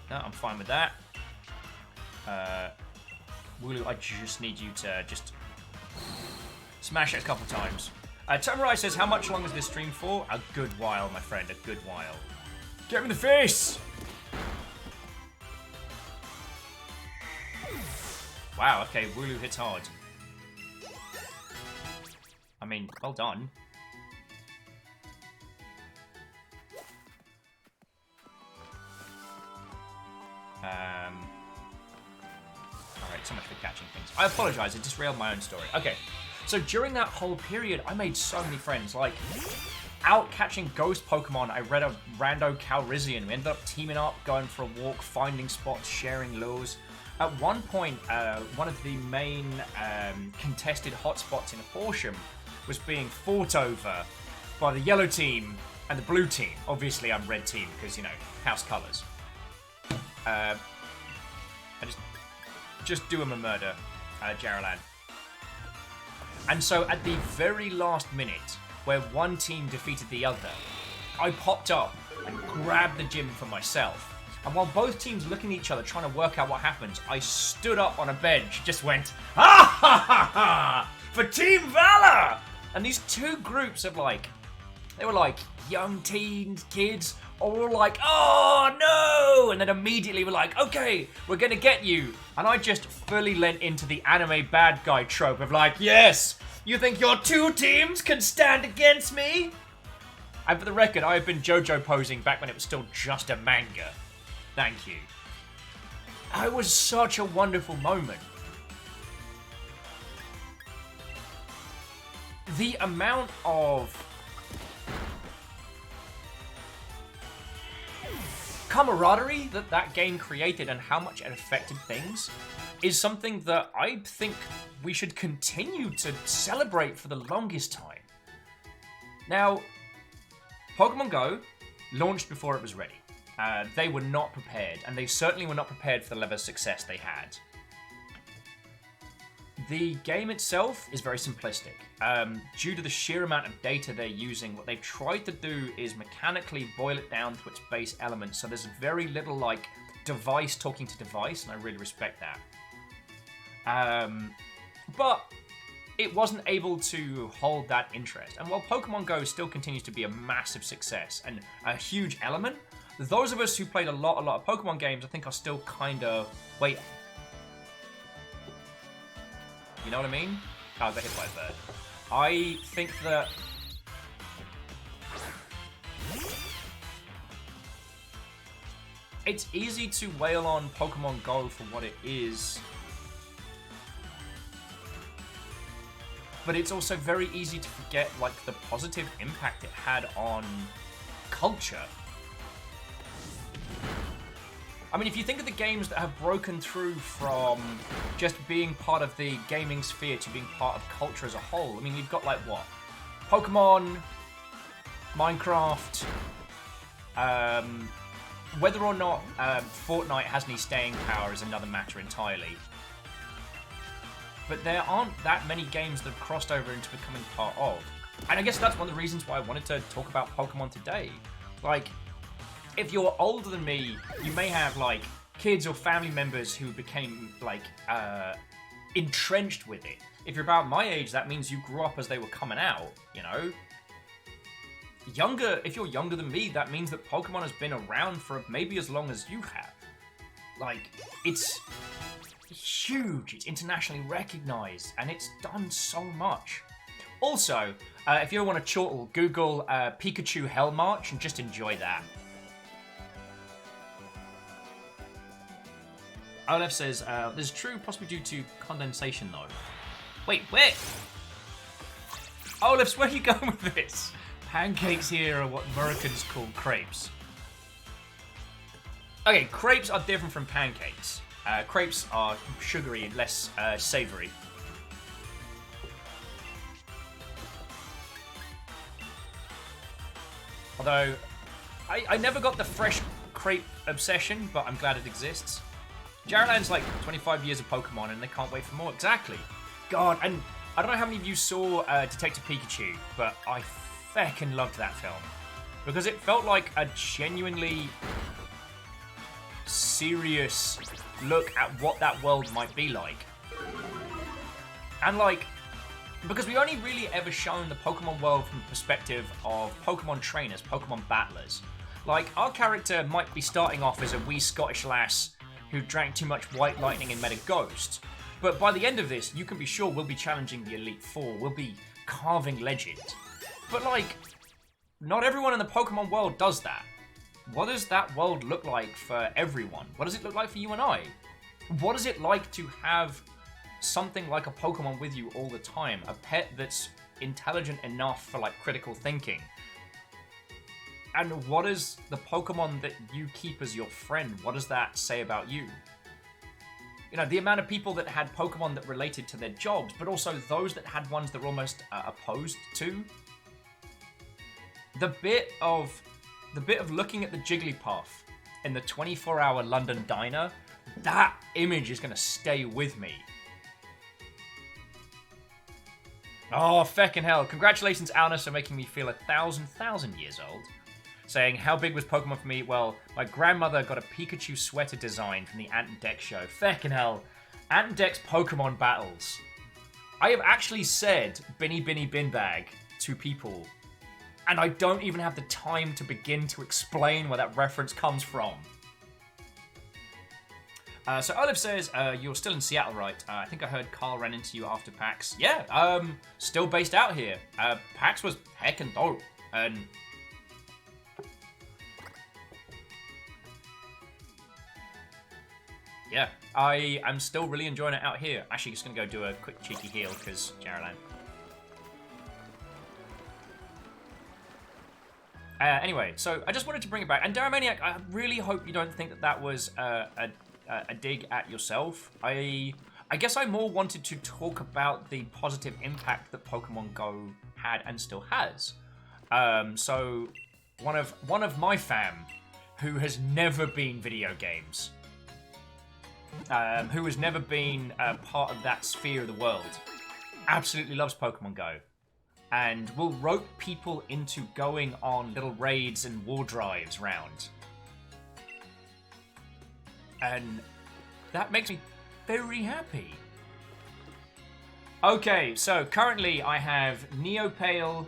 No, I'm fine with that. Wooloo, I just need you to just smash it a couple times. Tamurai says, how much longer is this stream for? A good while, my friend, a good while. Get him in the face! Wow, okay, Wooloo hits hard. I mean, well done. Alright, so much for catching things. I apologize, I just railed my own story. Okay, so during that whole period, I made so many friends. Like, out catching ghost Pokemon, I read a rando Calrissian. We ended up teaming up, going for a walk, finding spots, sharing lures. At one point, one of the main contested hotspots in Horsham was being fought over by the yellow team and the blue team. Obviously, I'm red team because, you know, house colours. I just do him a murder, Jaralan. And so at the very last minute, where one team defeated the other, I popped up and grabbed the gym for myself. And while both teams looking at each other trying to work out what happens, I stood up on a bench, just went, ha ha ha ha, for Team Valor! And these two groups of they were like young teens, kids, all like, oh no! And then immediately were like, okay, we're gonna get you. And I just fully lent into the anime bad guy trope of like, yes, you think your two teams can stand against me? And for the record, I have been JoJo posing back when it was still just a manga. Thank you. It was such a wonderful moment. The amount of camaraderie that game created and how much it affected things is something that I think we should continue to celebrate for the longest time. Now, Pokemon Go launched before it was ready. They were not prepared, and they certainly were not prepared for the level of success they had. The game itself is very simplistic. Due to the sheer amount of data they're using, what they've tried to do is mechanically boil it down to its base elements, so there's very little, device talking to device, and I really respect that. But it wasn't able to hold that interest. And while Pokemon Go still continues to be a massive success and a huge element, those of us who played a lot of Pokemon games, I think, are still kind of... Wait. You know what I mean? Oh, I got hit by a bird. I think that... It's easy to wail on Pokemon Go for what it is. But it's also very easy to forget, the positive impact it had on culture. I mean, if you think of the games that have broken through from just being part of the gaming sphere to being part of culture as a whole, I mean, we've got, what? Pokemon, Minecraft, Whether or not Fortnite has any staying power is another matter entirely. But there aren't that many games that have crossed over into becoming part of. And I guess that's one of the reasons why I wanted to talk about Pokemon today. Like, if you're older than me, you may have, like, kids or family members who became, like, entrenched with it. If you're about my age, that means you grew up as they were coming out, you know? If you're younger than me, that means that Pokemon has been around for maybe as long as you have. Like, it's huge, it's internationally recognized, and it's done so much. Also, if you want to chortle, Google Pikachu Hell March and just enjoy that. Olaf says, this is true, possibly due to condensation though. Wait, where? Olaf, where are you going with this? Pancakes here are what Americans call crepes. Okay, crepes are different from pancakes. Crepes are sugary and less savory. Although, I never got the fresh crepe obsession, but I'm glad it exists. Jarrowland's like 25 years of Pokemon and they can't wait for more. Exactly. God, and I don't know how many of you saw Detective Pikachu, but I feckin' loved that film. Because it felt like a genuinely serious look at what that world might be like. And like, because we only really ever shown the Pokemon world from the perspective of Pokemon trainers, Pokemon battlers. Like, our character might be starting off as a wee Scottish lass who drank too much White Lightning and met a ghost. But by the end of this, you can be sure we'll be challenging the Elite Four. We'll be carving legend. But like, not everyone in the Pokemon world does that. What does that world look like for everyone? What does it look like for you and I? What is it like to have something like a Pokemon with you all the time? A pet that's intelligent enough for like critical thinking? And what is the Pokemon that you keep as your friend? What does that say about you? You know, the amount of people that had Pokemon that related to their jobs, but also those that had ones that were almost opposed to. The bit of looking at the Jigglypuff in the 24-hour London diner, that image is going to stay with me. Oh, feckin' hell. Congratulations, Alnus, for making me feel 1,000 years old. Saying, how big was Pokemon for me? Well, my grandmother got a Pikachu sweater design from the Ant and Dex show. Feckin' hell. Ant and Dex Pokemon battles. I have actually said Binny Binny Bin Bag to people, and I don't even have the time to begin to explain where that reference comes from. So Olive says, you're still in Seattle, right? I think I heard Carl ran into you after PAX. Yeah, still based out here. PAX was heckin' dope. And yeah, I'm still really enjoying it out here. Actually, just going to go do a quick cheeky heal, because Jarrowland. Anyway, so I just wanted to bring it back. And Daramaniac, I really hope you don't think that that was a dig at yourself. I guess I more wanted to talk about the positive impact that Pokemon Go had and still has. So one of my fam, who has never been video games, who has never been part of that sphere of the world, absolutely loves Pokemon Go. And will rope people into going on little raids and war drives round. And that makes me very happy. Okay, so currently I have Neopale,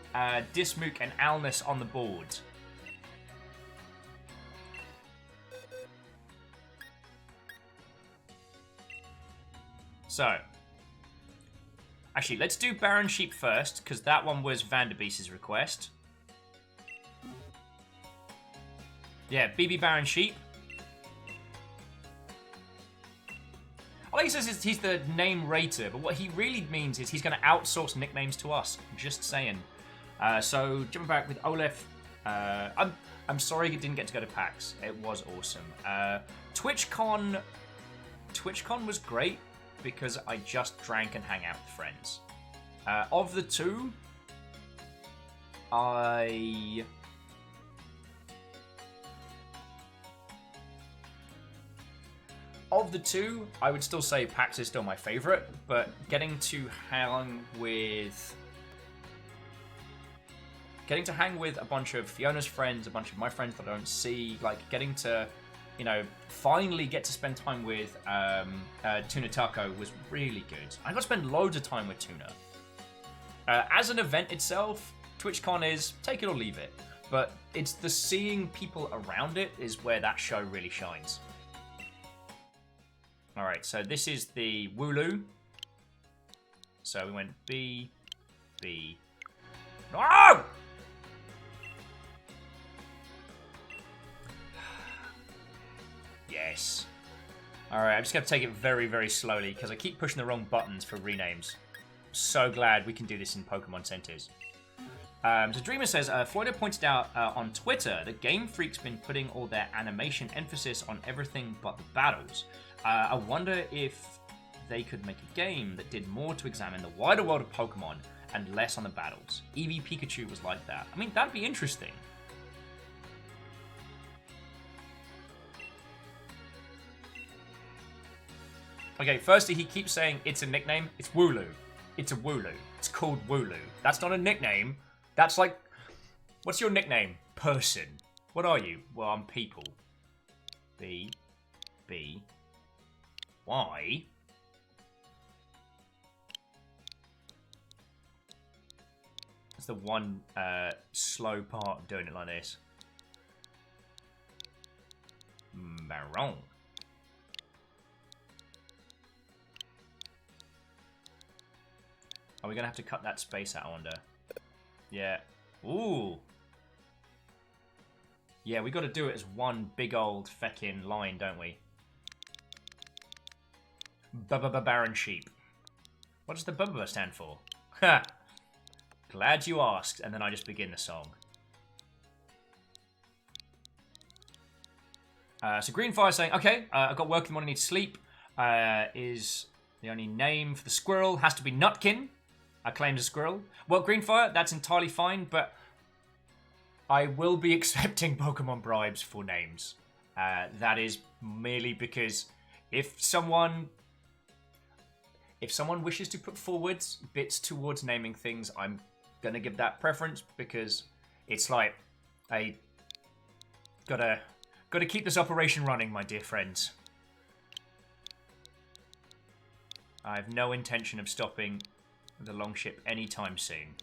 Dismook, and Alnus on the board. So, actually, let's do Baron Sheep first, because that one was Vanderbeest's request. Yeah, BB Baron Sheep. All he says is he's the name rater, but what he really means is he's going to outsource nicknames to us. Just saying. So, jumping back with Olaf. I'm sorry you didn't get to go to PAX. It was awesome. TwitchCon was great, because I just drank and hang out with friends. Of the two, of the two, I would still say Pax is still my favorite, but getting to hang with a bunch of Fiona's friends, a bunch of my friends that I don't see, like getting to, you know, finally get to spend time with Tuna Taco was really good. I got to spend loads of time with Tuna. As an event itself, TwitchCon is take it or leave it, but it's the seeing people around it is where that show really shines. Alright, so this is the Wooloo. So we went B, B. No! Yes. Alright, I'm just going to take it very, very slowly because I keep pushing the wrong buttons for renames. So glad we can do this in Pokemon Centers. So Dreamer says, Florida pointed out on Twitter that Game Freak's been putting all their animation emphasis on everything but the battles. I wonder if they could make a game that did more to examine the wider world of Pokemon and less on the battles. Eevee Pikachu was like that. I mean, that'd be interesting. Okay, firstly, he keeps saying it's a nickname. It's Wooloo. It's a Wooloo. It's called Wooloo. That's not a nickname. That's like... What's your nickname? Person. What are you? Well, I'm people. B. B. Y. That's the one slow part of doing it like this. Marron. Are we going to have to cut that space out, I wonder? Yeah. Ooh. Yeah, we got to do it as one big old feckin' line, don't we? Baron Sheep. What does the Bubba stand for? Ha! Glad you asked, and then I just begin the song. So Greenfire saying, okay, I've got work in the morning, I need to sleep. Is the only name for the squirrel. Has to be Nutkin. I claimed a squirrel. Well, Greenfire, that's entirely fine, but I will be accepting Pokemon bribes for names. That is merely because if someone wishes to put forward bits towards naming things, I'm gonna give that preference because it's like I gotta keep this operation running, my dear friends. I have no intention of stopping the Longship anytime soon.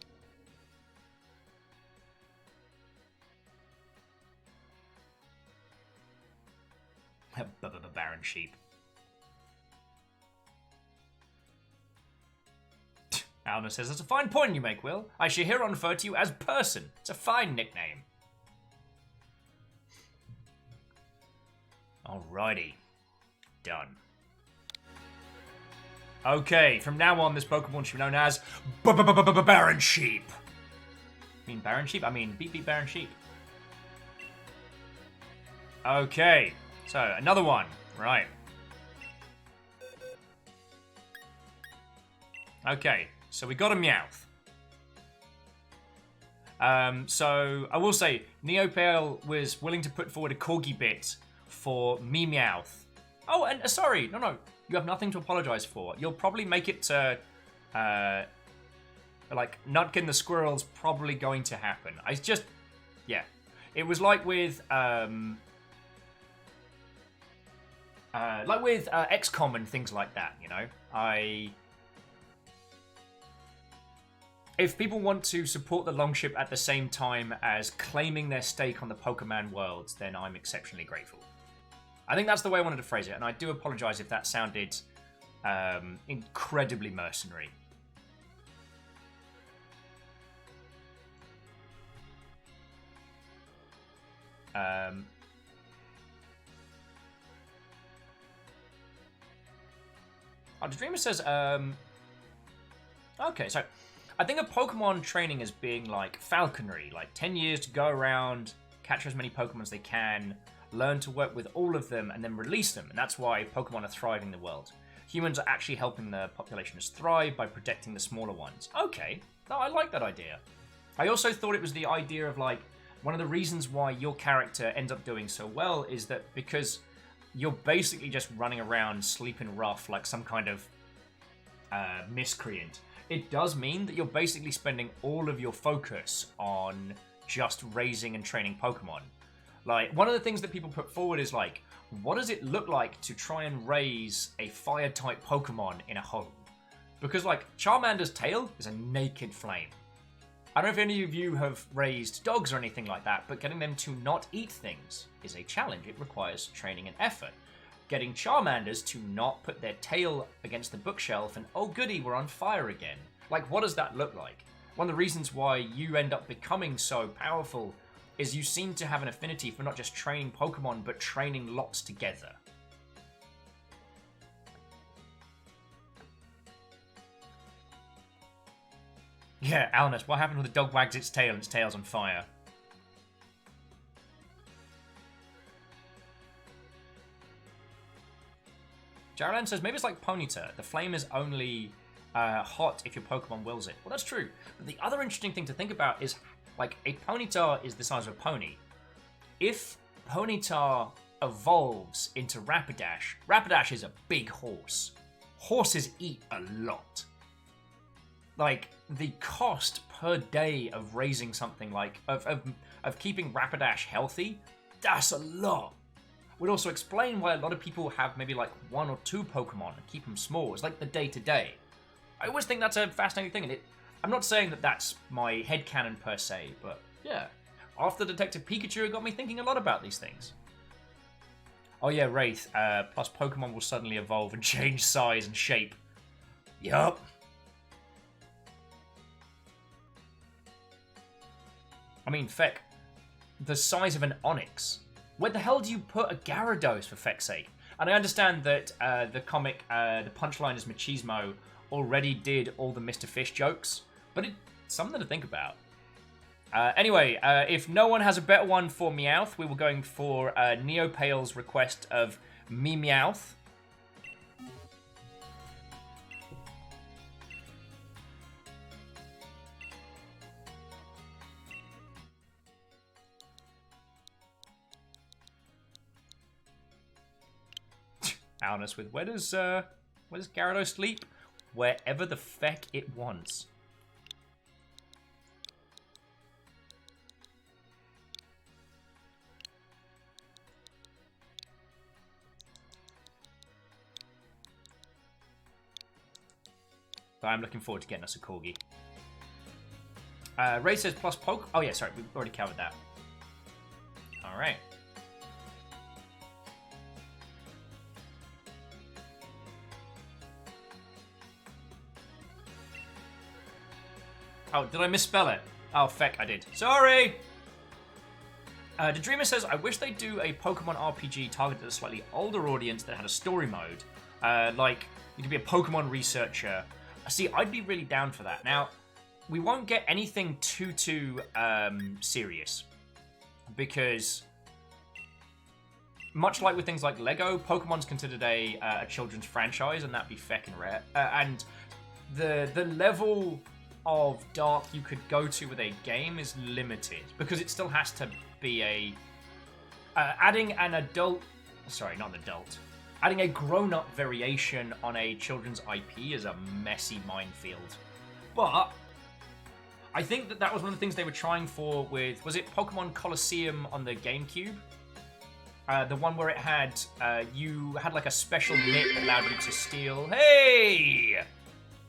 Baron Sheep. Alna says, that's a fine point you make, Will. I shall here refer to you as Person. It's a fine nickname. Alrighty. Done. Okay, from now on, this Pokemon should be known as Baron Sheep. I mean Baron Sheep? I mean Beep Beep Baron Sheep. Okay, so another one. Right. Okay, so we got a Meowth. So I will say, Neopale was willing to put forward a Corgi bit for me Meowth. Oh, and sorry, no. You have nothing to apologize for. You'll probably make it to, like, Nutkin the Squirrel's probably going to happen. I just, yeah. It was like with, XCOM and things like that, you know? If people want to support the Longship at the same time as claiming their stake on the Pokemon worlds, then I'm exceptionally grateful. I think that's the way I wanted to phrase it, and I do apologize if that sounded incredibly mercenary. The Dreamer says, okay, so I think of Pokemon training as being like falconry, like 10 years to go around, catch as many Pokemon as they can, learn to work with all of them, and then release them. And that's why Pokemon are thriving in the world. Humans are actually helping the populations thrive by protecting the smaller ones. Okay, no, I like that idea. I also thought it was the idea of like, one of the reasons why your character ends up doing so well is that because you're basically just running around sleeping rough like some kind of miscreant. It does mean that you're basically spending all of your focus on just raising and training Pokemon. Like, one of the things that people put forward is like, what does it look like to try and raise a fire-type Pokemon in a home? Because, like, Charmander's tail is a naked flame. I don't know if any of you have raised dogs or anything like that, but getting them to not eat things is a challenge. It requires training and effort. Getting Charmanders to not put their tail against the bookshelf and, oh goody, we're on fire again. Like, what does that look like? One of the reasons why you end up becoming so powerful is you seem to have an affinity for not just training Pokemon, but training lots together. Yeah, Alnus, what happened when the dog wags its tail and its tail's on fire? Jaralan says, maybe it's like Ponyta. The flame is only hot if your Pokemon wills it. Well, that's true. But the other interesting thing to think about is, like, a Ponyta is the size of a pony. If Ponyta evolves into Rapidash, Rapidash is a big horse. Horses eat a lot. Like, the cost per day of raising something like, of keeping Rapidash healthy, that's a lot. Would also explain why a lot of people have maybe like 1 or 2 Pokemon and keep them small. It's like the day-to-day. I always think that's a fascinating thing, and I'm not saying that that's my headcanon per se, but yeah. After Detective Pikachu, it got me thinking a lot about these things. Oh yeah, Wraith, plus Pokemon will suddenly evolve and change size and shape. Yup. I mean, feck, the size of an Onix. Where the hell do you put a Gyarados, for feck's sake? And I understand that the comic, the punchline is Machismo, already did all the Mr. Fish jokes, but it's something to think about. Anyway, if no one has a better one for Meowth, we were going for Neopale's request of Meowth. Alnus with, where does Gyarados sleep? Wherever the feck it wants. But I'm looking forward to getting us a Corgi. Ray says plus poke. Oh yeah, sorry, we've already covered that. Alright. Oh, did I misspell it? Oh, feck, I did. Sorry! The Dreamer says, I wish they'd do a Pokemon RPG targeted at a slightly older audience that had a story mode. Like, you could be a Pokemon researcher. See, I'd be really down for that. Now, we won't get anything too serious. Because, much like with things like Lego, Pokemon's considered a children's franchise, and that'd be feckin' rare. And the level of dark you could go to with a game is limited because it still has to be adding an adult, sorry, not an adult, adding a grown-up variation on a children's IP is a messy minefield. But I think that was one of the things they were trying for with, was it Pokemon Colosseum on the GameCube? The one where it had you had like a special mitt that allowed you to steal. Hey!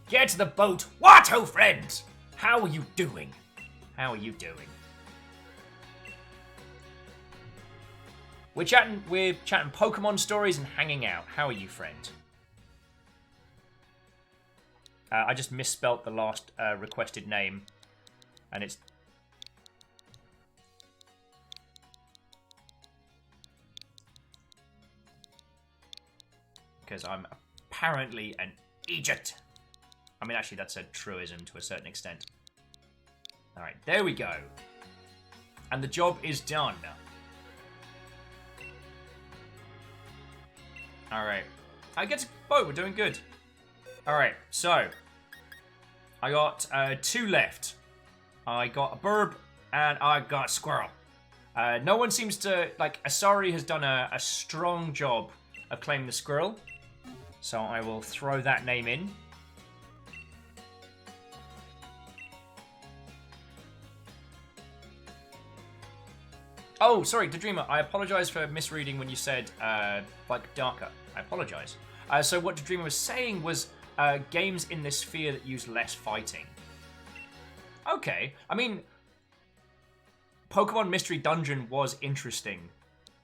Get to the boat! Watto, friends! How are you doing? How are you doing? We're chatting Pokemon stories and hanging out. How are you, friend? I just misspelt the last requested name. And it's... because I'm apparently an Egypt. I mean, actually, that's a truism to a certain extent. Alright, there we go. And the job is done. Alright. I get to boat, we're doing good. Alright, so. I got 2 left. I got a burb, and I got a squirrel. No one seems to... Like, Asari has done a strong job of claiming the squirrel. So I will throw that name in. Oh, sorry, Dreamer. I apologize for misreading when you said, like, darker. I apologize. So what Dreamer was saying was games in this sphere that use less fighting. Okay. I mean, Pokemon Mystery Dungeon was interesting.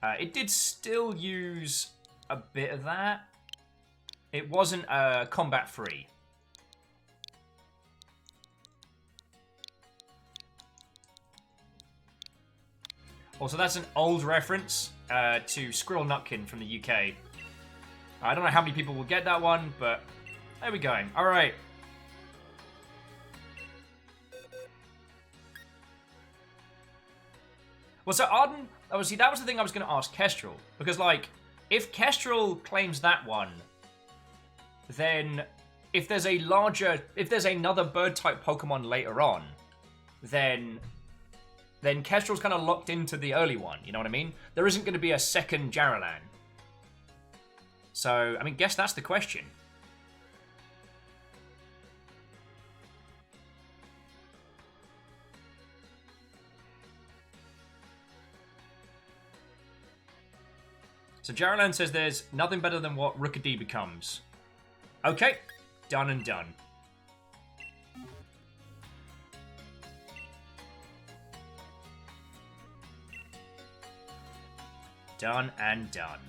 It did still use a bit of that. It wasn't combat-free. Also, that's an old reference to Squirrel Nutkin from the UK. I don't know how many people will get that one, but there we go. All right. Well, so Arden, obviously, that was the thing I was going to ask Kestrel. Because, like, if Kestrel claims that one, then if there's another bird-type Pokemon later on, then Kestrel's kind of locked into the early one, you know what I mean? There isn't going to be a second Jaralan. So, I mean, guess that's the question. So Jaralan says there's nothing better than what Rookidee becomes. Okay, done and done. Done and done.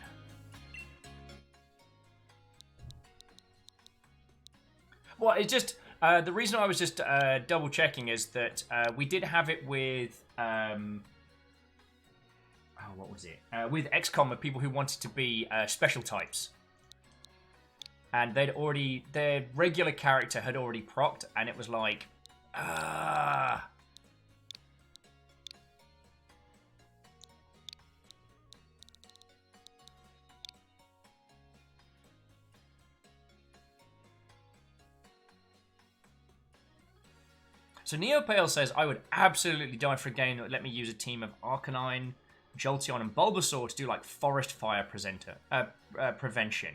Well, it's just... the reason I was just double checking is that we did have it with... what was it? With XCOM, with people who wanted to be special types. And they'd already... Their regular character had already procced, and it was like... So Neopale says, I would absolutely die for a game that would let me use a team of Arcanine, Jolteon, and Bulbasaur to do like forest fire prevention.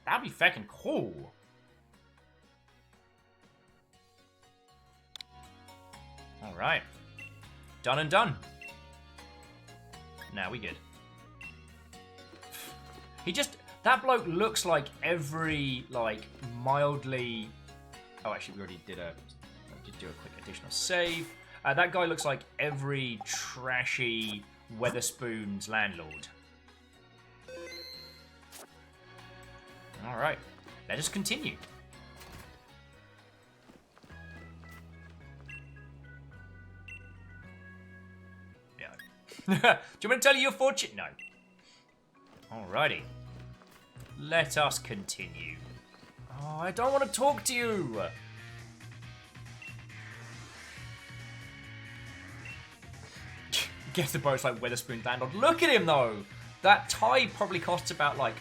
That'd be fucking cool. Alright. Done and done. Now we good. He just... That bloke looks like every, like, mildly... Oh, actually, we already did do a quick additional save. That guy looks like every trashy Weatherspoon's landlord. All right, let us continue. Yeah. Do you want me to tell you your fortune? No. Alrighty. Let us continue. Oh, I don't want to talk to you. Guess the boat's like Weatherspoon landlord. Look at him though. That tie probably costs about like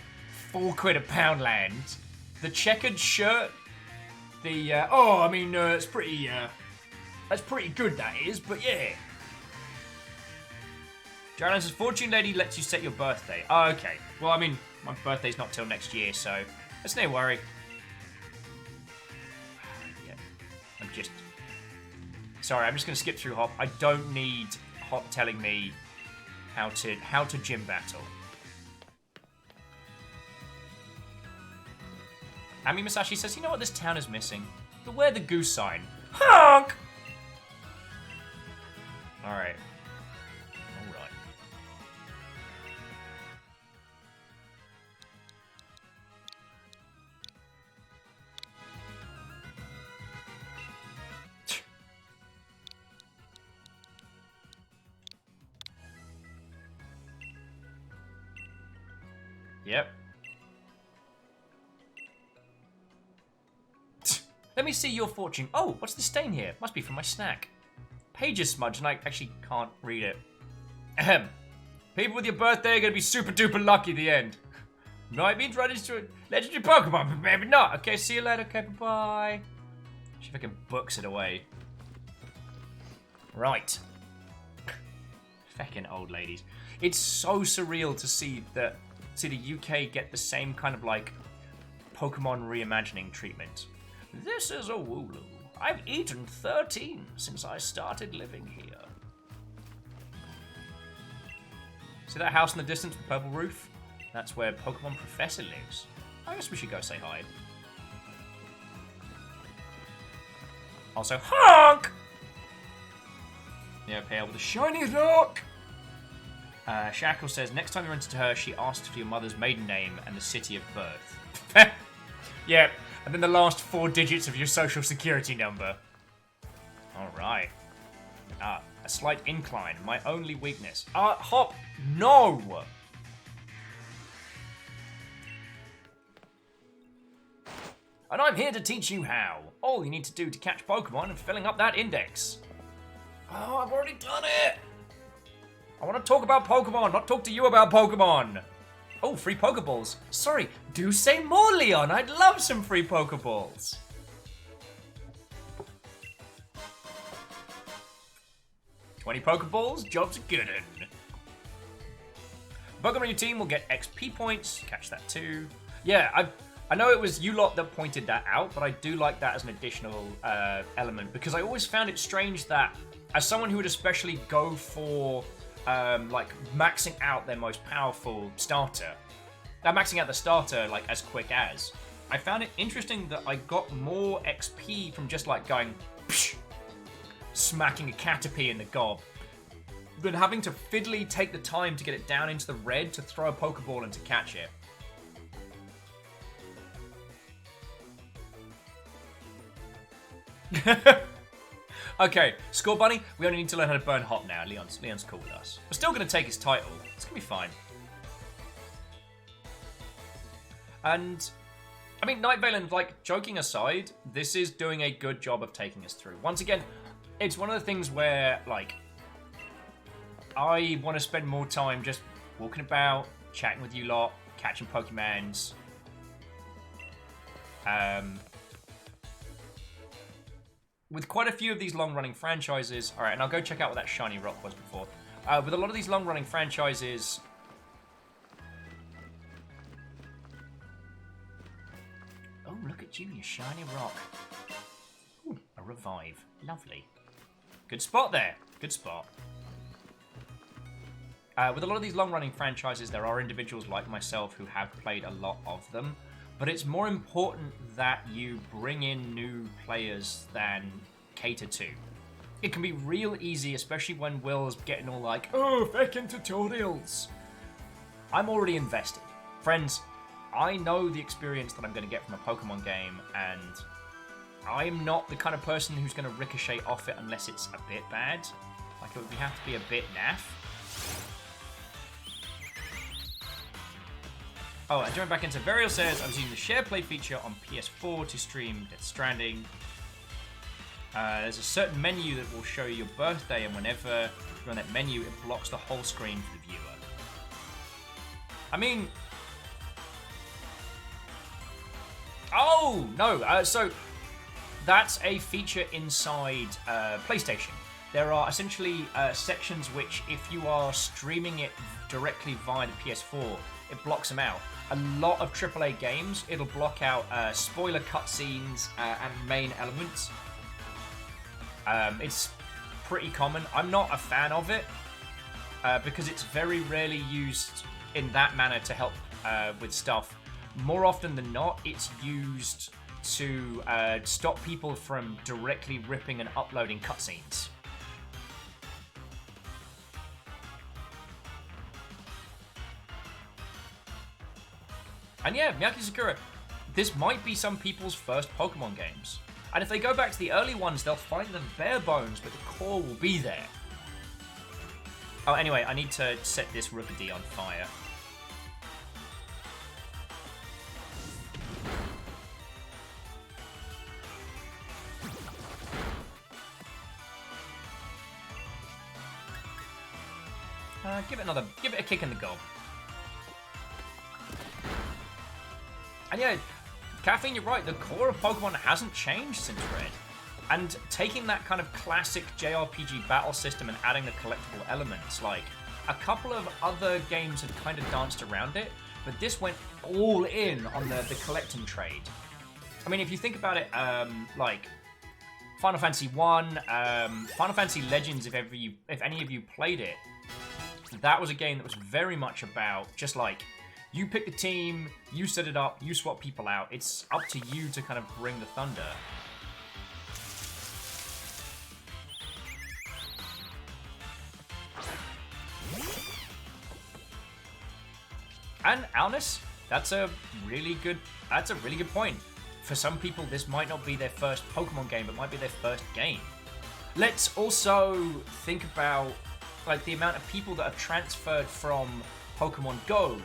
£4 a pound land. The checkered shirt. The I mean it's pretty. That's pretty good. That is, but yeah. Jaren says Fortune Lady lets you set your birthday. Oh, okay. Well, I mean my birthday's not till next year, so that's no worry. I'm just... Sorry, I'm just going to skip through Hop. I don't need Hop telling me how to gym battle. Ami Masashi says, you know what this town is missing? The Where the Goose sign. Honk! Alright. Alright. Yep. Let me see your fortune. Oh, what's the stain here? Must be from my snack. Pages smudge, and I actually can't read it. Ahem. People with your birthday are going to be super duper lucky at the end. Might be introduced to a legendary Pokemon, but maybe not. Okay, see you later. Okay, bye-bye. See if I can books it away. Right. Feckin' old ladies. It's so surreal to see the UK get the same kind of like Pokemon reimagining treatment. This is a Wooloo. I've eaten 13 since I started living here. See that house in the distance with the purple roof? That's where Pokemon Professor lives. I guess we should go say hi. Also, honk! Yeah, pale with a shiny rock! Shackle says, next time you run into her, she asked for your mother's maiden name and the city of birth. Yeah, and then the last 4 digits of your social security number. Alright. A slight incline, my only weakness. Hop, no! And I'm here to teach you how. All you need to do to catch Pokemon is filling up that index. Oh, I've already done it! I want to talk about Pokemon, not talk to you about Pokemon! Oh, free Pokeballs. Sorry, do say more, Leon. I'd love some free Pokeballs. $20 Pokeballs, job's a good one. Pokemon on your team will get XP points. Catch that too. Yeah, I know it was you lot that pointed that out, but I do like that as an additional element because I always found it strange that as someone who would especially go for like maxing out their most powerful starter, maxing out the starter like as quick as, I found it interesting that I got more XP from just like going psh, smacking a Caterpie in the gob than having to fiddly take the time to get it down into the red to throw a Pokeball and to catch it. Okay, Score Bunny, we only need to learn how to burn hot now. Leon's cool with us. We're still going to take his title. It's going to be fine. And, I mean, Night Valen, like, joking aside, this is doing a good job of taking us through. Once again, it's one of the things where, like, I want to spend more time just walking about, chatting with you lot, catching Pokemons. With quite a few of these long-running franchises... Alright, and I'll go check out what that shiny rock was before. With a lot of these long-running franchises... Oh, look at you, you shiny rock. Ooh, a revive. Lovely. Good spot there. Good spot. With a lot of these long-running franchises, there are individuals like myself who have played a lot of them. But it's more important that you bring in new players than cater to. It can be real easy, especially when Will's getting all like, oh, feckin' tutorials. I'm already invested. Friends, I know the experience that I'm going to get from a Pokemon game, and I'm not the kind of person who's going to ricochet off it unless it's a bit bad. Like, it would have to be a bit naff. Oh, and jumping back into Varial says, I was using the share play feature on PS4 to stream Death Stranding. There's a certain menu that will show you your birthday, and whenever you're on that menu, it blocks the whole screen for the viewer. I mean... Oh, no. So, that's a feature inside PlayStation. There are essentially sections which, if you are streaming it directly via the PS4, it blocks them out. A lot of AAA games, it'll block out spoiler cutscenes and main elements. It's pretty common. I'm not a fan of it because it's very rarely used in that manner to help with stuff. More often than not, it's used to stop people from directly ripping and uploading cutscenes. And yeah, Miyake Sakura, this might be some people's first Pokemon games. And if they go back to the early ones, they'll find them bare bones, but the core will be there. Oh, anyway, I need to set this Rookidee on fire. Give it a kick in the gob. And yeah, Caffeine, you're right, the core of Pokemon hasn't changed since Red. And taking that kind of classic JRPG battle system and adding the collectible elements, like a couple of other games had kind of danced around it, but this went all in on the collect and trade. I mean, if you think about it, like Final Fantasy 1, Final Fantasy Legends, if any of you played it, that was a game that was very much about just like, you pick the team, you set it up, you swap people out. It's up to you to kind of bring the thunder. And Alnus, that's a really good point. For some people, this might not be their first Pokemon game, but might be their first game. Let's also think about like the amount of people that have transferred from Pokemon Go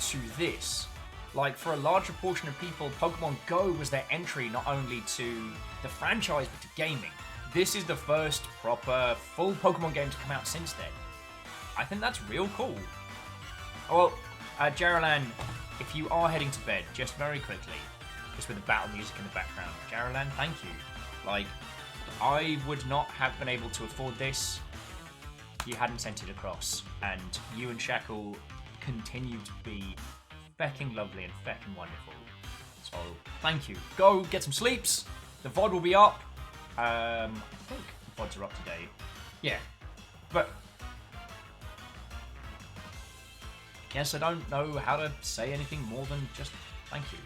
to this. Like, for a larger portion of people, Pokemon Go was their entry not only to the franchise, but to gaming. This is the first proper, full Pokemon game to come out since then. I think that's real cool. Well, Jaralan, if you are heading to bed, just very quickly, just with the battle music in the background, Jaralan, thank you. Like, I would not have been able to afford this if you hadn't sent it across. And you and Shackle continue to be fecking lovely and fecking wonderful. So, thank you. Go get some sleeps. The VOD will be up. I think the VODs are up today. Yeah. But guess I don't know how to say anything more than just thank you.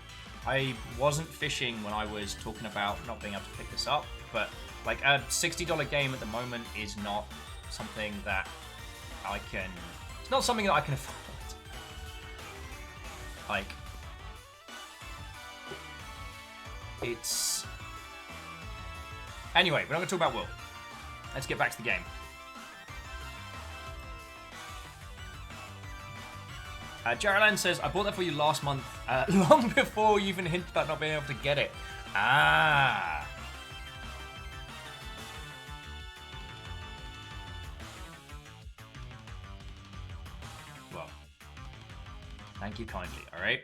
I wasn't fishing when I was talking about not being able to pick this up, but like a $60 game at the moment is not something that I can... It's not something that I can afford. Like, it's... Anyway, we're not going to talk about Will. Let's get back to the game. Jaralan says, I bought that for you last month, long before you even hinted about not being able to get it. Ah. Well, thank you kindly, alright?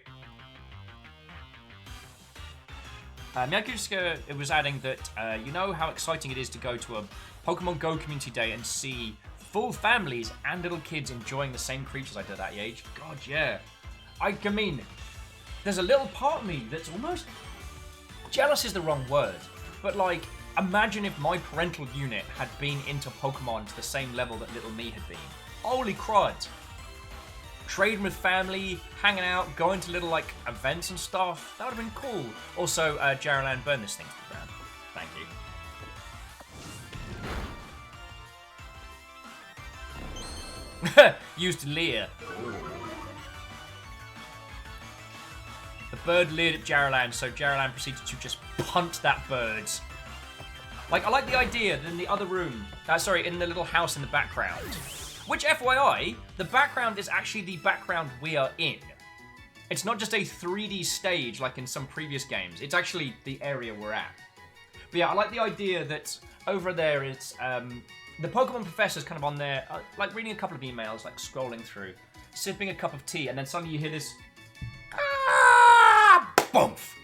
Miyakusuka was adding that, you know how exciting it is to go to a Pokemon Go community day and see full families and little kids enjoying the same creatures I did at that age. God, yeah. I mean, there's a little part of me that's almost... Jealous is the wrong word. But, like, imagine if my parental unit had been into Pokemon to the same level that little me had been. Holy crud. Trading with family, hanging out, going to little, like, events and stuff. That would have been cool. Also, Jaralan, burn this thing to the ground. Thank you. Used Leer. The bird leered at Jaralan, so Jaralan proceeded to just punt that bird. Like, I like the idea that in the other room, in the little house in the background, which, FYI, the background is actually the background we are in. It's not just a 3D stage like in some previous games. It's actually the area we're at. But yeah, I like the idea that over there it's... the Pokemon Professor's kind of on there, like reading a couple of emails, like scrolling through, sipping a cup of tea, and then suddenly you hear this boomf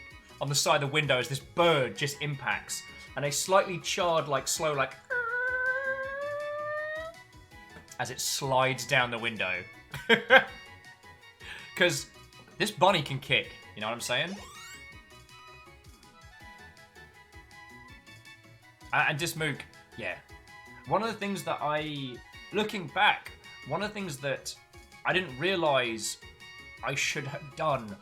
on the side of the window as this bird just impacts, and a slightly charred, like slow, like as it slides down the window. Because this bunny can kick, you know what I'm saying? And Dismook, yeah. One of the things that looking back, one of the things that I didn't realise I should have done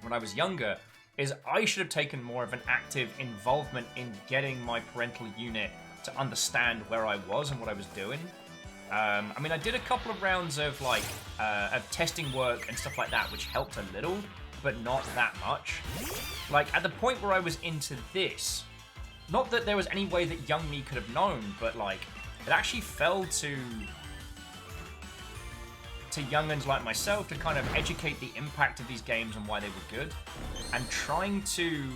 when I was younger is I should have taken more of an active involvement in getting my parental unit to understand where I was and what I was doing. I mean, I did a couple of rounds of like of testing work and stuff like that, which helped a little, but not that much. Like at the point where I was into this, not that there was any way that young me could have known, but like it actually fell to young'uns like myself to kind of educate the impact of these games and why they were good, and trying to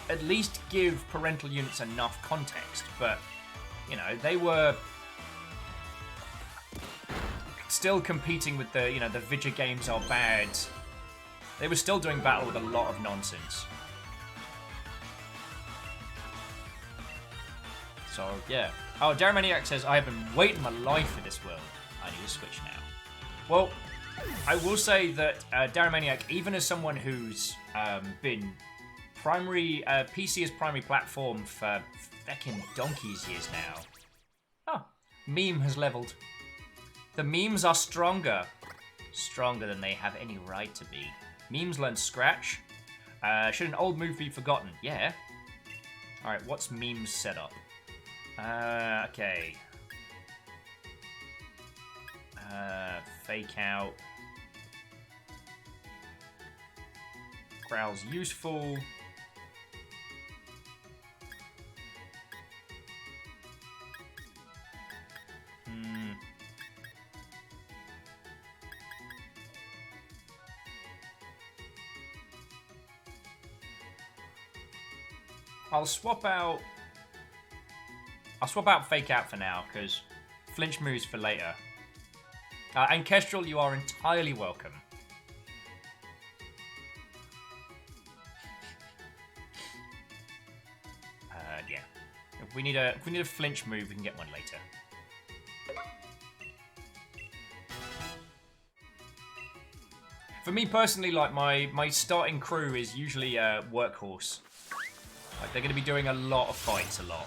at least give parental units enough context. But you know, they were still competing with the, you know, the video games are bad. They were still doing battle with a lot of nonsense. So, yeah. Oh, Daromaniac says, I have been waiting my life for this world. I need to switch now. Well, I will say that Daromaniac, even as someone who's been PC as primary platform for feckin' donkey's years now. Oh, meme has leveled. The memes are stronger. Stronger than they have any right to be. Memes learn Scratch. Should an old move be forgotten? Yeah. Alright, what's memes set up? Okay. Fake out. Growl's useful. I'll swap out Fake Out for now, because flinch moves for later. And Kestrel, you are entirely welcome. Yeah. If we need a flinch move, we can get one later. For me personally, like my starting crew is usually Workhorse. Like, they're going to be doing a lot of fights, a lot.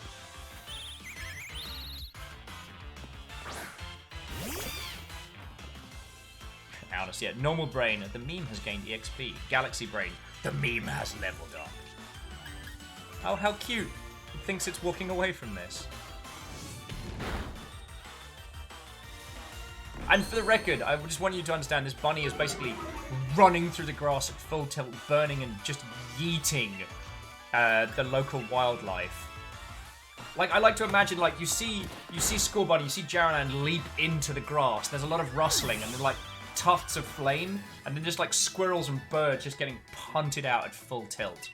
Alice, yeah. Normal Brain, the meme has gained EXP. Galaxy Brain, the meme has leveled up. Oh, how cute. It thinks it's walking away from this. And for the record, I just want you to understand this bunny is basically running through the grass at full tilt, burning and just yeeting the local wildlife. Like, I like to imagine, like, you see Skull Bunny, you see Jaralan leap into the grass. There's a lot of rustling and there's like tufts of flame, and then just like squirrels and birds just getting punted out at full tilt.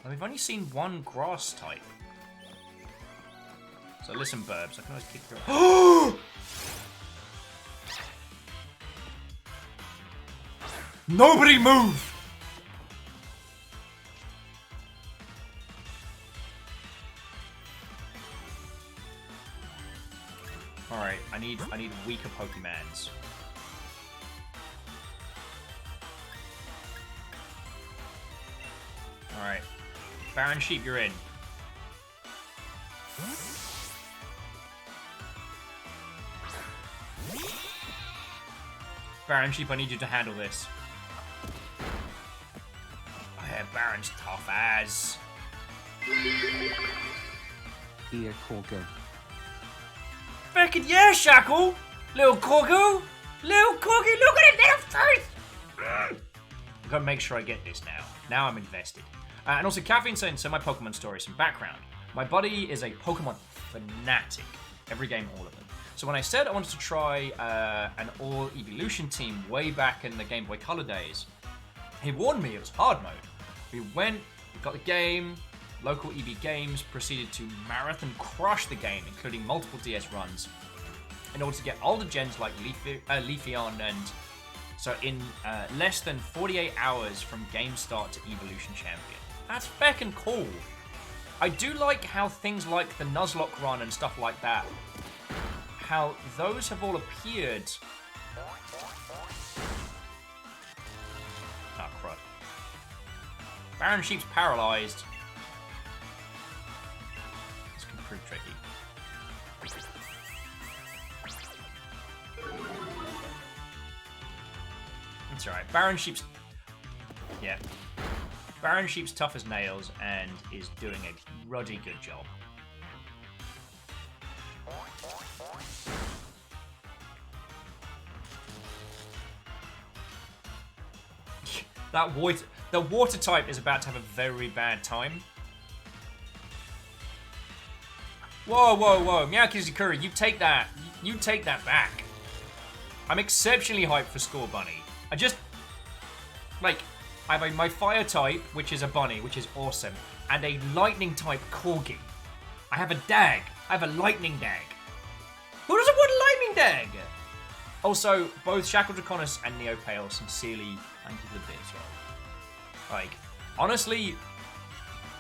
Well, we've only seen one grass type. So listen, Burbs, I can always kick your... Nobody move! Alright, I need weaker Pokemons. Alright. Baron Sheep, you're in. Baron Sheep, I need you to handle this. Oh, yeah, Baron's tough as. Ear Corgo. Fucking yeah, Shackle! Little Corgo! Little Corgi, look at it, little face! I've got to make sure I get this now. Now I'm invested. And also, Caffeine saying, so my Pokemon story, some background. My buddy is a Pokemon fanatic. Every game, all of them. So when I said I wanted to try an all-evolution team way back in the Game Boy Color days, he warned me it was hard mode. We went, we got the game, local EB Games proceeded to marathon crush the game, including multiple DS runs, in order to get older gens like Leafeon, and so in less than 48 hours from game start to Evolution Champion. That's feckin' cool. I do like how things like the Nuzlocke run and stuff like that, how those have all appeared. Ah, crud. Baron Sheep's paralyzed. This can prove tricky. It's alright. Baron Sheep's... Yeah. Baron Sheep's tough as nails and is doing a ruddy good job. The water type is about to have a very bad time. Whoa, whoa, whoa. Meowkizukuri, you take that. You take that back. I'm exceptionally hyped for Skull Bunny. I just... Like, I have my fire type, which is a bunny, which is awesome, and a lightning type corgi. I have a dag. I have a lightning dag. Who doesn't want a lightning dag? Also, both Shackle Draconis and Neopale sincerely thank you for the bits, yo. Like, Honestly,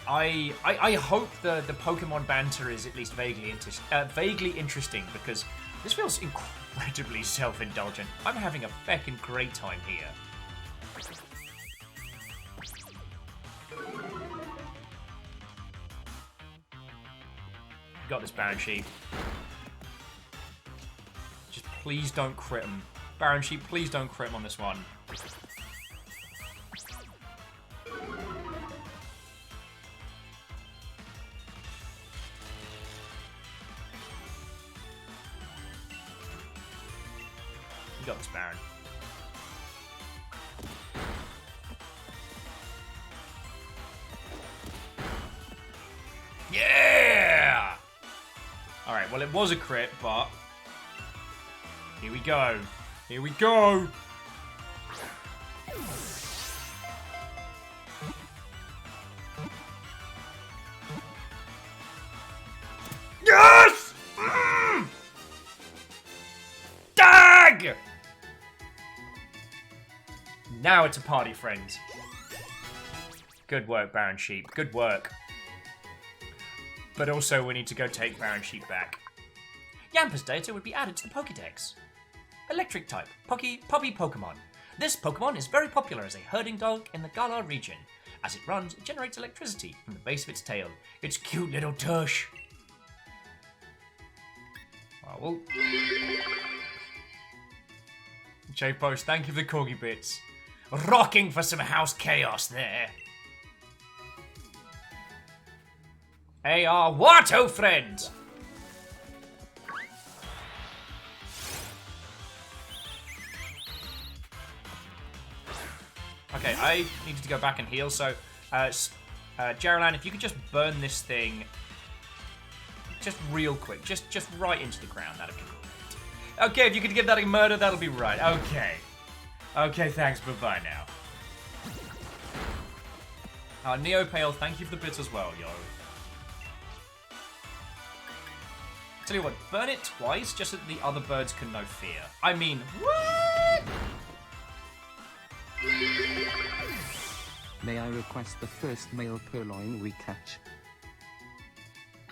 I hope the Pokemon banter is at least vaguely interesting, because this feels incredibly self-indulgent. I'm having a feckin' great time here. Got this Baron Sheep. Just please don't crit him. Baron Sheep, please don't crit him on this one. You got this, Baron. Yeah! Alright, well, it was a crit, but... Here we go. Here we go! Yes! Dag! Now it's a party, friends. Good work, Baron Sheep. Good work. But also, we need to go take Baron Sheep back. Yampa's data would be added to the Pokédex. Electric type, puppy Pokemon. This Pokemon is very popular as a herding dog in the Galar region. As it runs, it generates electricity from the base of its tail. It's cute little tush. Oh, well. J-Post, thank you for the corgi bits. Rocking for some house chaos there. Hey, our Watto friend! Okay, I needed to go back and heal, so, Jaralan, if you could just burn this thing just real quick, just right into the ground, that'd be great. Okay, if you could give that a murder, that'll be right. Okay. Okay, thanks, bye-bye now. Neopale, thank you for the bits as well, yo. Tell you what, burn it twice, just so that the other birds can know fear. I mean, what? May I request the first male purloin we catch?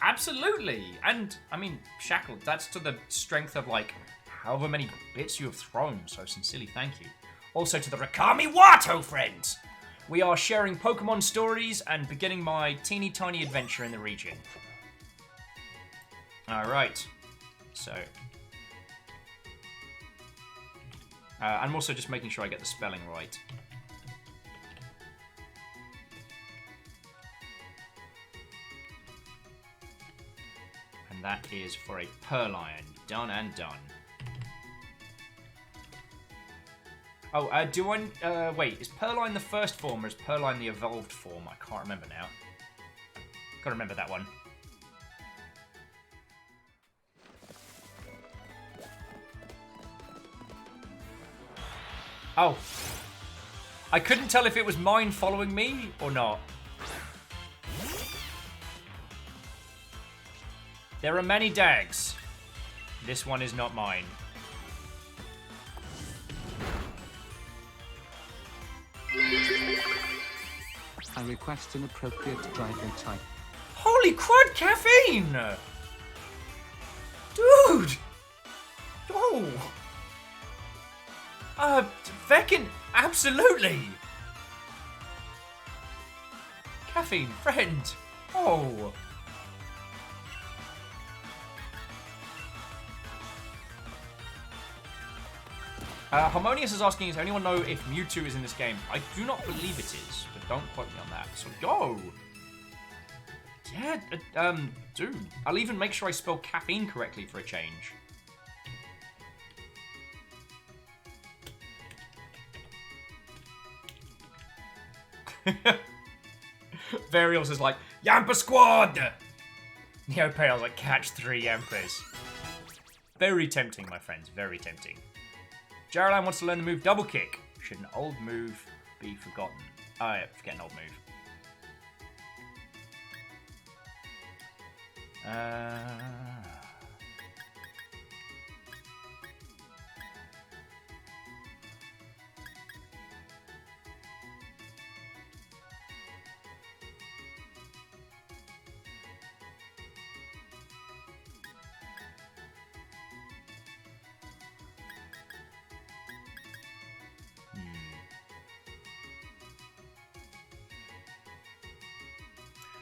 Absolutely! And, I mean, Shackle, that's to the strength of, like, however many bits you have thrown, so sincerely thank you. Also to the Rakami Watto friends! We are sharing Pokemon stories and beginning my teeny tiny adventure in the region. Alright. So... I'm also just making sure I get the spelling right. And that is for a Purlion. Done and done. Oh, wait, is Purlion the first form or is Purlion the evolved form? I can't remember now. Gotta remember that one. Oh. I couldn't tell if it was mine following me or not. There are many dags. This one is not mine. I request an appropriate dragon type. Holy crud, caffeine! Dude! Oh! Feckin', absolutely! Caffeine, friend! Oh! Harmonious is asking, does anyone know if Mewtwo is in this game? I do not believe it is, but don't quote me on that. So go! Yeah, dude. I'll even make sure I spell caffeine correctly for a change. Varials is like, Yampa Squad! Neopale's like, catch 3 Yampas. Very tempting, my friends, very tempting. Jaralan wants to learn the move Double Kick. Should an old move be forgotten? Oh yeah, forget an old move.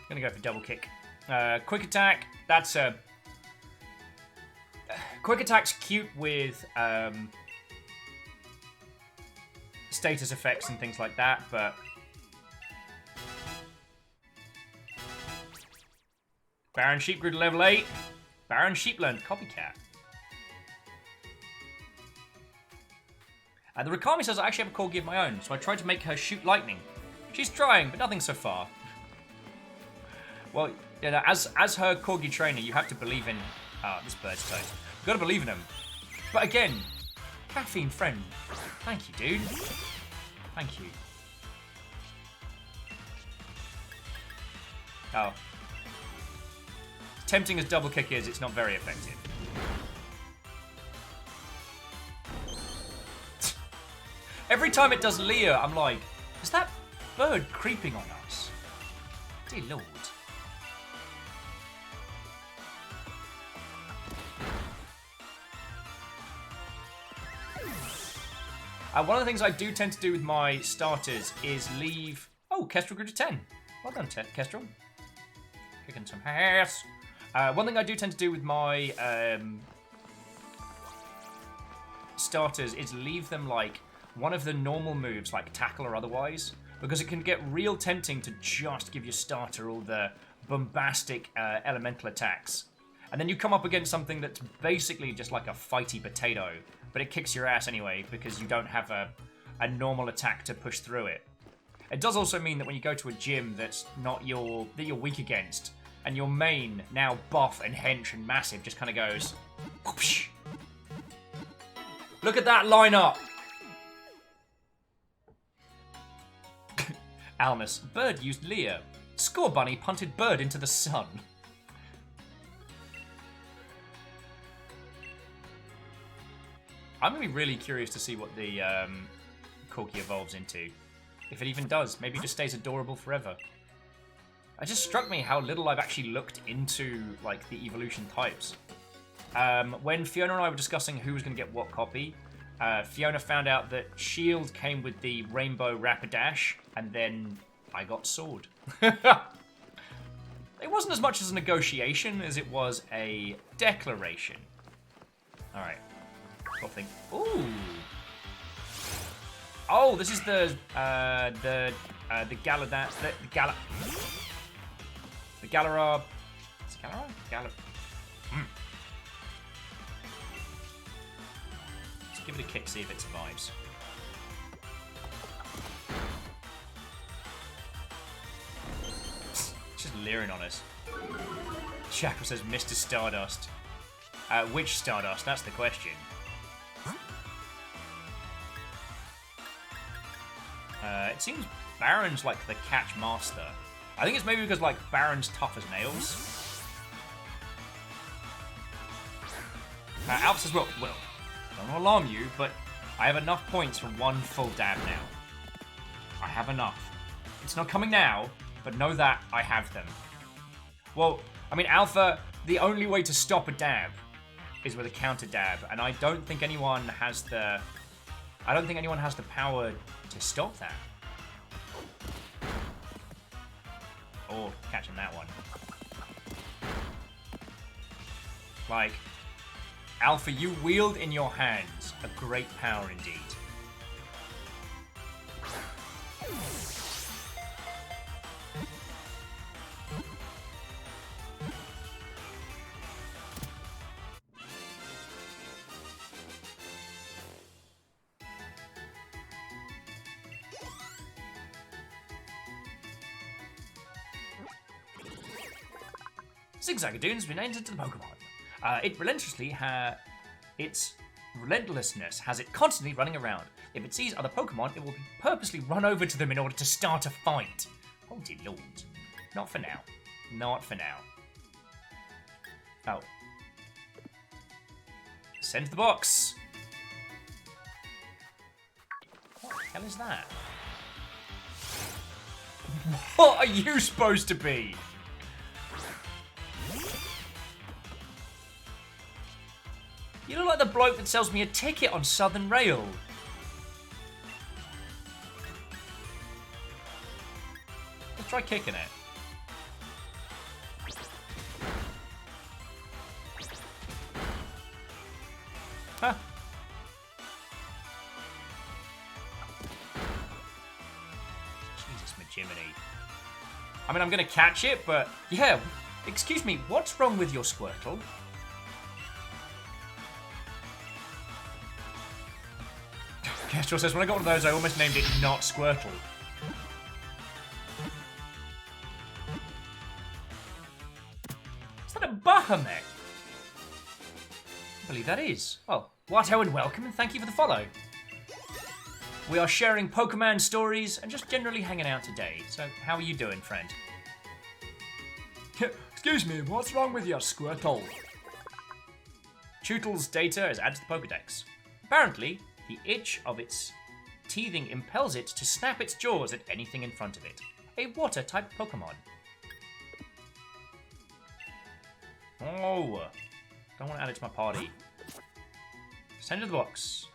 Gonna go for double kick. Quick attack. That's a... Quick attack's cute with status effects and things like that, but... Baron Sheep grew to level 8. Baron Sheep learned Copycat. The Rakami says I actually have a corgi of my own, so I tried to make her shoot lightning. She's trying, but nothing so far. Well, you know, as her corgi trainer, you have to believe in... Ah, this bird's toast. You've got to believe in him. But again, caffeine friend. Thank you, dude. Thank you. Oh. Tempting as double kick is, it's not very effective. Every time it does Leah, I'm like, is that bird creeping on us? Dear Lord. One of the things I do tend to do with my starters is leave... Oh, Kestrel grew to 10. Well done, Kestrel. Kicking some ass. One thing I do tend to do with my starters is leave them like one of the normal moves, like tackle or otherwise, because it can get real tempting to just give your starter all the bombastic elemental attacks. And then you come up against something that's basically just like a fighty potato, but it kicks your ass anyway because you don't have a normal attack to push through it. It does also mean that when you go to a gym that's not that you're weak against, and your main, now buff and hench and massive, just kind of goes... Whoosh. Look at that lineup! Almus, bird used Leah. Score Bunny punted bird into the sun. I'm going to be really curious to see what the Corki evolves into. If it even does. Maybe it just stays adorable forever. It just struck me how little I've actually looked into like the evolution types. When Fiona and I were discussing who was going to get what copy, Fiona found out that Shield came with the Rainbow Rapidash, and then I got Sword. It wasn't as much as a negotiation as it was a declaration. Alright. What thing? Ooh! Oh, this is the Galara... The Galara... Is it Galara? Let's give it a kick, see if it survives. It's just leering on us. Shackle says Mr. Stardust. Which Stardust? That's the question. It seems Baron's like the catch master. I think it's maybe because like Baron's tough as nails. Alf says, well, don't alarm you, but I have enough points for one full dab now. I have enough. It's not coming now, but know that I have them. Well, I mean, Alpha, the only way to stop a dab is with a counter dab, and I don't think anyone has the... I don't think anyone has the power to stop that. Oh, catching that one. Like, Alpha, you wield in your hands a great power indeed. Zigzagadoon has been entered to the Pokemon. Its relentlessness has it constantly running around. If it sees other Pokemon, it will purposely run over to them in order to start a fight. Oh dear lord. Not for now. Not for now. Oh. Send to the box. What the hell is that? What are you supposed to be? You look like the bloke that sells me a ticket on Southern Rail. Let's try kicking it. Huh. Jesus, Majiminy. I mean, I'm gonna catch it, but yeah. Excuse me, what's wrong with your Squirtle? Kestrel says, when I got one of those, I almost named it not Squirtle. Is that a Bahamut? I believe that is. Well, Watto and welcome, and thank you for the follow. We are sharing Pokemon stories and just generally hanging out today. So, how are you doing, friend? Excuse me, what's wrong with your Squirtle? Tootle's data is added to the Pokedex. Apparently, the itch of its teething impels it to snap its jaws at anything in front of it. A water-type Pokemon. Oh, don't want to add it to my party. Send it to the box.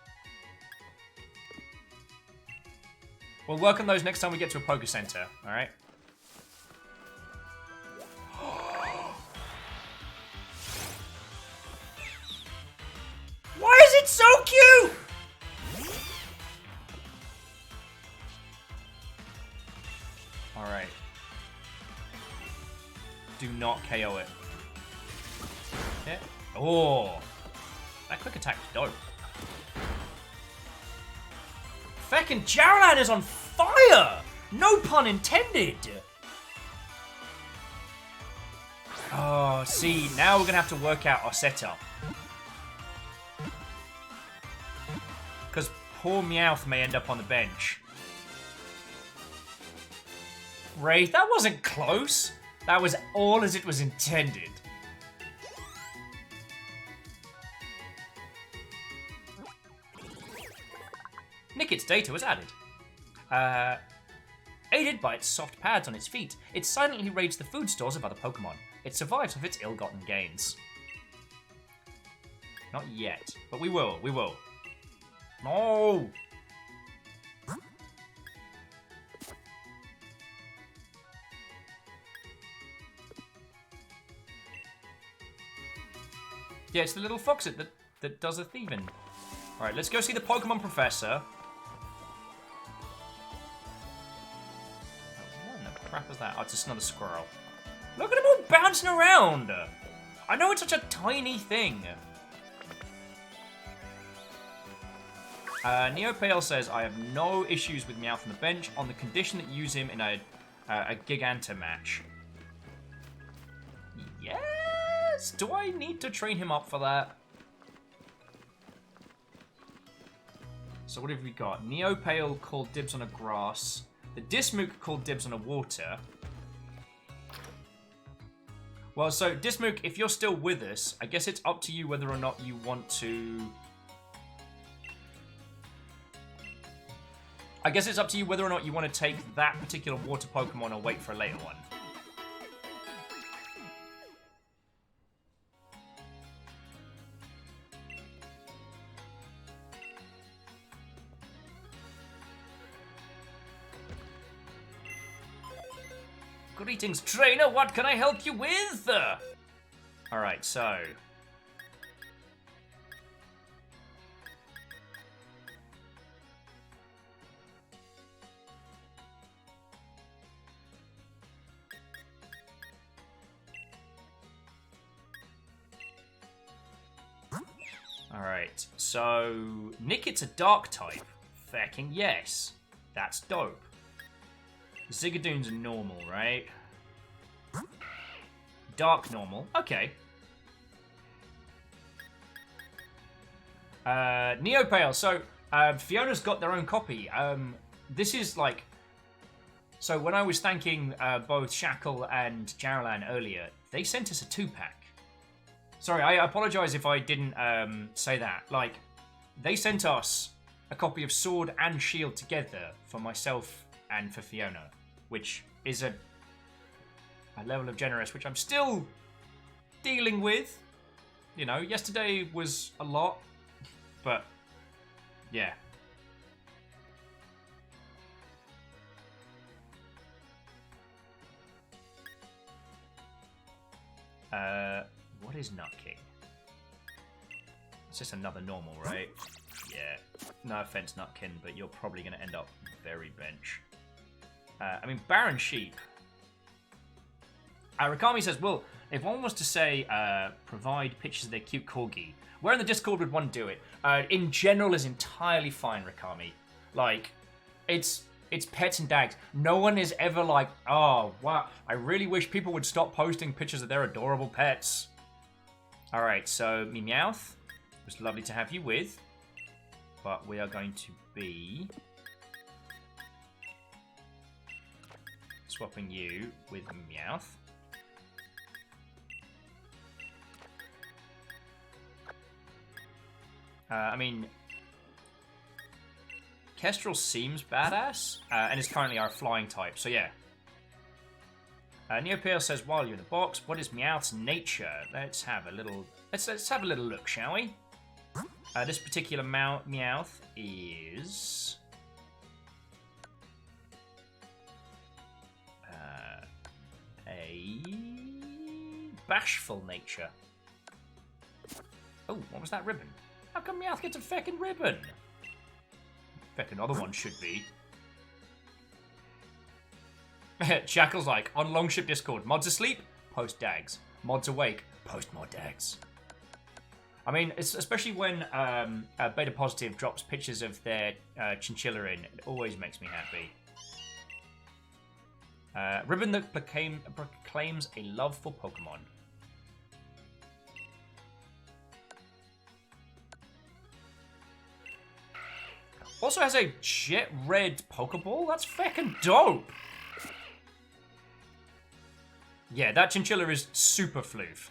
We'll work on those next time we get to a Poke Center, alright? Why is it so cute? Alright. Do not KO it. Yeah. Oh. That quick attack was dope. Feckin' Jarlan is on fire! No pun intended! Oh, see, now we're gonna have to work out our setup. Because poor Meowth may end up on the bench. Wraith, that wasn't close. That was all as it was intended. Nicket's data was added. Aided by its soft pads on its feet, it silently raids the food stores of other Pokemon. It survives with its ill-gotten gains. Not yet, but we will, we will. No! Yeah, it's the little foxet that does the thieving. Alright, let's go see the Pokemon Professor. What in the crap is that? Oh, it's just another squirrel. Look at him all bouncing around! I know it's such a tiny thing. Neopale says, I have no issues with Meowth on the bench on the condition that you use him in a Giganta match. Yes! Do I need to train him up for that? So what have we got? Neopale called dibs on a grass. The Dismook called dibs on a water. Well, so Dismook, if you're still with us, I guess it's up to you whether or not you want to... I guess it's up to you whether or not you want to take that particular water Pokemon or wait for a later one. Greetings, trainer. What can I help you with? Alright, so... Alright, so... Nicket's a dark type. Fecking yes. That's dope. Zigadoon's normal, right? Dark normal. Okay. Neopale. So, Fiona's got their own copy. This is like... So, when I was thanking both Shackle and Jarlan earlier, they sent us a 2-pack. Sorry, I apologize if I didn't say that. Like, they sent us a copy of Sword and Shield together for myself and for Fiona, which is a level of generous which I'm still dealing with. You know, yesterday was a lot, but yeah. What is Nut King? It's just another normal, right? Yeah. No offense, Nutkin, but you're probably going to end up very bench. I mean, Baron Sheep. Rakami says, well, if one was to say, provide pictures of their cute corgi, where in the Discord would one do it? In general is entirely fine, Rakami. Like, it's pets and dags. No one is ever like, oh, wow, I really wish people would stop posting pictures of their adorable pets. Alright, so, Meowth, it was lovely to have you with, but we are going to be swapping you with Meowth. I mean, Kestrel seems badass, and is currently our flying type, so yeah. Neopale says, while you're in the box, what is Meowth's nature? Let's have a little look, shall we? This particular Meowth is a bashful nature. Oh, what was that ribbon? How come Meowth gets a feckin' ribbon? Feckin' other one should be. Shackle's like, on Longship Discord, mods asleep? Post dags. Mods awake? Post more dags. I mean, it's especially when Beta Positive drops pictures of their chinchilla in, it always makes me happy. Ribbon that proclaims a love for Pokemon. Also has a jet red Pokeball? That's feckin' dope! Yeah, that chinchilla is super floof.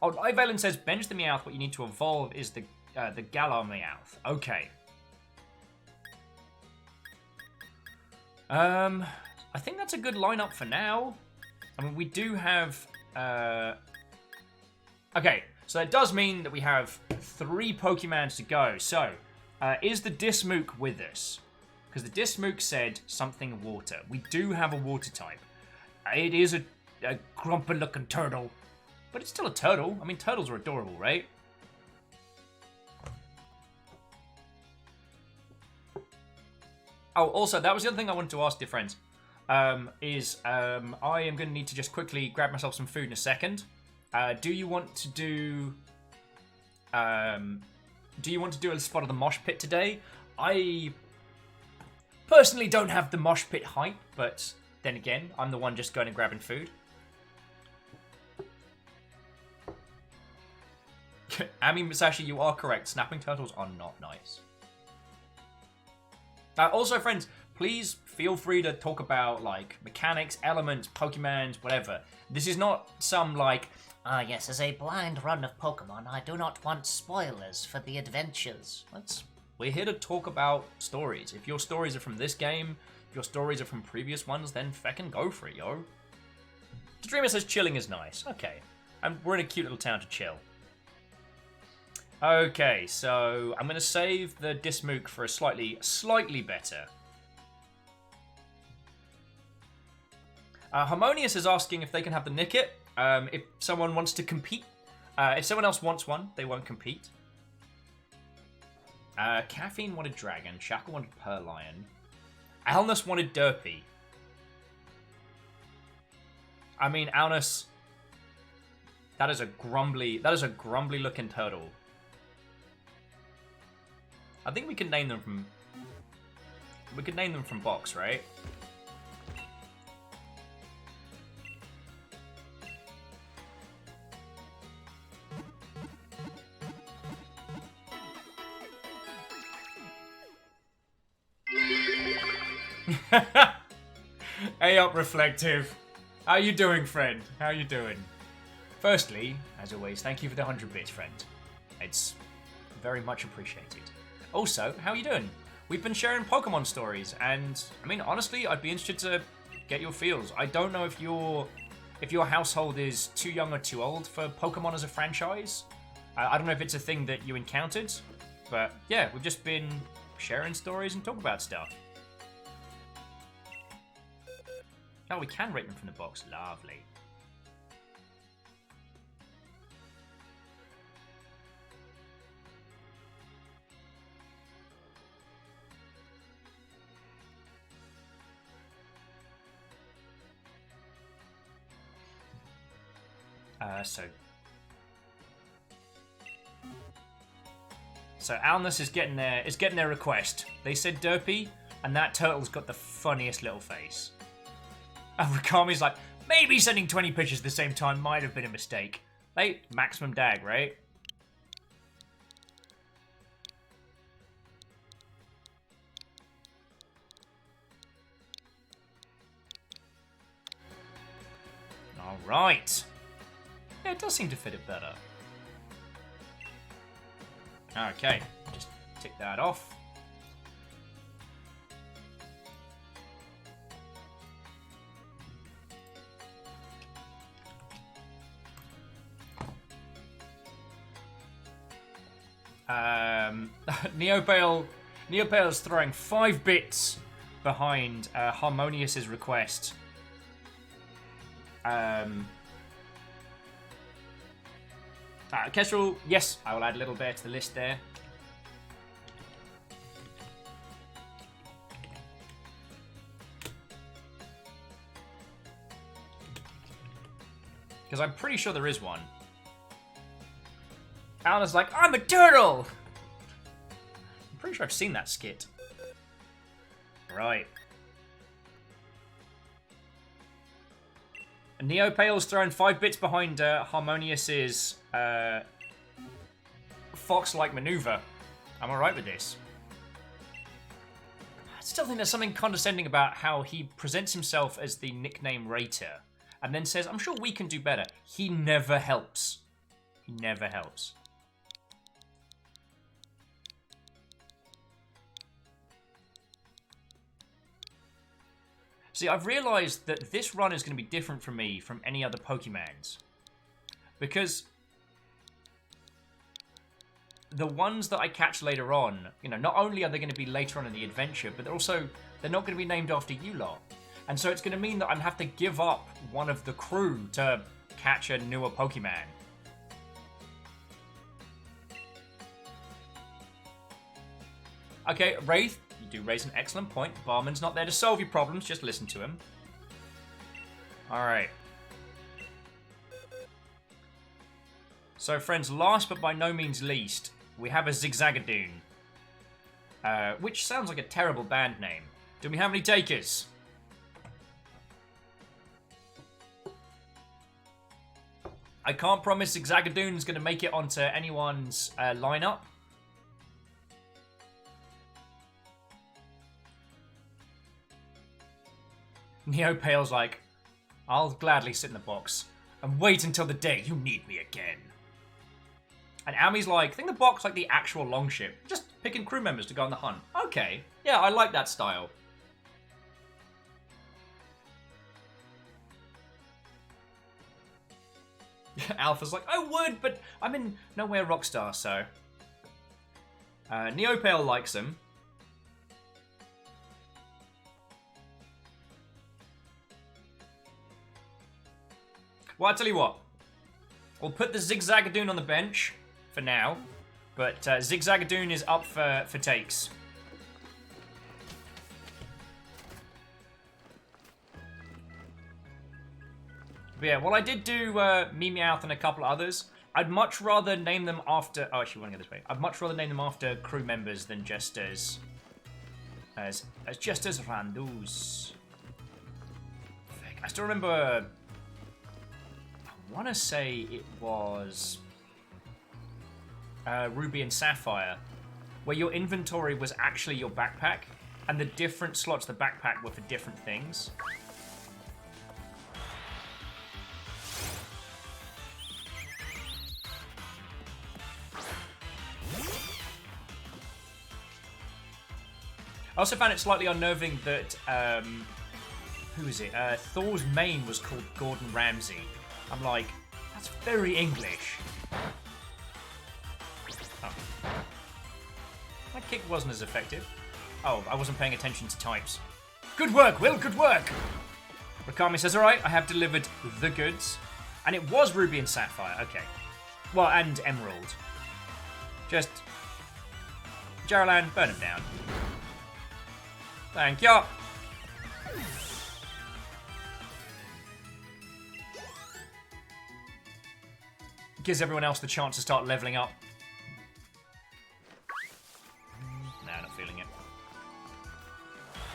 Oh, Ivalen says, bench the Meowth, what you need to evolve is the Galar Meowth. Okay. I think that's a good lineup for now. I mean, we do have... Okay, so that does mean that we have 3 Pokemons to go. So, is the Dismook with us? Because the Dismook said something water. We do have a water type. It is a grumpy-looking turtle. But it's still a turtle. I mean, turtles are adorable, right? Oh, also, that was the other thing I wanted to ask, dear friends. I am going to need to just quickly grab myself some food in a second. Do you want to do a spot of the mosh pit today? I personally don't have the mosh pit hype, but then again, I'm the one just going and grabbing food. Ami Musashi, you are correct. Snapping turtles are not nice. Also, friends, please feel free to talk about, like, mechanics, elements, Pokemons, whatever. This is not some, like, yes, as a blind run of Pokemon, I do not want spoilers for the adventures. We're here to talk about stories. If your stories are from this game, if your stories are from previous ones, then feckin' go for it, yo. Dreamer says chilling is nice. Okay. And we're in a cute little town to chill. Okay, so I'm going to save the Dismook for a slightly better. Harmonious is asking if they can have the Nickit. If someone wants to compete. If someone else wants one, they won't compete. Caffeine wanted Dragon. Shackle wanted Purlion. Alnus wanted Derpy. I mean, Alnus... That is a grumbly looking turtle. I think we can name them from... We could name them from box, right? Hey up, Reflective. How you doing, friend? How you doing? Firstly, as always, thank you for the 100 bits, friend. It's very much appreciated. Also, how are you doing? We've been sharing Pokemon stories, and I mean, honestly, I'd be interested to get your feels. I don't know if your household is too young or too old for Pokemon as a franchise. I don't know if it's a thing that you encountered, but yeah, we've just been sharing stories and talk about stuff. Oh, we can rate them from the box. Lovely. So Alnus is getting their request. They said derpy, and that turtle's got the funniest little face. And Rakami's like, maybe sending 20 pictures at the same time might have been a mistake. Hey, maximum dag, right? Alright. Yeah, it does seem to fit it better. Okay, just tick that off. Neopale's throwing 5 bits behind Harmonious's request. Kestrel, yes, I will add a little bear to the list there. Because I'm pretty sure there is one. Alan's like, I'm a turtle! I'm pretty sure I've seen that skit. Right. And Neopale's throwing 5 bits behind Harmonious's fox-like maneuver. I'm alright with this. I still think there's something condescending about how he presents himself as the nickname Rater, and then says, I'm sure we can do better. He never helps. He never helps. See, I've realised that this run is going to be different for me from any other Pokemans. Because the ones that I catch later on, you know, not only are they going to be later on in the adventure, but they're not going to be named after you lot. And so it's going to mean that I'm going to have to give up one of the crew to catch a newer Pokemon. Okay, Wraith, you do raise an excellent point. Barman's not there to solve your problems, just listen to him. Alright. So, friends, last but by no means least, we have a Zigzagoon. Which sounds like a terrible band name. Do we have any takers? I can't promise Zigzagoon's going to make it onto anyone's lineup. Neopale's like, I'll gladly sit in the box and wait until the day you need me again. And Ami's like, think the box like the actual Longship. Just picking crew members to go on the hunt. Okay, yeah, I like that style. Alpha's like, I would, but I'm in nowhere Rockstar, so. Neopale likes him. Well, I'll tell you what. We'll put the Zigzagoon on the bench for now, but Zigzagoon is up for takes. But yeah, well, I did do Meowth and a couple others. I'd much rather name them after... Oh, actually, I want to go this way. I'd much rather name them after crew members than just as randos. I still remember... I want to say it was Ruby and Sapphire, where your inventory was actually your backpack, and the different slots of the backpack were for different things. I also found it slightly unnerving that, who is it? Thor's main was called Gordon Ramsay. I'm like, that's very English. Oh. That kick wasn't as effective. Oh, I wasn't paying attention to types. Good work, Will, good work! Rakami says, alright, I have delivered the goods. And it was Ruby and Sapphire, okay. Well, and Emerald. Just... Jaralan, burn him down. Thank you. gives everyone else the chance to start leveling up. Nah, not feeling it.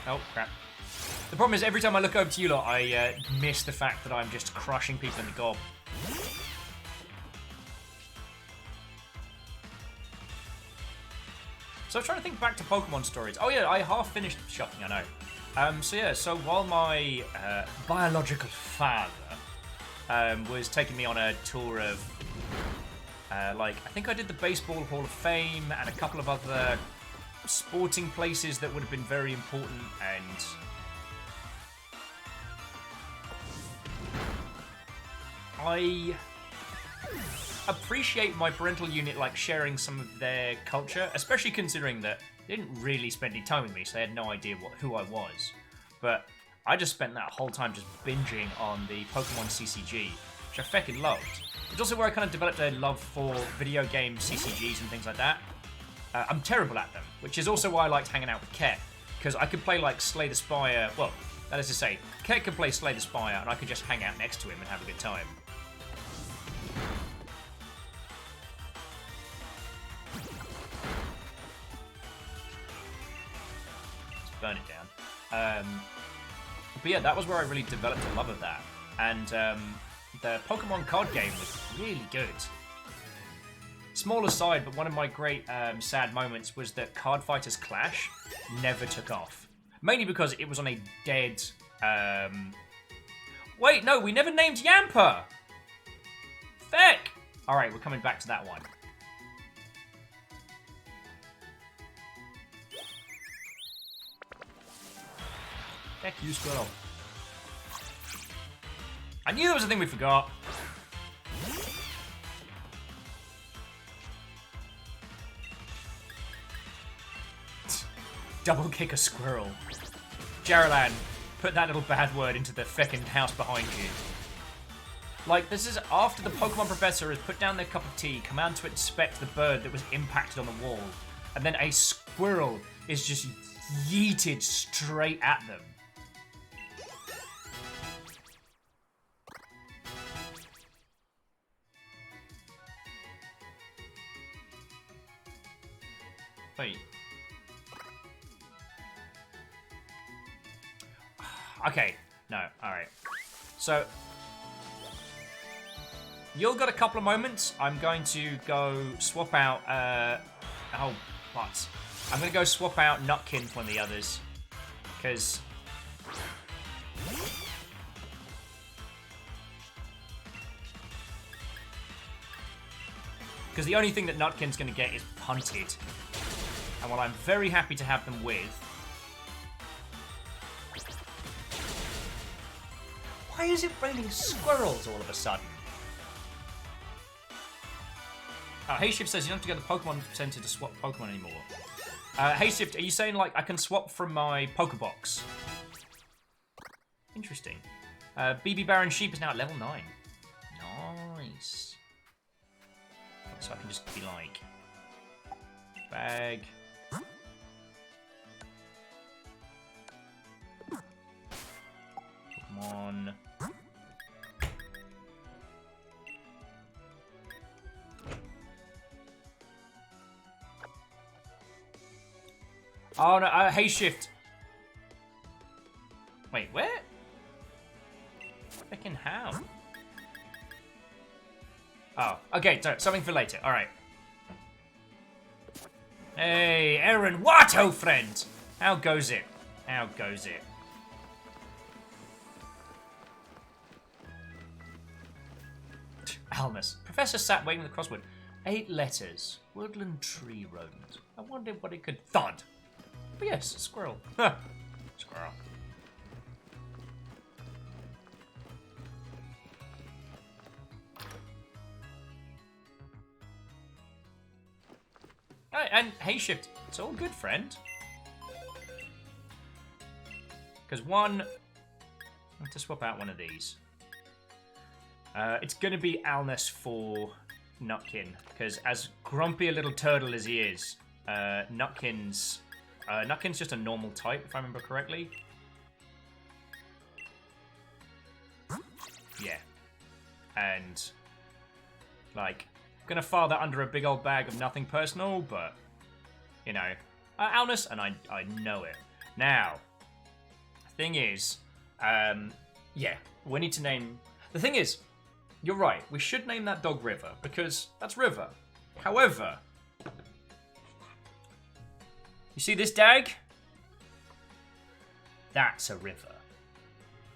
Oh, crap. The problem is, every time I look over to you lot, I miss the fact that I'm just crushing people in the gob. So I'm trying to think back to Pokemon stories. Oh yeah, I half finished shopping, I know. So while my biological father was taking me on a tour of, I think I did the Baseball Hall of Fame and a couple of other sporting places that would have been very important, and I appreciate my parental unit sharing some of their culture, especially considering that they didn't really spend any time with me, so they had no idea who I was. But I just spent that whole time just binging on the Pokemon CCG, which I fucking loved. It's also where I kind of developed a love for video game CCGs and things like that. I'm terrible at them, which is also why I liked hanging out with Ket, because I could play Slay the Spire. Well, that is to say, Ket could play Slay the Spire, and I could just hang out next to him and have a good time. Let's burn it down. But yeah, that was where I really developed a love of that. And the Pokemon card game was really good. Small aside, but one of my great sad moments was that Card Fighters Clash never took off. Mainly because it was on a dead... Wait, no, we never named Yamper! Feck! Alright, we're coming back to that one. Heck you, Squirrel. I knew there was a thing we forgot. Double kick a squirrel. Jaralan, put that little bad word into the feckin' house behind you. This is after the Pokemon Professor has put down their cup of tea, command to inspect the bird that was impacted on the wall, and then a squirrel is just yeeted straight at them. Wait. Okay, no, alright. So, you'll got a couple of moments. I'm going to go swap out, oh, what? I'm going to go swap out Nutkin for one of the others. Because... the only thing that Nutkin's going to get is punted. And while I'm very happy to have them with... Why is it raining squirrels all of a sudden? Hayshift says you don't have to go to the Pokemon Center to swap Pokemon anymore. Hayshift, are you saying I can swap from my Pokebox? Interesting. BB Baron Sheep is now at level 9. Nice. So I can just be bag. Pokemon. Oh no, Hayshift. Wait, where? Frickin' how? Oh, okay, so something for later. Alright. Hey, Aaron Watto, friend! How goes it? How goes it? Almus. Professor sat waiting with the crossword. 8 letters. Woodland tree rodent. I wondered what it could... Thud! But yes, a squirrel. Squirrel. Alright, and Hayshift. It's all good, friend. Because one... I have to swap out one of these. It's going to be Alnus for Nutkin. Because as grumpy a little turtle as he is, Nutkin's just a normal type, if I remember correctly. Yeah. And... Like, gonna file that under a big old bag of nothing personal, but, you know, Alnus, and I know it. Now, thing is, yeah, we need to name... The thing is, you're right, we should name that dog River, because that's River. However, you see this dag? That's a river.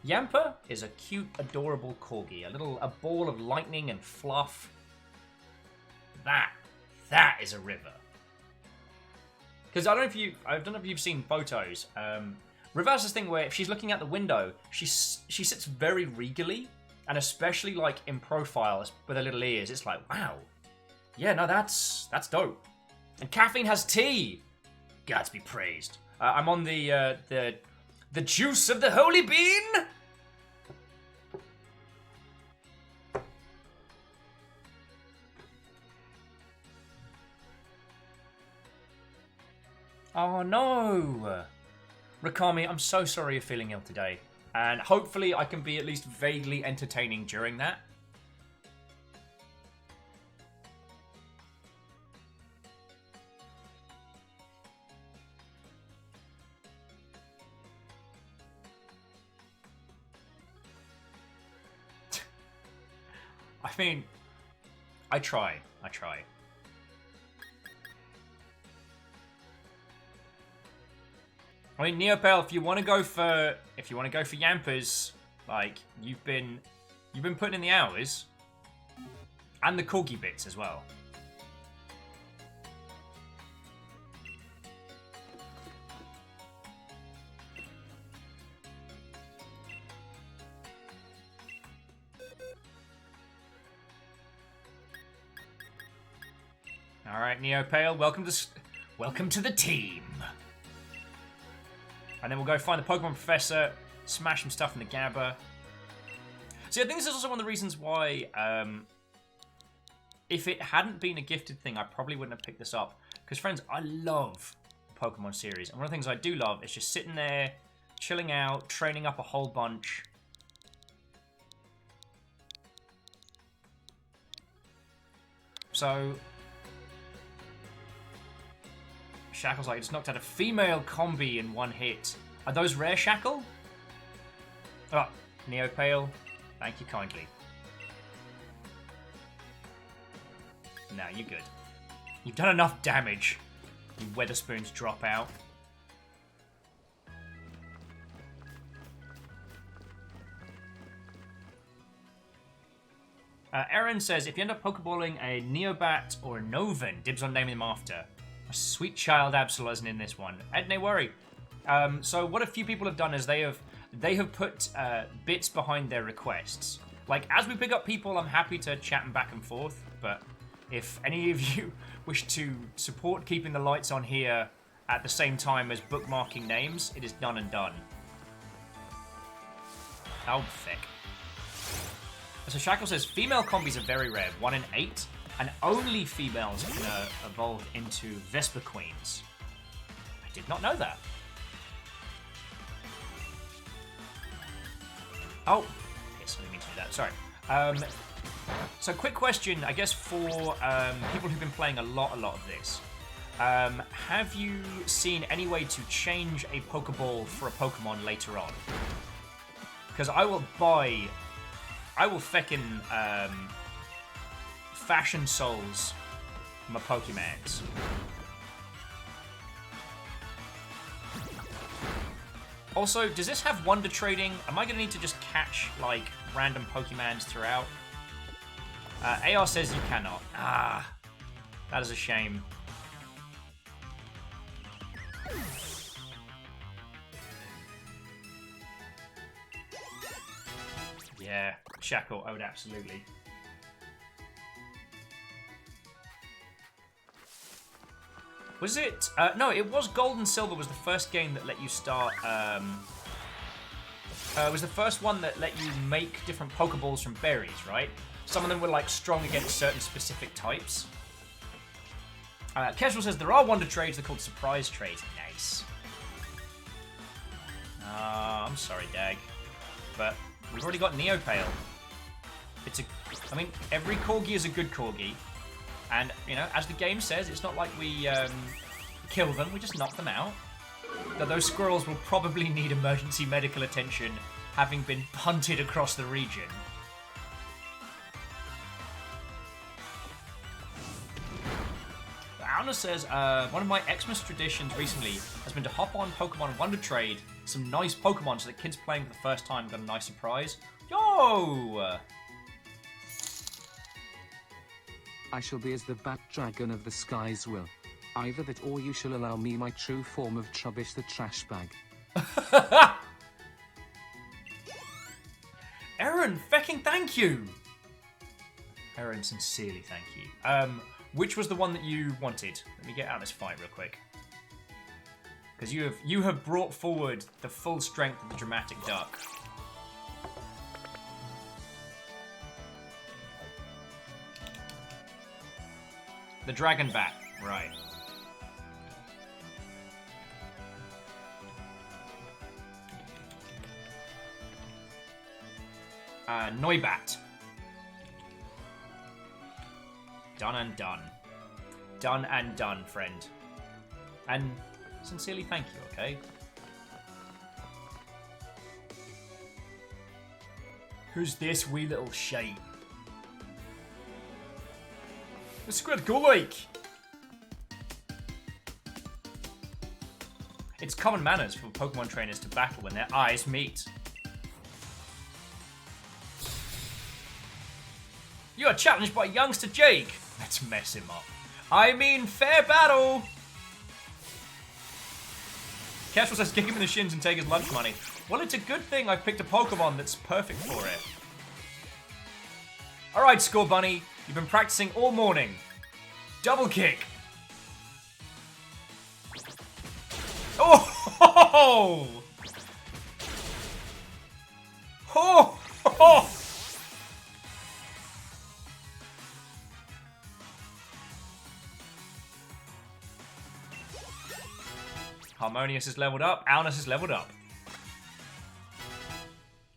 Yamper is a cute, adorable corgi, a ball of lightning and fluff. That is a river. Because I don't know if you've seen photos. River has this thing where if she's looking out the window, she sits very regally, and especially like in profile with her little ears, it's like, wow, yeah, no, that's dope. And Caffeine has tea. Gods be praised. I'm on the juice of the holy bean. Oh no! Rakami, I'm so sorry you're feeling ill today. And hopefully I can be at least vaguely entertaining during that. I mean, I try. I mean, Neopale, if you want to go for Yampers, like you've been putting in the hours, and the corgi bits as well. All right, Neopale, welcome to the team. And then we'll go find the Pokemon Professor, smash some stuff in the Gabba. See, I think this is also one of the reasons why, if it hadn't been a gifted thing, I probably wouldn't have picked this up. Because, friends, I love the Pokemon series. And one of the things I do love is just sitting there, chilling out, training up a whole bunch. So... Shackle's like, just knocked out a female combi in one hit. Are those rare, Shackle? Oh, Neopale, thank you kindly. Now you're good. You've done enough damage. You Weatherspoons drop out. Aaron says, if you end up Pokeballing a Neobat or a Novan, dibs on naming them after. Sweet child Absol isn't in this one. No worry. So what a few people have done is they have put bits behind their requests. Like, as we pick up people, I'm happy to chat them back and forth, but if any of you wish to support keeping the lights on here at the same time as bookmarking names, it is done and done. Oh, thick. So Shackle says, female combis are very rare, 1 in 8. And only females can evolve into Vesper Queens. I did not know that. Oh, yes, I didn't mean to do that. Sorry. So, quick question, I guess, for people who've been playing a lot of this. Have you seen any way to change a Pokeball for a Pokemon later on? Because I will feckin' Fashion Souls my Pokemans. Also, does this have Wonder Trading? Am I going to need to just catch, like, random Pokemans throughout? AR says you cannot. Ah, that is a shame. Yeah, Shackle, I would absolutely. Was it? No, it was Gold and Silver was the first game that let you start... was the first one that let you make different Pokeballs from berries, right? Some of them were, like, strong against certain specific types. Kestrel says, there are Wonder Trades, they're called Surprise Trades. Nice. I'm sorry, Dag. But we've already got Neopale. I mean, every corgi is a good corgi. And, you know, as the game says, it's not like we kill them, we just knock them out. Though those squirrels will probably need emergency medical attention, having been punted across the region. Auna says, one of my Xmas traditions recently has been to hop on Pokemon Wonder Trade some nice Pokemon so that kids playing for the first time got a nice surprise. Yo! I shall be as the Bat Dragon of the skies will. Either that or you shall allow me my true form of Trubbish the trash bag. Aaron, fecking thank you! Aaron, sincerely thank you. Which was the one that you wanted? Let me get out of this fight real quick. Because you have brought forward the full strength of the dramatic duck. The dragon bat, right. Noibat. Done and done. Done and done, friend. And sincerely thank you, okay? Who's this wee little shite? It's Squid Go like. It's common manners for Pokemon trainers to battle when their eyes meet. You are challenged by youngster Jake. Let's mess him up. I mean, fair battle. Casual says kick him in the shins and take his lunch money. Well, it's a good thing I picked a Pokemon that's perfect for it. Alright, Score Bunny. You've been practicing all morning. Double kick. Oh! Ho, ho, ho. Harmonious is leveled up. Alnus is leveled up.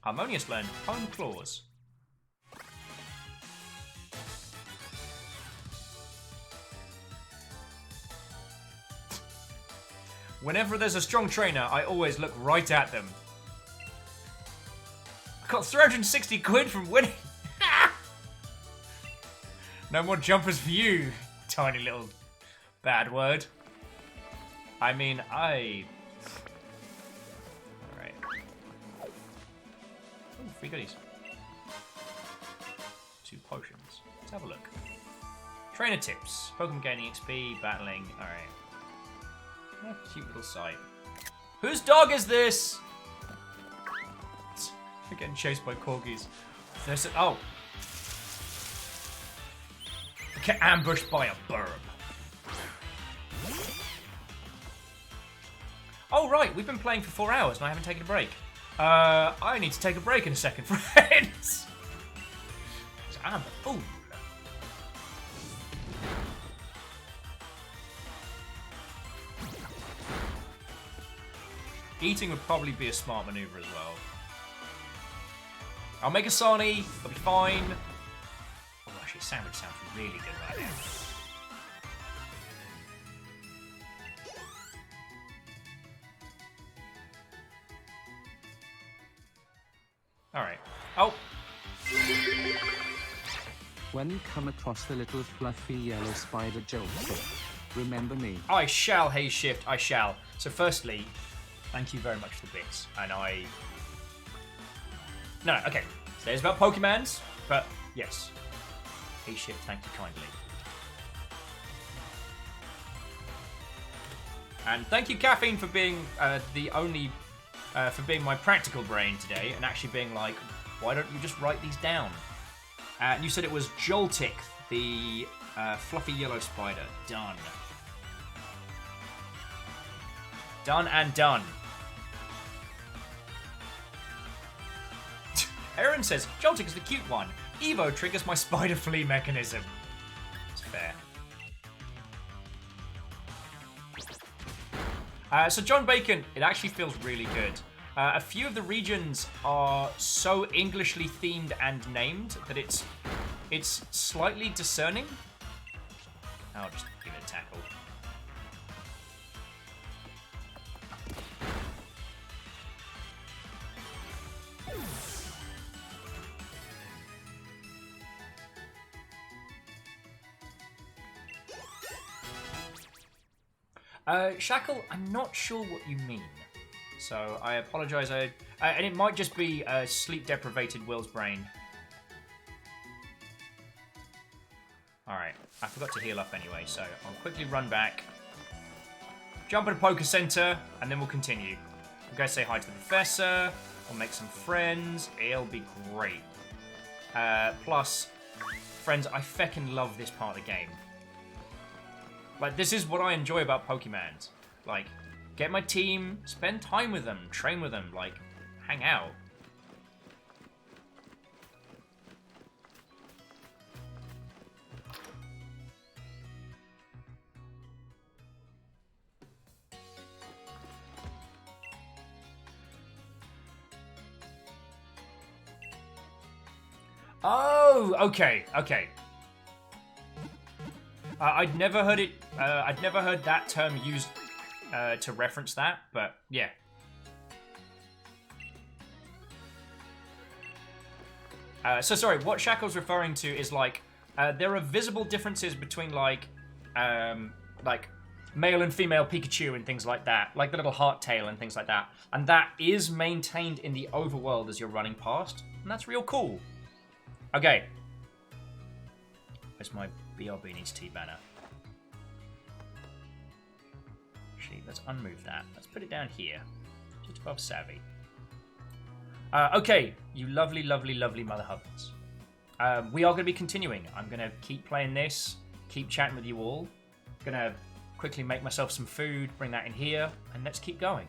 Harmonious learned Home Claws. Whenever there's a strong trainer, I always look right at them. I got 360 quid from winning. No more jumpers for you, tiny little bad word. I mean, Alright. Ooh, free goodies. 2 potions. Let's have a look. Trainer tips. Pokemon gaining XP, battling. Alright. Oh, cute little sight. Whose dog is this? We're getting chased by corgis. Oh. Get ambushed by a burb. Oh, right. We've been playing for 4 hours and I haven't taken a break. I need to take a break in a second, friends. I'm a fool. Eating would probably be a smart maneuver as well. I'll make a Sani. I'll be fine. Oh, actually, sandwich sounds really good right now. Alright. Oh! When you come across the little fluffy yellow spider Joltik, remember me. I shall, Hey Shift, I shall. So firstly, thank you very much for the bits. And No, okay. So it's about Pokemons, but yes. Hey Shift, thank you kindly. And thank you, Caffeine, for being for being my practical brain today and actually being like, why don't you just write these down? And you said it was Joltik, the fluffy yellow spider. Done. Done and done. Aaron says, Joltik is the cute one. Evo triggers my spider flea mechanism. It's fair. So John Bacon, it actually feels really good A few of the regions are so Englishly themed and named that it's slightly discerning. I'll just give it a tackle. Shackle, I'm not sure what you mean. So I apologise. And it might just be sleep-deprivated Will's brain. Alright, I forgot to heal up anyway, so I'll quickly run back. Jump at a poker centre, and then we'll continue. We'll go say hi to the professor. We'll make some friends. It'll be great. Plus, friends, I feckin' love this part of the game. Like, this is what I enjoy about Pokemon. Like, get my team, spend time with them, train with them, like, hang out. Oh, okay. I'd never heard it. I'd never heard that term used to reference that, but yeah. So sorry, what Shackle's referring to is like there are visible differences between like male and female Pikachu and things like that, like the little heart tail and things like that, and that is maintained in the overworld as you're running past, and that's real cool. Okay. Where's my BRB needs tea banner? Actually, let's unmove that. Let's put it down here, just above Savvy. Okay, you lovely, lovely, lovely mother hubbins. We are going to be continuing. I'm going to keep playing this, keep chatting with you all. Going to quickly make myself some food, bring that in here, and let's keep going.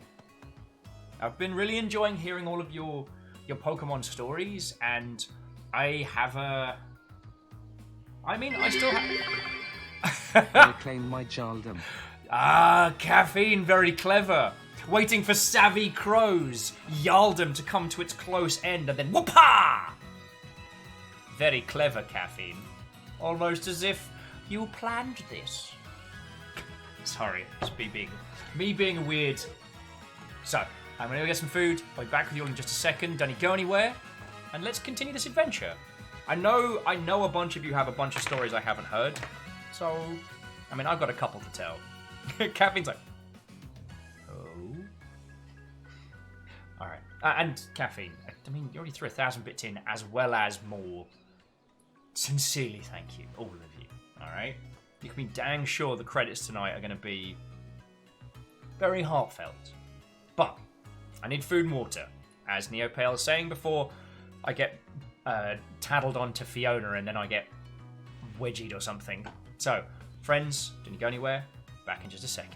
I've been really enjoying hearing all of your Pokemon stories, and I have a... I mean, I still have... I claim my Jaldum. Ah, caffeine, very clever. Waiting for savvy crows, Yaldum to come to its close end, and then whoop-ha! Very clever, caffeine. Almost as if you planned this. Sorry, it's me being weird. So, I'm gonna go get some food. I'll be back with you all in just a second. Don't go anywhere, and let's continue this adventure. I know a bunch of you have a bunch of stories I haven't heard, so I mean I've got a couple to tell. Caffeine's like, oh, all right, and caffeine. I mean, you already threw 1,000 bits in as well as more. Sincerely, thank you, all of you. All right, you can be dang sure the credits tonight are going to be very heartfelt. But I need food and water, as Neopale was saying before. I get taddled onto Fiona and then I get wedgied or something. So, friends, didn't go anywhere. Back in just a second.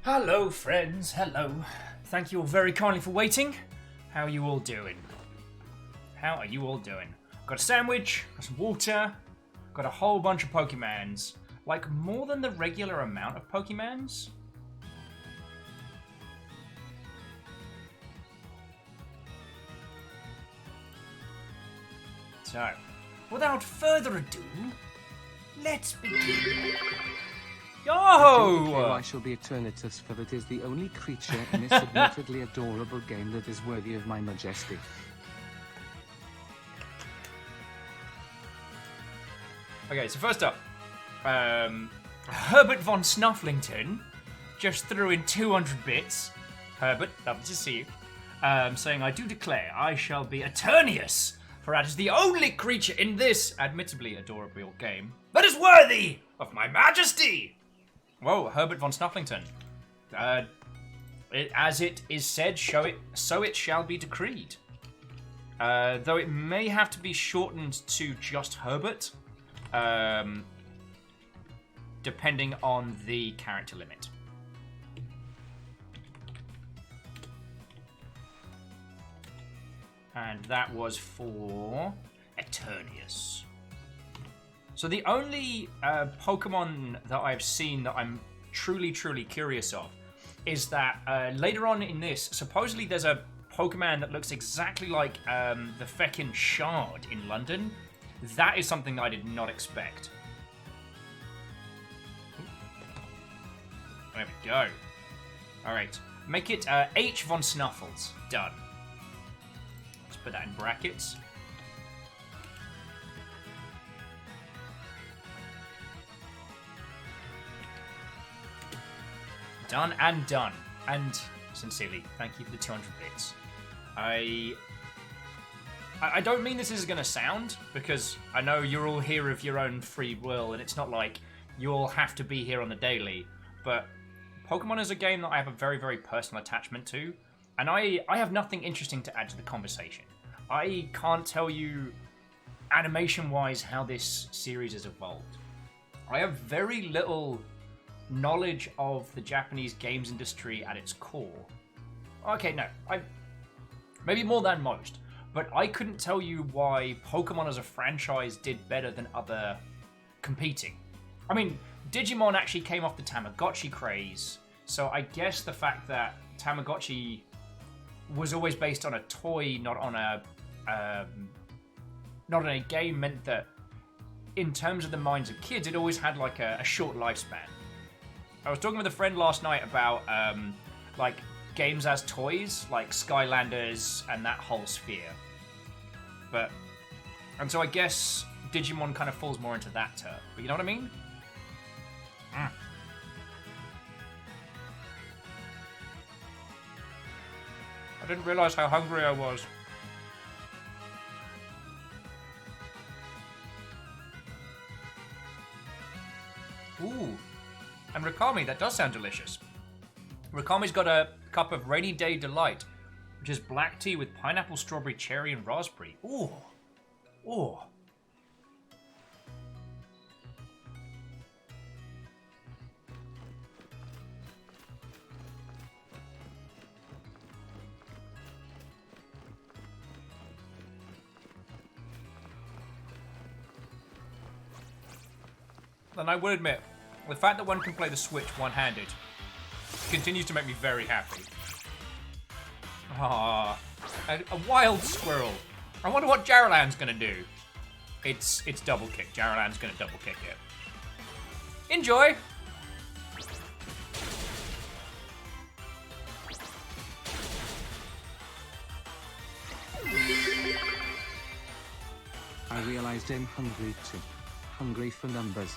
Hello, friends. Hello. Thank you all very kindly for waiting. How are you all doing? How are you all doing? Got a sandwich, got some water, got a whole bunch of Pokemans. Like, more than the regular amount of Pokemans. So, without further ado, let's begin. Yo! I shall be Eternatus, for it is the only creature in this admittedly adorable game that is worthy of my majesty. Okay, so first up, Herbert von Snufflington just threw in 200 bits. Herbert, lovely to see you. Saying, I do declare I shall be Eternius, for that is the only creature in this admittedly adorable game that is worthy of my majesty. Whoa, Herbert von Snufflington. As it is said, so it shall be decreed. Though it may have to be shortened to just Herbert. Depending on the character limit. And that was for Eternius. So the only Pokemon that I've seen that I'm truly curious of is that later on in this, supposedly there's a Pokemon that looks exactly like the feckin' Shard in London. That is something that I did not expect. There we go. Alright. Make it H. von Snuffles. Done. Let's put that in brackets. Done and done. And sincerely, thank you for the 200 bits. I don't mean this is going to sound, because I know you're all here of your own free will, and it's not like you all have to be here on the daily, but Pokemon is a game that I have a very personal attachment to, and I have nothing interesting to add to the conversation. I can't tell you, animation-wise, how this series has evolved. I have very little knowledge of the Japanese games industry at its core. Okay, no, maybe more than most. But I couldn't tell you why Pokemon as a franchise did better than other competing. I mean, Digimon actually came off the Tamagotchi craze, so I guess the fact that Tamagotchi was always based on a toy, not on a game, meant that in terms of the minds of kids, it always had like a short lifespan. I was talking with a friend last night about like games as toys, like Skylanders and that whole sphere. And so I guess Digimon kind of falls more into that turf. But you know what I mean? I didn't realize how hungry I was. Ooh. And Rakami, that does sound delicious. Rakami's got a cup of Rainy Day Delight, which is black tea with pineapple, strawberry, cherry, and raspberry. Ooh. Ooh. And I will admit, the fact that one can play the Switch one-handed continues to make me very happy. Ah, a wild squirrel. I wonder what Jaralan's gonna do. It's double kick. Jaralan's gonna double kick it. Enjoy! I realized I'm hungry too. Hungry for numbers.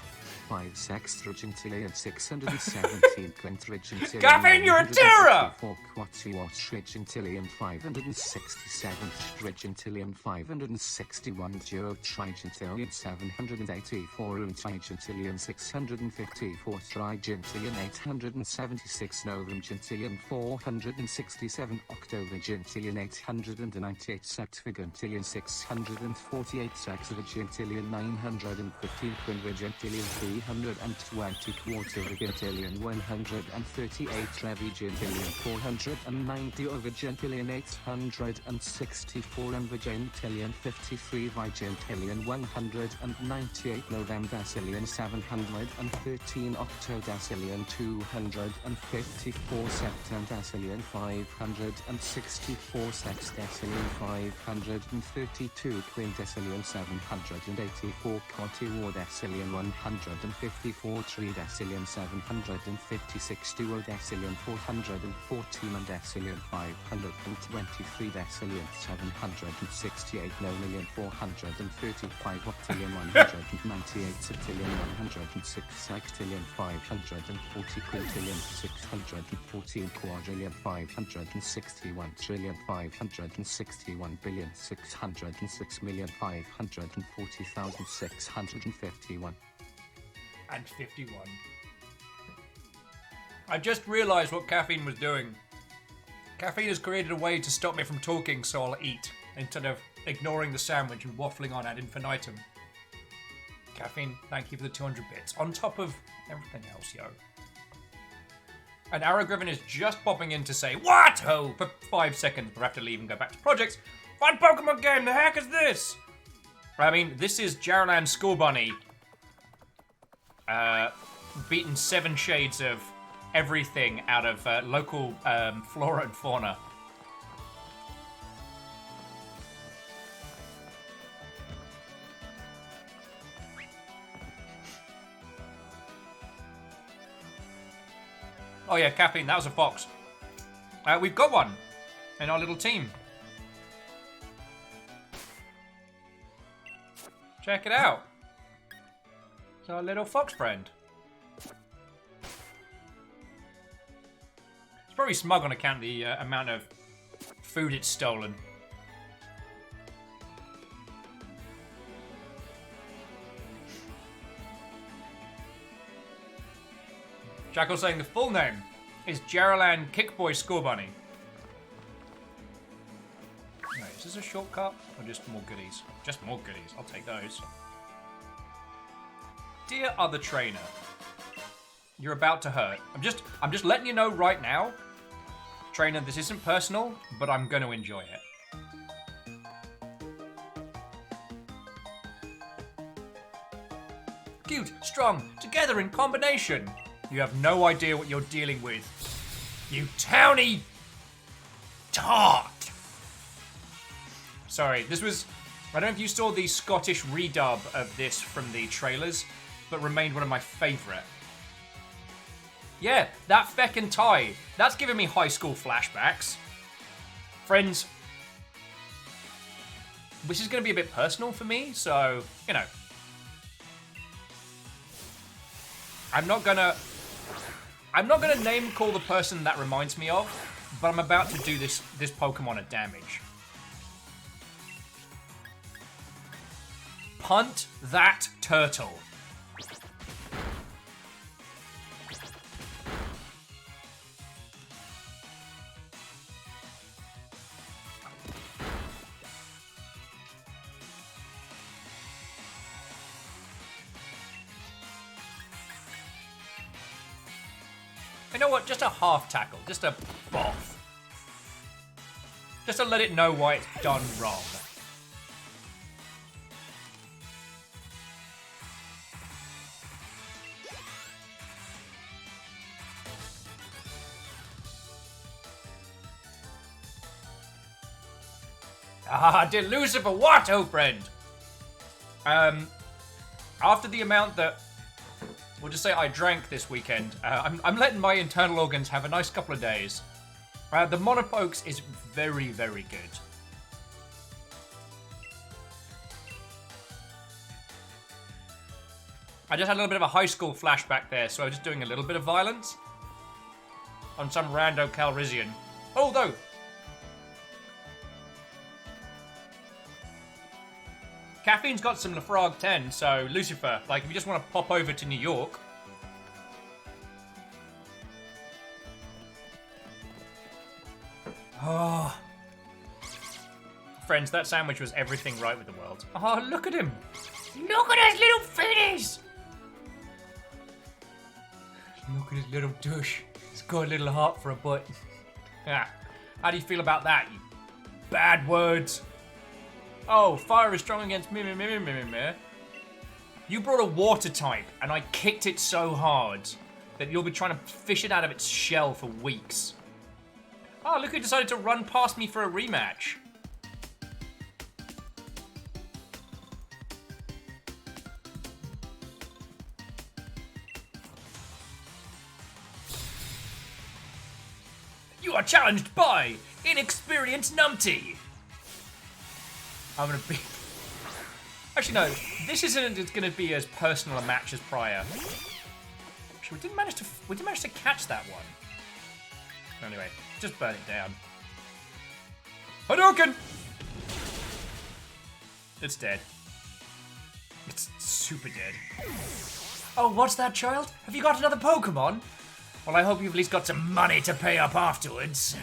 5 sextra gentile and 617 quintrigentile. Gavin, you're a terror! 4 quatsiwattrigentile and 567 strigentile and 561 duotrigentile and 784 untrigentile and 654 trigentile and 876 novemgentile and 467 octovigentile and 898 sexvigentile and 648 sexvigentile and 915 quinvigentile and 320 quadrigentillion 138 revigentillion 490 overgentillion 864 unvigentillion 53 vigentillion 198 novemdecillion 713 octodecillion 254 septendecillion 564 sexdecillion 532 quindecillion 784 quattuordecillion 154 tridecillion 756 duodecillion 414 undecillion 523 decillion 768 nonillion 435 octillion 198 septillion 106 sextillion 540 quintillion 614 quadrillion 561 trillion 561 billion 606 million 540,651 And 51. I just realised what caffeine was doing. Caffeine has created a way to stop me from talking, so I'll eat, instead of ignoring the sandwich and waffling on ad infinitum. Caffeine, thank you for the 200 bits, on top of everything else, yo. And Aragriven is just popping in to say, "What?" Oh, for 5 seconds, but I have to leave and go back to projects. Fun Pokemon game, the heck is this? I mean, this is Jaralan School Bunny beaten 7 shades of everything out of local flora and fauna. Oh yeah, caffeine, that was a fox. We've got one in our little team. Check it out. It's our little fox friend. It's probably smug on account of the amount of food it's stolen. Jackal saying the full name is Jaralan Kickboy School Bunny. Wait, is this a shortcut or just more goodies? Just more goodies. I'll take those. Dear other trainer, you're about to hurt. I'm just letting you know right now, trainer. This isn't personal, but I'm going to enjoy it. Cute, strong, together in combination. You have no idea what you're dealing with. You towny tart. Sorry, this was... I don't know if you saw the Scottish redub of this from the trailers, but remained one of my favourite. Yeah, that feckin' tie. That's giving me high school flashbacks. Friends, this is going to be a bit personal for me, so, you know. I'm not gonna name call the person that reminds me of, but I'm about to do this Pokemon a damage. Punt that turtle. You know what? Just a half tackle. Just a boff. Just to let it know why it's done wrong. Ah, did Lucifer what, oh friend? After the amount that, we'll just say I drank this weekend, I'm letting my internal organs have a nice couple of days. The Monopokes is very, very good. I just had a little bit of a high school flashback there, so I was just doing a little bit of violence on some rando Calrissian. Although, Caffeine's got some Lafrog 10, so Lucifer, like if you just want to pop over to New York. Oh. Friends, that sandwich was everything right with the world. Oh, look at him. Look at his little fitties. Look at his little douche. He's got a little heart for a butt. Yeah. How do you feel about that, you bad words? Oh, fire is strong against me. You brought a water type, and I kicked it so hard that you'll be trying to fish it out of its shell for weeks. Oh, look who decided to run past me for a rematch. You are challenged by inexperienced numpty. I'm gonna be... Actually, no. This isn't gonna be as personal a match as prior. Actually, we didn't manage to catch that one. Anyway, just burn it down. Hadouken! It's dead. It's super dead. Oh, what's that, child? Have you got another Pokemon? Well, I hope you've at least got some money to pay up afterwards.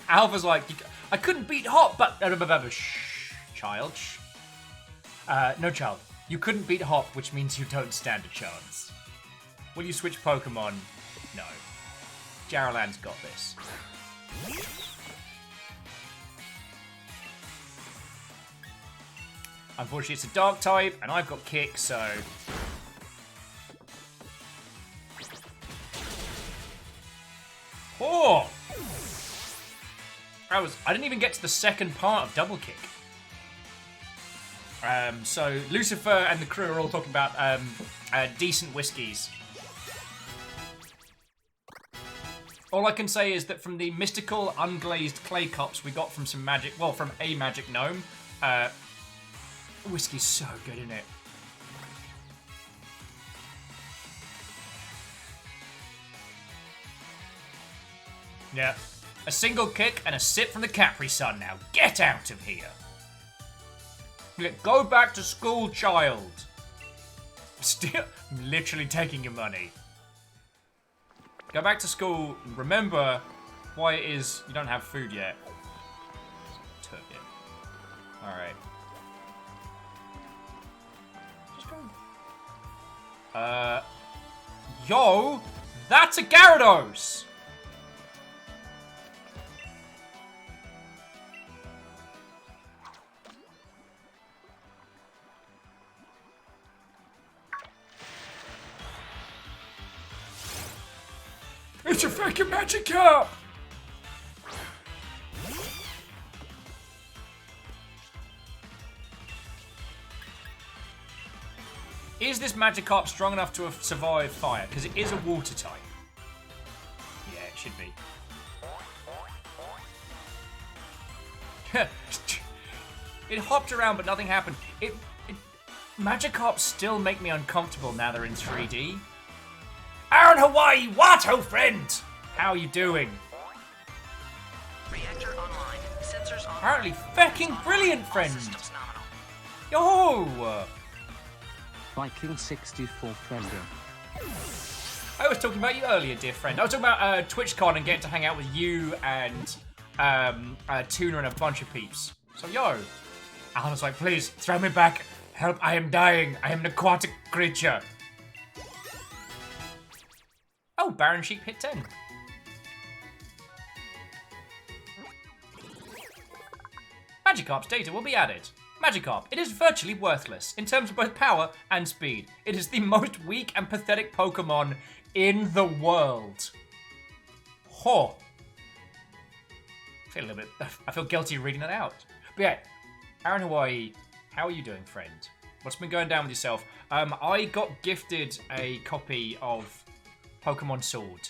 Alpha's like, I couldn't beat Hop, but... Shh, child, shh. No, child. You couldn't beat Hop, which means you don't stand a chance. Will you switch Pokemon? No. Jarrowland's got this. Unfortunately, it's a dark type, and I've got Kick, so... Oh! I didn't even get to the second part of Double Kick. So Lucifer and the crew are all talking about decent whiskies. All I can say is that from the mystical unglazed clay cups we got from some magic, well, from a magic gnome, whiskey's so good, isn't it? Yeah. A single kick and a sip from the Capri Sun now. Get out of here. Go back to school, child. Still, I'm literally taking your money. Go back to school. Remember why it is you don't have food yet. Took it. Alright. Just go. Yo! That's a Gyarados! It's a fucking magic cup! Is this Magikarp strong enough to have survived fire? Because it is a water type. Yeah, it should be. It hopped around, but nothing happened. Magikarps still make me uncomfortable now they're in 3D. Aaron Hawaii, what, oh friend? How are you doing? Reactor online. Sensors online. Apparently fucking brilliant, friend. Systems nominal. Yo! Viking 64 Fender. I was talking about you earlier, dear friend. I was talking about TwitchCon and getting to hang out with you and Tuna and a bunch of peeps. So, yo. Alan was like, please, throw me back. Help, I am dying. I am an aquatic creature. Oh, Baron Sheep hit 10. Magikarp's data will be added. Magikarp, it is virtually worthless in terms of both power and speed. It is the most weak and pathetic Pokemon in the world. Ho! I feel guilty reading that out. But yeah, Aaron Hawaii, how are you doing, friend? What's been going down with yourself? I got gifted a copy of Pokemon Sword.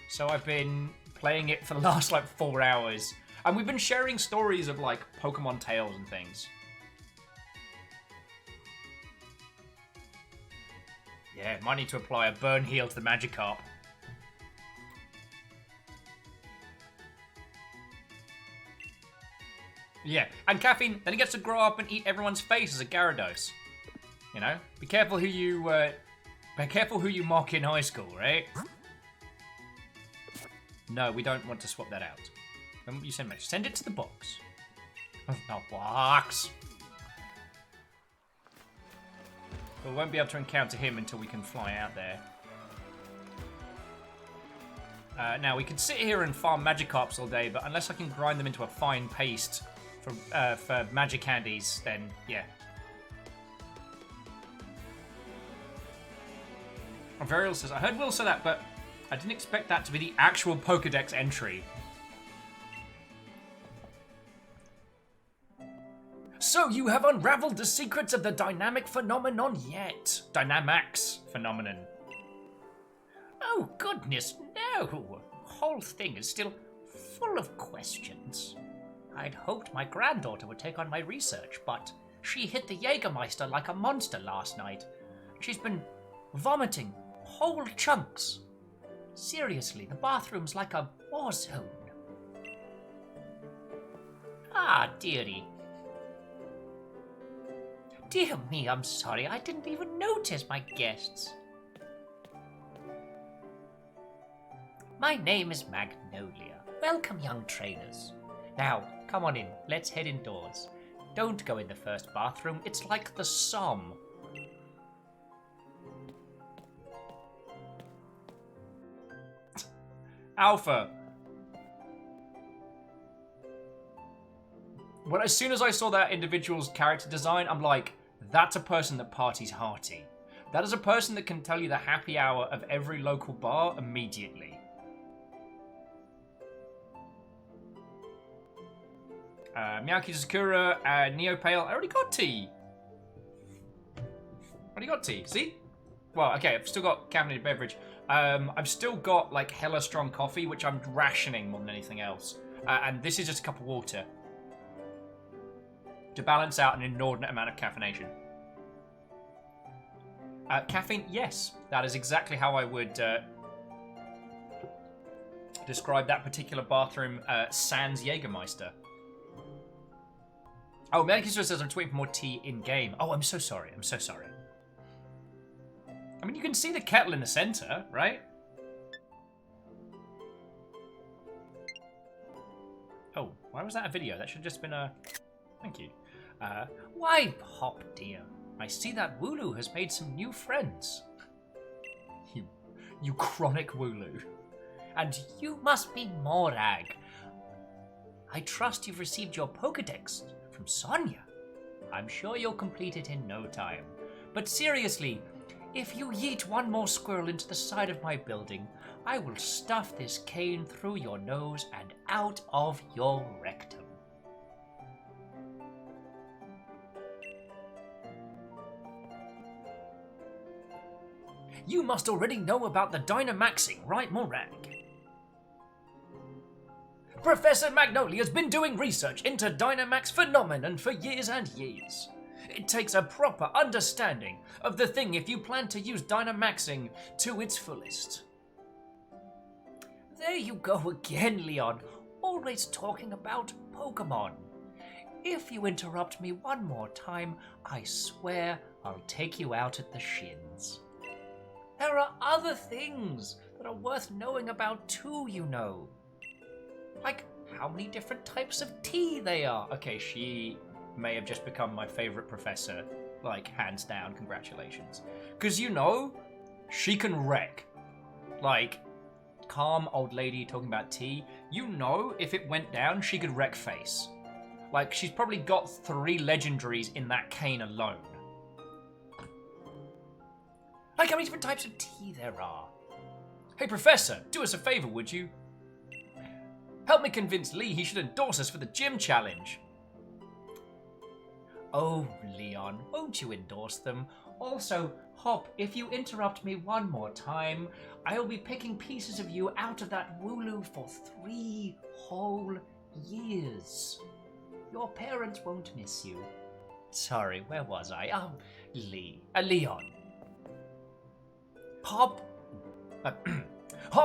So I've been playing it for the last, 4 hours. And we've been sharing stories of, Pokemon tales and things. Yeah, might need to apply a burn heal to the Magikarp. Yeah, and Caffeine, then he gets to grow up and eat everyone's face as a Gyarados. You know? Be careful who you mock in high school, right? No, we don't want to swap that out. You send it to the box. Oh, box. We won't be able to encounter him until we can fly out there. Now, we could sit here and farm Magikarps all day, but unless I can grind them into a fine paste for magic candies, then, yeah. Varial says, I heard Will say that, but I didn't expect that to be the actual Pokedex entry. So you have unraveled the secrets of the dynamic phenomenon yet. Dynamax phenomenon. Oh, goodness, no. The whole thing is still full of questions. I'd hoped my granddaughter would take on my research, but she hit the Jägermeister like a monster last night. She's been vomiting whole chunks. Seriously, the bathroom's like a war zone. Ah, dearie. Dear me, I'm sorry. I didn't even notice my guests. My name is Magnolia. Welcome, young trainers. Now, come on in. Let's head indoors. Don't go in the first bathroom. It's like the Somme. Alpha. Well, as soon as I saw that individual's character design, I'm like, that's a person that parties hearty. That is a person that can tell you the happy hour of every local bar immediately. Miyaki Sakura, Neopale. I already got tea. Already got tea. See? Well, okay, I've still got caffeinated beverage. I've still got, like, hella strong coffee, which I'm rationing more than anything else. And this is just a cup of water. To balance out an inordinate amount of caffeination. Caffeine, yes. That is exactly how I would describe that particular bathroom, sans Jägermeister. Oh, Medicus says I'm tweeting for more tea in-game. Oh, I'm so sorry. I'm so sorry. I mean, you can see the kettle in the center, right? Oh, why was that a video? That should have just been a... Thank you. Why, Hop, dear? I see that Wooloo has made some new friends. You chronic Wooloo. And you must be Morag. I trust you've received your Pokedex from Sonia. I'm sure you'll complete it in no time. But seriously, if you yeet one more squirrel into the side of my building, I will stuff this cane through your nose and out of your rectum. You must already know about the Dynamaxing, right, Morag? Professor Magnolia's been doing research into Dynamax phenomenon for years and years. It takes a proper understanding of the thing if you plan to use Dynamaxing to its fullest. There you go again, Leon. Always talking about Pokemon. If you interrupt me one more time, I swear I'll take you out at the shins. There are other things that are worth knowing about too, you know. Like how many different types of tea they are. Okay, she may have just become my favorite professor. Like, hands down, congratulations. Because, you know, she can wreck. Like, calm old lady talking about tea. You know, if it went down, she could wreck face. Like, she's probably got 3 legendaries in that cane alone. Like how many different types of tea there are. Hey, Professor, do us a favor, would you? Help me convince Lee he should endorse us for the gym challenge. Oh, Leon, won't you endorse them? Also, Hop, if you interrupt me one more time, I'll be picking pieces of you out of that Wooloo for 3 whole years. Your parents won't miss you. Sorry, where was I? Leon. Hop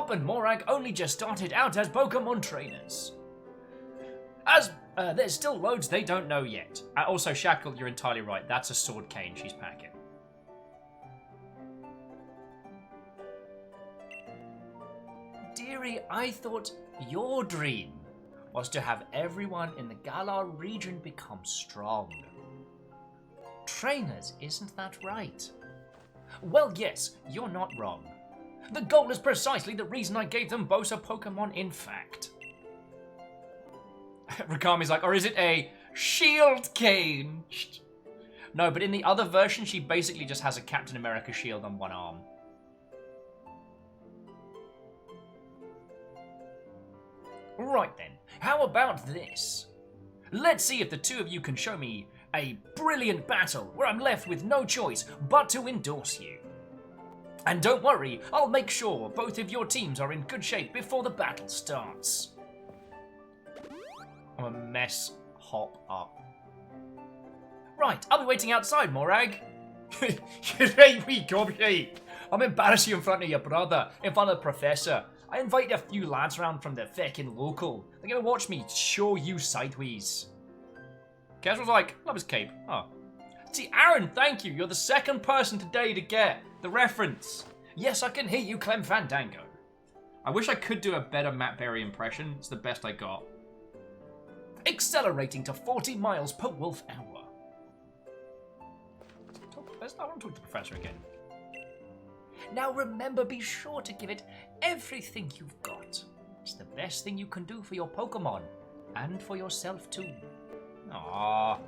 and Morag only just started out as Pokemon trainers. As there's still loads they don't know yet. Also, Shackle, you're entirely right. That's a sword cane she's packing. Dearie, I thought your dream was to have everyone in the Galar region become strong. Trainers, isn't that right? Well, yes, you're not wrong. The goal is precisely the reason I gave them both a Pokemon, in fact. Rakami's like, or is it a shield cane? No, but in the other version, she basically just has a Captain America shield on one arm. Right then, how about this? Let's see if the two of you can show me a brilliant battle where I'm left with no choice but to endorse you. And don't worry, I'll make sure both of your teams are in good shape before the battle starts. I'm a mess hop up. Right, I'll be waiting outside, Morag. You're right, wee gobshite. I'm embarrassing you in front of your brother, in front of the professor. I invited a few lads round from the feckin' local. They're gonna watch me show you sideways. Kestrel's like, love his cape. Oh. See, Aaron, thank you. You're the second person today to get the reference. Yes, I can hear you, Clem Fandango. I wish I could do a better Matt Berry impression. It's the best I got. Accelerating to 40 miles per wolf hour. I want to talk to the professor again. Now remember, be sure to give it everything you've got. It's the best thing you can do for your Pokemon. And for yourself too. Aww.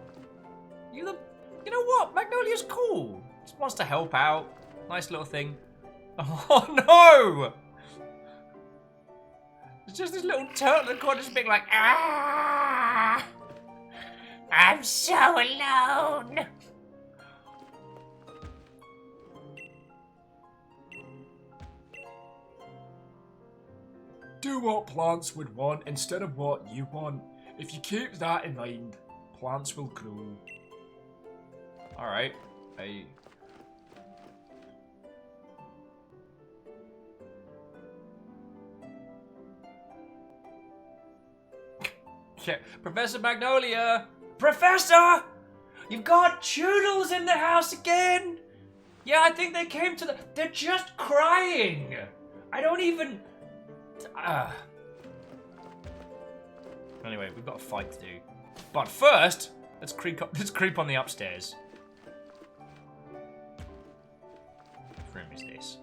You know what? Magnolia's cool. Just wants to help out. Nice little thing. Oh no! It's just this little turtle in the corner just being like, ah! I'm so alone! Do what plants would want instead of what you want. If you keep that in mind, plants will grow. Alright. Yeah, Professor Magnolia! Professor! You've got Toodles in the house again! Yeah, I think they came to the... They're just crying! I don't even... Anyway, we've got a fight to do. But first, let's creep on the upstairs. What room is this?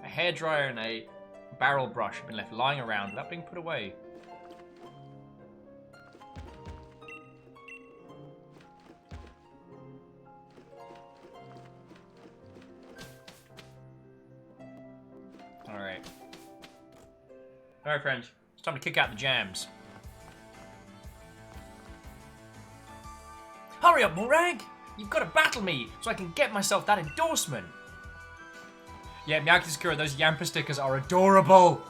A hairdryer and a barrel brush have been left lying around without being put away. Alright. Alright, friends. It's time to kick out the jams. Hurry up, Morag! You've got to battle me so I can get myself that endorsement. Yeah, Miyaki Sakura, those Yampa stickers are adorable.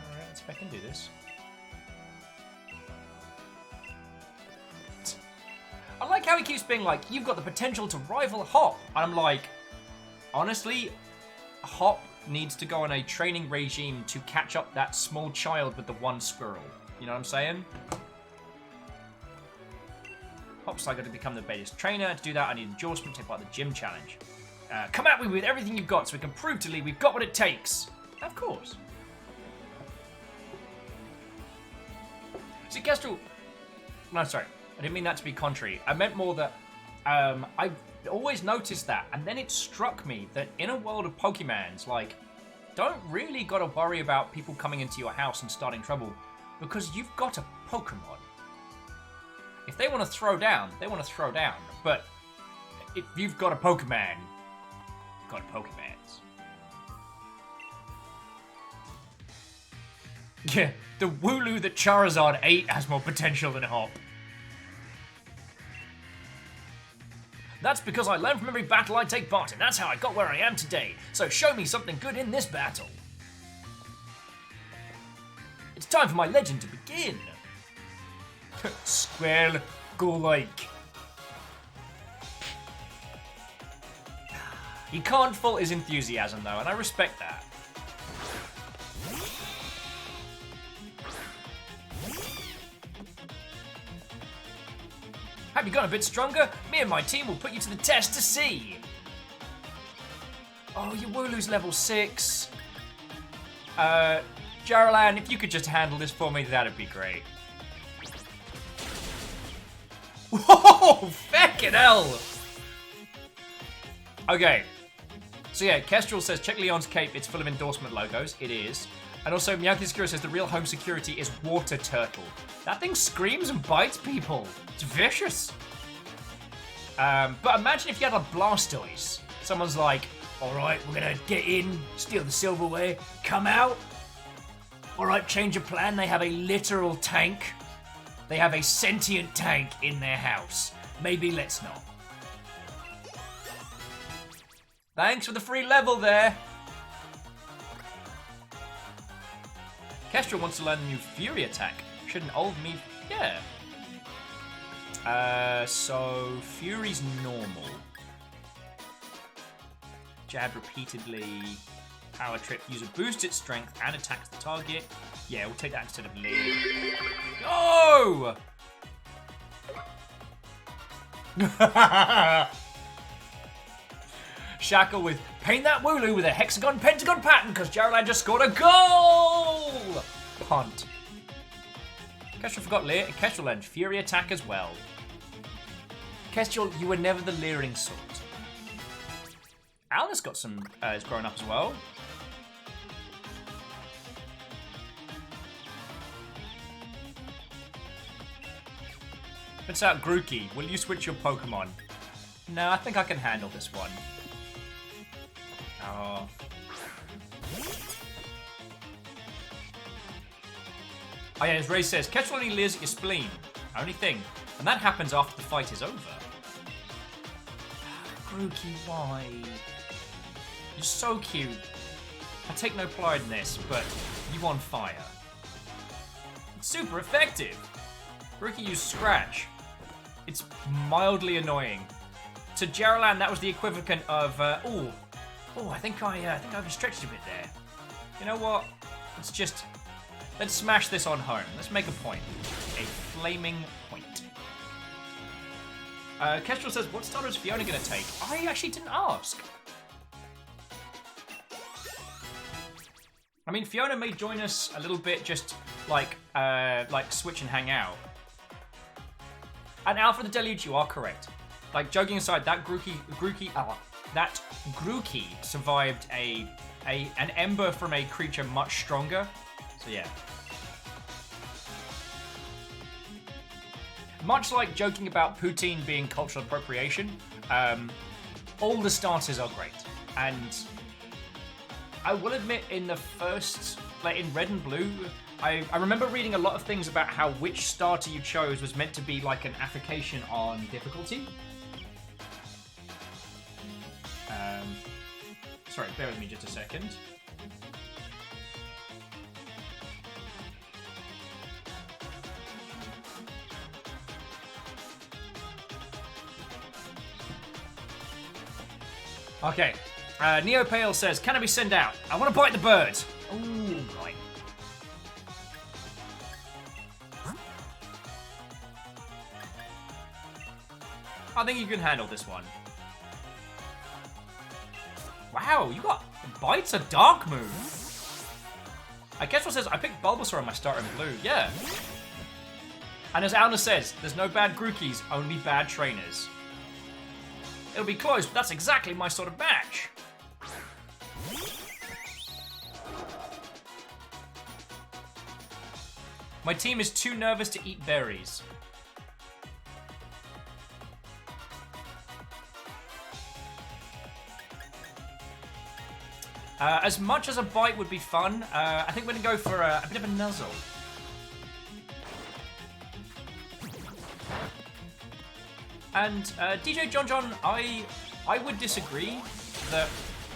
Alright, let's see if I can do this. I like how he keeps being like, you've got the potential to rival Hop. And I'm like, honestly, Hop needs to go on a training regime to catch up that small child with the one squirrel. You know what I'm saying? Hop's like got to become the best trainer. To do that, I need endorsement to take part in the gym challenge. Come at me with everything you've got so we can prove to Lee we've got what it takes. Of course. See, Kestrel... No, sorry. I didn't mean that to be contrary. I meant more that I always noticed that, and then it struck me that in a world of Pokemons, like, don't really got to worry about people coming into your house and starting trouble, because you've got a Pokemon. If they want to throw down, they want to throw down. But if you've got a Pokemon, you've got a Pokemons. Yeah, the Wooloo that Charizard ate has more potential than Hop. That's because I learn from every battle I take part in. That's how I got where I am today. So show me something good in this battle. It's time for my legend to begin. Squirrel, go like. He can't fault his enthusiasm though, and I respect that. Have you gotten a bit stronger? Me and my team will put you to the test to see. Oh, your Wooloo's level 6. Jaralan, if you could just handle this for me, that'd be great. Whoa, feckin' hell! Okay. So yeah, Kestrel says, check Leon's cape, it's full of endorsement logos. It is. And also, Meowth Secure says the real home security is Water Turtle. That thing screams and bites people. It's vicious. But imagine if you had a Blastoise. Someone's like, alright, we're gonna get in, steal the silverware, come out. Alright, change of plan, they have a literal tank. They have a sentient tank in their house. Maybe let's not. Thanks for the free level there. Kestrel wants to learn the new Fury attack. Shouldn't old me... Yeah. So... Fury's normal. Jab repeatedly. Power Trip. Use a boost its strength and attacks the target. Yeah, we'll take that instead of Lee. Go! Shackle with paint that Wooloo with a hexagon pentagon pattern because Jaralan just scored a goal! Punt. Kestrel forgot Leer. Kestrel learned Fury attack as well. Kestrel, you were never the leering sort. Alice got some, is growing up as well. It's out Grookey. Will you switch your Pokemon? No, I think I can handle this one. Oh. Oh yeah, as Ray says, Kestrel only leers at your spleen. Only thing. And that happens after the fight is over. Grookey, why? You're so cute. I take no pride in this, but you on fire. It's super effective. Grookey used Scratch. It's mildly annoying. To Jaralan, that was the equivalent of, oh, I think I overstretched a bit there. You know what? Let's smash this on home. Let's make a point. A flaming point. Kestrel says, what starter is Fiona going to take? I actually didn't ask. I mean, Fiona may join us a little bit, just like switch and hang out. And Alpha the Deluge, you are correct. Like, joking aside, that Grookey survived an ember from a creature much stronger. So yeah. Much like joking about poutine being cultural appropriation, all the starters are great. And I will admit, in the first, like in Red and Blue, I remember reading a lot of things about how which starter you chose was meant to be like an affectation on difficulty. Sorry, bear with me just a second. Okay. Neopale says, can I be sent out? I want to bite the bird. Ooh, right. I think you can handle this one. Wow, you got Bite's a dark move. Kestrel says, I picked Bulbasaur on my starter in blue. Yeah. And as Alna says, there's no bad Grookies, only bad trainers. It'll be close, but that's exactly my sort of match. My team is too nervous to eat berries. As much as a bite would be fun, I think we're going to go for a bit of a nuzzle. And DJ John, I would disagree that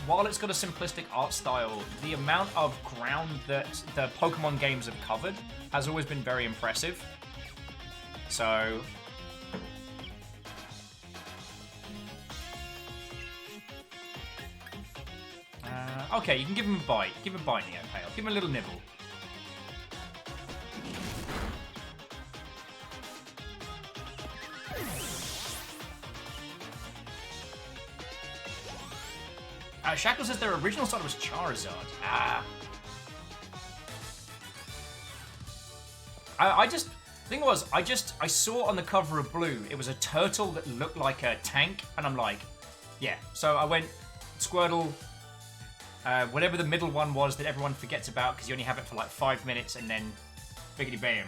while it's got a simplistic art style, the amount of ground that the Pokemon games have covered has always been very impressive. So... okay, you can give him a bite. Give him a bite, Neopale. Give him a little nibble. Shackle says their original starter was Charizard. Ah. I saw on the cover of Blue, it was a turtle that looked like a tank, and I'm like, yeah. So I went Squirtle, whatever the middle one was that everyone forgets about because you only have it for like 5 minutes, and then biggity bam.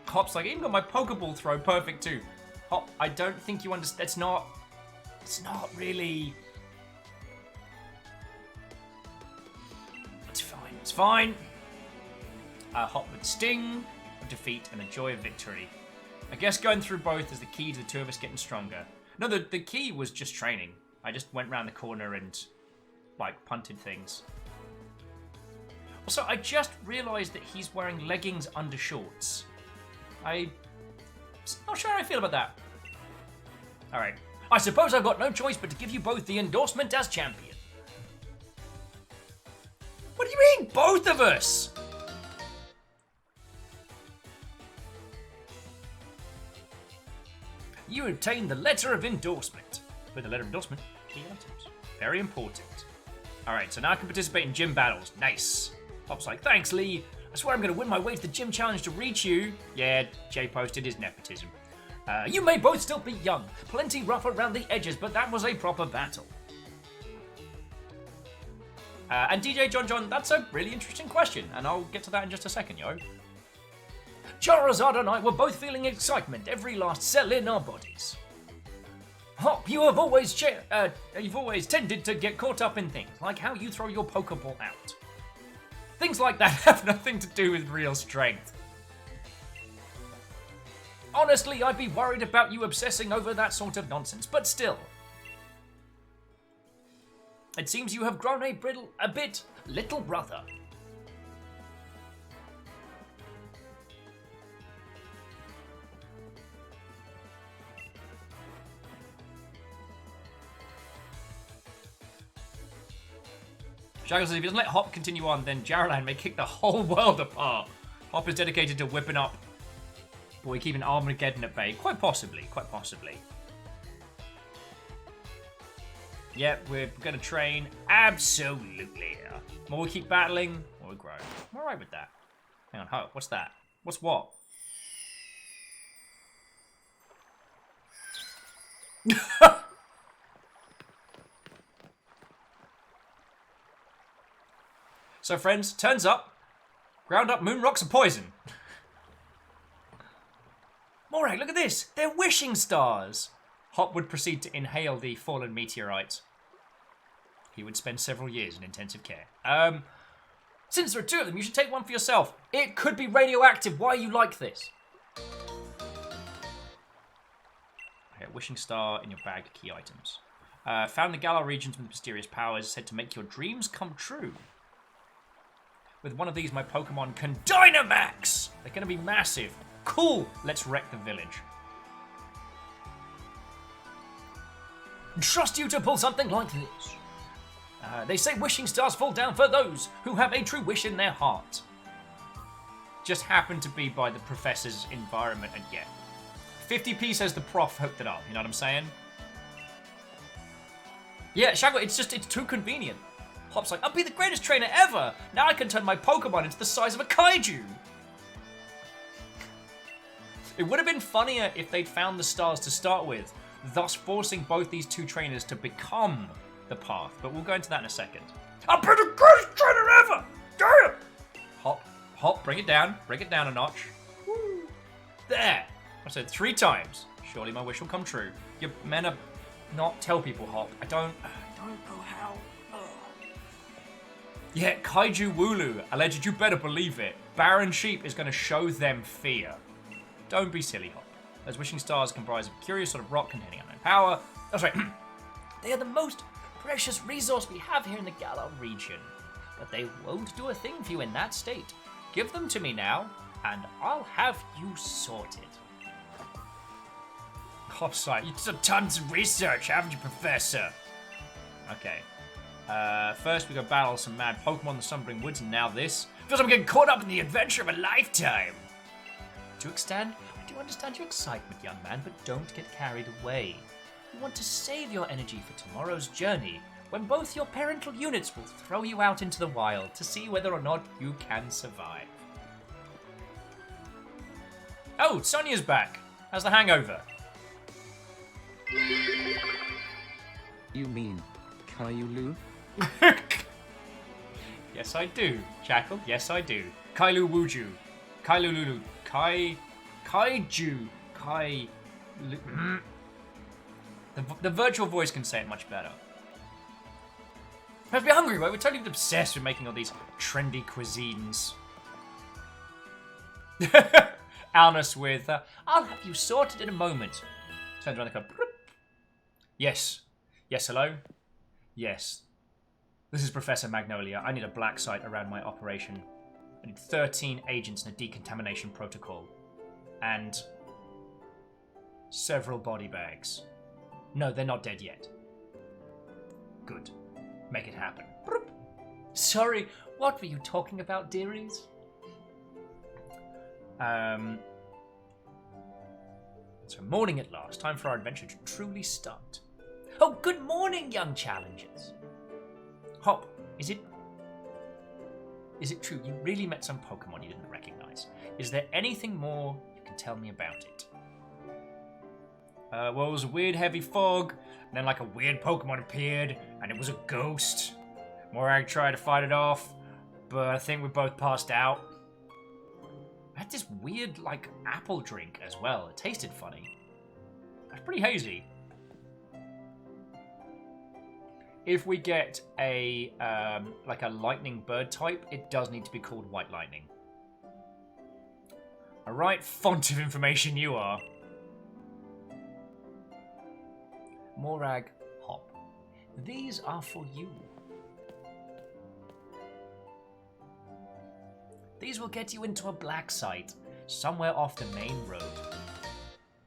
Hop's like, I even got my Pokeball throw perfect too. Hop, I don't think you understand. It's not really. It's fine. It's fine. Hop with Sting, defeat, and the joy of victory. I guess going through both is the key to the two of us getting stronger. No, the key was just training. I just went round the corner and, like, punted things. Also, I just realised that he's wearing leggings under shorts. I'm not sure how I feel about that. Alright. I suppose I've got no choice but to give you both the endorsement as champion. What do you mean, both of us? You obtained the letter of endorsement. With the letter of endorsement, key items. Very important. Alright, so now I can participate in gym battles. Nice. Pop's like, thanks, Lee. I swear I'm going to win my way to the gym challenge to reach you. Yeah, Jay posted his nepotism. You may both still be young, plenty rough around the edges, but that was a proper battle. And DJ John, that's a really interesting question, and I'll get to that in just a second, yo. Charizard and I were both feeling excitement, every last cell in our bodies. Hop, you've always tended to get caught up in things, like how you throw your Pokeball out. Things like that have nothing to do with real strength. Honestly, I'd be worried about you obsessing over that sort of nonsense, but still. It seems you have grown a bit, little brother. Shackle says if he doesn't let Hop continue on, then Jarlan may kick the whole world apart. Hop is dedicated to whipping up. Boy, keeping Armageddon at bay. Quite possibly, quite possibly. Yep, we're going to train. Absolutely. The more we keep battling, the more we grow. I'm alright with that. Hang on, Hop, what's that? What's what? So, friends, turns up, ground up moon rocks are poison. Moray, look at this. They're wishing stars. Hop would proceed to inhale the fallen meteorite. He would spend several years in intensive care. Since there are two of them, you should take one for yourself. It could be radioactive. Why are you like this? Okay, wishing star in your bag, key items. Found the Galar regions with mysterious powers said to make your dreams come true. With one of these, my Pokemon can Dynamax! They're going to be massive. Cool! Let's wreck the village. Trust you to pull something like this. They say wishing stars fall down for those who have a true wish in their heart. Just happened to be by the professor's environment, and yeah. 50p says the prof hooked it up, you know what I'm saying? Yeah, Shago, it's too convenient. Hop's like, I'll be the greatest trainer ever! Now I can turn my Pokemon into the size of a kaiju! It would have been funnier if they'd found the stars to start with, thus forcing both these two trainers to become the path, but we'll go into that in a second. I'll be the greatest trainer ever! Damn! Hop, bring it down a notch. Woo. There! I said 3 times. Surely my wish will come true. You're meant to not tell people, Hop. I don't know how. Yeah, Kaiju Wooloo. Alleged, you better believe it. Baron Sheep is going to show them fear. Don't be silly, Hop. Those wishing stars comprise of a curious sort of rock containing unknown power. That's right. They are the most precious resource we have here in the Galar region. But they won't do a thing for you in that state. Give them to me now, and I'll have you sorted. Hop's like, you've done tons of research, haven't you, Professor? Okay. First we go battle some mad Pokemon in the Sunbring Woods, and now this. Feels like I'm getting caught up in the adventure of a lifetime. To extend, I do understand your excitement, young man, but don't get carried away. You want to save your energy for tomorrow's journey, when both your parental units will throw you out into the wild to see whether or not you can survive. Oh, Sonia's back. How's the hangover? You mean Kailulu? Yes, I do, Jackal. Yes, I do. Kailu Wuju. Kailu Lulu. Kaiju. The virtual voice can say it much better. Must be hungry, right? We're totally obsessed with making all these trendy cuisines. Alnus with, I'll have you sorted in a moment. Turns around the car. Yes. Yes, hello? Yes. This is Professor Magnolia. I need a black site around my operation. I need 13 agents in a decontamination protocol. And several body bags. No, they're not dead yet. Good. Make it happen. Sorry, what were you talking about, dearies? So morning at last. Time for our adventure to truly start. Oh, good morning, young challengers. Hop, is it true you really met some Pokemon you didn't recognize? Is there anything more you can tell me about it? Well, it was a weird heavy fog, and then like a weird Pokemon appeared, and it was a ghost. Morag tried to fight it off, but I think we both passed out. I had this weird, like, apple drink as well. It tasted funny. It's pretty hazy. If we get a, like a lightning bird type, it does need to be called White Lightning. A right font of information you are. Morag, Hop. These are for you. These will get you into a black site, somewhere off the main road.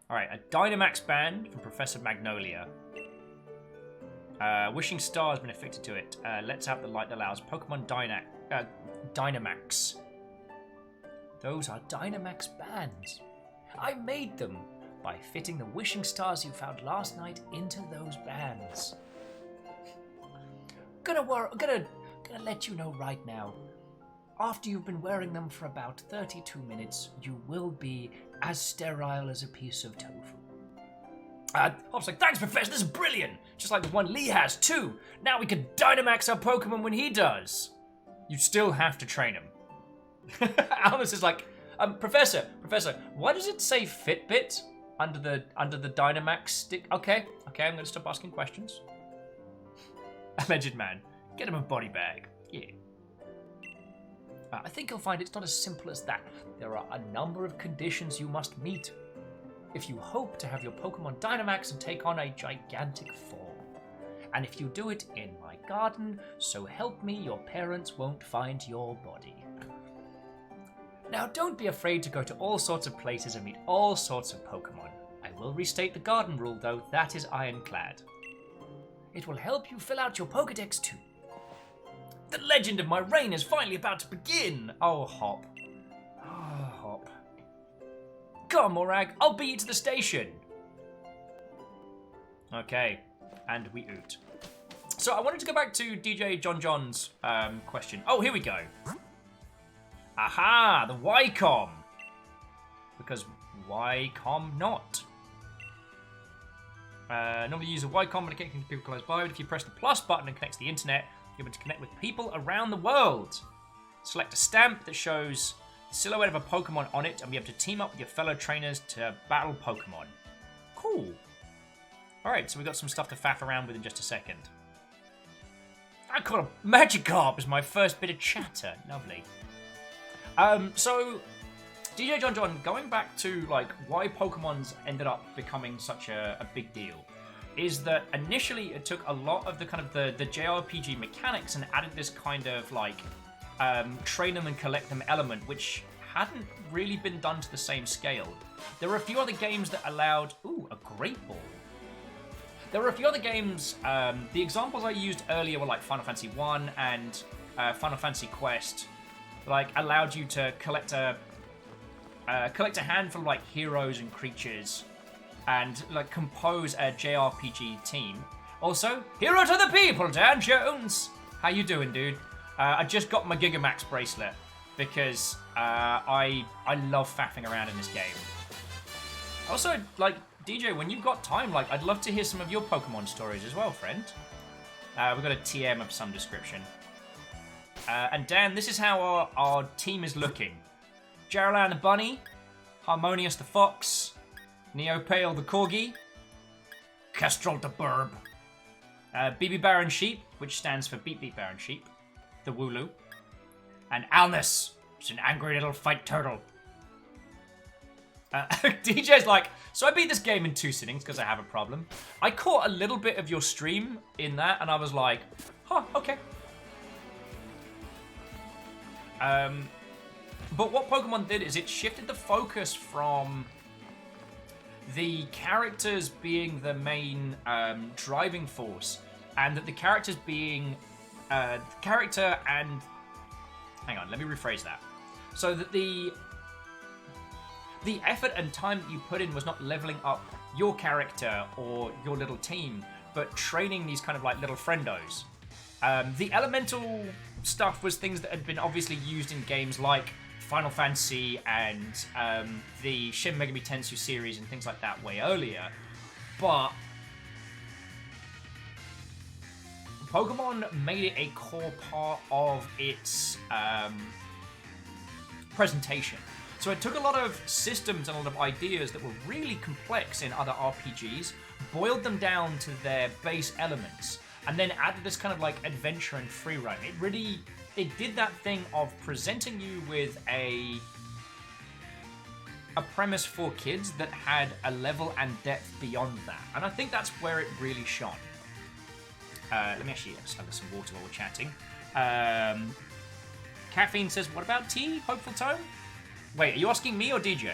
Alright, a Dynamax band from Professor Magnolia. Wishing Star has been affixed to it. Lets out the light that allows Pokemon Dynamax. Those are Dynamax bands. I made them by fitting the wishing stars you found last night into those bands. Gonna let you know right now. After you've been wearing them for about 32 minutes, you will be as sterile as a piece of tofu. Hop's like, thanks, Professor, this is brilliant! Just like the one Lee has, too! Now we can Dynamax our Pokemon when he does! You still have to train him. Alice is like, Professor, why does it say Fitbit under the Dynamax stick? Okay, I'm gonna stop asking questions. Alleged man, get him a body bag. Yeah. I think you'll find it's not as simple as that. There are a number of conditions you must meet if you hope to have your Pokemon Dynamax and take on a gigantic form. And if you do it in my garden, so help me, your parents won't find your body. Now, don't be afraid to go to all sorts of places and meet all sorts of Pokemon. I will restate the garden rule, though. That is ironclad. It will help you fill out your Pokedex, too. The legend of my reign is finally about to begin! Oh, Hop. Oh, Hop. Come on, Morag, I'll beat you to the station! Okay, and we oot. So I wanted to go back to DJ John John's question. Oh, here we go. Aha, the Wycom! Because Wycom not? Normally you use a Wycom when connecting to people close by, but if you press the plus button and connects to the internet, you're able to connect with people around the world. Select a stamp that shows the silhouette of a Pokemon on it and be able to team up with your fellow trainers to battle Pokemon. Cool. Alright, so we've got some stuff to faff around with in just a second. I caught a Magikarp as my first bit of chatter. Lovely. So, DJ John John, going back to like why Pokemon's ended up becoming such a big deal, is that initially it took a lot of the kind of the JRPG mechanics and added this kind of like train them and collect them element, which hadn't really been done to the same scale. There were a few other games that allowed, a Great Ball. There were a few other games, the examples I used earlier were like Final Fantasy 1 and Final Fantasy Quest, like allowed you to collect a collect a handful of like heroes and creatures, and like compose a JRPG team. Also, hero to the people, Dan Jones. How you doing, dude? I just got my Gigamax bracelet because I love faffing around in this game. Also, like DJ, when you've got time, like I'd love to hear some of your Pokemon stories as well, friend. We've got a TM of some description. And Dan, this is how our team is looking. Jaralan the bunny, Harmonious the fox, Neopale the corgi, Kestrel the burb, BB Baron sheep, which stands for Beep Beep Baron sheep, the Wooloo, and Alnus, which is an angry little fight turtle. DJ's like, so I beat this game in 2 sittings because I have a problem. I caught a little bit of your stream in that, and I was like, huh, okay. But what Pokemon did is it shifted the focus from the characters being the main driving force, and that the characters being character and hang on, let me rephrase that. So that the effort and time that you put in was not leveling up your character or your little team, but training these kind of like little friendos. The elemental stuff was things that had been obviously used in games like Final Fantasy and the Shin Megami Tensei series and things like that way earlier. But Pokemon made it a core part of its presentation. So it took a lot of systems and a lot of ideas that were really complex in other RPGs, boiled them down to their base elements, and then added this kind of like adventure and free roam. It did that thing of presenting you with a premise for kids that had a level and depth beyond that. And I think that's where it really shone. Let me actually slug some water while we're chatting. Caffeine says, what about tea, Hopeful Tone? Wait, are you asking me or DJ?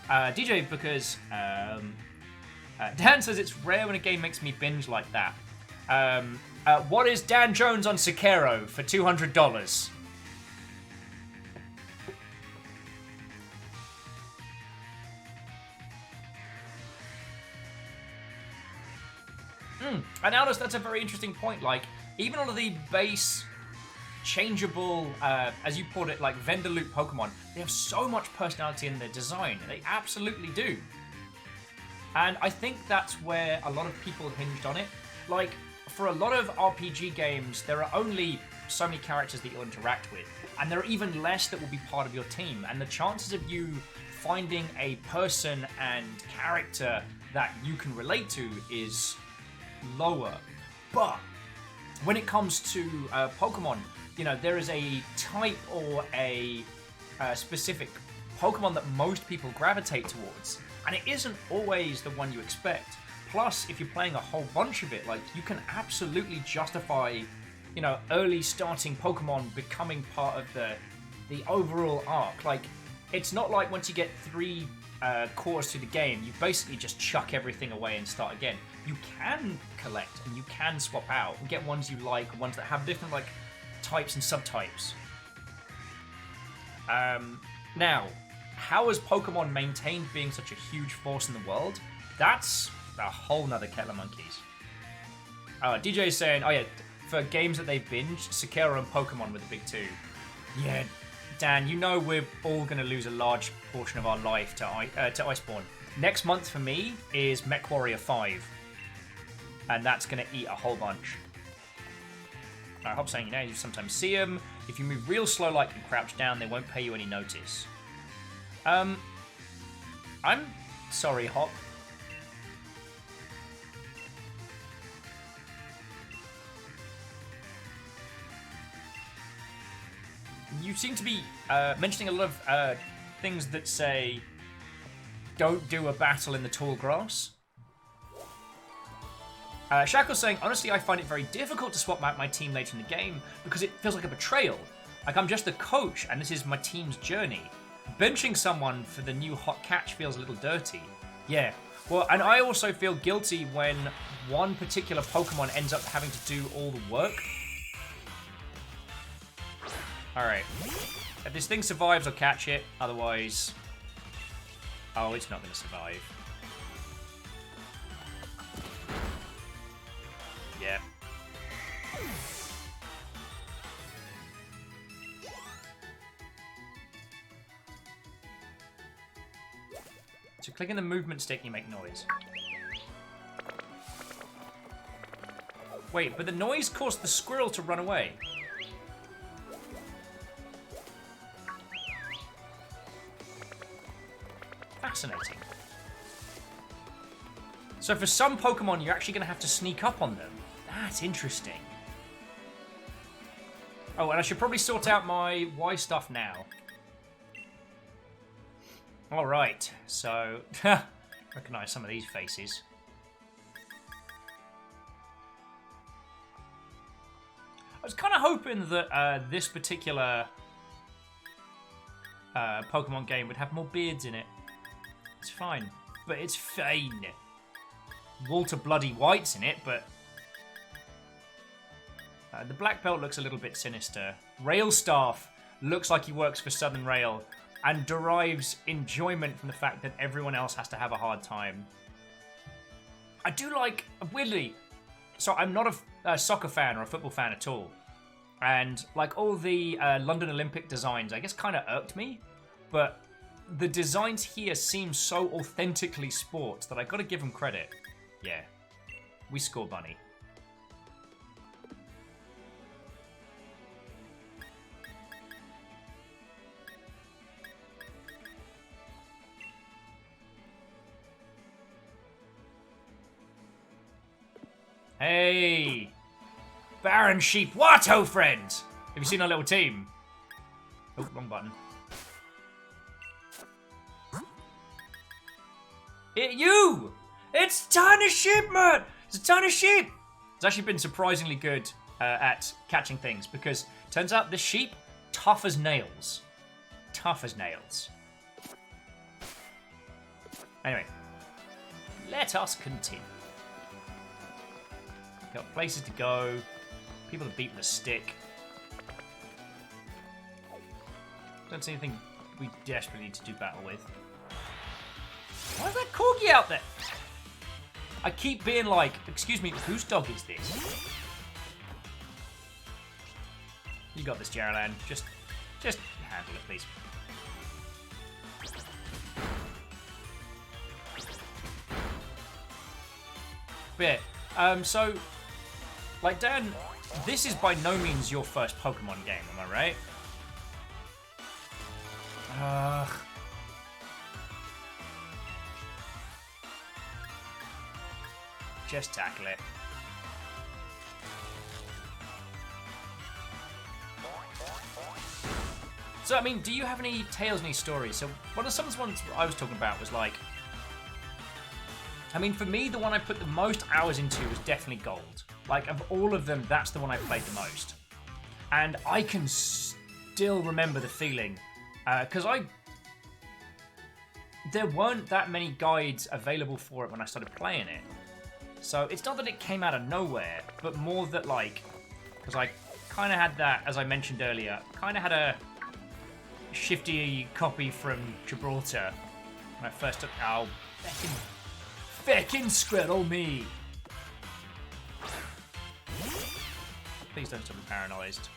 DJ, because Dan says it's rare when a game makes me binge like that. What is Dan Jones on Sekiro for $200? And Aldous, that's a very interesting point. Like, even all of the base changeable, as you put it, like vendor loop Pokemon, they have so much personality in their design. They absolutely do. And I think that's where a lot of people hinged on it. Like, for a lot of RPG games, there are only so many characters that you'll interact with, and there are even less that will be part of your team, and the chances of you finding a person and character that you can relate to is lower. But when it comes to Pokemon, you know, there is a type or a specific Pokemon that most people gravitate towards, and it isn't always the one you expect. Plus, if you're playing a whole bunch of it, like, you can absolutely justify, you know, early starting Pokemon becoming part of the overall arc. Like, it's not like once you get 3 quarters through the game, you basically just chuck everything away and start again. You can collect and you can swap out and get ones you like, ones that have different, like, types and subtypes. Now, how has Pokemon maintained being such a huge force in the world? That's a whole nother kettle of monkeys. DJ is saying, oh yeah, for games that they binged, Sekiro and Pokemon were the big 2. Yeah, Dan, you know we're all going to lose a large portion of our life to Iceborne. Next month for me is MechWarrior 5. And that's going to eat a whole bunch. I hope saying, you know, you sometimes see them. If you move real slow like and crouch down, they won't pay you any notice. I'm sorry, Hop. You seem to be mentioning a lot of things that say, don't do a battle in the tall grass. Shackle's saying, honestly, I find it very difficult to swap out my team later in the game because it feels like a betrayal. Like, I'm just the coach and this is my team's journey. Benching someone for the new hot catch feels a little dirty. Yeah. Well, and I also feel guilty when one particular Pokemon ends up having to do all the work. Alright. If this thing survives, I'll catch it. Otherwise, Oh, it's not going to survive. Yeah. So clicking the movement stick, you make noise. Wait, but the noise caused the squirrel to run away. Fascinating. So for some Pokemon, you're actually going to have to sneak up on them. That's interesting. Oh, and I should probably sort out my Y stuff now. Alright, so... recognize some of these faces. I was kind of hoping that this particular Pokemon game would have more beards in it. It's fine. But it's fine. Walter Bloody White's in it, but... the Black Belt looks a little bit sinister. Railstaff looks like he works for Southern Rail and derives enjoyment from the fact that everyone else has to have a hard time. I do like... Weirdly... So I'm not a soccer fan or a football fan at all. And like all the London Olympic designs, I guess kind of irked me. But the designs here seem so authentically sports that I got to give them credit. Yeah. We score, Bunny. Hey! Baron Sheep Watto, friend! Have you seen our little team? Oh, wrong button. You! It's a ton of sheep, man! It's a ton of sheep! It's actually been surprisingly good at catching things because turns out this sheep, tough as nails. Tough as nails. Anyway, let us continue. Got places to go, people to beat with a stick. Don't see anything we desperately need to do battle with. Why is that corgi out there? I keep being like, excuse me, whose dog is this? You got this, Jaralan. Just handle it, please. But yeah, so, like, Dan, this is by no means your first Pokemon game, am I right? Just tackle it. So, I mean, do you have any tales, any stories? So, one of some ones I was talking about was like, I mean, for me, the one I put the most hours into was definitely Gold. Like, of all of them, that's the one I played the most. And I can still remember the feeling, because there weren't that many guides available for it when I started playing it. So it's not that it came out of nowhere, but more that, like, because I kind of had that, as I mentioned earlier, kind of had a shifty copy from Gibraltar when I first took... Oh, feckin' squirrel me! Please don't stop me paranoised.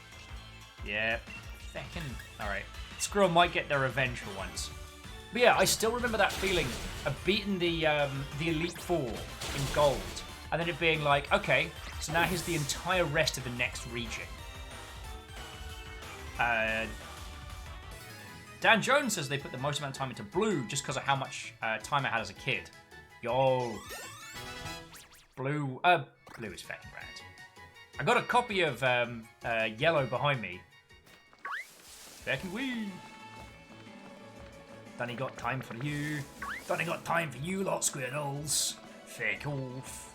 Yeah, feckin'... Alright. Squirrel might get their revenge for once. But yeah, I still remember that feeling of beating the Elite Four in Gold, and then it being like, okay, so now here's the entire rest of the next region. Dan Jones says they put the most amount of time into Blue just because of how much time I had as a kid. Yo. Blue is fucking rad. I got a copy of Yellow behind me. Fucking wee. Danny got time for you. Danny got time for you lot, squirrels. Fake off.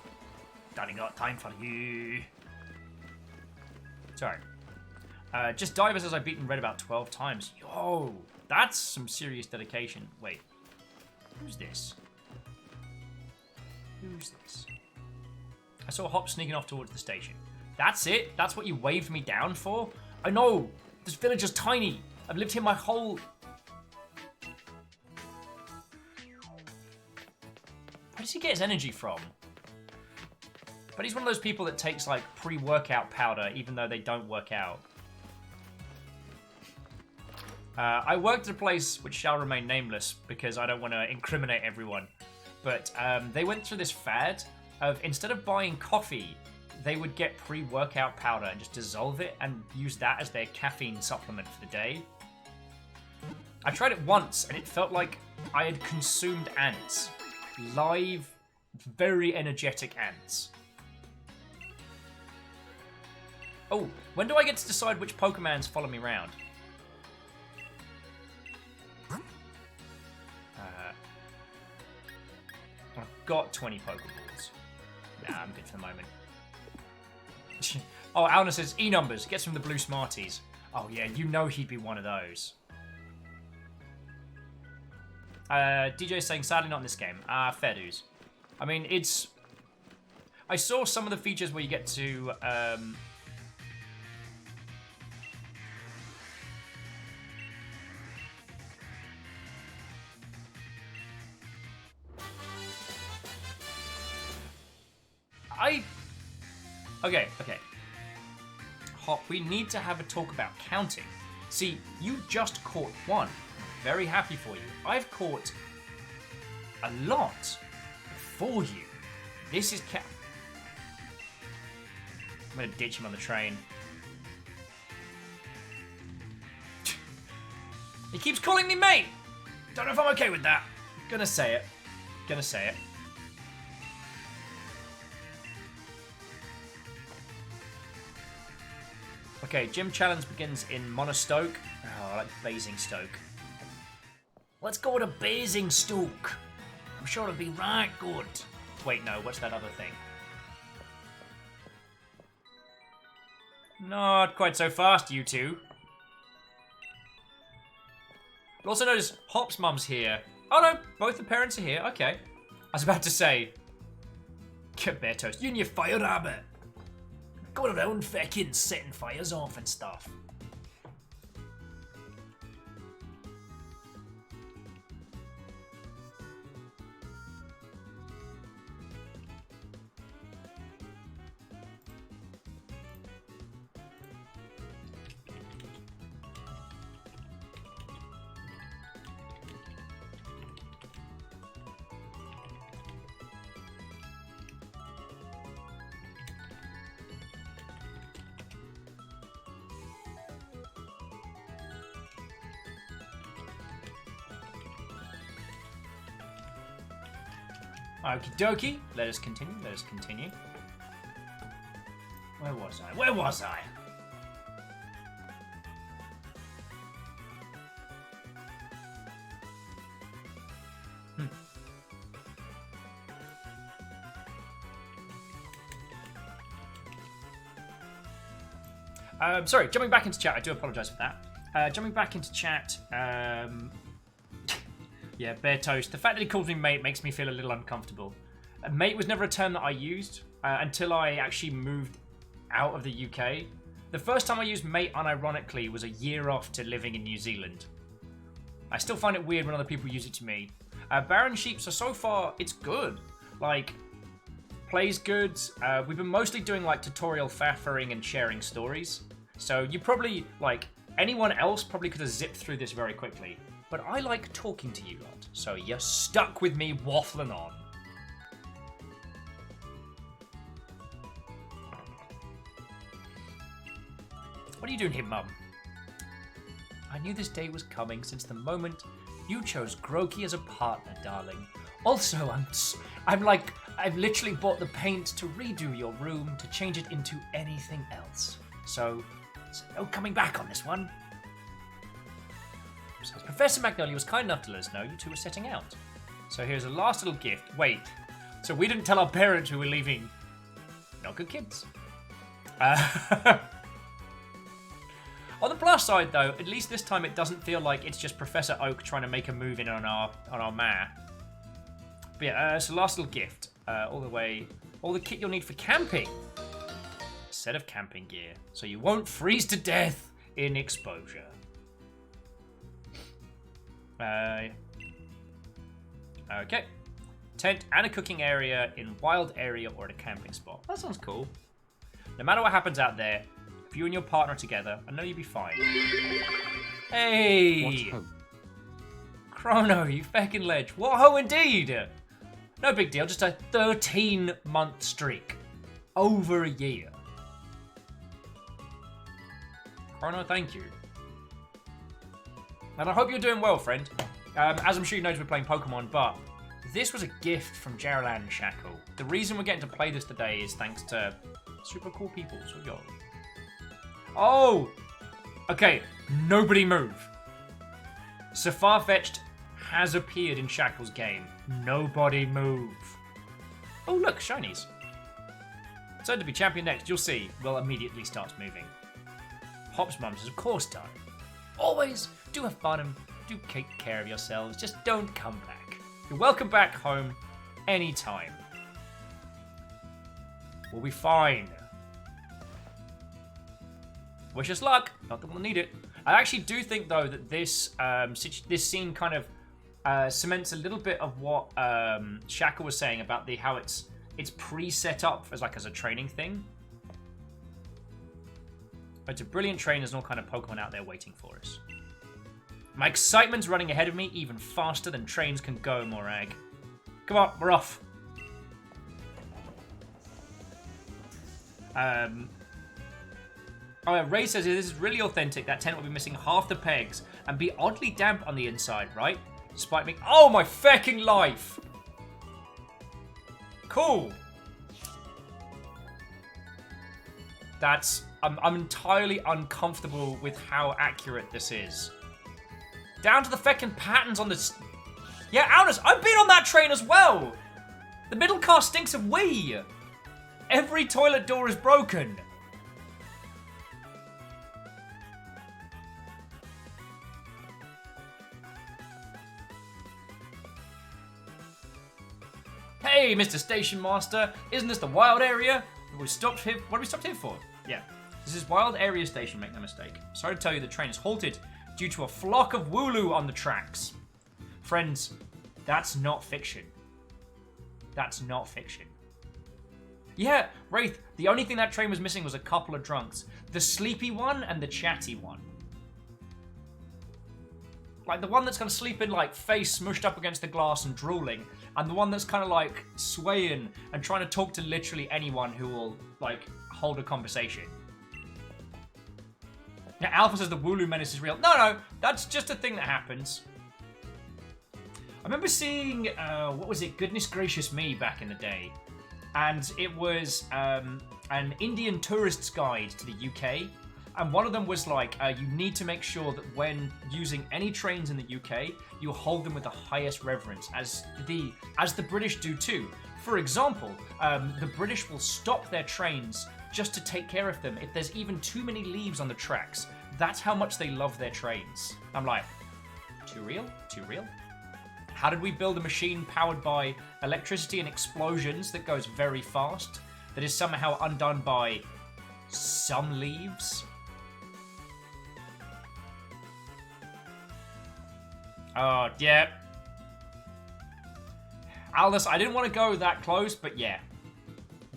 Danny got time for you. Sorry. Just Diver says I've beaten Red about 12 times. Yo, that's some serious dedication. Wait, who's this? Who's this? I saw Hop sneaking off towards the station. That's it? That's what you waved me down for? I know! This village is tiny! I've lived here my whole... does he get his energy from? But he's one of those people that takes like pre-workout powder even though they don't work out. I worked at a place which shall remain nameless because I don't want to incriminate everyone. But they went through this fad of instead of buying coffee, they would get pre-workout powder and just dissolve it and use that as their caffeine supplement for the day. I tried it once and it felt like I had consumed ants. Live, very energetic ants. Oh, when do I get to decide which Pokemons follow me around? I've got 20 Pokeballs. Nah, I'm good for the moment. Oh, Alna says E-numbers. Gets from the Blue Smarties. Oh yeah, you know he'd be one of those. DJ saying, sadly not in this game. Fair dues. I mean, it's... I saw some of the features where you get to... Okay. Hop, we need to have a talk about counting. See, you just caught one. Very happy for you. I've caught a lot for you. This is I'm gonna ditch him on the train. He keeps calling me mate. Don't know if I'm okay with that. Gonna say it. Okay, gym challenge begins in Monostoke. Oh, I like Basingstoke. Let's go to Basingstoke. I'm sure it'll be right good. Wait, no, what's that other thing? Not quite so fast, you two. You'll also notice Hop's mum's here. Oh no, both the parents are here, okay. I was about to say, get bear toast. You and your fire rabbit. Going around feckin' setting fires off and stuff. Okie dokie. Let us continue. Where was I? Sorry, jumping back into chat. I do apologise for that. Jumping back into chat. Yeah, bear toast. The fact that he calls me mate makes me feel a little uncomfortable. Mate was never a term that I used until I actually moved out of the UK. The first time I used mate unironically was a year off to living in New Zealand. I still find it weird when other people use it to me. Baron Sheep, so far, it's good. Like, plays good. We've been mostly doing, like, tutorial faffering and sharing stories. So you probably, like, anyone else probably could have zipped through this very quickly. But I like talking to you lot, so you're stuck with me waffling on. What are you doing here, Mum? I knew this day was coming since the moment you chose Groki as a partner, darling. Also, I've literally bought the paint to redo your room to change it into anything else. So no coming back on this one. So Professor Magnolia was kind enough to let us know you two were setting out. So here's a last little gift. Wait, so we didn't tell our parents we were leaving. Not good kids. On the plus side, though, at least this time it doesn't feel like it's just Professor Oak trying to make a move in on our mare. But yeah, so last little gift. All the kit you'll need for camping. A set of camping gear, so you won't freeze to death in exposure. Okay. Tent and a cooking area in wild area or at a camping spot. That sounds cool. No matter what happens out there, if you and your partner are together, I know you'll be fine. Hey! What ho? Chrono, you feckin' ledge. What ho indeed! No big deal, just a 13-month streak. Over a year. Chrono, thank you. And I hope you're doing well, friend. As I'm sure you know, we're playing Pokemon, but this was a gift from Jaralan and Shackle. The reason we're getting to play this today is thanks to super cool people. So yo. Oh! Okay, nobody move. So Farfetch'd has appeared in Shackle's game. Nobody move. Oh, look, shinies. So to be champion next, you'll see, Will immediately starts moving. Hop's mum says, of course, darling. Always do have fun and do take care of yourselves. Just don't come back. You're welcome back home anytime. We'll be fine. Wish us luck. Not that we'll need it. I actually do think, though, that this this scene kind of cements a little bit of what Shackle was saying about how it's pre-set up as a training thing. It's a brilliant train. There's all kind of Pokemon out there waiting for us. My excitement's running ahead of me even faster than trains can go, Morag. Come on, we're off. Oh, Ray says this is really authentic. That tent will be missing half the pegs and be oddly damp on the inside, right? Despite me. Oh my fecking life! Cool. I'm entirely uncomfortable with how accurate this is. Down to the feckin' patterns on this. Yeah, Aunus, I've been on that train as well. The middle car stinks of wee. Every toilet door is broken. Hey, Mr. Station Master, isn't this the wild area? We stopped here. What have we stopped here for? Yeah, this is wild area station. Make no mistake. Sorry to tell you, the train is halted due to a flock of Wooloo on the tracks. Friends, that's not fiction. That's not fiction. Yeah, Wraith, the only thing that train was missing was a couple of drunks. The sleepy one and the chatty one. Like the one that's kind of sleeping, face smushed up against the glass and drooling, and the one that's kind of swaying and trying to talk to literally anyone who will hold a conversation. Now Alpha says the Wooloo menace is real. No, that's just a thing that happens. I remember seeing what was it? Goodness Gracious Me back in the day, and it was an Indian tourist's guide to the UK. And one of them was you need to make sure that when using any trains in the UK, you hold them with the highest reverence, as the British do too. For example, the British will stop their trains just to take care of them if there's even too many leaves on the tracks. That's how much they love their trains. I'm like, too real? Too real? How did we build a machine powered by electricity and explosions that goes very fast, that is somehow undone by some leaves? Oh, yeah. Aldous, I didn't want to go that close, but yeah.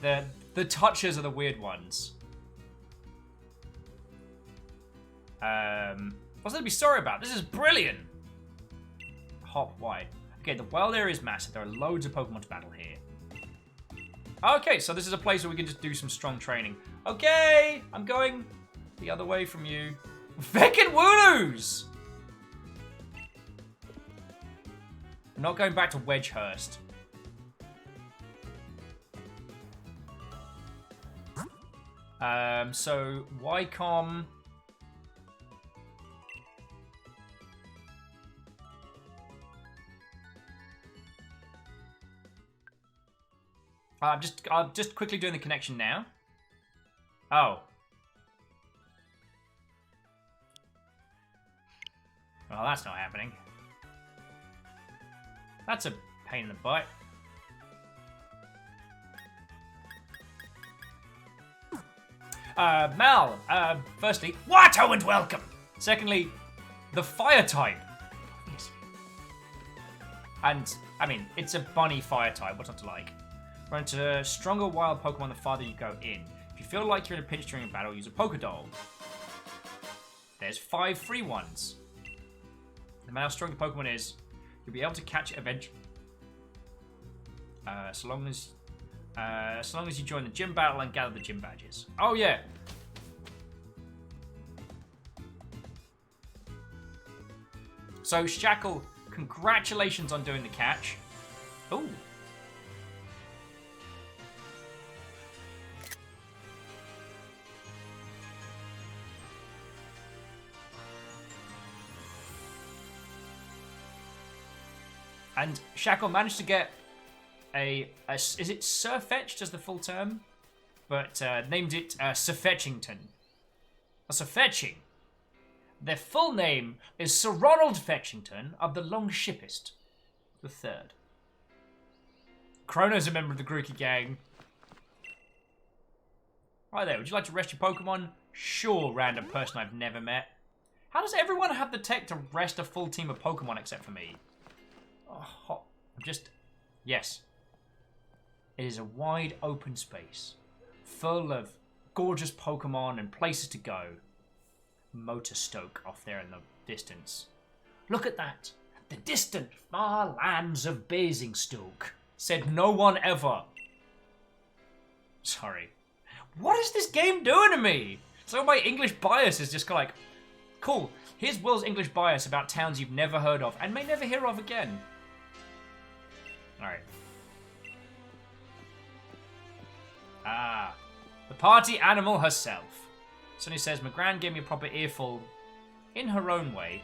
The touches are the weird ones. What's there to be sorry about? This is brilliant! Hop wide. Okay, the wild area is massive. There are loads of Pokemon to battle here. Okay, so this is a place where we can just do some strong training. Okay, I'm going the other way from you. Feckin' Wooloos! I'm not going back to Wedgehurst. So Wycombe. I'm just quickly doing the connection now. Oh. Well, that's not happening. That's a pain in the butt. Mal, firstly, Watto and welcome! Secondly, the fire type. And, I mean, it's a bunny fire type. What's not to like? Run into stronger wild Pokemon the farther you go in. If you feel like you're in a pinch during a battle, use a Pokédoll. There's 5 free ones. No matter how strong the Pokemon is, you'll be able to catch it eventually. So long as you join the gym battle and gather the gym badges. Oh yeah. So Shackle, congratulations on doing the catch. Ooh. And Shackle managed to get is it Sirfetch'd as the full term? But named it Sirfetchington. A Sirfetching. Their full name is Sir Ronald Fetchington of the Longshipist the Third. Chrono's a member of the Grookey gang. Right there, would you like to rest your Pokemon? Sure, random person I've never met. How does everyone have the tech to rest a full team of Pokemon except for me? Oh, I'm just... Yes. It is a wide open space, full of gorgeous Pokemon and places to go. Motorstoke off there in the distance. Look at that. The distant far lands of Basingstoke. Said no one ever. Sorry. What is this game doing to me? So my English bias is just kind of like, cool, here's Will's English bias about towns you've never heard of and may never hear of again. Alright. Ah, the party animal herself. Sonny says, McGran gave me a proper earful in her own way.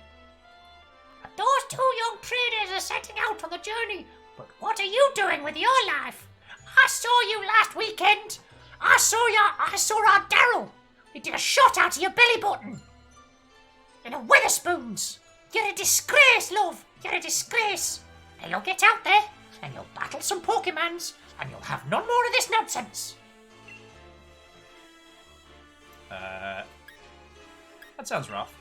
Those 2 young traders are setting out on the journey, but what are you doing with your life? I saw you last weekend. I saw our Daryl. He did a shot out of your belly button. And a Witherspoons. You're a disgrace, love. You're a disgrace. Now you'll get out there, and you'll battle some Pokemons, and you'll have none more of this nonsense. That sounds rough.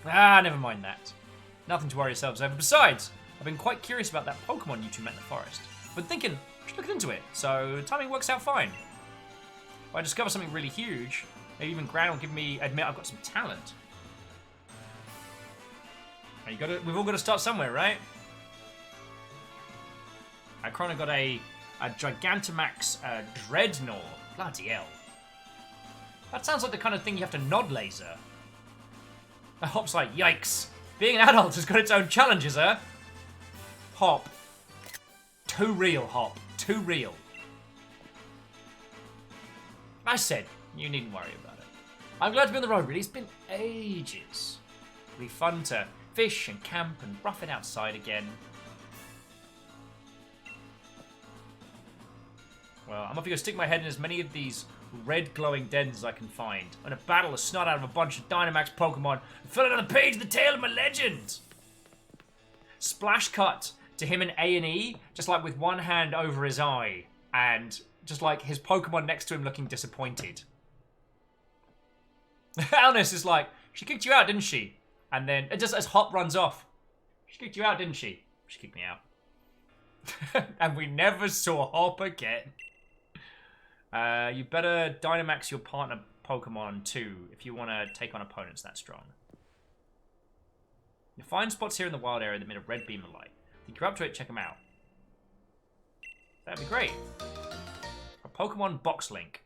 Ah, never mind that. Nothing to worry yourselves over. Besides, I've been quite curious about that Pokemon you two met in the forest. But thinking, I should look into it, so timing works out fine. If I discover something really huge, maybe even Gran will admit I've got some talent. Now we've all got to start somewhere, right? Chrono got a Gigantamax Dreadnought. Bloody hell. That sounds like the kind of thing you have to nod laser. Hop's like, yikes. Being an adult has got its own challenges, huh? Hop. Too real, Hop. Too real. I said, you needn't worry about it. I'm glad to be on the road, really. It's been ages. It'll be fun to fish and camp and rough it outside again. Well, I'm off to go stick my head in as many of these red glowing dens as I can find. I'm gonna battle the snot out of a bunch of Dynamax Pokemon and fill another page of the tale of my legend! Splash cut to him in A&E, just like with one hand over his eye, and just like his Pokemon next to him looking disappointed. Alnis is like, she kicked you out, didn't she? And then, just as Hop runs off, she kicked you out, didn't she? She kicked me out. And we never saw Hop again. You better Dynamax your partner Pokemon too if you want to take on opponents that strong. You'll find spots here in the wild area that emit a red beam of light. Think you're up to it, check them out. That'd be great. A Pokemon Box Link.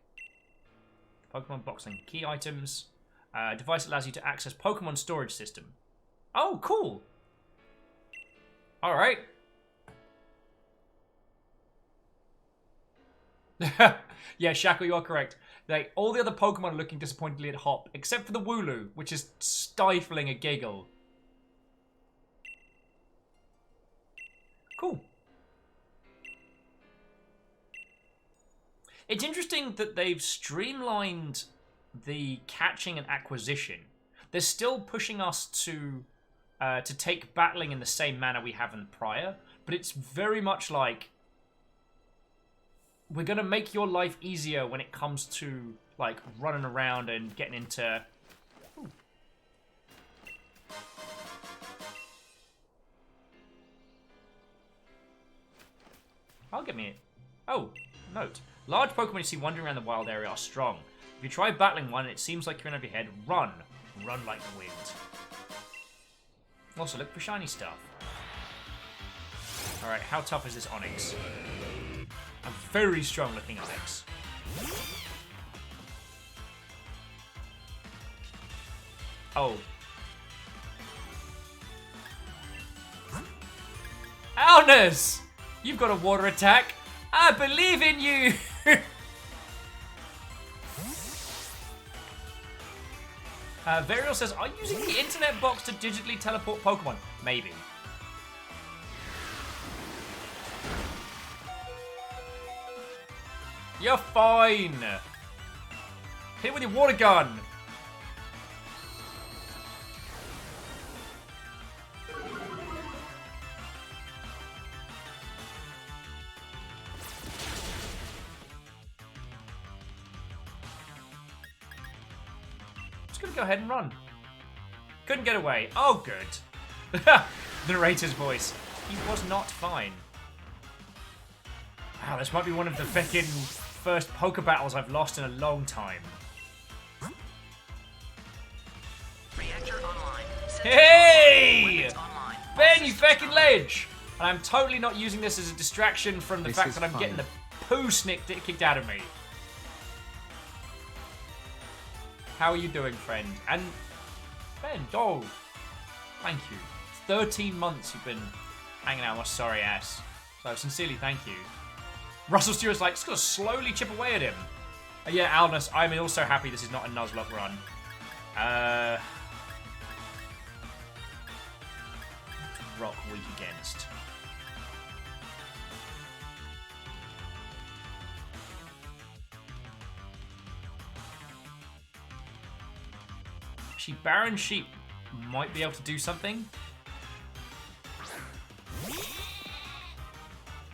Pokemon Box Link. Key items. Device allows you to access Pokemon storage system. Oh, cool. Alright. Yeah, Shackle, you are correct. All the other Pokemon are looking disappointedly at Hop, except for the Wooloo, which is stifling a giggle. Cool. It's interesting that they've streamlined the catching and acquisition. They're still pushing us to take battling in the same manner we have in prior, but it's very much like we're gonna make your life easier when it comes to like running around and getting into. Ooh. can't get me. Oh, note. Large Pokemon you see wandering around the wild area are strong. If you try battling one and it seems like you're in over your head, run. Run like the wind. Also, look for shiny stuff. Alright, how tough is this Onix? A very strong looking Onix. Oh. Alnus! You've got a water attack. I believe in you! Varial says, are you using the internet box to digitally teleport Pokemon? Maybe. You're fine. Hit with your water gun. Just gonna go ahead and run. Couldn't get away. Oh, good. The narrator's voice. He was not fine. Wow, this might be one of the fucking first poker battles I've lost in a long time. Reactor online. Hey! Weapons online. Ben, you fucking ledge! And I'm totally not using this as a distraction from the This fact is that I'm fine. getting the poo kicked out of me. How are you doing, friend? And Ben, oh, thank you. 13 months you've been hanging out with my sorry ass. So sincerely, thank you. Russell Stewart's like, just gonna slowly chip away at him. Yeah, Alnus, I'm also happy this is not a Nuzlocke run. Rock weak against. Actually, Baron Sheep might be able to do something.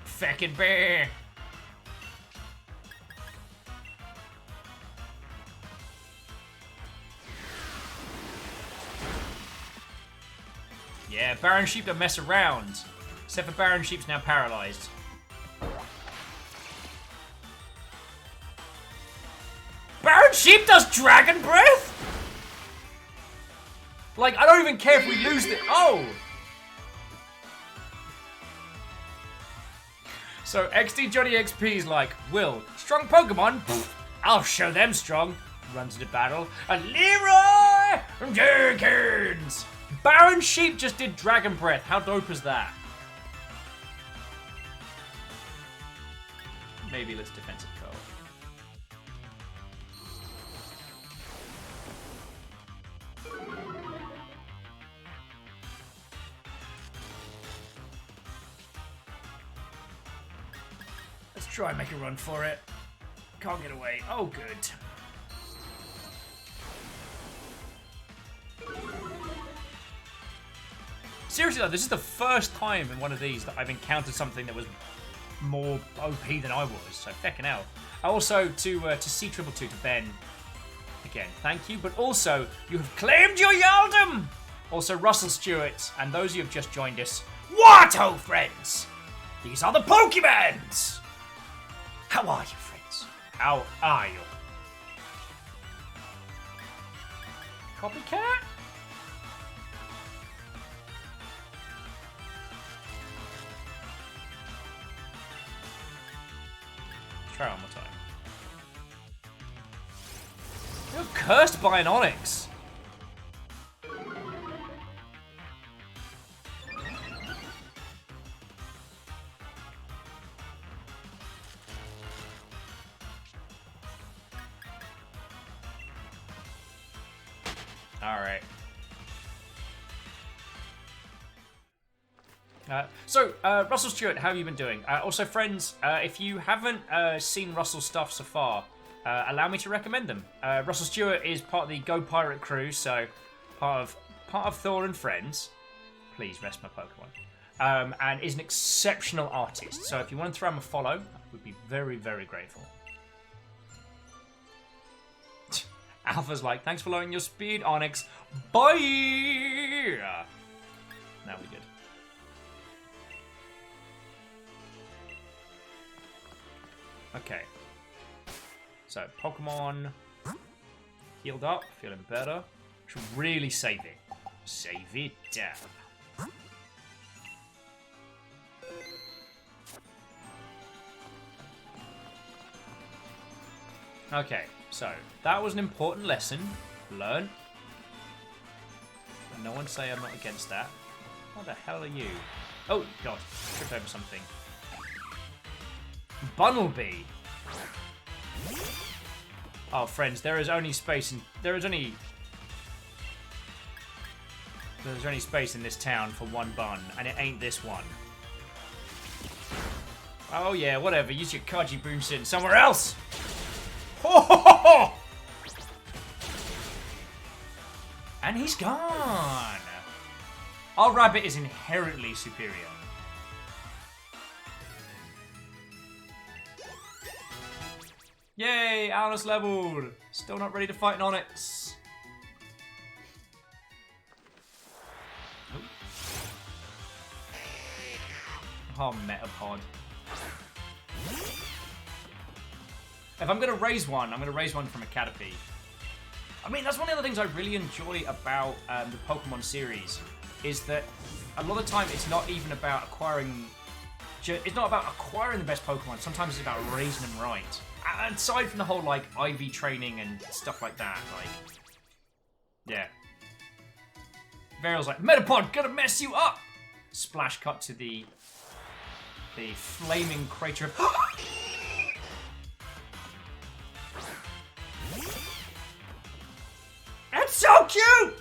Feckin' bear! Yeah, Baron Sheep don't mess around. Except for Baron Sheep's now paralyzed. Baron Sheep does Dragon Breath? Like, I don't even care if we lose the... Oh! So, XD Johnny XP is like, Will, strong Pokemon? Pfft, I'll show them strong. Runs into battle. And Leroy Jenkins! Baron Sheep just did Dragon Breath. How dope is that? Maybe let's defensive call. Let's try and make a run for it. Can't get away. Oh, good. Seriously though, this is the first time in one of these that I've encountered something that was more OP than I was, so feckin' hell. Also, to C222 to Ben, again, thank you, but also, you have claimed your Yaldum! Also, Russell Stewart, and those of you who have just joined us, what, ho, friends? These are the Pokemans! How are you, friends? How are you? Copycat? Try one more time. You're cursed by an Onix. Alright. Russell Stewart, how have you been doing? Also, friends, if you haven't seen Russell's stuff so far, allow me to recommend them. Russell Stewart is part of the Go Pirate crew, so part of Thor and Friends. Please rest my Pokemon. And is an exceptional artist. So if you want to throw him a follow, I would be very, very grateful. Alpha's like, thanks for lowering your speed, Onyx. Bye! Now we good. Okay. So, Pokemon healed up, feeling better. Should really save it. Save it down. Okay, so that was an important lesson. Learn. No one say I'm not against that. What the hell are you? Oh, God. Tripped over something. Bunnelby. Oh, friends, there is only space in... There's only space in this town for one bun, and it ain't this one. Oh, yeah, whatever. Use your Kaji Boomsin somewhere else! Ho, ho, ho, ho! And he's gone! Our rabbit is inherently superior. Yay! Alice leveled! Still not ready to fight an Onyx. Oh, Metapod. If I'm going to raise one, I'm going to raise one from a Caterpie. I mean, that's one of the things I really enjoy about the Pokemon series, is that a lot of the time it's not even about acquiring... It's not about acquiring the best Pokemon, sometimes it's about raising them right. And aside from the whole, like, IV training and stuff like that, like... Yeah. Varial's like, Metapod, gonna mess you up! Splash cut to the flaming crater of... It's so cute!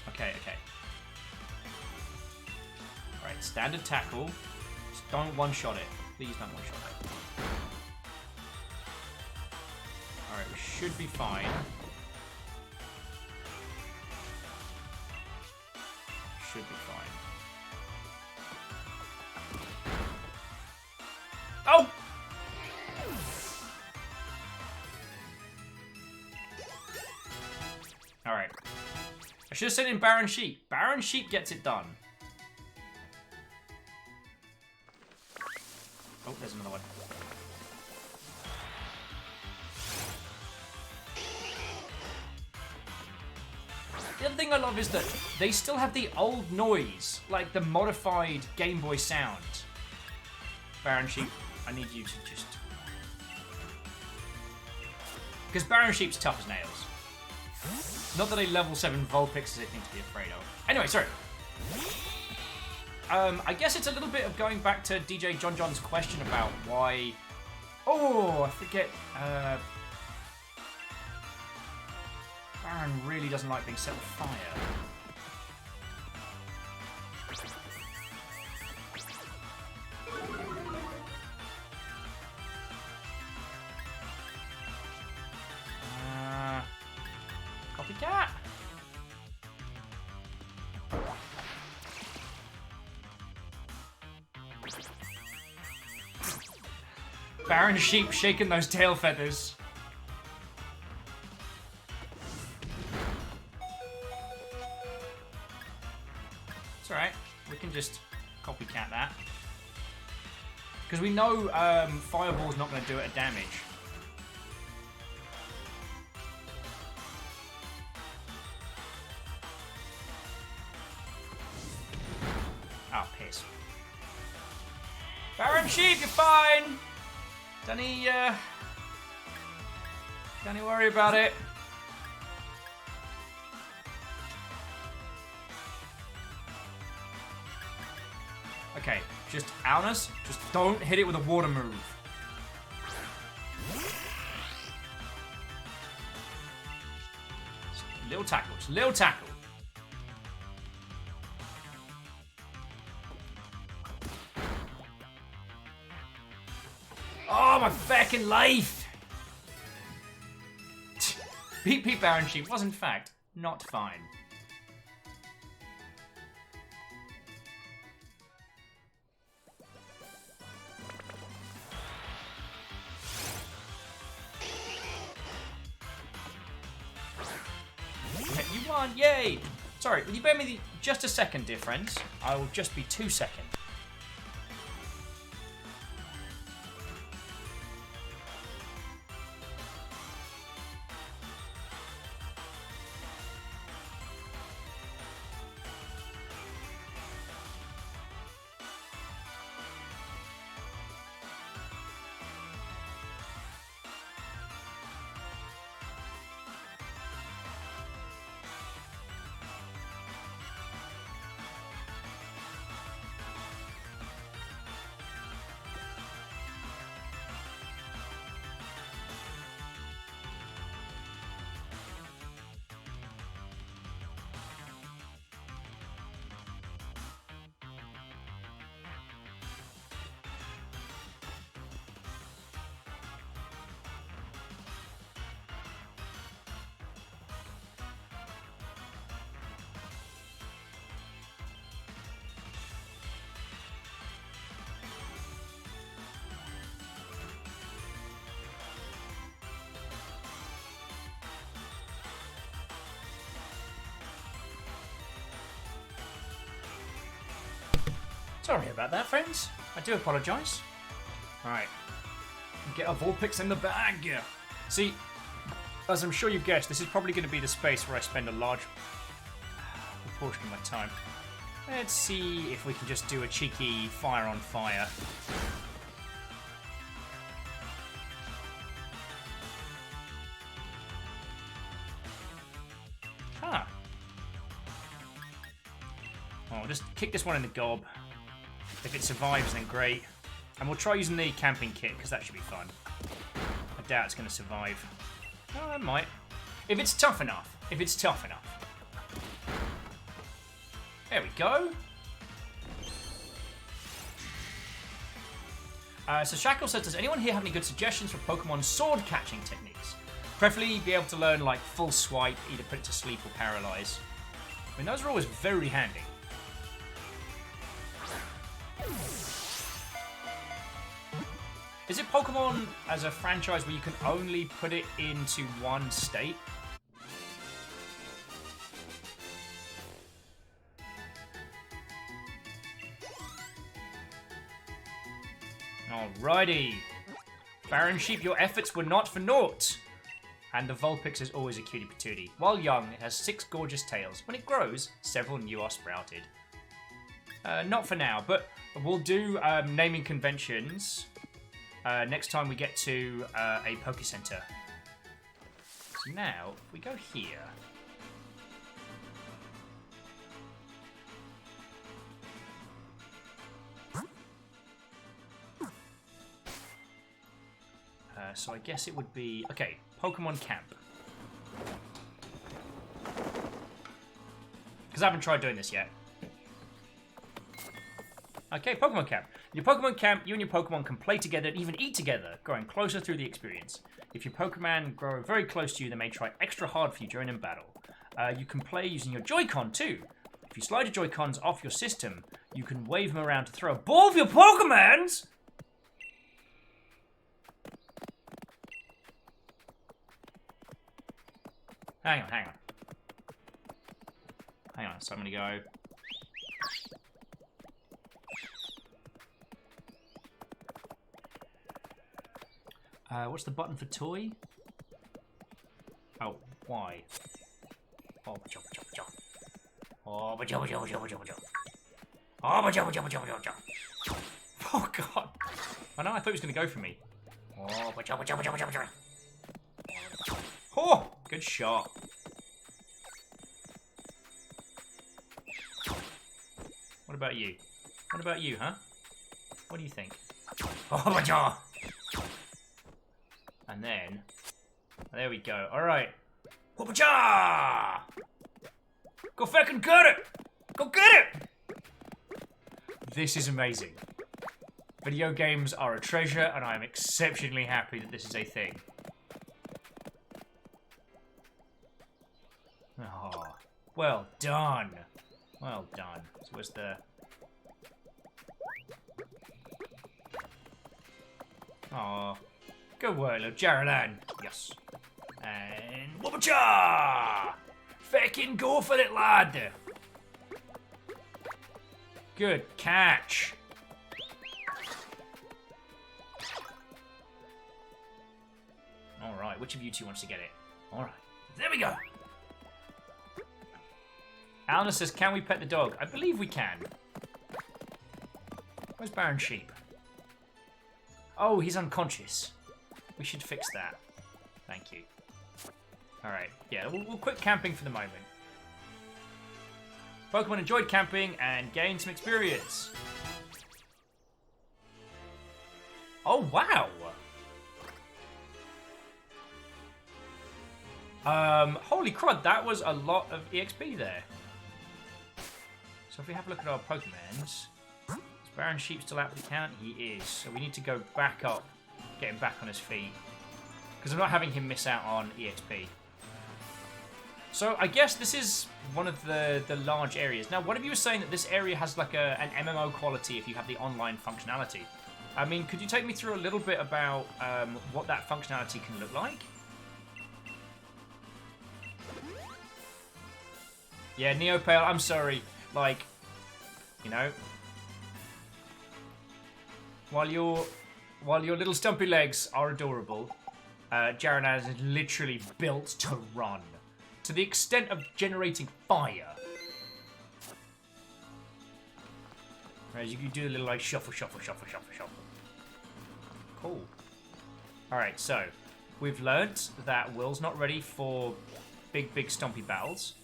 Okay. Alright, standard tackle. Just don't one-shot it. Please don't one-shot it. Alright, we should be fine. Should be fine. Oh! Alright. I should have said in Baron Sheep. Baron Sheep gets it done. Oh, there's another one. The other thing I love is that they still have the old noise, like the modified Game Boy sound. Baron Sheep, I need you to just... Because Baron Sheep's tough as nails. Not that a level 7 Vulpix is anything to be afraid of. Anyway, sorry. I guess it's a little bit of going back to DJ John John's question about why... Oh, I forget... Baron really doesn't like being set on fire. Copycat! Baron Sheep shaking those tail feathers. It's alright. We can just copycat that. Because we know Fireball's not going to do it a damage. Oh, piss. Baron Sheep, you're fine! Don't worry about it. Okay, just Alnus, just don't hit it with a water move. Little tackles, little tackle. Oh, my fucking life! Beep Baron Sheep was in fact not fine. You won, yay! Sorry, will you bear me just a second, dear friends? I will just be 2 seconds. Sorry about that, friends. I do apologise. Alright. Get our Vulpix in the bag. See, as I'm sure you've guessed, this is probably going to be the space where I spend a large proportion of my time. Let's see if we can just do a cheeky fire on fire. Huh. Oh, I'll just kick this one in the gob. If it survives, then great. And we'll try using the camping kit, because that should be fun. I doubt it's going to survive. Oh, it might. If it's tough enough. If it's tough enough. There we go. So Shackle says, does anyone here have any good suggestions for Pokemon sword catching techniques? Preferably be able to learn like full swipe, either put it to sleep or paralyze. I mean, those are always very handy. Is it Pokemon as a franchise where you can only put it into one state? Alrighty. Baron Sheep, your efforts were not for naught. And the Vulpix is always a cutie patootie. While young, it has 6 gorgeous tails. When it grows, several new are sprouted. Not for now, but we'll do naming conventions next time we get to a Poke Center. So now, if we go here. So I guess it would be... Okay, Pokemon Camp. Because I haven't tried doing this yet. Okay, Pokemon Camp. In your Pokemon Camp, you and your Pokemon can play together and even eat together, growing closer through the experience. If your Pokemon grow very close to you, they may try extra hard for you during a battle. You can play using your Joy-Con too. If you slide your Joy-Cons off your system, you can wave them around to throw a ball for your Pokemons! Hang on. Hang on, so I'm gonna go... what's the button for toy? Oh, Y. Oh, oh god. I know, I thought he was gonna go for me. Oh, good shot. What about you? What about you, huh? What do you think? Oh my god! And then, there we go. All right, Whoop-a-cha! Go fucking get it! Go get it! This is amazing. Video games are a treasure, and I am exceptionally happy that this is a thing. Oh, well done. Well done. So where's the... Oh, good work, little Jaralan. Yes. And whoop-a-cha! Feckin' go for it, lad. Good catch. Alright, which of you two wants to get it? Alright, there we go. Alna says, can we pet the dog? I believe we can. Where's Baron Sheep? Oh, he's unconscious. We should fix that. Thank you. Alright, yeah, we'll quit camping for the moment. Pokemon enjoyed camping and gained some experience. Oh, wow! Holy crud, that was a lot of EXP there. So if we have a look at our Pokemons, is Baron Sheep still out of the count? He is. So we need to go back up, get him back on his feet. Because I'm not having him miss out on EXP. So I guess this is one of the large areas. Now, one of you was saying that this area has like an MMO quality if you have the online functionality. I mean, could you take me through a little bit about what that functionality can look like? Yeah, Neopale, I'm sorry. Like, you know, while your little stumpy legs are adorable, Jaranaz is literally built to run, to the extent of generating fire. As you can do a little like shuffle, shuffle, shuffle, shuffle, shuffle. Cool. Alright, so we've learnt that Will's not ready for big stumpy battles.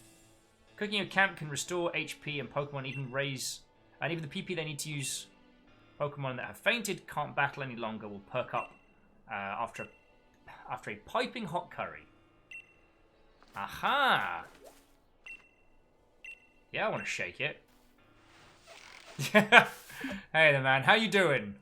Cooking your camp can restore HP and Pokemon even raise, and even the PP they need to use. Pokemon that have fainted, can't battle any longer, will perk up after a piping hot curry. Aha! Yeah, I want to shake it. Hey there, man. How you doing?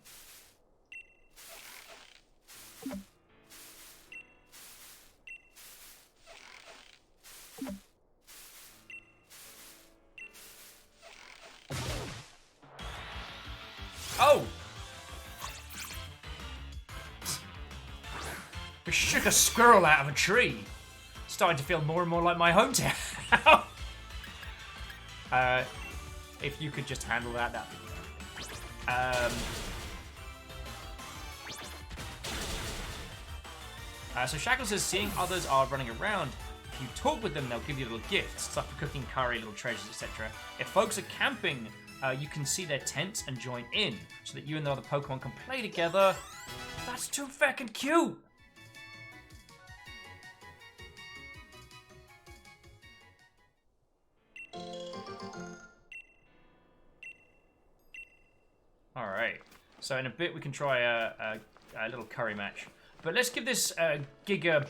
Oh! We shook a squirrel out of a tree. Starting to feel more and more like my hometown. If you could just handle that, that'd be so Shackle says, seeing others are running around, if you talk with them, they'll give you little gifts, stuff for cooking curry, little treasures, etc. If folks are camping, you can see their tents and join in, so that you and the other Pokemon can play together. That's too feckin' cute! Alright, so in a bit we can try a little curry match. But let's give this Giga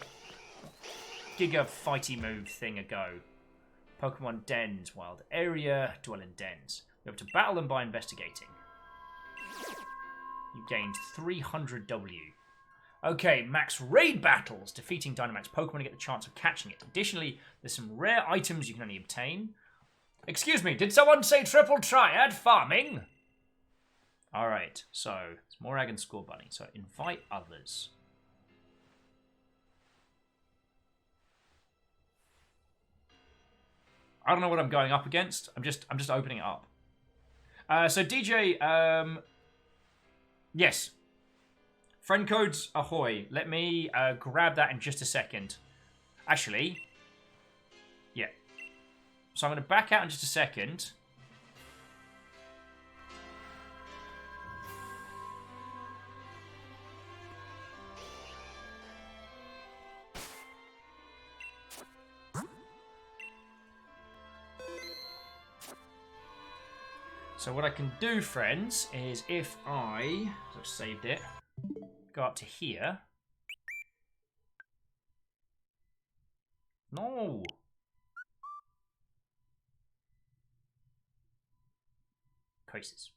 fighty move thing a go. Pokemon dens, wild area, dwell in dens. You have to battle them by investigating. You gained 300 W. Okay, max raid battles. Defeating Dynamax Pokemon to get the chance of catching it. Additionally, there's some rare items you can only obtain. Excuse me, did someone say triple triad farming? Alright, so it's Morag and Score Bunny. So invite others. I don't know what I'm going up against. I'm just opening it up. So DJ, yes. Friend codes ahoy. Let me grab that in just a second. Actually, yeah. So I'm going to back out in just a second. So what I can do, friends, is if I've saved it, go up to here. No. Crisis.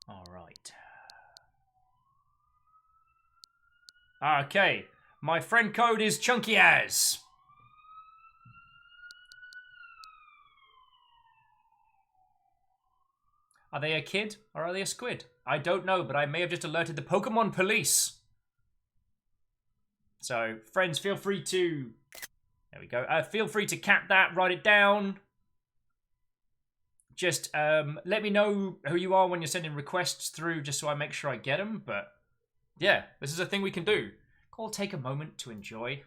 All right. Okay. My friend code is Chunky As. Are they a kid or are they a squid? I don't know, but I may have just alerted the Pokemon police. So, friends, feel free to... There we go. Feel free to cap that, write it down. Just let me know who you are when you're sending requests through, just so I make sure I get them. But, yeah, this is a thing we can do. Call, take a moment to enjoy.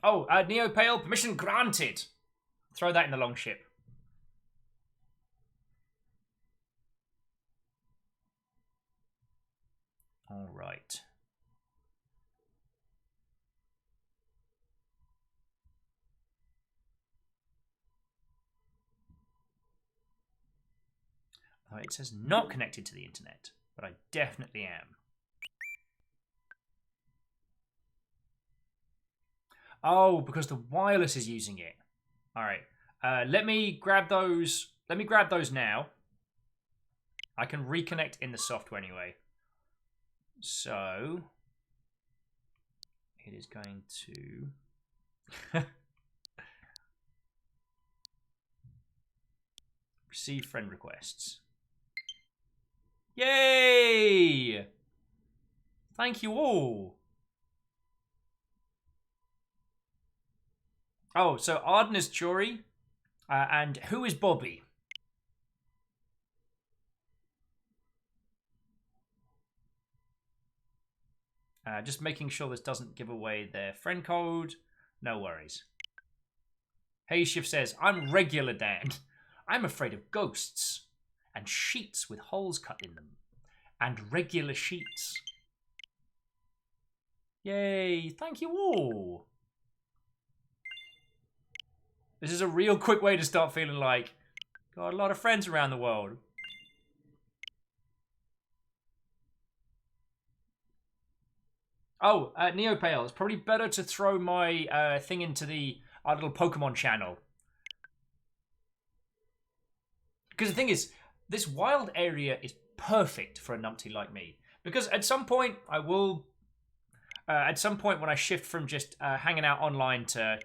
Oh, Neopale, permission granted. Throw that in the Longship. All right. Oh, it says not connected to the internet, but I definitely am. Oh, because the wireless is using it. All right. Let me grab those. Let me grab those now. I can reconnect in the software anyway. So it is going to. Receive friend requests. Yay! Thank you all. Oh, so Arden is Chori. And who is Bobby? Just making sure this doesn't give away their friend code. No worries. Hey Shiv says, I'm regular Dan. I'm afraid of ghosts. And sheets with holes cut in them. And regular sheets. Yay, thank you all. This is a real quick way to start feeling like, got a lot of friends around the world. Oh, Neopale, it's probably better to throw my thing into our little Pokemon channel. Because the thing is, this wild area is perfect for a numpty like me. Because at some point, I will... at some point when I shift from just hanging out online to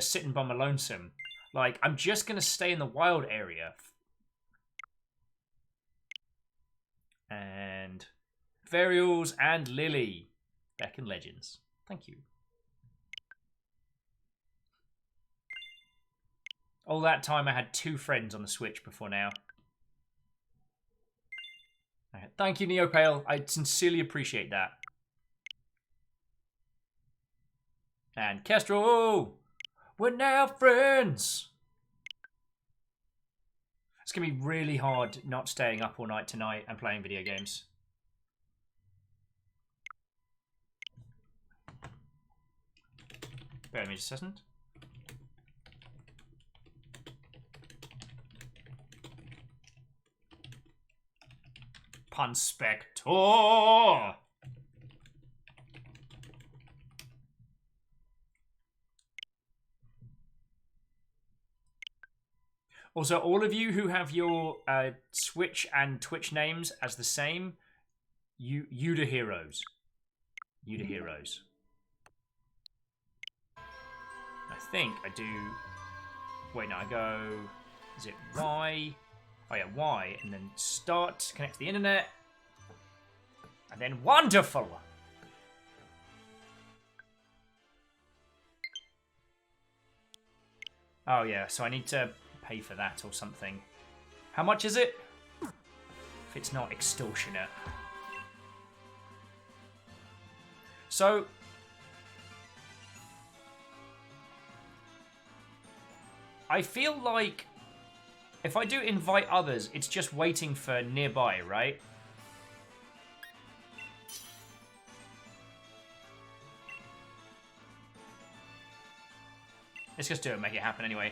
sitting by my lonesome, like, I'm just going to stay in the wild area. And... Varials and Lily. Back in Legends. Thank you. All that time I had 2 friends on the Switch before now. Thank you, Neopale. I sincerely appreciate that. And Kestrel! We're now friends! It's going to be really hard not staying up all night tonight and playing video games. Bear with me just a second. Punspector! Also, all of you who have your Switch and Twitch names as the same, you the heroes. You the heroes. I think I do... Wait, no, I go... Is it Y? Oh yeah, Y, and then start, connect to the internet. And then wonderful! Oh yeah, so I need to pay for that or something. How much is it? If it's not extortionate. So... I feel like if I do invite others, it's just waiting for nearby, right? Let's just do it and make it happen anyway.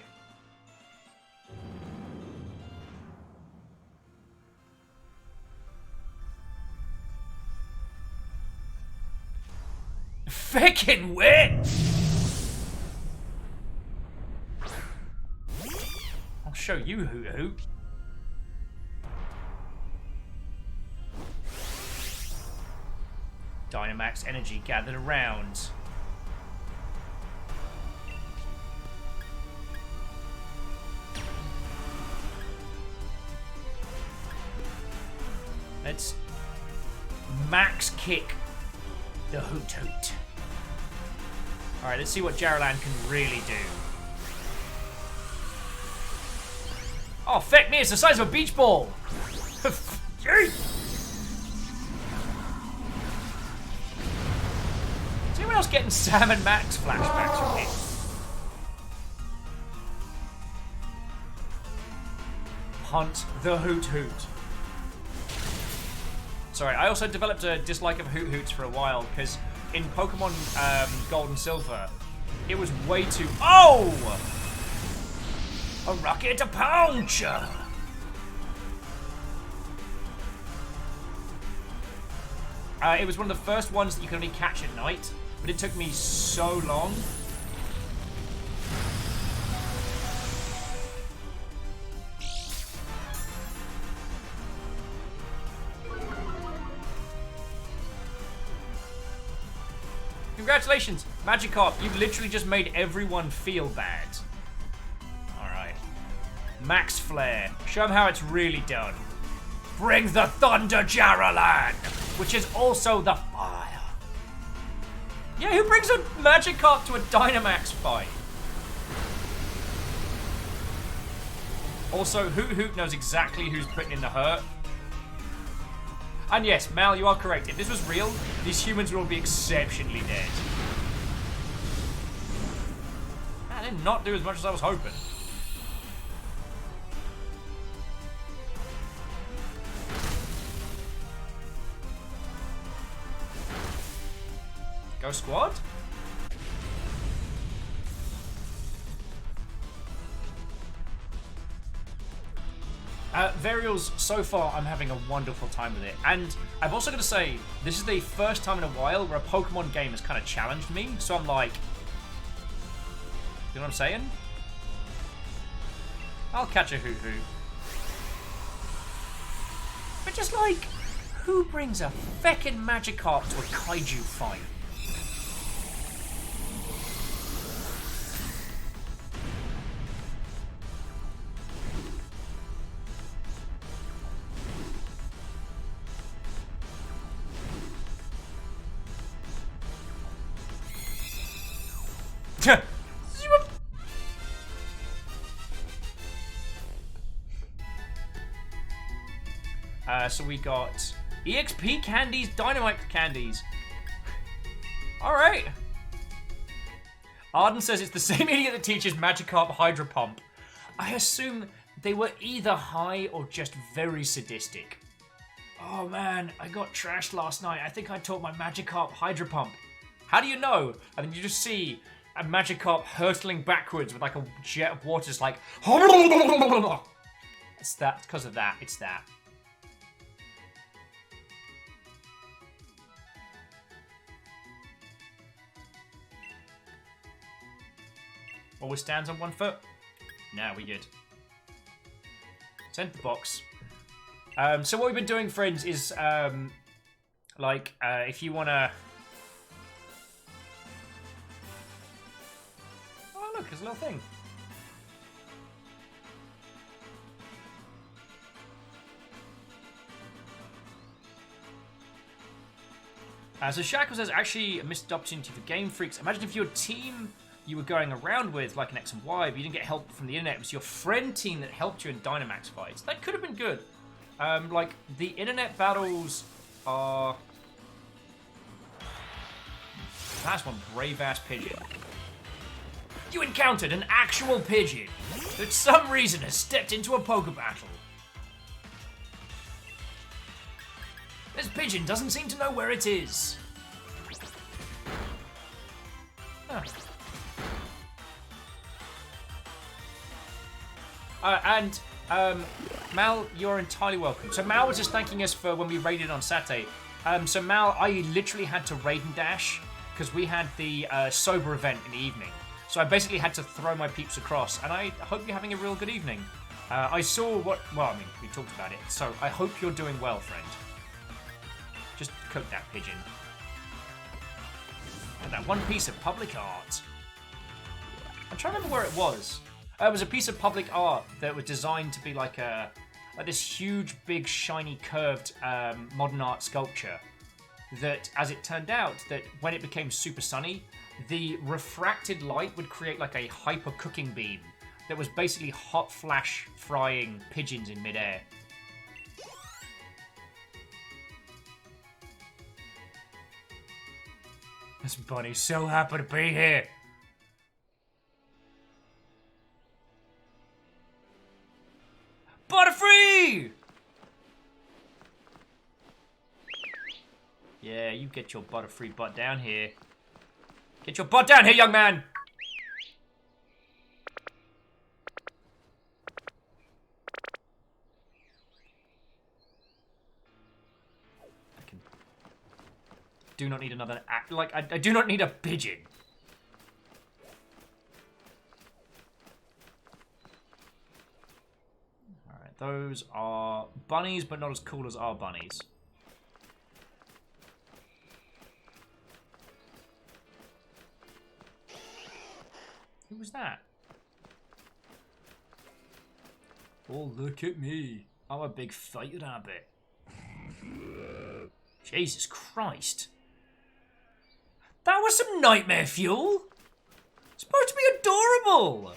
Feckin' win! I'll show you Hoot Hoot. Dynamax energy gathered around. Let's max kick the Hoot Hoot. Alright, let's see what Jaralan can really do. Oh, feck me, it's the size of a beach ball! Is anyone else getting Sam and Max flashbacks from here? Hunt the Hoot Hoot. Sorry, I also developed a dislike of Hoot Hoots for a while, because in Pokemon Gold and Silver, it was way too... Oh! A rocket puncher! It was one of the first ones that you can only catch at night, but it took me so long. Congratulations, Magikarp, you've literally just made everyone feel bad. Alright. Max Flare. Show him how it's really done. Bring the Thunder Jaralan, which is also the fire. Yeah, who brings a Magikarp to a Dynamax fight? Also, Hoot Hoot knows exactly who's putting in the hurt. And yes, Mal, you are correct. If this was real, these humans would all be exceptionally dead. I did not do as much as I was hoping. Go squad? Varials, so far I'm having a wonderful time with it. And I've also got to say, this is the first time in a while where a Pokemon game has kind of challenged me. So I'm like, you know what I'm saying? I'll catch a Hoot Hoot. But just like, who brings a feckin' Magikarp to a Kaiju fight? So we got EXP candies, Dynamite candies. Alright. Arden says it's the same idiot that teaches Magikarp Hydro Pump. I assume they were either high or just very sadistic. Oh man, I got trashed last night. I think I taught my Magikarp Hydro Pump. How do you know? And then you just see a Magikarp hurtling backwards with like a jet of water just like... It's that, because of that, it's that. Always stands on one foot. Nah, we good. Send the box. So what we've been doing, friends, is if you wanna. Oh look, there's a little thing. So Shackle says, actually a missed opportunity for Game Freaks. Imagine if your team you were going around with, like an X and Y, but you didn't get help from the internet. It was your friend team that helped you in Dynamax fights. That could have been good. Like, the internet battles are... That's one brave-ass pigeon. You encountered an actual pigeon that for some reason has stepped into a poker battle. This pigeon doesn't seem to know where it is. Huh. Mal, you're entirely welcome. So Mal was just thanking us for when we raided on Saturday. So Mal, I literally had to raid and dash because we had the sober event in the evening. So I basically had to throw my peeps across, and I hope you're having a real good evening. I saw what... Well, I mean, we talked about it, so I hope you're doing well, friend. Just cook that pigeon. And that one piece of public art. I'm trying to remember where it was. It was a piece of public art that was designed to be like this huge, big, shiny, curved modern art sculpture. That, as it turned out, that when it became super sunny, the refracted light would create like a hyper cooking beam that was basically hot flash frying pigeons in midair. This bunny's so happy to be here. Butterfree! Yeah, you get your Butterfree butt down here. Get your butt down here, young man! Do not need another act. Like, I do not need a pigeon. Alright, those are bunnies, but not as cool as our bunnies. Who was that? Oh, look at me. I'm a big fighter rabbit. Jesus Christ. That was some nightmare fuel. It's supposed to be adorable.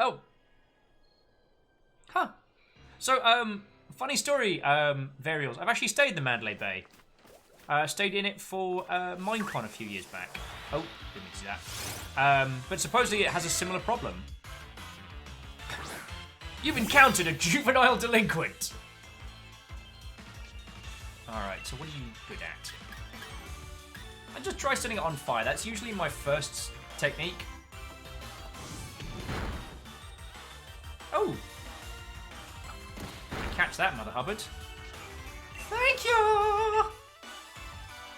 Oh. Huh. So, funny story, Varials. I've actually stayed in the Mandalay Bay. Stayed in it for Minecon a few years back. Oh, didn't see that. But supposedly it has a similar problem. You've encountered a juvenile delinquent. Alright, so what are you good at? I just try setting it on fire. That's usually my first technique. Oh! Catch that, Mother Hubbard. Thank you!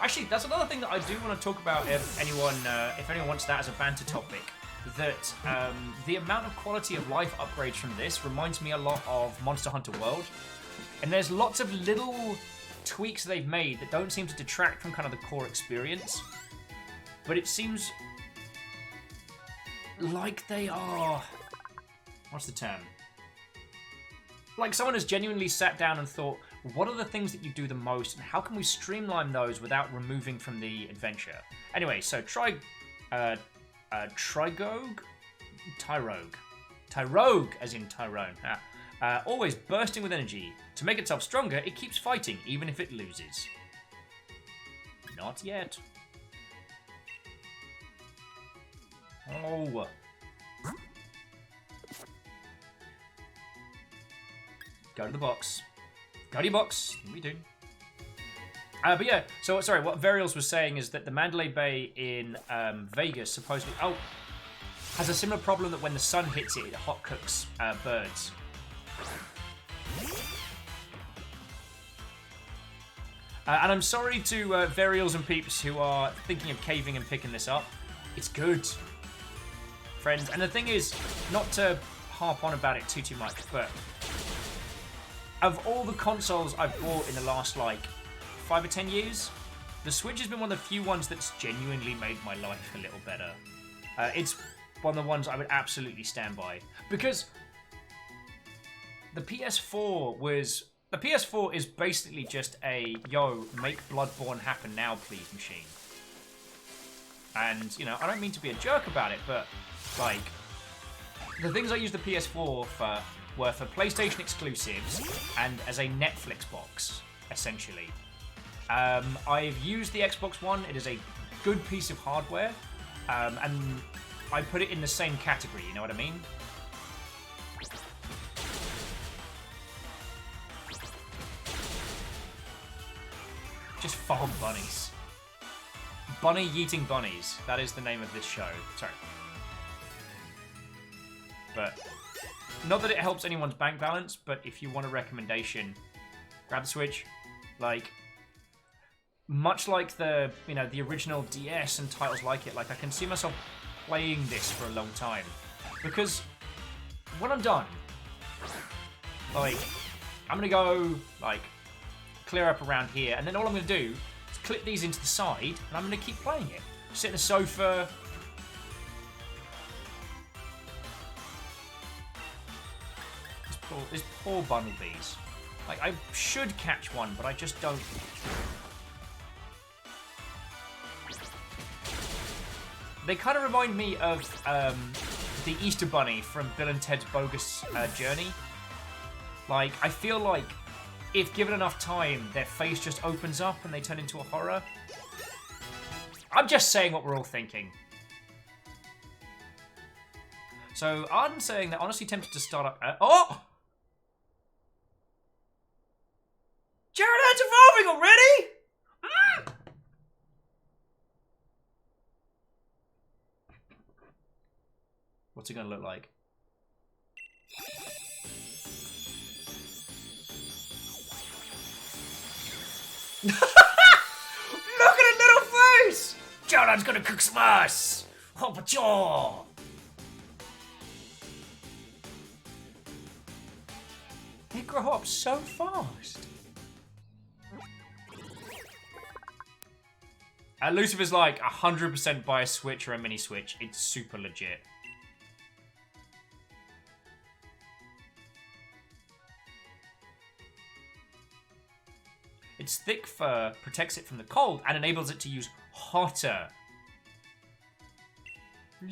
Actually, that's another thing that I do want to talk about if anyone wants that as a banter topic. That the amount of quality of life upgrades from this reminds me a lot of Monster Hunter World. And there's lots of little tweaks they've made that don't seem to detract from kind of the core experience. But it seems like they are... What's the term? Like someone has genuinely sat down and thought, what are the things that you do the most and how can we streamline those without removing from the adventure? Anyway, so Tyrogue, as in Tyrone. Always bursting with energy. To make itself stronger, it keeps fighting, even if it loses. Not yet. Oh. Go to the box. Go to your box. We do. But yeah, so sorry, what Varials was saying is that the Mandalay Bay in Vegas supposedly has a similar problem that when the sun hits it, it hot cooks birds. And I'm sorry to Varials and peeps who are thinking of caving and picking this up. It's good, friends. And the thing is, not to harp on about it too much, but of all the consoles I've bought in the last, like, 5 or 10 years, the Switch has been one of the few ones that's genuinely made my life a little better. It's one of the ones I would absolutely stand by. Because the PS4 was... The PS4 is basically just a, yo, make Bloodborne happen now, please, machine. And, you know, I don't mean to be a jerk about it, but, like, the things I used the PS4 for were for PlayStation exclusives and as a Netflix box, essentially. I've used the Xbox One. It is a good piece of hardware, and I put it in the same category, you know what I mean? Just farm bunnies. Bunny yeeting bunnies. That is the name of this show. Sorry. But not that it helps anyone's bank balance, but if you want a recommendation, grab the Switch. Like, much like the, you know, the original DS and titles like it, like I can see myself playing this for a long time. Because when I'm done, like, I'm gonna go, like, clear up around here, and then all I'm gonna do is clip these into the side, and I'm gonna keep playing it. Sit on the sofa. This poor bumblebees. Like, I should catch one, but I just don't. They kind of remind me of the Easter Bunny from Bill and Ted's Bogus Journey. Like, I feel like if given enough time, their face just opens up and they turn into a horror. I'm just saying what we're all thinking. So, I'm saying that honestly tempted to start up... oh! Gyaradan's evolving already? Mm! What's it going to look like? Look at his little face! Gyaradan's going to cook some ass! Hoppa-chaw! They grow up so fast. Lucifer's like 100% buy a Switch or a mini Switch. It's super legit. Its thick fur protects it from the cold and enables it to use hotter.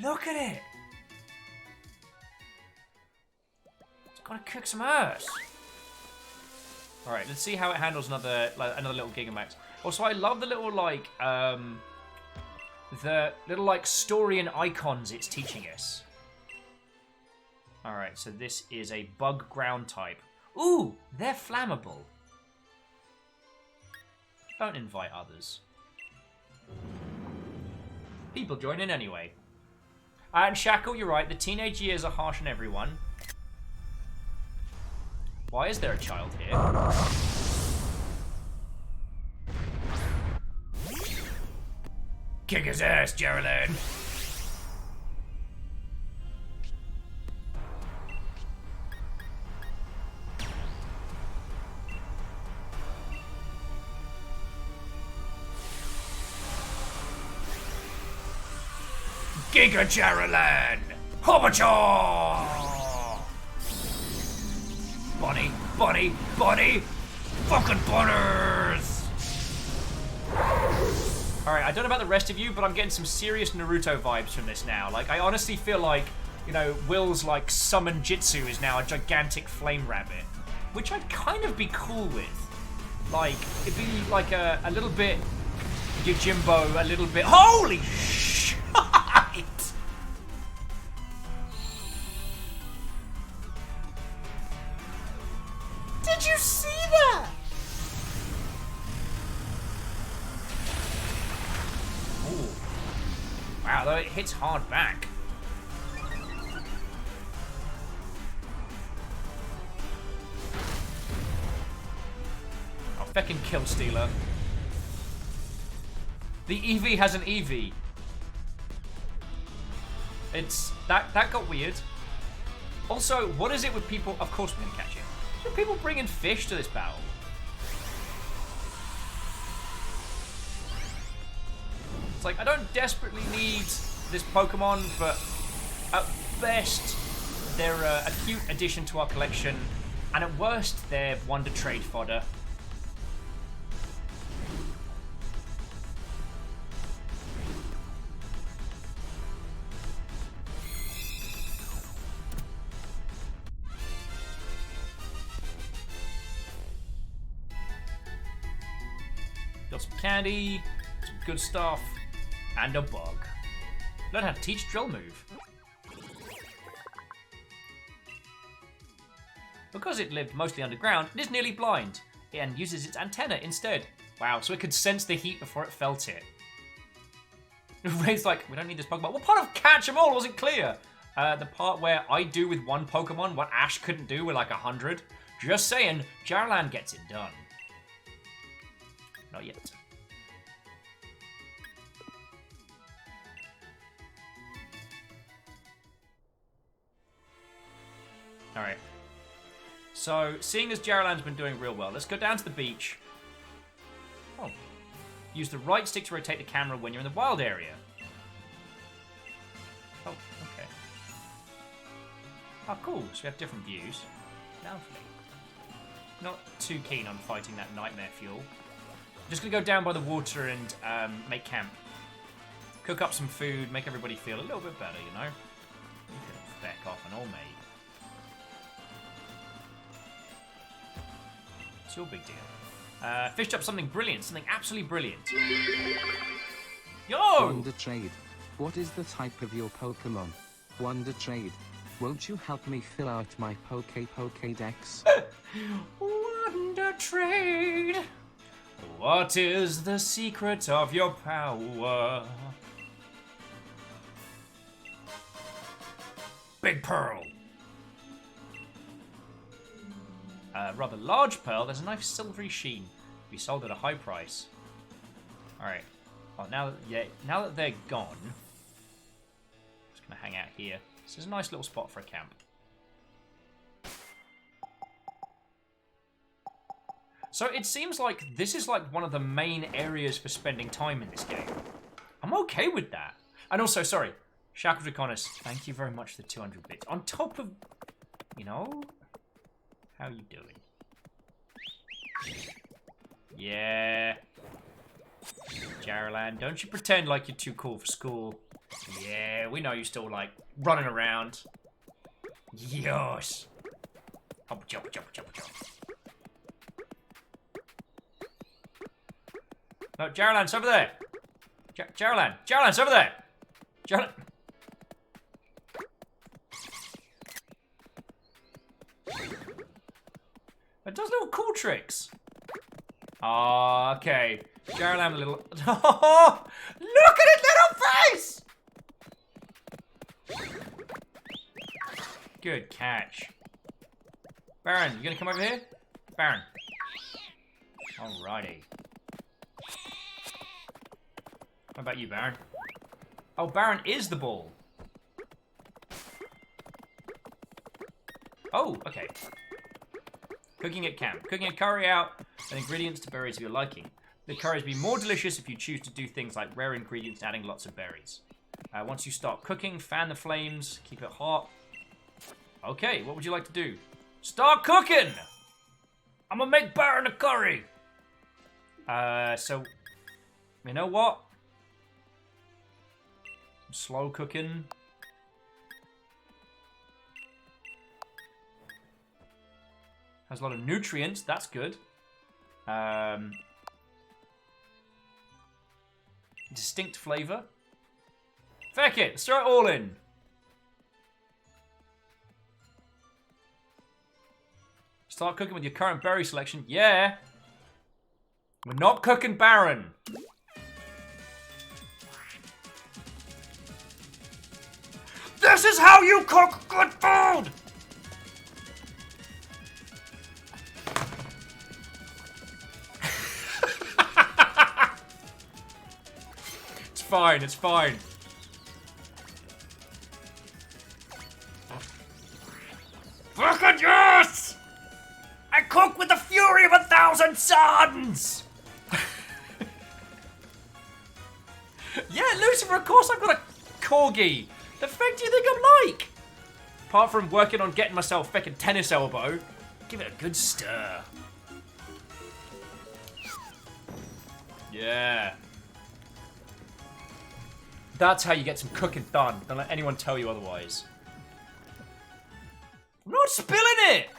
Look at it! It's gotta kick some ass. Alright, let's see how it handles another little Gigamax. Also, I love the little, story and icons it's teaching us. Alright, so this is a bug ground type. Ooh, they're flammable. Don't invite others. People join in anyway. And Shackle, you're right, the teenage years are harsh on everyone. Why is there a child here? Kick his ass, Geraldine! Giga Geraldine! Hobachaw! Bunny, bunny, bunny! Fucking bunners! Alright, I don't know about the rest of you, but I'm getting some serious Naruto vibes from this now. Like, I honestly feel like, you know, Will's, like, summon jutsu is now a gigantic flame rabbit. Which I'd kind of be cool with. Like, it'd be like a little bit Yojimbo, a little bit... Holy shit! Did you see that? Ooh. Wow, though it hits hard back. Oh, feckin' kill stealer. The EV has an EV. It's that got weird. Also, what is it with people? Of course we're gonna catch it. Are people bringing fish to this battle? It's like, I don't desperately need this Pokemon, but at best, they're a cute addition to our collection, and at worst, they're wonder trade fodder. Got some candy, some good stuff, and a bug. Learn how to teach drill move. Because it lived mostly underground, it is nearly blind, and uses its antenna instead. Wow, so it could sense the heat before it felt it. Ray's like, we don't need this Pokemon. What part of Catch 'em All wasn't clear? The part where I do with one Pokemon what Ash couldn't do with like 100. Just saying, Jarlan gets it done. Not yet. Alright. So, seeing as Jarlan's been doing real well, let's go down to the beach. Oh. Use the right stick to rotate the camera when you're in the wild area. Oh, okay. Oh, cool. So we have different views. Lovely. Not too keen on fighting that nightmare fuel. Just gonna go down by the water and make camp. Cook up some food, make everybody feel a little bit better, you know? You can back off and all, mate. It's your big deal. Fished up something brilliant, something absolutely brilliant. Yo! Wonder Trade. What is the type of your Pokemon? Wonder Trade. Won't you help me fill out my Pokédex? Wonder Trade. What is the secret of your power? Big Pearl. Rather large pearl. There's a nice silvery sheen. Be sold at a high price. All right. Well, now that they're gone, I'm just gonna hang out here. This is a nice little spot for a camp. So it seems like this is like one of the main areas for spending time in this game. I'm okay with that. And also, sorry, Shackle Draconis, thank you very much for the 200 bits. On top of, you know, how you doing? Yeah. Jaralan, don't you pretend like you're too cool for school. Yeah, we know you're still like running around. Yes. Hop, jump, jump, jump, jump. No, Jaralan's over there. Jaralan's over there. Jaralan. It does little cool tricks. Oh, okay. Jaralan, a little. Oh, look at its little face. Good catch. Baron, you gonna come over here? Baron. Alrighty. What about you, Baron? Oh, Baron is the ball. Oh, okay. Cooking at camp. Cooking a curry out and ingredients to berries of your liking. The curries will be more delicious if you choose to do things like rare ingredients and adding lots of berries. Once you start cooking, fan the flames, keep it hot. Okay, what would you like to do? Start cooking! I'm gonna make Baron a curry! So, you know what? Slow cooking. Has a lot of nutrients, that's good. Distinct flavour. Feck it, let's throw it all in. Start cooking with your current berry selection. Yeah. We're not cooking Baron. This is how you cook good food! It's fine, it's fine. Fucking yes! I cook with the fury of 1,000 suns! Yeah, Lucifer, of course I've got a corgi. The fuck do you think I'm like? Apart from working on getting myself feckin' tennis elbow, give it a good stir. Yeah. That's how you get some cooking done. Don't let anyone tell you otherwise. I'm not spilling it!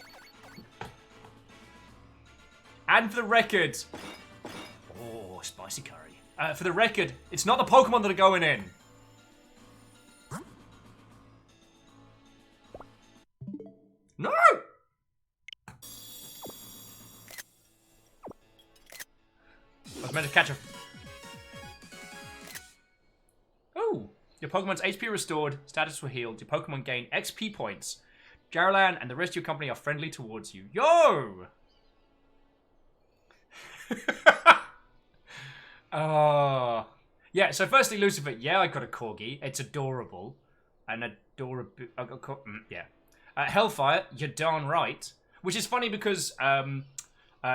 And for the record... Oh, spicy curry. For the record, it's not the Pokemon that are going in. No! I was meant to catch a... Oh! Your Pokemon's HP restored, status were healed, your Pokemon gain XP points. Jaralan and the rest of your company are friendly towards you. Yo! Oh. Yeah, so firstly, Lucifer, yeah, I got a corgi. It's adorable. Yeah. Hellfire, you're darn right. Which is funny because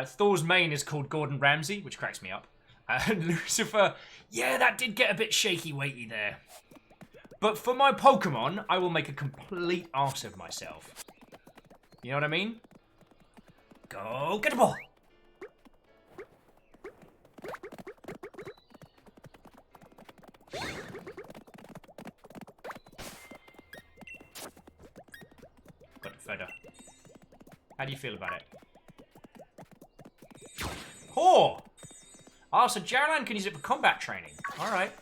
Thor's main is called Gordon Ramsay, which cracks me up. And Lucifer, yeah, that did get a bit shaky-weighty there. But for my Pokemon, I will make a complete arse of myself. You know what I mean? Go get the ball! Got the feather. How do you feel about it? Oh! Oh, so Jaralan can use it for combat training. Alright.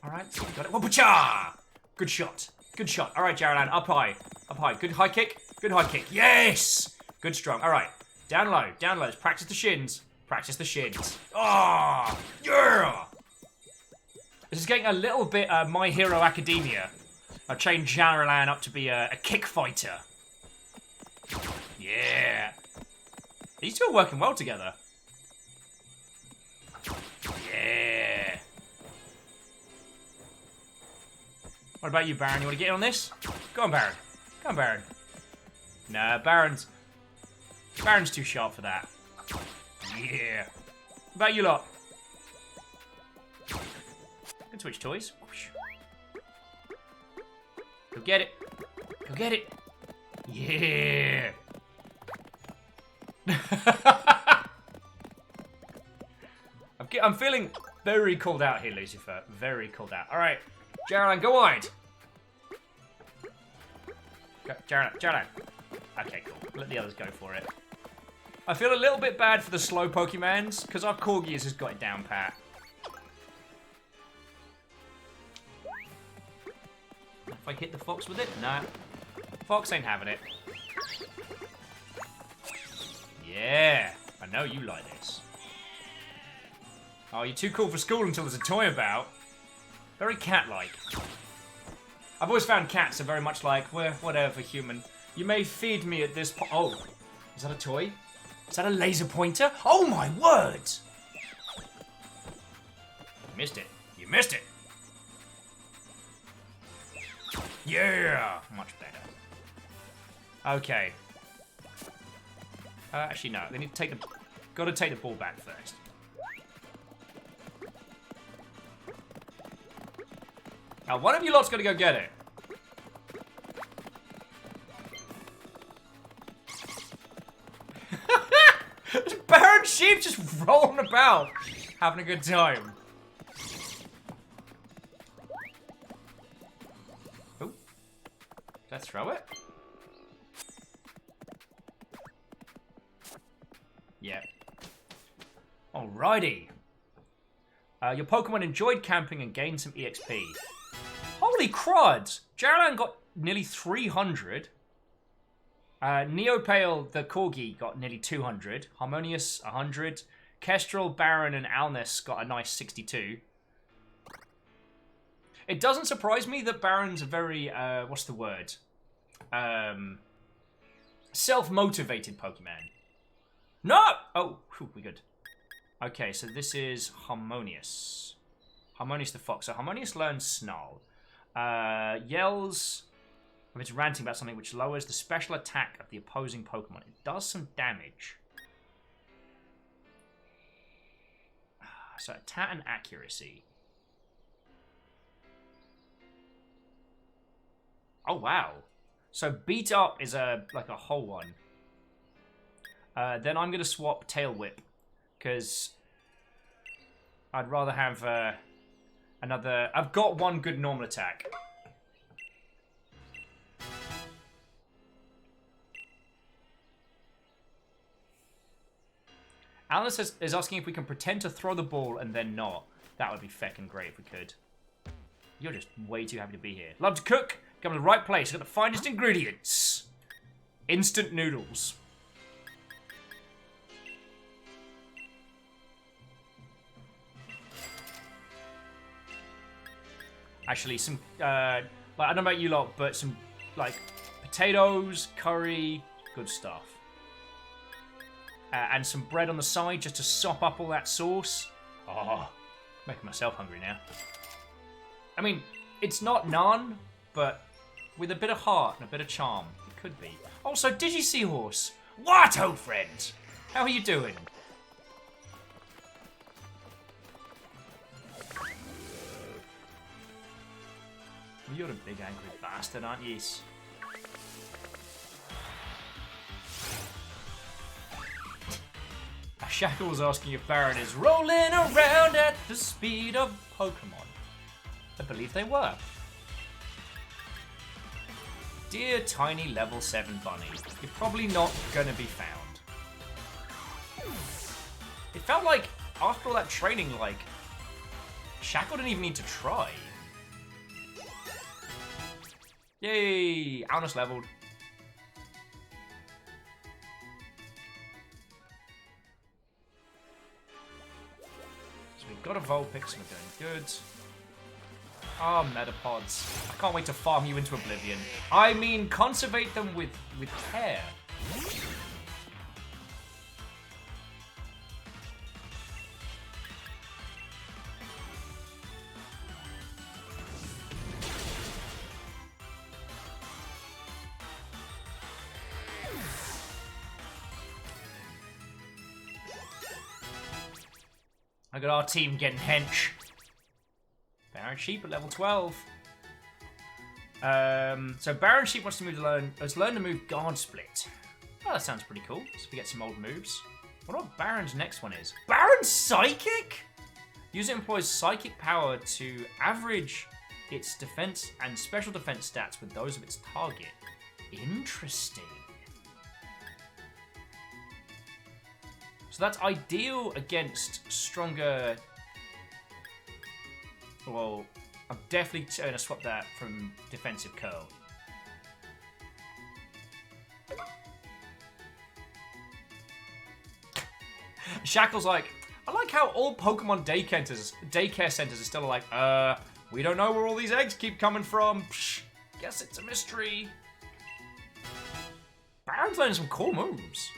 Alright, so got it. Whoop-a-cha! Good shot. Good shot. Alright, Jaralan, up high. Up high. Good high kick. Good high kick. Yes! Good strong. Alright. Down low. Down low. Let's practice the shins. Practice the shins. Oh! Yeah! This is getting a little bit My Hero Academia. I've trained Jaralan up to be a kick fighter. Yeah. These two are working well together. Yeah. What about you, Baron? You want to get in on this? Go on, Baron. Go on, Baron. Nah, Baron's too sharp for that. Yeah. What about you lot? Can switch toys. Go get it. Go get it. Yeah. I'm feeling very called out here, Lucifer. Very called out. All right, Geraldine, go wide. Go, Geraldine. Okay, cool. Let the others go for it. I feel a little bit bad for the slow Pokemons because our Corgi has just got it down pat. If I hit the fox with it, nah. Fox ain't having it. Yeah, I know you like this. Oh, you're too cool for school until there's a toy about. Very cat-like. I've always found cats are very much like, well, whatever, human. You may feed me at this point. Oh, is that a toy? Is that a laser pointer? Oh my word! You missed it. You missed it. Yeah, much better. Okay. Actually, no. They need to take the. Got to take the ball back first. Now, one of you lot's got to go get it. Baron Sheep just rolling about, having a good time. Oh, let's throw it. Yeah. Alrighty. Your Pokemon enjoyed camping and gained some EXP. Holy crud! Geraldine got nearly 300. Neopale, the Corgi, got nearly 200. Harmonious, 100. Kestrel, Baron, and Alness got a nice 62. It doesn't surprise me that Baron's a very, what's the word? Self-motivated Pokemon. No! Oh, whew, we good. Okay, so this is Harmonious. Harmonious the Fox. So Harmonious learns Snarl. Yells if it's ranting about something, which lowers the special attack of the opposing Pokemon. It does some damage. So attack and accuracy. Oh wow. So beat up is like a whole one. Then I'm gonna swap Tail Whip because I'd rather have another. I've got one good normal attack. Alice is asking if we can pretend to throw the ball and then not. That would be feckin' great if we could. You're just way too happy to be here. Love to cook. Come to the right place. Got the finest ingredients. Instant noodles. Actually, some like, I don't know about you lot, but some like potatoes, curry, good stuff. And some bread on the side just to sop up all that sauce. Oh, making myself hungry now. I mean, it's not naan, but with a bit of heart and a bit of charm, it could be. Also, Digi Seahorse, what, old friend? How are you doing? You're a big angry bastard, aren't you? Shackle was asking if Baron is rolling around at the speed of Pokemon. I believe they were. Dear tiny level 7 bunny, you're probably not gonna be found. It felt like, after all that training, like, Shackle didn't even need to try. Yay! Alnus leveled. So we've got a Vulpix, so we're doing good. Ah, oh, Metapods. I can't wait to farm you into oblivion. I mean, conservate them with care. I got our team getting hench. Baron Sheep at level 12. So Baron Sheep wants to learn to move Guard Split. Oh, that sounds pretty cool. So we get some old moves. I wonder what Baron's next one is. Baron's Psychic? User employs psychic power to average its defense and special defense stats with those of its target. Interesting. So that's ideal against stronger... Well, I'm definitely going to swap that from defensive curl. Shackle's like, I like how all Pokemon daycare centers are still like, we don't know where all these eggs keep coming from. Psh, guess it's a mystery. Baron's learning some cool moves.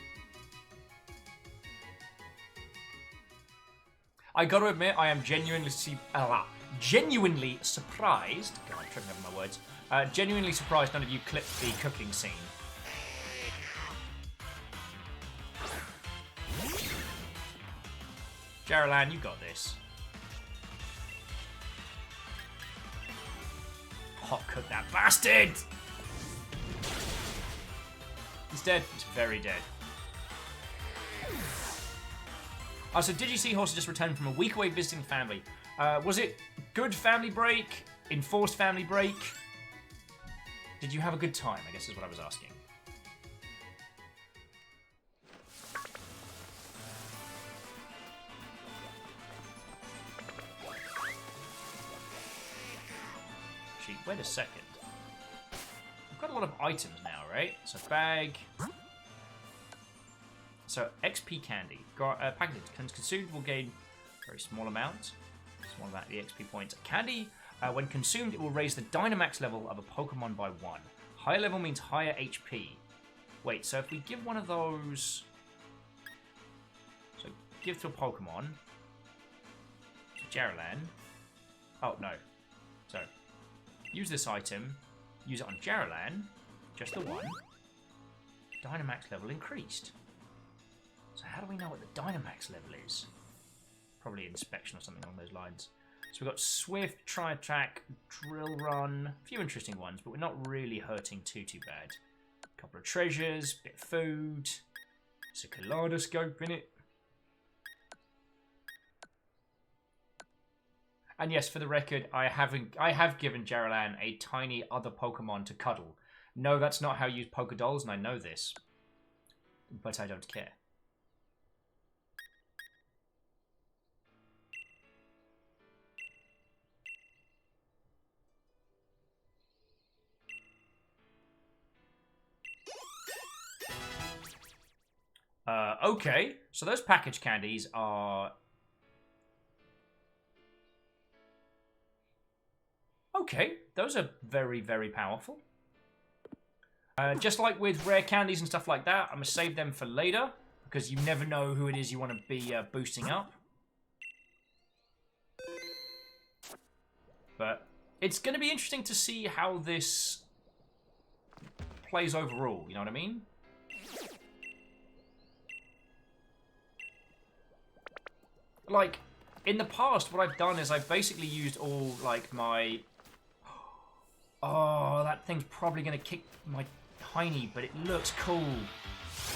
I gotta admit, I am genuinely surprised. God, I'm tripping over my words. Genuinely surprised none of you clipped the cooking scene. Jaralan, you got this. Hot cook that bastard! He's dead. He's very dead. Oh, so Digi-Seahorse just returned from a week away visiting family. Was it good family break? Enforced family break? Did you have a good time, I guess is what I was asking. Actually, wait a second. We've got a lot of items now, right? So bag... So, XP candy. Package consumed will gain a very small amount. Small amount of the XP points. Candy, when consumed, it will raise the Dynamax level of a Pokemon by 1. Higher level means higher HP. Wait, so if we give one of those... So, give to a Pokemon. To Jaralan. Oh, no. So, use this item. Use it on Jaralan. Just the one. Dynamax level increased. So how do we know what the Dynamax level is? Probably inspection or something along those lines. So we've got Swift, Tri-Attack, Drill Run. A few interesting ones, but we're not really hurting too bad. A couple of treasures, bit of food. There's a kaleidoscope in it. And yes, for the record, I have given Jaralan a tiny other Pokemon to cuddle. No, that's not how you use Pokedolls, and I know this. But I don't care. Okay, so those package candies are... Okay, those are very, very powerful. Just like with rare candies and stuff like that, I'm going to save them for later, because you never know who it is you want to be boosting up. But it's going to be interesting to see how this plays overall, you know what I mean? Like, in the past, what I've done is I've basically used all, like, my... Oh, that thing's probably going to kick my tiny, but it looks cool.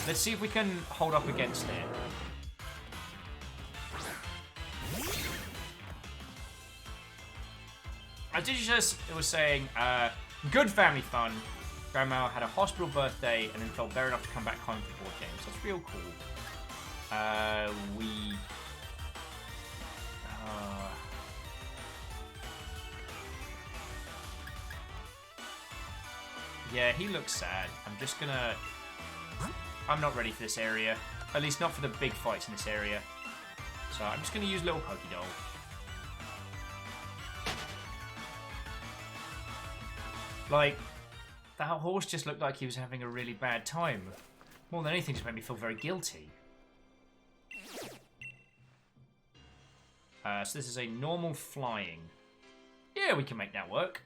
Let's see if we can hold up against it. As Digitus was saying, good family fun. Grandma had a hospital birthday and then felt better enough to come back home for board games. That's real cool. Yeah, he looks sad. I'm not ready for this area. At least not for the big fights in this area. So I'm just gonna use little Pokédoll. Like, that horse just looked like he was having a really bad time. More than anything, just made me feel very guilty. So this is a normal flying. Yeah, we can make that work.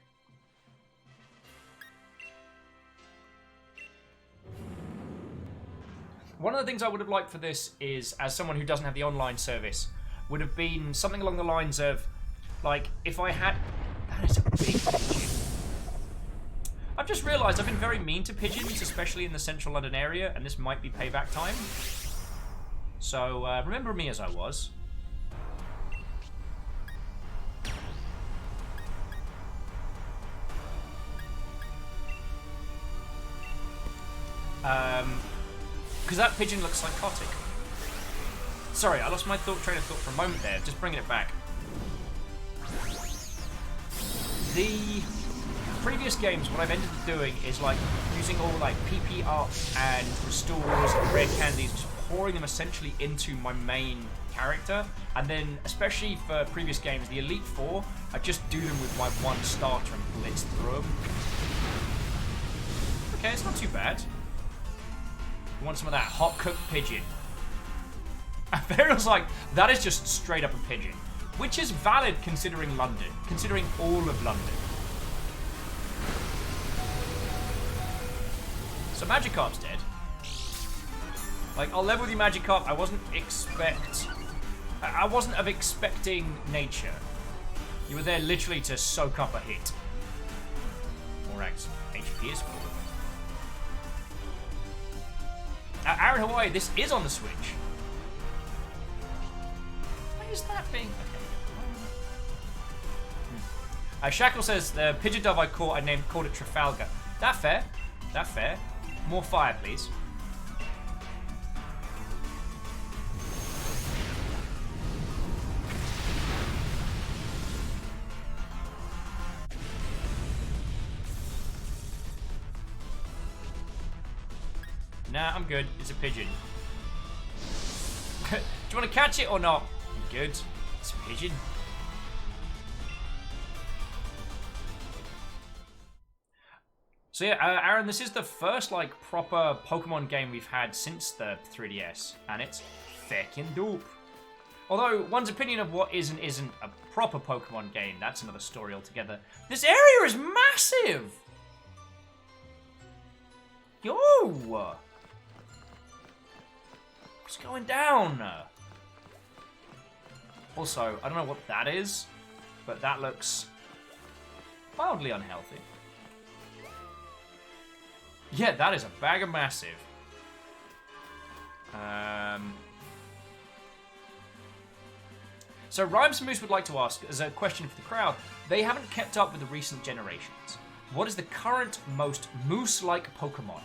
One of the things I would have liked for this is, as someone who doesn't have the online service, would have been something along the lines of, like, if I had... That is a big pigeon. I've just realised I've been very mean to pigeons, especially in the central London area, and this might be payback time. So, remember me as I was. Because that pigeon looks psychotic. Sorry, I lost my train of thought for a moment there. Just bringing it back. The previous games, what I've ended up doing is like using all like PP up and restores and rare candies, just pouring them essentially into my main character, and then especially for previous games, the Elite Four, I just do them with my one starter and blitz through them. Okay, it's not too bad. You want some of that hot cooked pigeon? Ferrell's like, that is just straight up a pigeon. Which is valid considering London. Considering all of London. So Magikarp's dead. Like, I'll level with you, Magikarp. I wasn't expecting nature. You were there literally to soak up a hit. Morag's HP is full. Aaron Hawaii, this is on the Switch. Why is that being... Okay. Shackle says, the pigeon dove I caught, I called it Trafalgar. That fair. That fair. More fire, please. Nah, I'm good. It's a pigeon. Do you want to catch it or not? I'm good. It's a pigeon. So yeah, Aaron, this is the first like proper Pokemon game we've had since the 3DS, and it's feckin' dope. Although one's opinion of what is and isn't a proper Pokemon game, that's another story altogether. This area is massive. Yo, what's going down? Also, I don't know what that is, but that looks mildly unhealthy. Yeah, that is a bag of massive. So Rhymes and Moose would like to ask, as a question for the crowd, they haven't kept up with the recent generations. What is the current most moose-like Pokemon?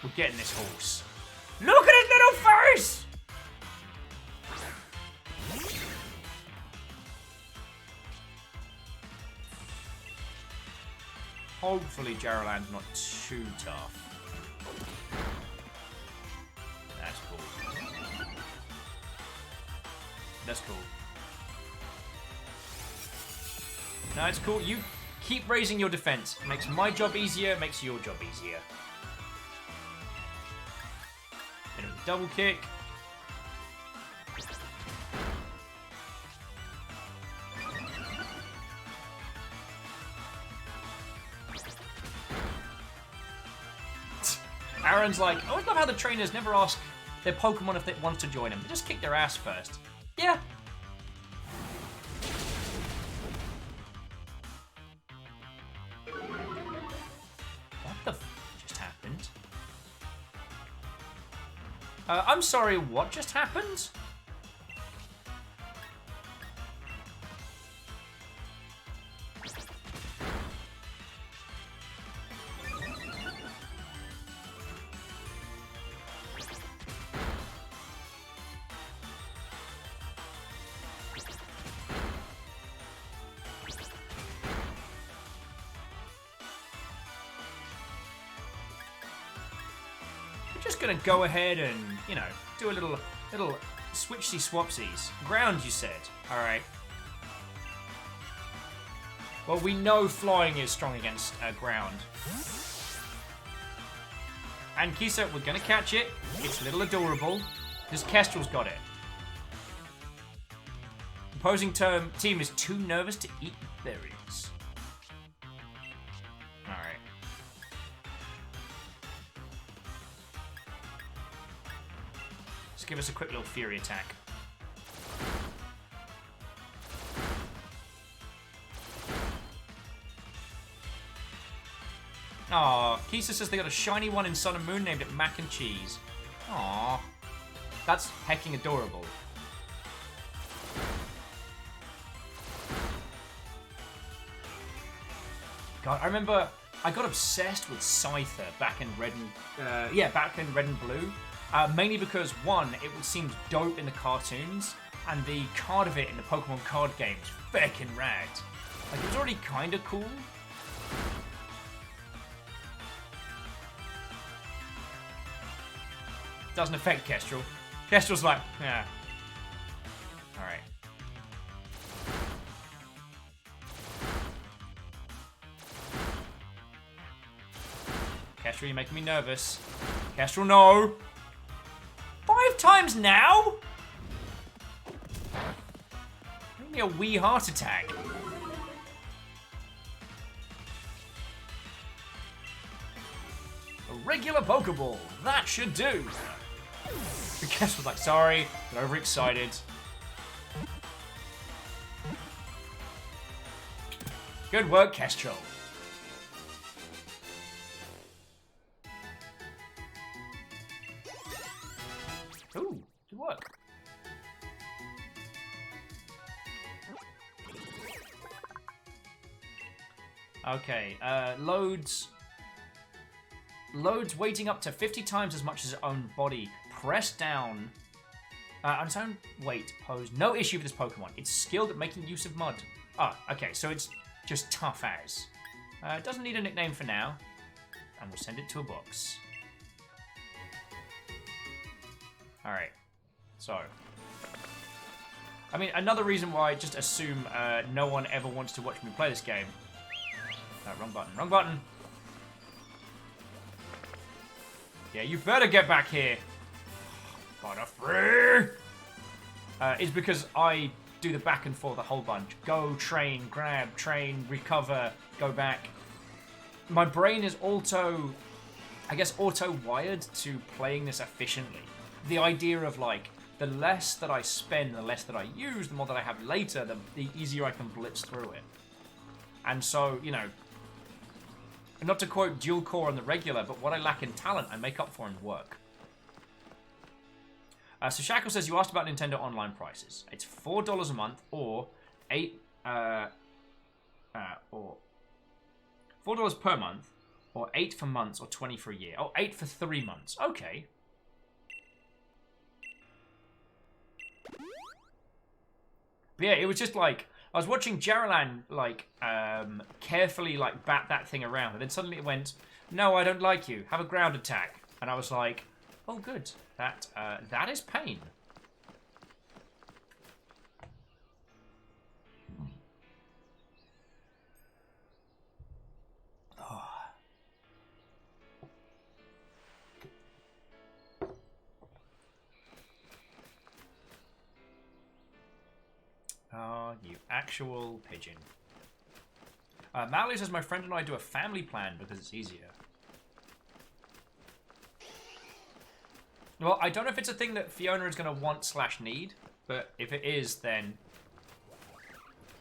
We're getting this horse. Look at his little face! Hopefully Jarrowland's not too tough. That's cool. That's cool. No, it's cool. You keep raising your defense. It makes my job easier, makes your job easier. Bit of a double kick. Aaron's like, I always love how the trainers never ask their Pokemon if they want to join them. They just kick their ass first. Yeah. What the f just happened? I'm sorry, what just happened? Gonna go ahead and, you know, do a little switchy swapsies. Ground, you said. Alright. Well, we know flying is strong against ground. And Kisa, we're gonna catch it. It's a little adorable. Because Kestrel's got it. Opposing team is too nervous to eat berries. Alright. Just give us a quick little fury attack. Aw, Kisa says they got a shiny one in Sun and Moon named it Mac and Cheese. Aw. That's hecking adorable. God, I remember I got obsessed with Scyther back in Red and Blue. Mainly because, one, it seemed dope in the cartoons, and the card of it in the Pokemon card game was feckin' rad. Like, it was already kinda cool. Doesn't affect Kestrel. Kestrel's like, yeah. Alright. Kestrel, you're making me nervous. Kestrel, no! 5 times now? Give me a wee heart attack. A regular Pokeball. That should do. The Kestrel's like, sorry, got overexcited. Good work, Kestrel. Ooh, good work. Okay, loads weighting up to 50 times as much as its own body. Press down on its own weight. Pose no issue with this Pokemon. It's skilled at making use of mud. Ah, okay, so it's just tough as. It doesn't need a nickname for now. And we'll send it to a box. Alright, so. I mean, another reason why I just assume no one ever wants to watch me play this game. Wrong button, wrong button. Yeah, you better get back here. Butterfree! Is because I do the back and forth a whole bunch. Go, train, grab, train, recover, go back. My brain is auto-wired to playing this efficiently. The idea of, like, the less that I spend, the less that I use, the more that I have later, the easier I can blitz through it. And so, you know, not to quote Dual Core on the regular, but what I lack in talent, I make up for in work. So Shackle says, you asked about Nintendo Online prices. It's $4 a month, or $4 per month, or 8 for months, or 20 for a year. Oh, 8 for 3 months. Okay. But yeah, it was just like, I was watching Jaralan, like, carefully, like, bat that thing around, and then suddenly it went, no, I don't like you, have a ground attack. And I was like, oh, good. That is pain. Oh, you actual pigeon. Mallory says, my friend and I do a family plan because it's easier. Well, I don't know if it's a thing that Fiona is going to want/need, but if it is, then...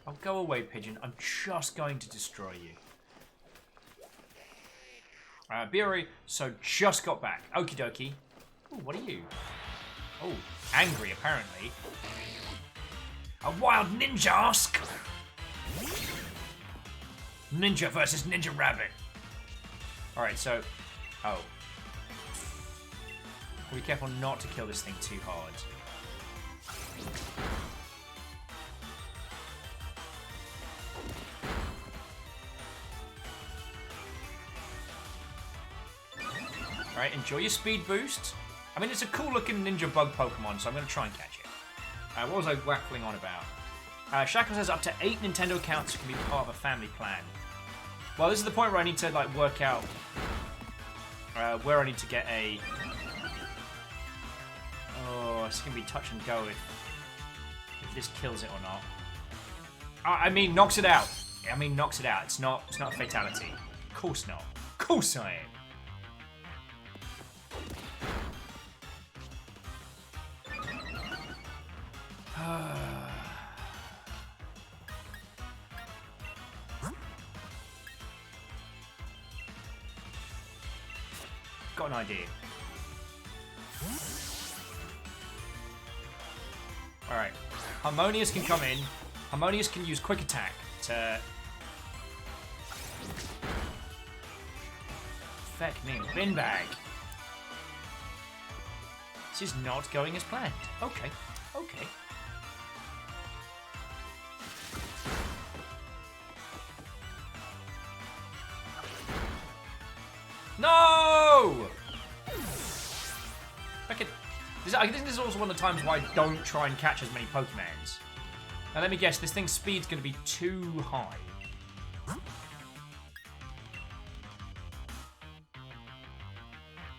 Oh, go away, pigeon. I'm just going to destroy you. Biori, so just got back. Okie dokie. Ooh, what are you? Oh, angry, apparently. A wild ninja ask! Ninja versus Ninja Rabbit. Alright, so... Oh. Be careful not to kill this thing too hard. Alright, enjoy your speed boost. I mean, it's a cool looking ninja bug Pokemon, so I'm going to try and catch it. What was I waffling on about? Shackle says up to 8 Nintendo accounts can be part of a family plan. Well, this is the point where I need to, like, work out where I need to get a... Oh, it's going to be touch and go if this kills it or not. I mean, knocks it out. I mean, knocks it out. It's not a fatality. Of course not. Of course I am. Got an idea. Alright. Harmonious can come in. Harmonious can use quick attack to... Feck me. Bin bag. This is not going as planned. Okay. Okay. No! I think this is also one of the times why I don't try and catch as many Pokemons. Now let me guess, this thing's speed's going to be too high.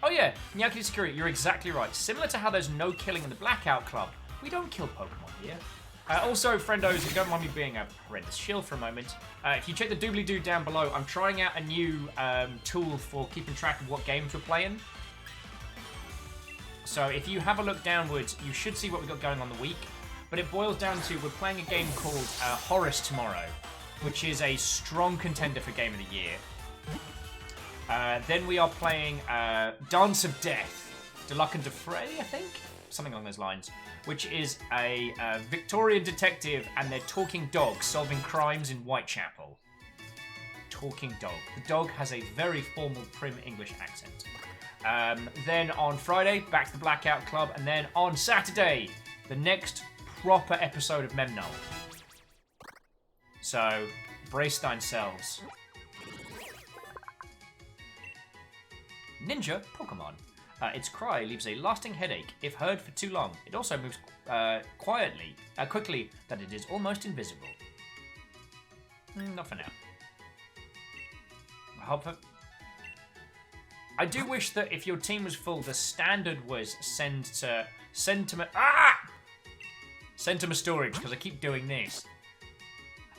Oh yeah, Nyaki Security, you're exactly right. Similar to how there's no killing in the Blackout Club, we don't kill Pokemon here. Also, friendos, if you don't mind me being a horrendous shill for a moment, if you check the doobly-doo down below, I'm trying out a new tool for keeping track of what games we're playing. So if you have a look downwards, you should see what we've got going on the week. But it boils down to, we're playing a game called Horus tomorrow, which is a strong contender for Game of the Year. Then we are playing Dance of Death, Deluxe and Defray, I think? Something along those lines. Which is a Victorian detective and their talking dog solving crimes in Whitechapel. Talking dog. The dog has a very formal, prim English accent. Then on Friday, back to the Blackout Club. And then on Saturday, the next proper episode of Memnull. So, brace yourselves. Ninja Pokemon. Its cry leaves a lasting headache if heard for too long. It also moves quickly, that it is almost invisible. Not for now. I do wish that if your team was full, the standard was send to my storage, because I keep doing this.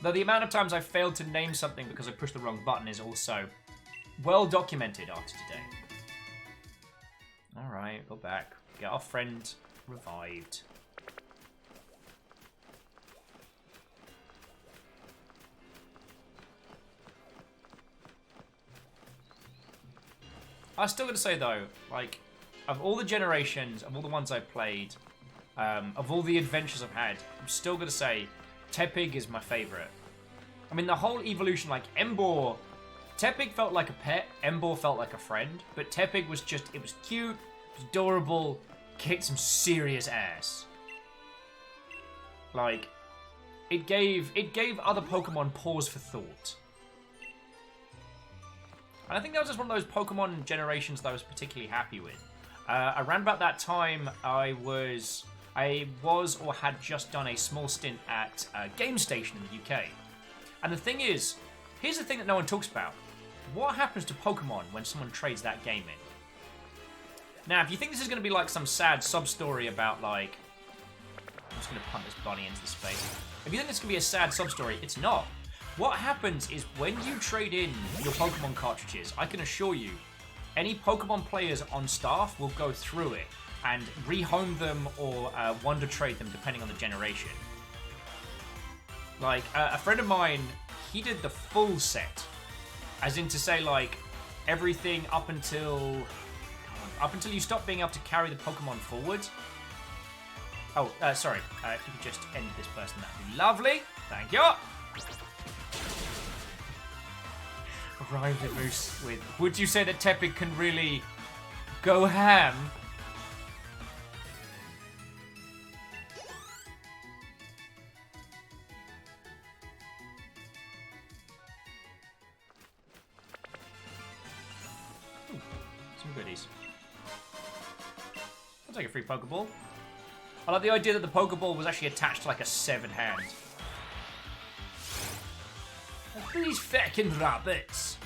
Though the amount of times I've failed to name something because I pushed the wrong button is also well documented after today. Alright, go back. Get our friend revived. I was still gonna say though, like, of all the generations, of all the ones I've played, of all the adventures I've had, I'm still gonna say Tepig is my favourite. I mean, the whole evolution, like Emboar, Tepig felt like a pet, Emboar felt like a friend, but Tepig was just, it was cute, it was adorable, kicked some serious ass. Like, it gave other Pokemon pause for thought. And I think that was just one of those Pokemon generations that I was particularly happy with. Around about that time, I was or had just done a small stint at Game Station in the UK. And the thing is, here's the thing that no one talks about. What happens to Pokemon when someone trades that game in? Now, if you think this is going to be like some sad sub-story about, like... I'm just going to punt this bunny into the space. If you think this is going to be a sad sub-story, it's not. What happens is when you trade in your Pokemon cartridges, I can assure you, any Pokemon players on staff will go through it and rehome them or wonder trade them depending on the generation. Like, a friend of mine, he did the full set. As in to say, like, everything up until you stop being able to carry the Pokemon forward. Oh, sorry. If you could just end this person, that'd be lovely. Thank you. Arrived at Moose with, would you say that Tepig can really go ham? Ooh, some goodies. I'll take a free Pokeball. I like the idea that the Pokeball was actually attached to like a severed hand. These feckin' rabbits.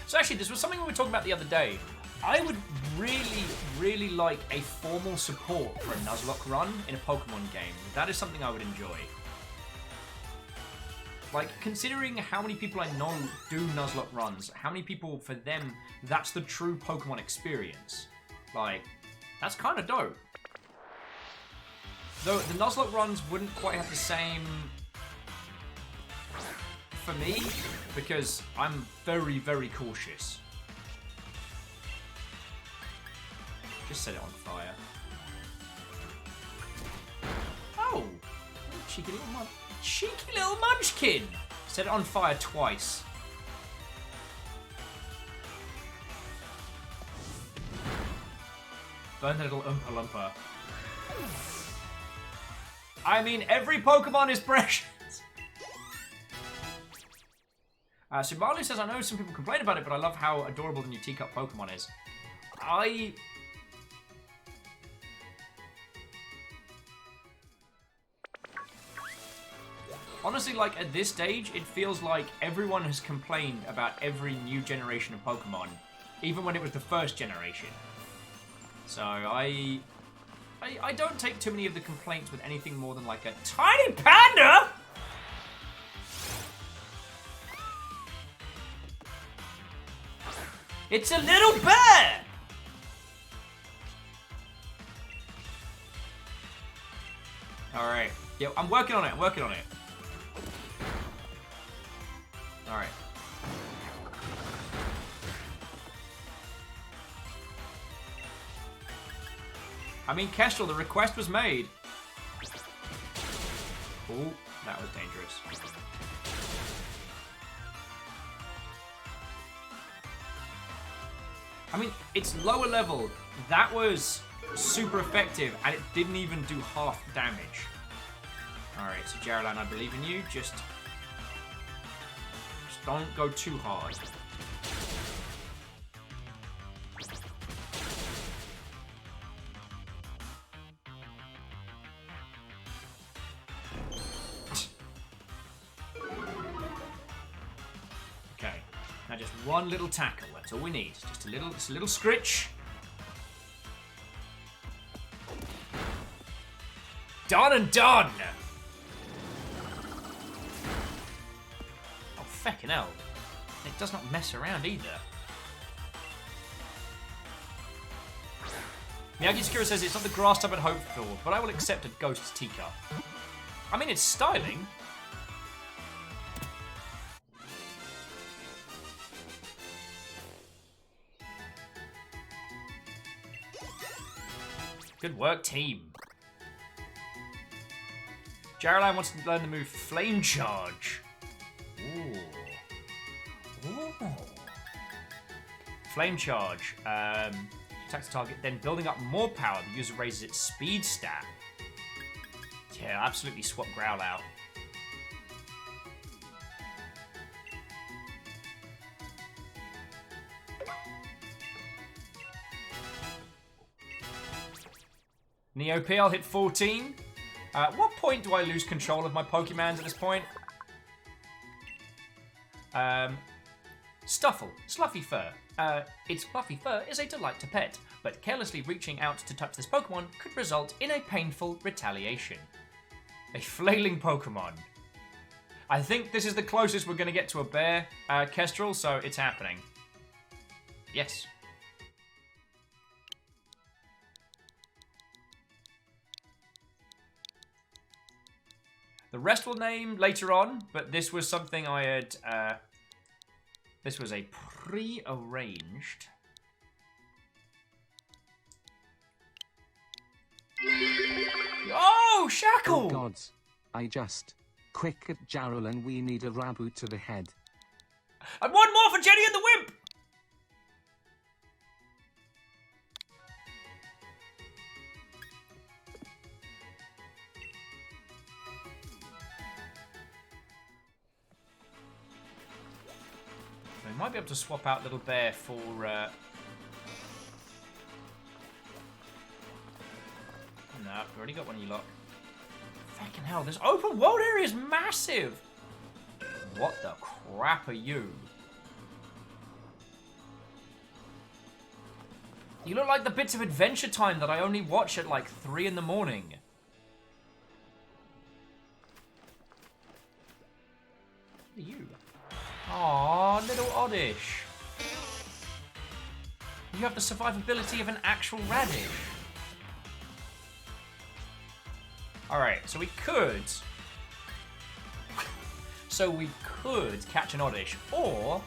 So actually, this was something we were talking about the other day. I would really like a formal support for a Nuzlocke run in a Pokemon game. That is something I would enjoy. Like, considering how many people I know do Nuzlocke runs, how many people, for them, that's the true Pokemon experience. Like, that's kind of dope. Though the Nuzlocke runs wouldn't quite have the same for me, because I'm very, very cautious. Just set it on fire. Oh! Cheeky little munchkin! Set it on fire twice. Burn the little Oompa Loompa. I mean, every Pokemon is precious! Subaru says, I know some people complain about it, but I love how adorable the new teacup Pokemon is. Honestly, like, at this stage, it feels like everyone has complained about every new generation of Pokemon, even when it was the first generation. So, I don't take too many of the complaints with anything more than, like, a tiny panda! It's a little bear! Alright. Yeah, I'm working on it, Alright. I mean, Kestrel, the request was made. Oh, that was dangerous. I mean, it's lower level. That was super effective, and it didn't even do half the damage. Alright, so Jarlan, I believe in you. Just don't go too hard. Okay, now just one little tackle. That's all we need. Just a little scritch. Done and done. Oh, feckin' hell. It does not mess around either. Miyagi Sakura says it's not the grass type I'd hoped for, but I will accept a ghost teacup. I mean, it's styling. Good work, team. Jarlan wants to learn the move Flame Charge. Ooh. Ooh. Flame Charge. Attacks the target, then building up more power, the user raises its speed stat. Yeah, absolutely swap Growl out. Neopy, I'll hit 14. At what point do I lose control of my Pokemons at this point? Stuffle, Sluffy Fur. Its fluffy fur is a delight to pet, but carelessly reaching out to touch this Pokemon could result in a painful retaliation. A flailing Pokemon. I think this is the closest we're going to get to a bear, Kestrel, so it's happening. Yes. The rest will name later on, but this was something I had... this was a pre-arranged... Oh, Shackle! Oh gods. I just... Quick at Jarl and we need a Raboot to the head. And one more for Jenny and the Wimp! We might be able to swap out Little Bear for... No, we've already got one of you lot. Fucking hell, this open world area is massive! What the crap are you? You look like the bits of Adventure Time that I only watch at like 3 in the morning. are you? Aw, little Oddish. You have the survivability of an actual radish. Alright, so we could catch an Oddish, or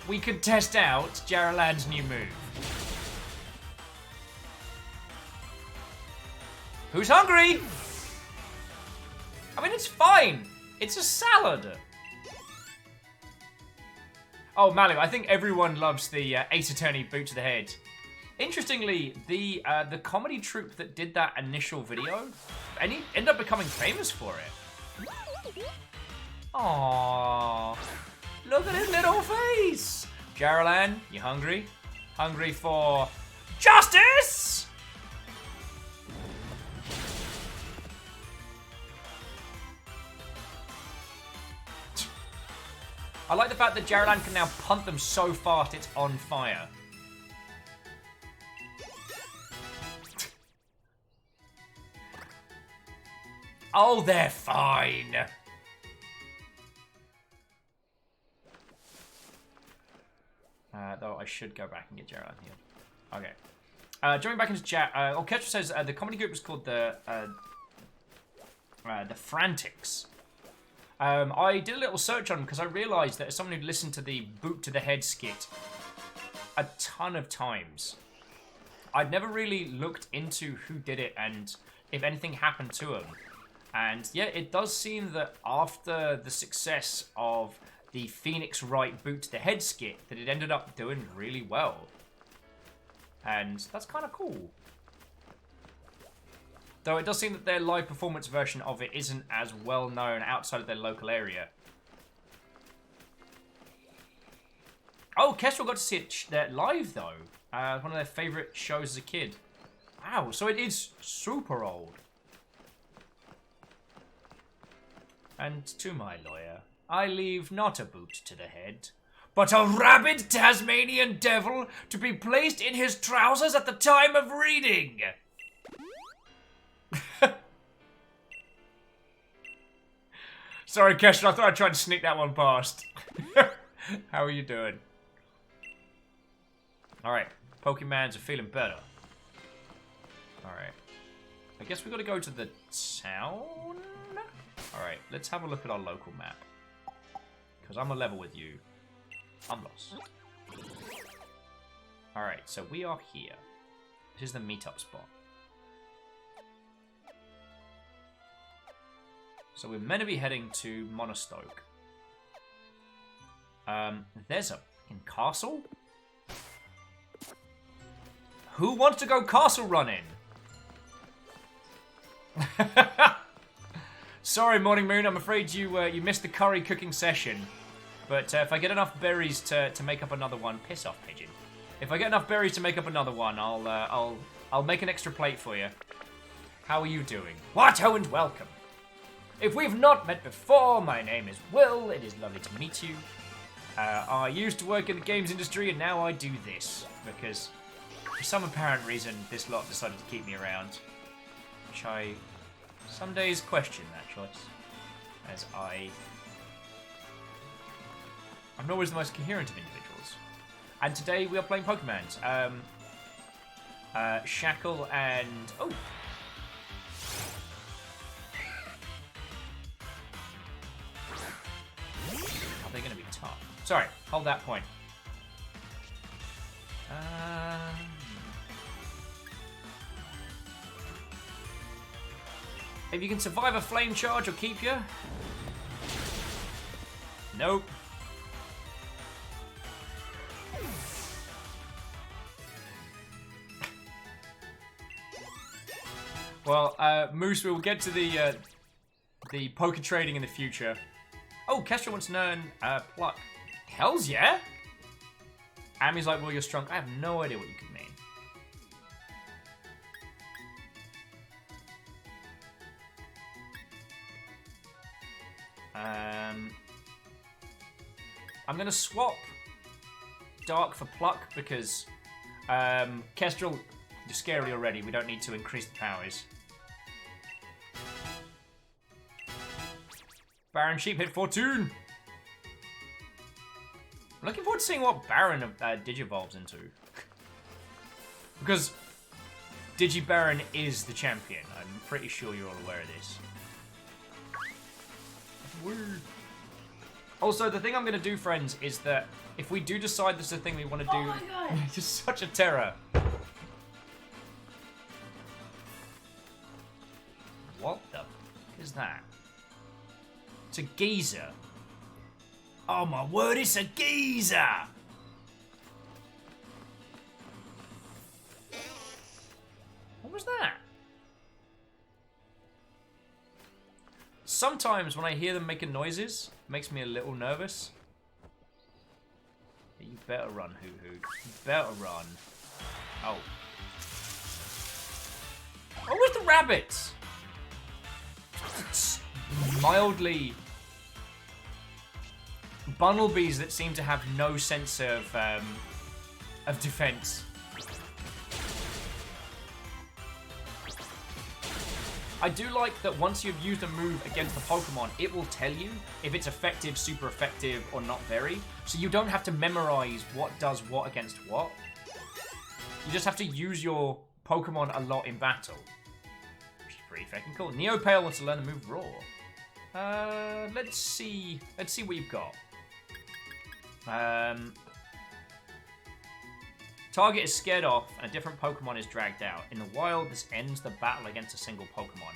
we could test out Jaraland's new move. Who's hungry? I mean, it's fine. It's a salad. Oh, Malu, I think everyone loves the Ace Attorney boot to the head. Interestingly, the comedy troupe that did that initial video ended up becoming famous for it. Aww. Look at his little face. Jaralan, you hungry? Hungry for justice? I like the fact that Jaralan can now punt them so fast it's on fire. Oh, they're fine. Though I should go back and get Jaralan here. Okay. Jumping back into chat, Orchestra says the comedy group was called the Frantics. I did a little search on them because I realised that as someone who'd listened to the boot to the head skit a ton of times, I'd never really looked into who did it and if anything happened to them. And yeah, it does seem that after the success of the Phoenix Wright boot to the head skit, that it ended up doing really well. And that's kind of cool. Though it does seem that their live performance version of it isn't as well known outside of their local area. Oh, Kestrel got to see it live though. One of their favourite shows as a kid. Wow, so it is super old. And to my lawyer, I leave not a boot to the head, but a rabid Tasmanian devil to be placed in his trousers at the time of reading. Sorry, Kestrel, I thought I'd try to sneak that one past. How are you doing? Alright, Pokemons are feeling better. Alright. I guess we gotta go to the town? Alright, let's have a look at our local map. Because I'm a level with you. I'm lost. Alright, so we are here. This is the meetup spot. So we're meant to be heading to Monastoke. There's a fucking castle? Who wants to go castle running? Sorry, Morning Moon, I'm afraid you missed the curry cooking session. But if I get enough berries to make up another one, piss off, Pigeon. If I get enough berries to make up another one, I'll make an extra plate for you. How are you doing? What? Oh, and welcome. If we've not met before, my name is Will. It is lovely to meet you. I used to work in the games industry, and now I do this because, for some apparent reason, this lot decided to keep me around. Which I some days question that choice, as I'm not always the most coherent of individuals. And today we are playing Pokemon. Shackle and... oh! Are they going to be tough? Sorry, hold that point. If you can survive a flame charge, I'll keep you. Nope. Well, Moose, we'll get to the poker trading in the future. Oh, Kestra wants to learn Pluck. Hells yeah! Ami's like, well, you're strong. I have no idea what you could mean. I'm gonna swap Dark for Pluck because Kestrel, you're scary already. We don't need to increase the powers. Baron Sheep hit Fortune. I'm looking forward to seeing what Baron Digivolves into. Because Digibaron is the champion. I'm pretty sure you're all aware of this. Woo. Also, the thing I'm going to do, friends, is that if we do decide this is the thing we want to do... Oh my god! It's such a terror. What the f*** is that? It's a geezer. Oh my word, it's a geezer! What was that? Sometimes when I hear them making noises, it makes me a little nervous. You better run, Hoot. You better run. Oh. Oh, where's the rabbits? It's mildly... Bumblebees that seem to have no sense of defense. I do like that once you've used a move against the Pokemon, it will tell you if it's effective, super effective, or not very. So you don't have to memorize what does what against what. You just have to use your Pokemon a lot in battle. Which is pretty fucking cool. Neopale wants to learn the move Roar. Let's see what you've got. Target is scared off and a different Pokemon is dragged out. In the wild, this ends the battle against a single Pokemon.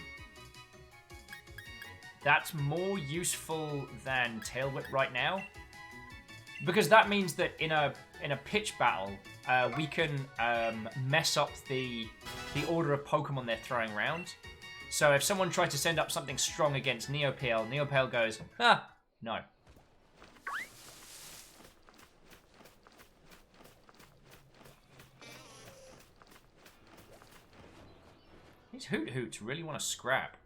That's more useful than Tail Whip right now. Because that means that in a pitch battle, we can mess up the order of Pokemon they're throwing around. So if someone tries to send up something strong against Neopale, Neopale goes, ah, no. These Hoot Hoots really want to scrap.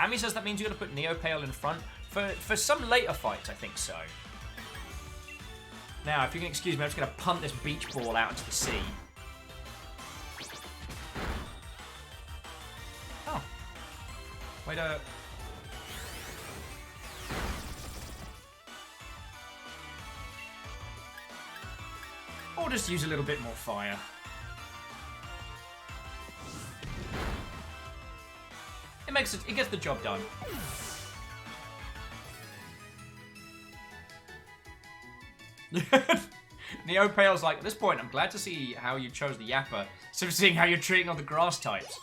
Amy says that means you're going to put Neopale in front. For some later fights, I think so. Now, if you can excuse me, I'm just going to punt this beach ball out into the sea. Oh. Wait a... Or just use a little bit more fire. It gets the job done. Neopale's like, at this point, I'm glad to see how you chose the Yapper, instead of seeing how you're treating all the grass types.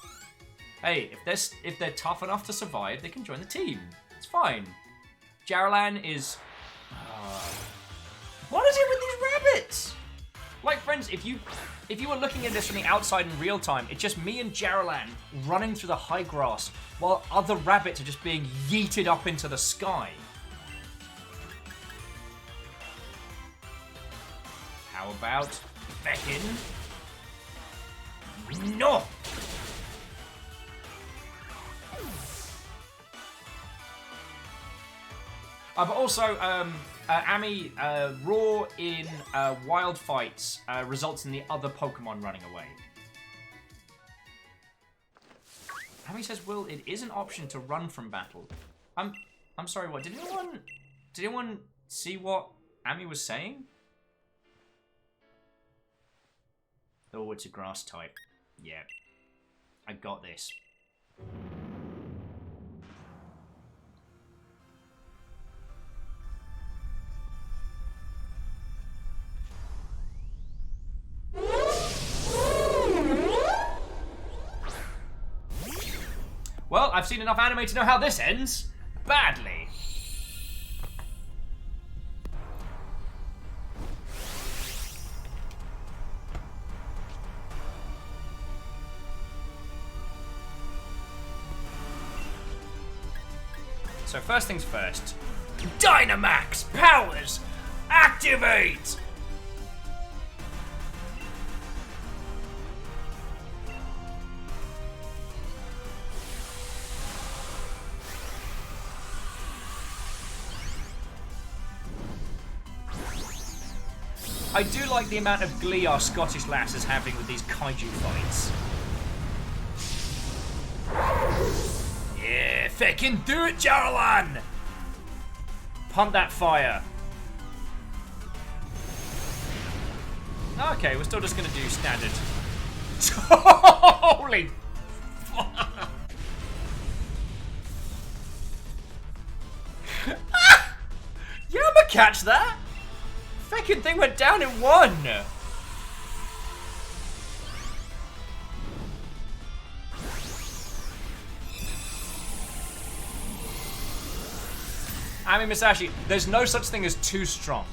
Hey, if they're tough enough to survive, they can join the team. It's fine. Jaralan is... What is it with these rabbits? Like, friends, if you were looking at this from the outside in real time, it's just me and Jaralan running through the high grass while other rabbits are just being yeeted up into the sky. How about Viking? No! But also, Amy, Roar in wild fights results in the other Pokemon running away. Amy says, Will, it is an option to run from battle. I'm sorry, what? Did anyone see what Amy was saying? Oh, it's a grass type. Yeah. I got this. Well, I've seen enough anime to know how this ends. Badly. So first things first. Dynamax powers activate! I do like the amount of glee our Scottish lass is having with these kaiju fights. Yeah, feckin' do it, Jaralan! Pump that fire. Okay, we're still just gonna do standard. Holy fuck! Yeah, I'ma catch that! Feckin' thing went down in one! I mean, Masashi, there's no such thing as too strong.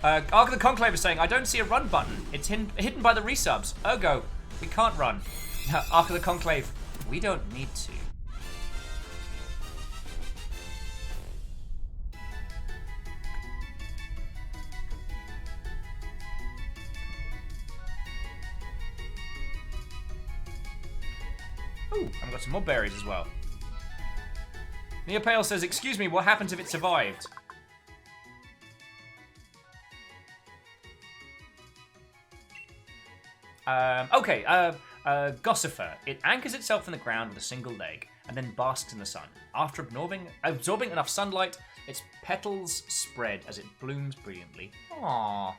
Ark of the Conclave is saying, I don't see a run button. It's hidden by the resubs. Ergo, we can't run. Ark of the Conclave, we don't need to. Ooh, I've got some more berries as well. Neopale says, excuse me, what happens if it survived? Gossifer. It anchors itself in the ground with a single leg and then basks in the sun. After absorbing enough sunlight, its petals spread as it blooms brilliantly. Aww.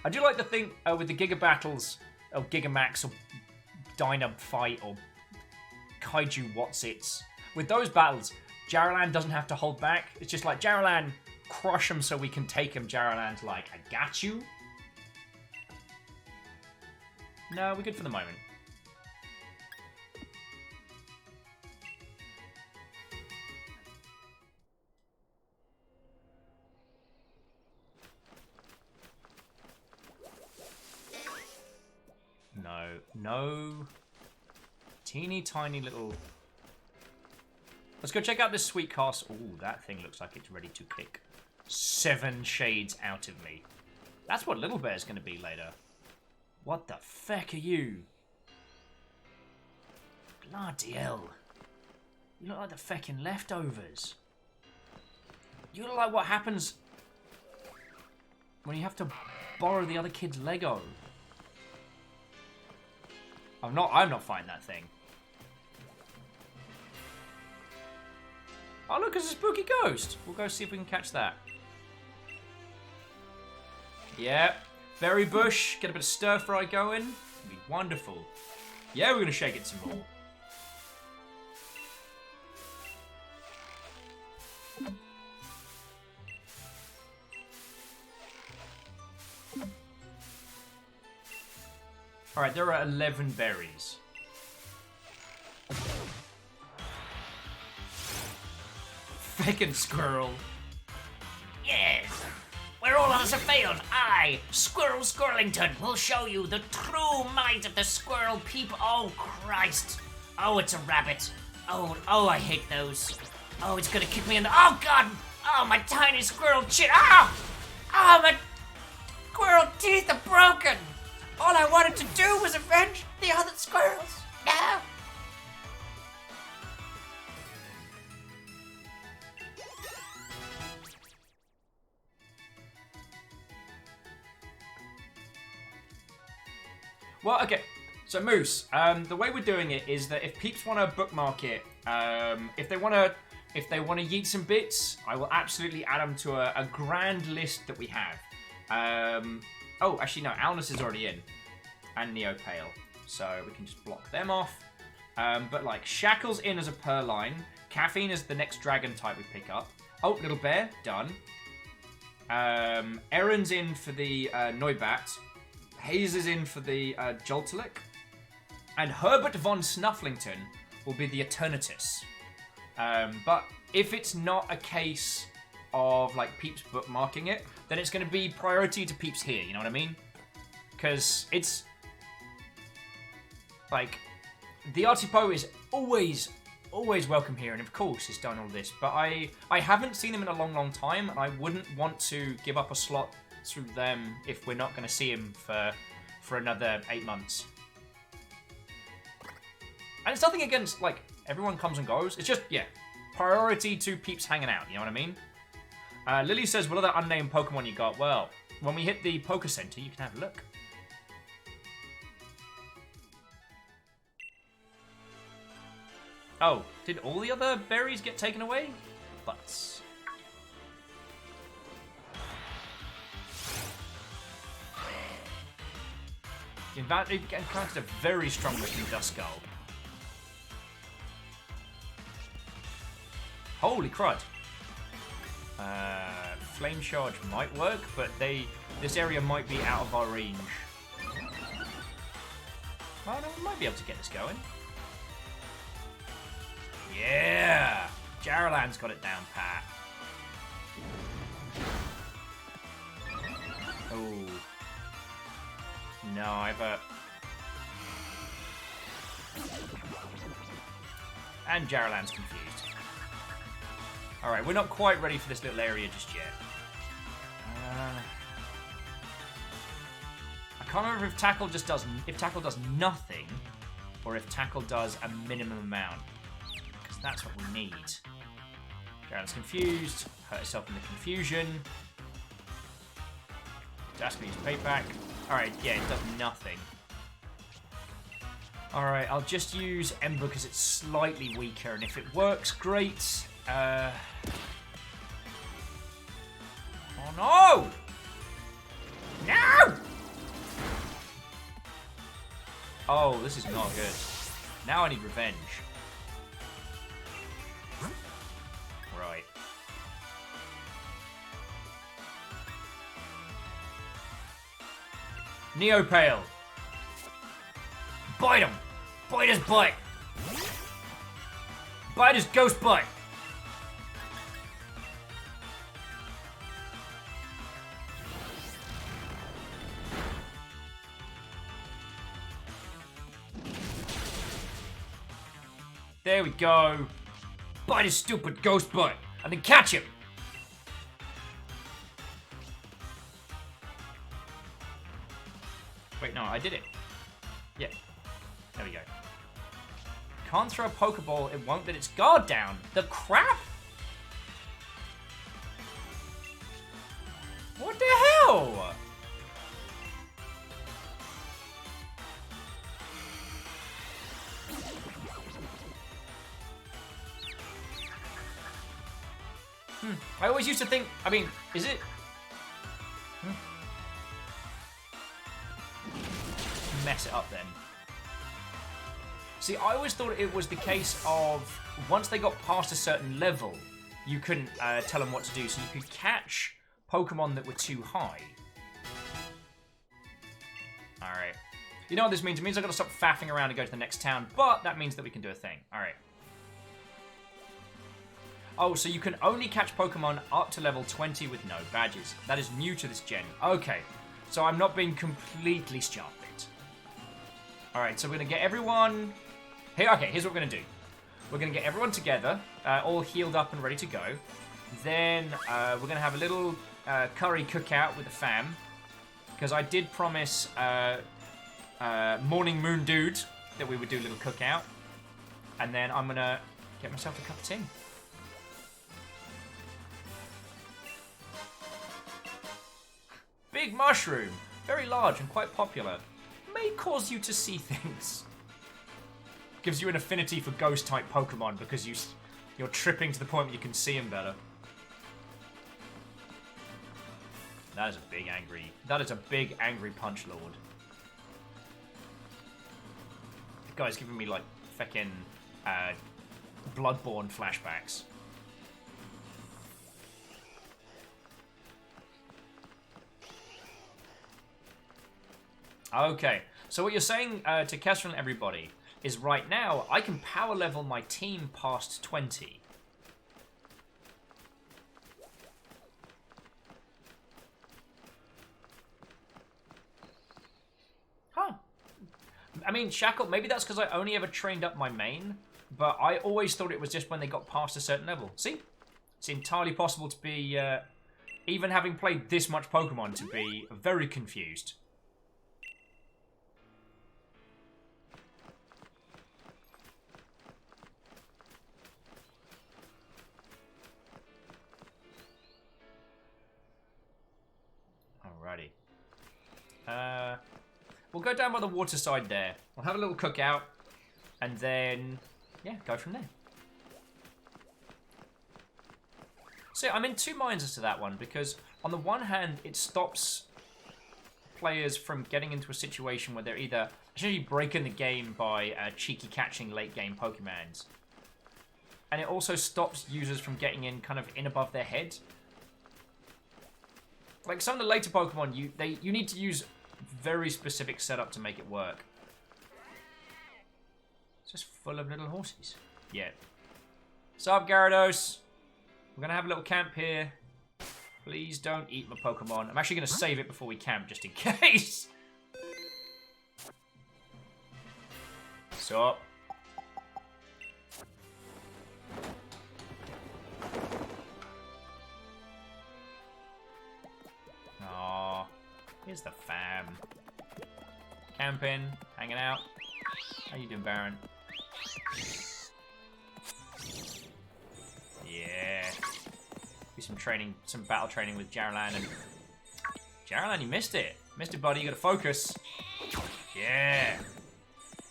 I do like the thing with the Giga Battles, or Gigamax, or Dynab Fight, or Kaiju Whatsits. With those battles, Jaralan doesn't have to hold back. It's just like, Jaralan, crush him so we can take him. Jaralan's like, I got you. No, we're good for the moment. No. Teeny tiny little... Let's go check out this sweet castle. Ooh, that thing looks like it's ready to kick 7 shades out of me. That's what Little Bear's gonna be later. What the feck are you? Bloody hell. You look like the feckin' leftovers. You look like what happens when you have to borrow the other kid's Lego. I'm not fighting that thing. Oh look, it's a spooky ghost. We'll go see if we can catch that. Yep. Berry bush, get a bit of stir fry going. It'll be wonderful. Yeah, we're gonna shake it some more. Alright, there are 11 berries. Feckin' squirrel. Yes. Where all others have failed, I, Squirrel Squirrelington, will show you the true might of the squirrel peep. Oh, Christ. Oh, it's a rabbit. Oh, I hate those. Oh, it's gonna kick me in the... Oh, God. Oh, my tiny squirrel chin. Ah! Oh, my squirrel teeth are broken. All I wanted to do was avenge the other squirrels. No. Well, okay. So Moose, the way we're doing it is that if peeps want to bookmark it, if they want to yeet some bits, I will absolutely add them to a grand list that we have. Oh, actually no, Alnus is already in, and Neopale, so we can just block them off. But like Shackle's in as a Purrline, Caffeine is the next dragon type we pick up. Oh, Little Bear, done. Erin's in for the Noibat. Hayes is in for the Joltalik. And Herbert von Snufflington will be the Eternatus. But if it's not a case of like peeps bookmarking it, then it's going to be priority to peeps here, you know what I mean? Because it's like the Artipo is always welcome here, and of course he's done all this, but I haven't seen him in a long time, and I wouldn't want to give up a slot through them if we're not going to see him for another 8 months. And it's nothing against, like, everyone comes and goes. It's just, yeah, priority to peeps hanging out, you know what I mean? Lily says, what other unnamed Pokemon you got? Well, when we hit the Poke Center, you can have a look. Oh, did all the other berries get taken away? Butts. In fact, it encountered a very strong looking Duskull. Holy crud. Flame Charge might work, but this area might be out of our range. Well, no, we might be able to get this going. Yeah! Jarlan's got it down pat. Oh. No, I've And Jarlan's confused. Alright, we're not quite ready for this little area just yet. I can't remember if Tackle just does... If Tackle does nothing, or if Tackle does a minimum amount. Because that's what we need. Jarlan's confused. Hurt herself in the confusion. Ask me to use payback. Alright, yeah, it does nothing. Alright, I'll just use Ember because it's slightly weaker, and if it works, great. Oh no! No! Oh, this is not good. Now I need revenge. Right. Neopale. Bite him! Bite his butt! Bite his ghost butt! There we go. Bite his stupid ghost butt, and then catch him! Wait, no, I did it. Yeah. There we go. Can't throw a Pokeball, it won't let its guard down. The crap? What the hell? I always used to think, I mean, is it? Mess it up then. See, I always thought it was the case of once they got past a certain level, you couldn't tell them what to do, so you could catch Pokemon that were too high. Alright. You know what this means? It means I've got to stop faffing around and go to the next town, but that means that we can do a thing. Alright. Oh, so you can only catch Pokemon up to level 20 with no badges. That is new to this gen. Okay, so I'm not being completely stupid. Alright, so we're going to get everyone... Here, okay, here's what we're going to do. We're going to get everyone together, all healed up and ready to go. Then we're going to have a little curry cookout with the fam. Because I did promise Morning Moon Dude that we would do a little cookout. And then I'm going to get myself a cup of tea. Big mushroom, very large and quite popular. May cause you to see things. Gives you an affinity for ghost-type Pokemon because you're tripping to the point where you can see them better. That is a big angry... That is a big angry Punch Lord. The guy's giving me, like, feckin' Bloodborne flashbacks. Okay, so what you're saying to Kessler and everybody is right now, I can power level my team past 20. Huh. I mean, Shackle, maybe that's because I only ever trained up my main, but I always thought it was just when they got past a certain level. See? It's entirely possible to be, even having played this much Pokemon, to be very confused. Alrighty. We'll go down by the waterside there. We'll have a little cookout. And then, yeah, go from there. So I'm in two minds as to that one, because on the one hand, it stops players from getting into a situation where they're either essentially breaking the game by cheeky catching late game Pokemons. And it also stops users from getting in kind of in above their head. Like some of the later Pokemon, you need to use very specific setup to make it work. It's just full of little horses. Yeah. Sup, Gyarados? We're gonna have a little camp here. Please don't eat my Pokemon. I'm actually gonna save it before we camp, just in case. Sup? Aww. Here's the fam. Camping, hanging out. How you doing, Baron? Yeah. Do some training, some battle training with Jarlan, and Jarlan, you missed it. Missed it, buddy. You gotta focus. Yeah.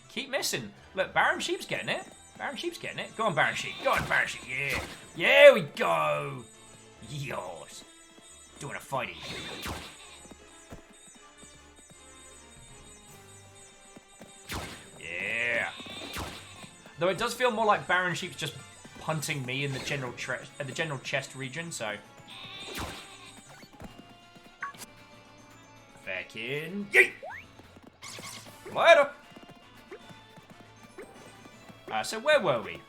Keep missing. Look, Baron Sheep's getting it. Baron Sheep's getting it. Go on, Baron Sheep. Go on, Baron Sheep. Yeah. Yeah, we go. Yours. Doing a fighty. Yeah. Though it does feel more like Baron Sheep's just punting me in the general chest region, so. Feckin' yeet! Later! So where were we?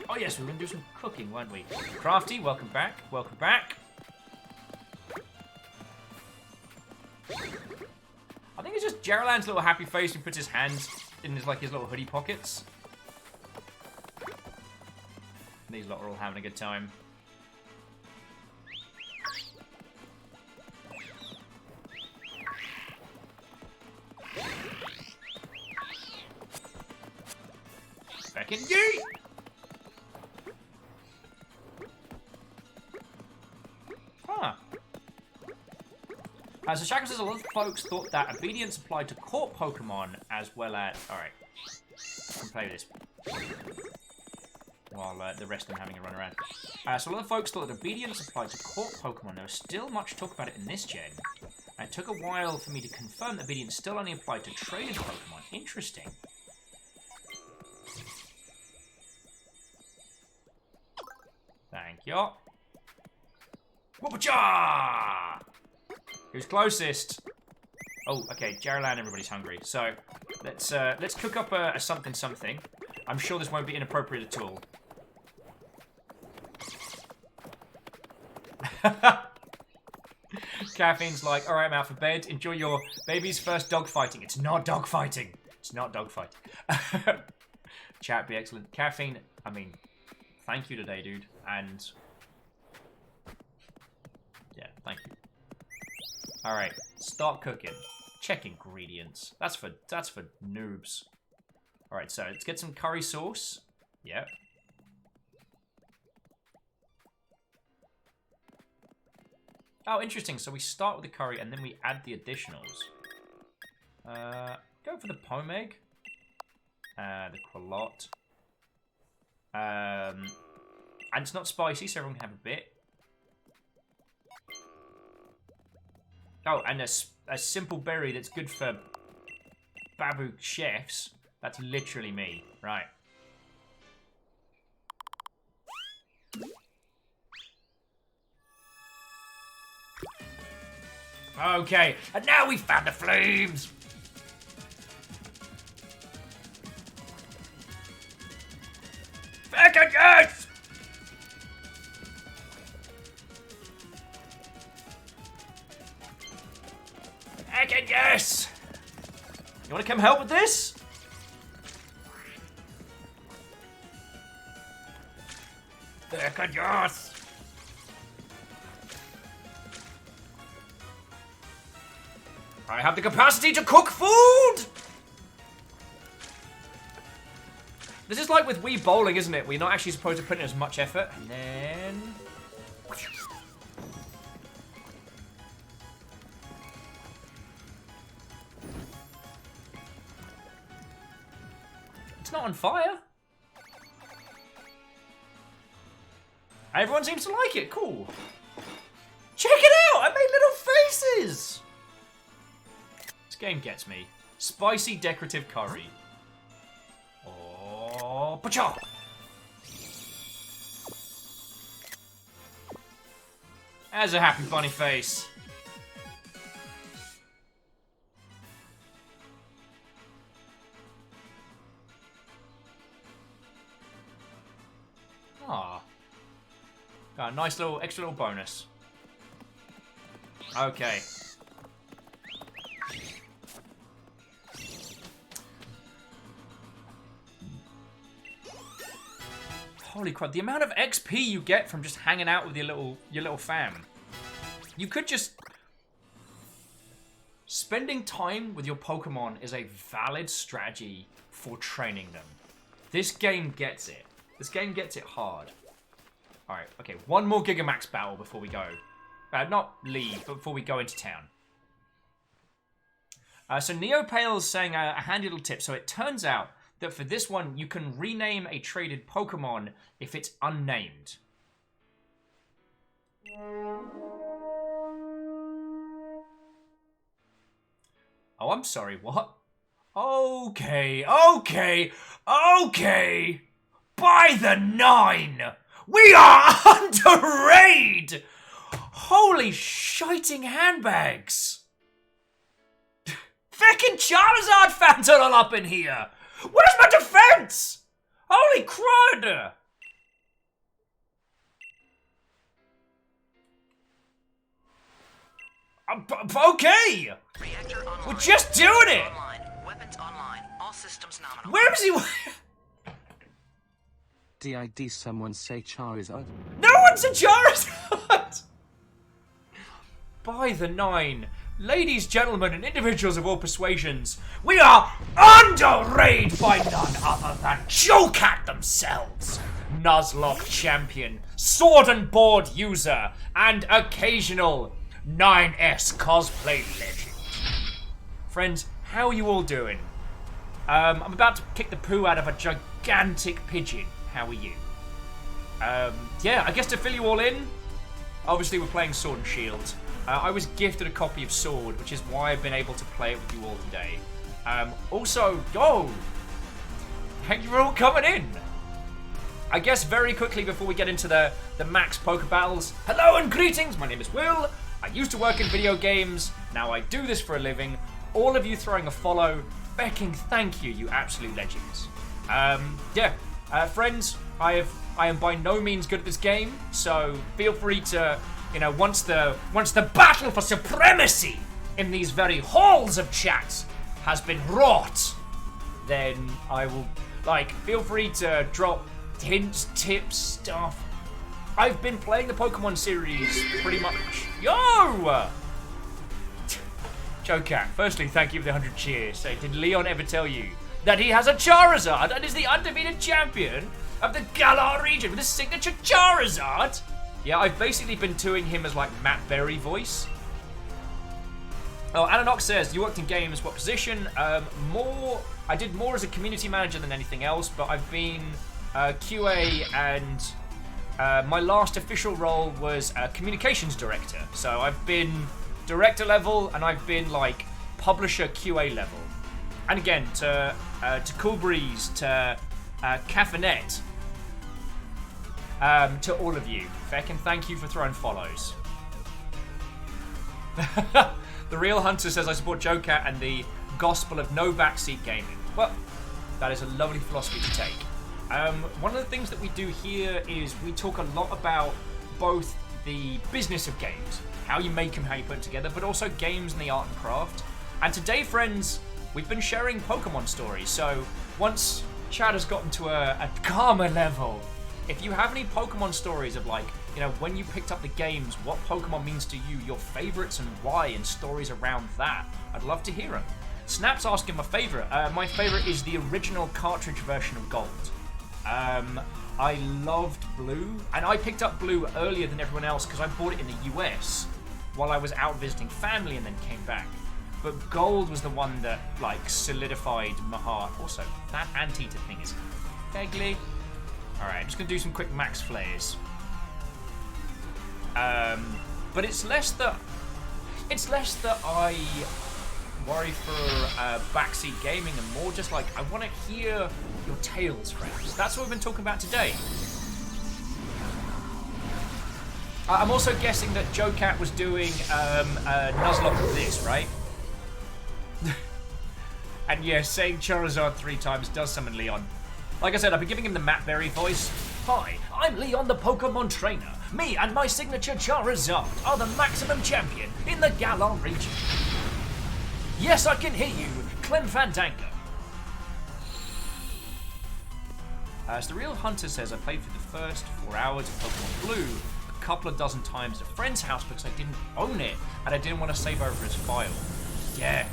Oh yes, we were gonna do some cooking, weren't we? Crafty, welcome back, welcome back. I think it's just Jarlan's little happy face and puts his hands in his little hoodie pockets. These lot are all having a good time. Back in yeet! Huh. So Shackle says a lot of folks thought that obedience applied to caught Pokemon as well as... Alright. I can play this. While the rest of them having a run around. So a lot of folks thought that obedience applied to caught Pokemon. There was still much talk about it in this gen. And it took a while for me to confirm that obedience still only applied to traded Pokemon. Interesting. Thank you. Whoop-a-cha! Who's closest? Oh, okay. Jarlan, everybody's hungry. So let's cook up a something. I'm sure this won't be inappropriate at all. Caffeine's like, alright, I'm out for bed. Enjoy your baby's first dogfighting. It's not dogfighting. It's not dogfighting. Chat be excellent. Caffeine, I mean, thank you today, dude. And yeah, thank you. Alright, start cooking. Check ingredients. That's for noobs. Alright, so let's get some curry sauce. Yep. Oh, interesting. So we start with the curry and then we add the additionals. Go for the pomeg. The qualot. And it's not spicy, so everyone can have a bit. Oh, and a simple berry that's good for babu chefs. That's literally me. Right. Okay, and now we've found the flames! Fucking yes! Fucking yes! You wanna come help with this? Fucking yes! I have the capacity to cook food! This is like with Wii Bowling, isn't it? We're not actually supposed to put in as much effort. And then... It's not on fire. Everyone seems to like it. Cool. Check it out! I made little faces! This game gets me. Spicy decorative curry. Oh, pacha! There's a happy bunny face. Ah. Got a nice little extra little bonus. Okay. Holy crap, the amount of XP you get from just hanging out with your little fam. You could just... Spending time with your Pokemon is a valid strategy for training them. This game gets it. This game gets it hard. Alright, okay, one more Gigamax battle before we go. Not leave, but before we go into town. So Neopale's saying a handy little tip. So it turns out that for this one, you can rename a traded Pokemon if it's unnamed. Oh, I'm sorry, what? Okay. By the 9! We are under raid! Holy shiting handbags! Feckin' Charizard fans are all up in here! Where's my defense? Holy crud! Okay! Reactor online. We're just doing it! Online. Weapons online. All systems nominal. Where is he? Did someone say Charizard? No one's a Charizard! By the 9. Ladies, gentlemen, and individuals of all persuasions, we are under raid by none other than Jokat themselves, Nuzlocke champion, sword and board user, and occasional 9S cosplay legend. Friends, how are you all doing? I'm about to kick the poo out of a gigantic pigeon. How are you? Yeah, I guess to fill you all in, obviously we're playing Sword and Shield. I was gifted a copy of Sword, which is why I've been able to play it with you all today. Also, thank you for all coming in. I guess very quickly before we get into the max poker battles, hello and greetings, my name is Will. I used to work in video games, now I do this for a living. All of you throwing a follow, Becking, thank you, you absolute legends. Friends, I am by no means good at this game, so feel free to, once the battle for supremacy in these very halls of chat has been wrought, then I will, feel free to drop hints, tips, stuff. I've been playing the Pokemon series pretty much. Yo! Jokat, firstly, thank you for the 100 cheers. Say, did Leon ever tell you that he has a Charizard and is the undefeated champion of the Galar region with a signature Charizard? Yeah, I've basically been doing him as Matt Berry voice. Oh, Ananox says, you worked in games, what position? I did more as a community manager than anything else, but I've been QA and my last official role was communications director. So I've been director level and I've been publisher QA level. And again, to Cool Breeze, to Caffeinet, to all of you, Feckin, thank you for throwing follows. The Real Hunter says, I support Jokat and the gospel of no backseat gaming. Well, that is a lovely philosophy to take. One of the things that we do here is we talk a lot about both the business of games, how you make them, how you put it together, but also games and the art and craft. And today, friends, we've been sharing Pokemon stories. So once Chad has gotten to a calmer level, if you have any Pokemon stories of when you picked up the games, what Pokemon means to you, your favorites and why, and stories around that, I'd love to hear them. Snap's asking my favorite. My favorite is the original cartridge version of Gold. I loved Blue, and I picked up Blue earlier than everyone else because I bought it in the US while I was out visiting family and then came back. But gold was the one that, like, solidified my heart. Also, that anteater thing is ugly. Alright, I'm just going to do some quick max flares. But it's less that I worry for backseat gaming and more just like, I want to hear your tales, friends. That's what we've been talking about today. I'm also guessing that Joe Cat was doing a Nuzlocke of this, right? And yeah, saying Charizard 3 times does summon Leon. Like I said, I've been giving him the Matt Berry voice. Hi, I'm Leon the Pokemon Trainer. Me and my signature Charizard are the maximum champion in the Galar region. Yes, I can hear you, Clem Fandango. As the real hunter says, I played for the first 4 hours of Pokemon Blue a couple of dozen times at a friend's house because I didn't own it and I didn't want to save over his file. Yeah.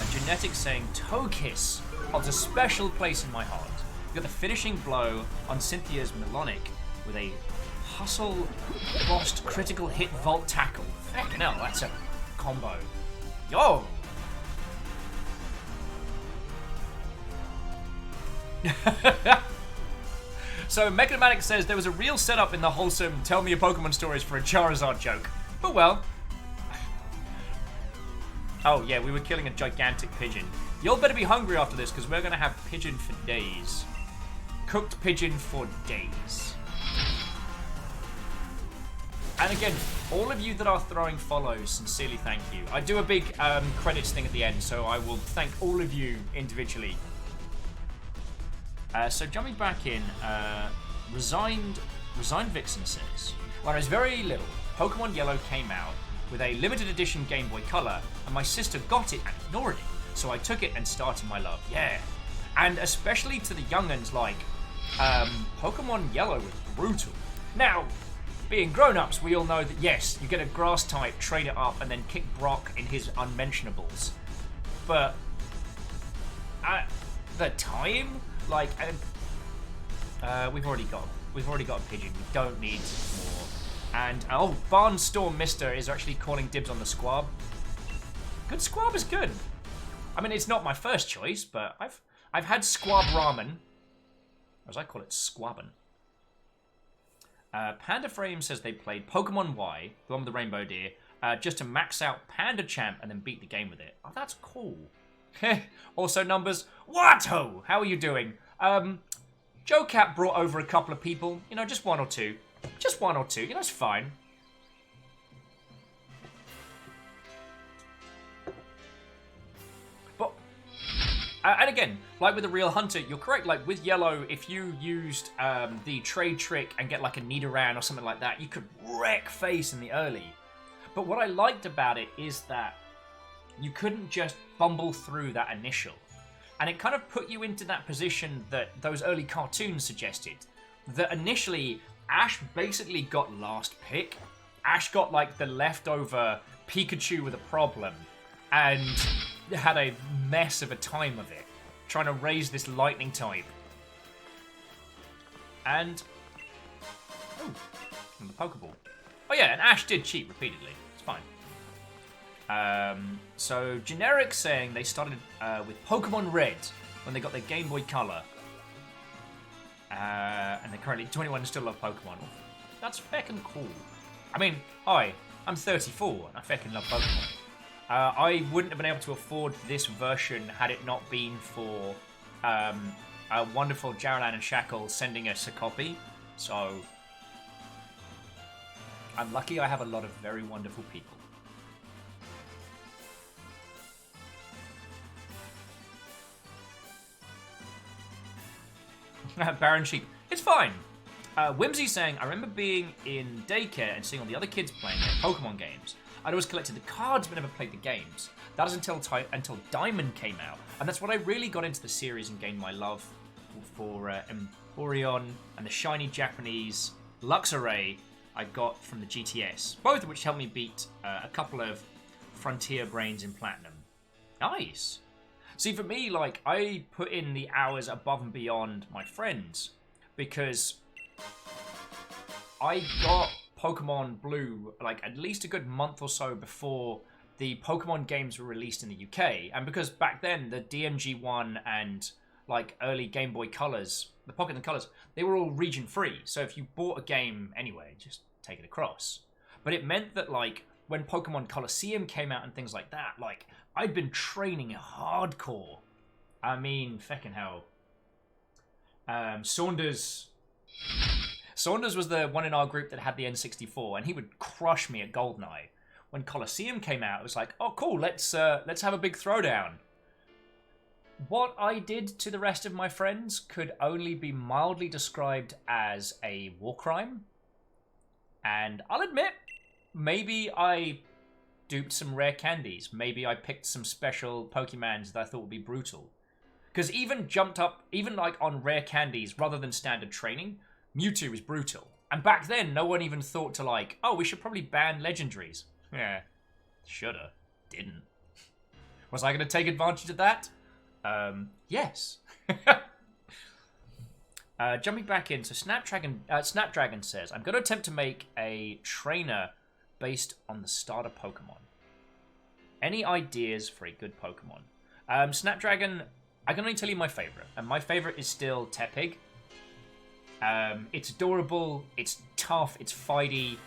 A genetic saying Togekiss holds a special place in my heart. You got the finishing blow on Cynthia's Melonic with a hustle, bossed, critical hit, vault tackle. Fucking hell, that's a combo. Yo! So Mechanomatic says there was a real setup in the wholesome tell me your Pokemon stories for a Charizard joke. But well. Oh yeah, we were killing a gigantic pigeon. You'll better be hungry after this because we're going to have pigeon for days. Cooked pigeon for days. And again, all of you that are throwing follows, sincerely thank you. I do a big credits thing at the end, so I will thank all of you individually. So jumping back in, Resigned Vixen says, when I was very little, Pokemon Yellow came out with a limited edition Game Boy Color, and my sister got it and ignored it. So I took it and started my love, yeah. And especially to the young'uns, like, Pokemon Yellow was brutal. Now, being grown-ups, we all know that yes, you get a grass type, train it up, and then kick Brock in his unmentionables. But at the time, like, we've already got a pigeon. We don't need more. And oh, Barnstorm Mister is actually calling dibs on the Squab. Good Squab is good. I mean, it's not my first choice, but I've had Squab Ramen, or as I call it, Squabbin. Panda Frame says they played Pokemon Y, the one with the rainbow deer, just to max out Panda Champ and then beat the game with it. Oh, that's cool. Also numbers. What-ho! How are you doing? Joe Cat brought over a couple of people. You know, just one or two. Just one or two. You know, it's fine. But, and again, like with the real hunter, you're correct. Like with Yellow, if you used the trade trick and get like a Nidoran or something like that, you could wreck face in the early. But what I liked about it is that you couldn't just bumble through that initial. And it kind of put you into that position that those early cartoons suggested. That initially, Ash basically got last pick. Ash got like the leftover Pikachu with a problem. And had a mess of a time of it. Trying to raise this lightning type. And... oh, and the Pokeball. Oh yeah, and Ash did cheat repeatedly. It's fine. So Generic saying they started with Pokemon Red when they got their Game Boy Color. And they're currently 21 and still love Pokemon. That's feckin' cool. I mean, I'm 34 and I feckin' love Pokemon. I wouldn't have been able to afford this version had it not been for a wonderful Jaralan and Shackle sending us a copy. So I'm lucky I have a lot of very wonderful people. Baron Sheep. It's fine. Whimsy saying, I remember being in daycare and seeing all the other kids playing their Pokemon games. I'd always collected the cards but never played the games. That was until Diamond came out. And that's when I really got into the series and gained my love for Empoleon and the shiny Japanese Luxray I got from the GTS. Both of which helped me beat a couple of Frontier Brains in Platinum. Nice. See, for me, like, I put in the hours above and beyond my friends because I got Pokemon Blue like at least a good month or so before the Pokemon games were released in the UK, and because back then the DMG1 and like early Game Boy Colors, the Pocket and Colors, they were all region free. So if you bought a game anyway, just take it across. But it meant that like when Pokemon Colosseum came out and things like that, like I'd been training hardcore. I mean, feckin' hell. Saunders was the one in our group that had the N64, and he would crush me at Goldeneye. When Colosseum came out, it was like, oh cool, let's have a big throwdown. What I did to the rest of my friends could only be mildly described as a war crime. And I'll admit, maybe I duped some rare candies. Maybe I picked some special Pokemons that I thought would be brutal. Because even like on rare candies rather than standard training, Mewtwo is brutal. And back then, no one even thought to like, oh, we should probably ban legendaries. Yeah, shoulda, didn't. Was I going to take advantage of that? Yes. Jumping back in, so Snapdragon says, I'm going to attempt to make a trainer based on the starter Pokemon. Any ideas for a good Pokemon? Snapdragon, I can only tell you my favorite, and my favorite is still Tepig. It's adorable, it's tough, it's fighty,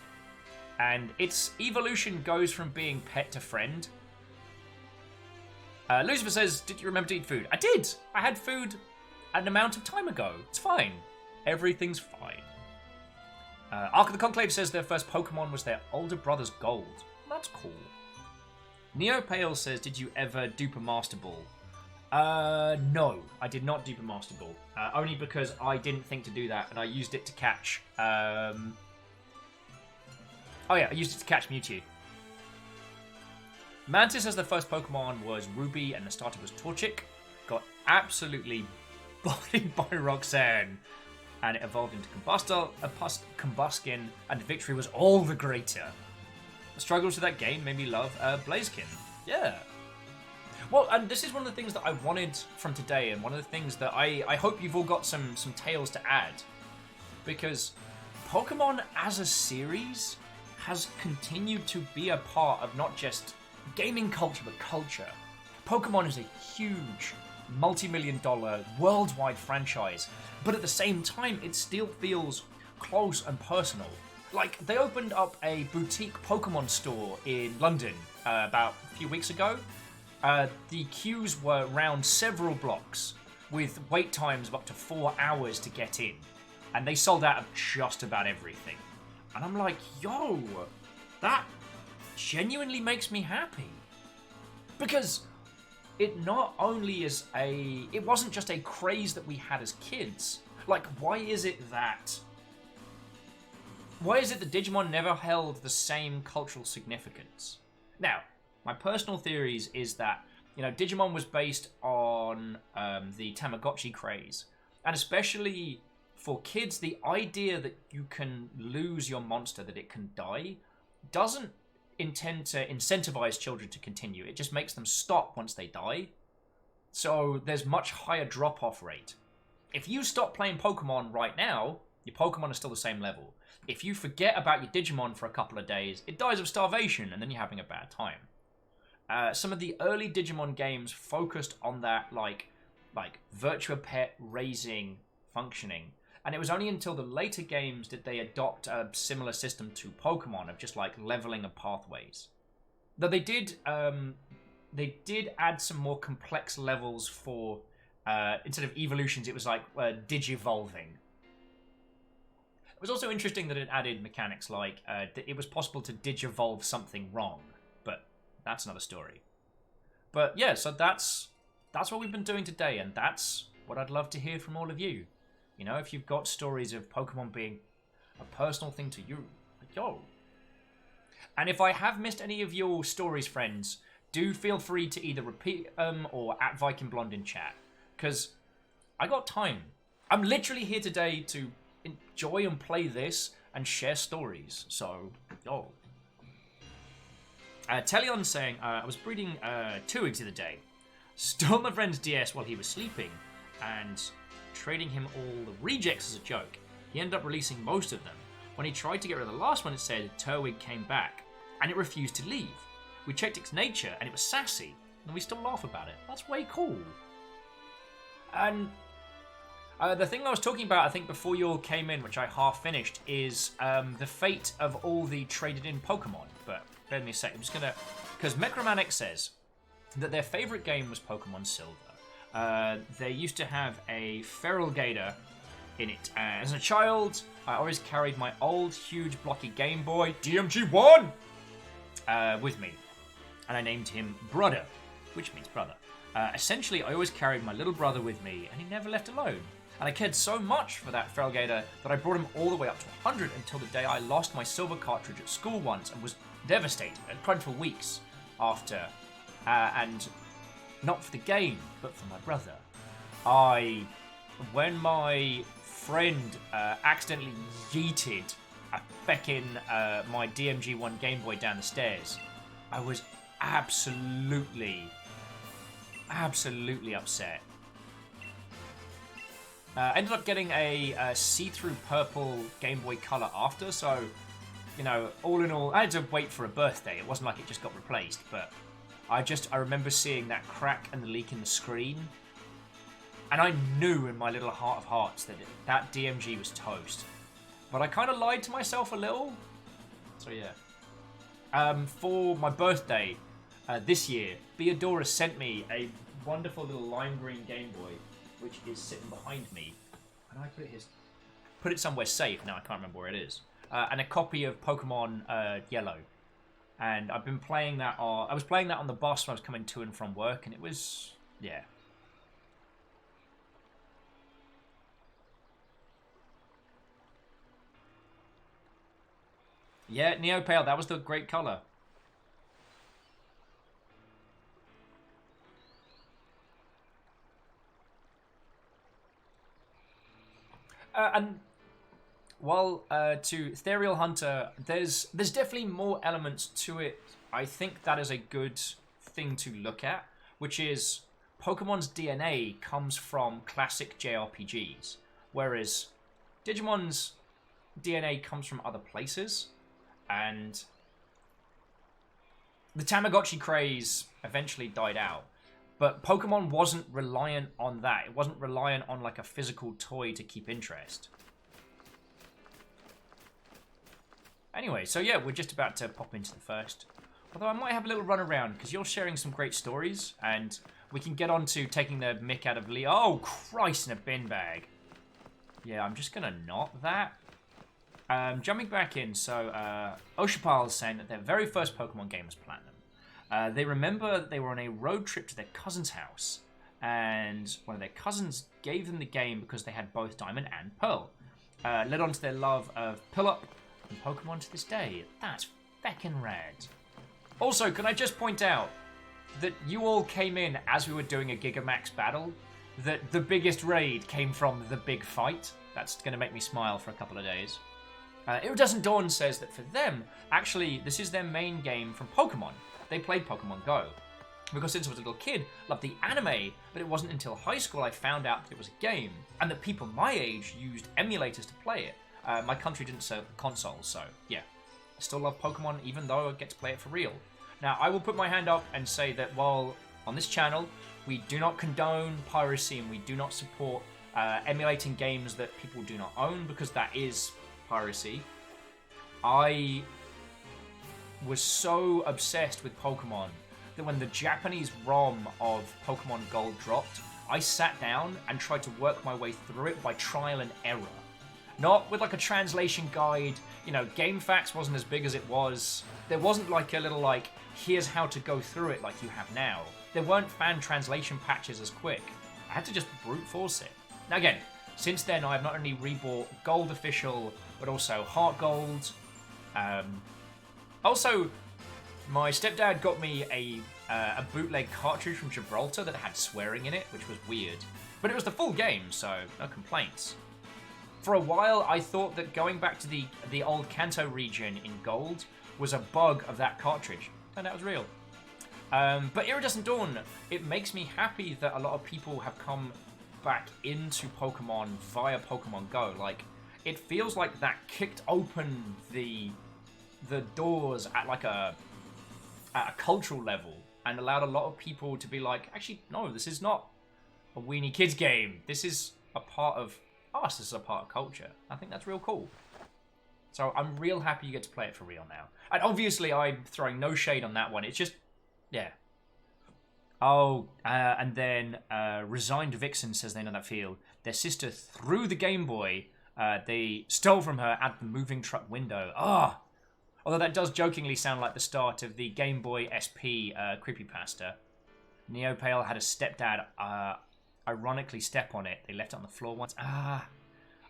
and its evolution goes from being pet to friend. Lucifer says, did you remember to eat food? I did! I had food an amount of time ago. It's fine. Everything's fine. Ark of the Conclave says their first Pokemon was their older brother's gold. That's cool. Neopale says, did you ever dupe a Master Ball? No, I did not dupe a Master Ball. Only because I didn't think to do that, and I used it to catch... Oh yeah, I used it to catch Mewtwo. Mantis says the first Pokemon was Ruby and the starter was Torchic. Got absolutely bodied by Roxanne. And it evolved into Combuskin, and victory was all the greater. The struggles with that game made me love Blaziken. Yeah. Well, and this is one of the things that I wanted from today, and one of the things that I hope you've all got some tales to add. Because Pokemon as a series has continued to be a part of not just gaming culture, but culture. Pokemon is a huge, multi-million-dollar, worldwide franchise, but at the same time, it still feels close and personal. Like, they opened up a boutique Pokemon store in London about a few weeks ago. The queues were round several blocks, with wait times of up to 4 hours to get in. And they sold out of just about everything. And I'm like, yo, that genuinely makes me happy. Because it not only is it wasn't just a craze that we had as kids. Like, why is it that Digimon never held the same cultural significance? Now, my personal theories is that, you know, Digimon was based on the Tamagotchi craze. And especially for kids, the idea that you can lose your monster, that it can die, doesn't intend to incentivize children to continue. It just makes them stop once they die. So there's much higher drop-off rate. If you stop playing Pokemon right now, your Pokemon are still the same level. If you forget about your Digimon for a couple of days, it dies of starvation, and then you're having a bad time. Some of the early Digimon games focused on that, like Virtua Pet raising functioning. And it was only until the later games did they adopt a similar system to Pokemon of just like leveling of pathways. Though they did add some more complex levels for instead of evolutions, it was like digivolving. It was also interesting that it added mechanics like that it was possible to digivolve something wrong, but that's another story. But yeah, so that's what we've been doing today, and that's what I'd love to hear from all of you. You know, if you've got stories of Pokemon being a personal thing to you, yo. And if I have missed any of your stories, friends, do feel free to either repeat them or at Viking Blonde in chat, because I got time. I'm literally here today to enjoy and play this and share stories. So, yo. Teleon saying, I was breeding 2 eggs the other day. Stole my friend's DS while he was sleeping, and trading him all the rejects as a joke. He ended up releasing most of them. When he tried to get rid of the last one, it said Turwig came back, and it refused to leave. We checked its nature, and it was sassy, and we still laugh about it. That's way cool. And the thing I was talking about, I think, before you all came in, which I half finished, is the fate of all the traded in Pokemon. But bear with me a sec. I'm just gonna, because Mecromantic says that their favorite game was Pokemon Silver. They used to have a Feral Gator in it. As a child, I always carried my old, huge, blocky Game Boy DMG1 with me, and I named him Brother, which means brother. Essentially, I always carried my little brother with me, and he never left alone. And I cared so much for that Feral Gator that I brought him all the way up to 100 until the day I lost my silver cartridge at school once and was devastated and cried for weeks after. And not for the game, but for my brother. When my friend accidentally yeeted a feckin' my DMG1 Game Boy down the stairs, I was absolutely upset. Ended up getting a see-through purple Game Boy Color after, so, you know, all in all, I had to wait for a birthday. It wasn't like it just got replaced, but I remember seeing that crack and the leak in the screen, and I knew in my little heart of hearts that that DMG was toast. But I kind of lied to myself a little, so yeah. For my birthday this year, Beadora sent me a wonderful little lime green Game Boy, which is sitting behind me, and I put it somewhere safe. Now I can't remember where it is. And a copy of Pokemon Yellow, and I've been playing that. I was playing that on the bus when I was coming to and from work, and it was, yeah. Yeah, Neo Pale, that was the great color. And while to Ethereal Hunter, there's definitely more elements to it. I think that is a good thing to look at, which is Pokemon's DNA comes from classic JRPGs, whereas Digimon's DNA comes from other places, and the Tamagotchi craze eventually died out. But Pokemon wasn't reliant on that. It wasn't reliant on like a physical toy to keep interest. Anyway, so yeah, we're just about to pop into the first. Although I might have a little run around because you're sharing some great stories, and we can get on to taking the mick out of Lee. Oh, Christ, in a bin bag. Yeah, I'm just gonna not that. Jumping back in, so Oshapal is saying that their very first Pokemon game was Platinum. They remember that they were on a road trip to their cousin's house, and one of their cousins gave them the game because they had both Diamond and Pearl. Led on to their love of Pillup and Pokemon to this day. That's feckin' rad. Also, can I just point out that you all came in as we were doing a Gigamax battle, that the biggest raid came from the big fight. That's going to make me smile for a couple of days. Iridescent Dawn says that for them, actually, this is their main game from Pokemon. They played Pokemon Go. Because since I was a little kid, loved the anime, but it wasn't until high school I found out that it was a game, and that people my age used emulators to play it. My country didn't serve consoles, so yeah. I still love Pokemon, even though I get to play it for real. Now, I will put my hand up and say that while on this channel, we do not condone piracy and we do not support emulating games that people do not own, because that is piracy. I was so obsessed with Pokemon that when the Japanese ROM of Pokemon Gold dropped, I sat down and tried to work my way through it by trial and error. Not with like a translation guide, you know, GameFAQs wasn't as big as it was. There wasn't like a little like, here's how to go through it like you have now. There weren't fan translation patches as quick. I had to just brute force it. Now again, since then I've not only rebought Gold Official, but also Heart Gold. Also, my stepdad got me a bootleg cartridge from Gibraltar that had swearing in it, which was weird. But it was the full game, so no complaints. For a while, I thought that going back to the old Kanto region in Gold was a bug of that cartridge. Turned out it was real. But Iridescent Dawn, it makes me happy that a lot of people have come back into Pokemon via Pokemon Go. Like, it feels like that kicked open the doors at like a cultural level and allowed a lot of people to be like, actually, no, this is not a weenie kids game. This is a part of us. This is a part of culture. I think that's real cool. So I'm real happy you get to play it for real now. And obviously I'm throwing no shade on that one. It's just, yeah. Oh, and then Resigned Vixen says they know that feel. Their sister threw the Game Boy they stole from her at the moving truck window. Ah! Although that does jokingly sound like the start of the Game Boy SP creepypasta. Neopale had a stepdad ironically step on it. They left it on the floor once.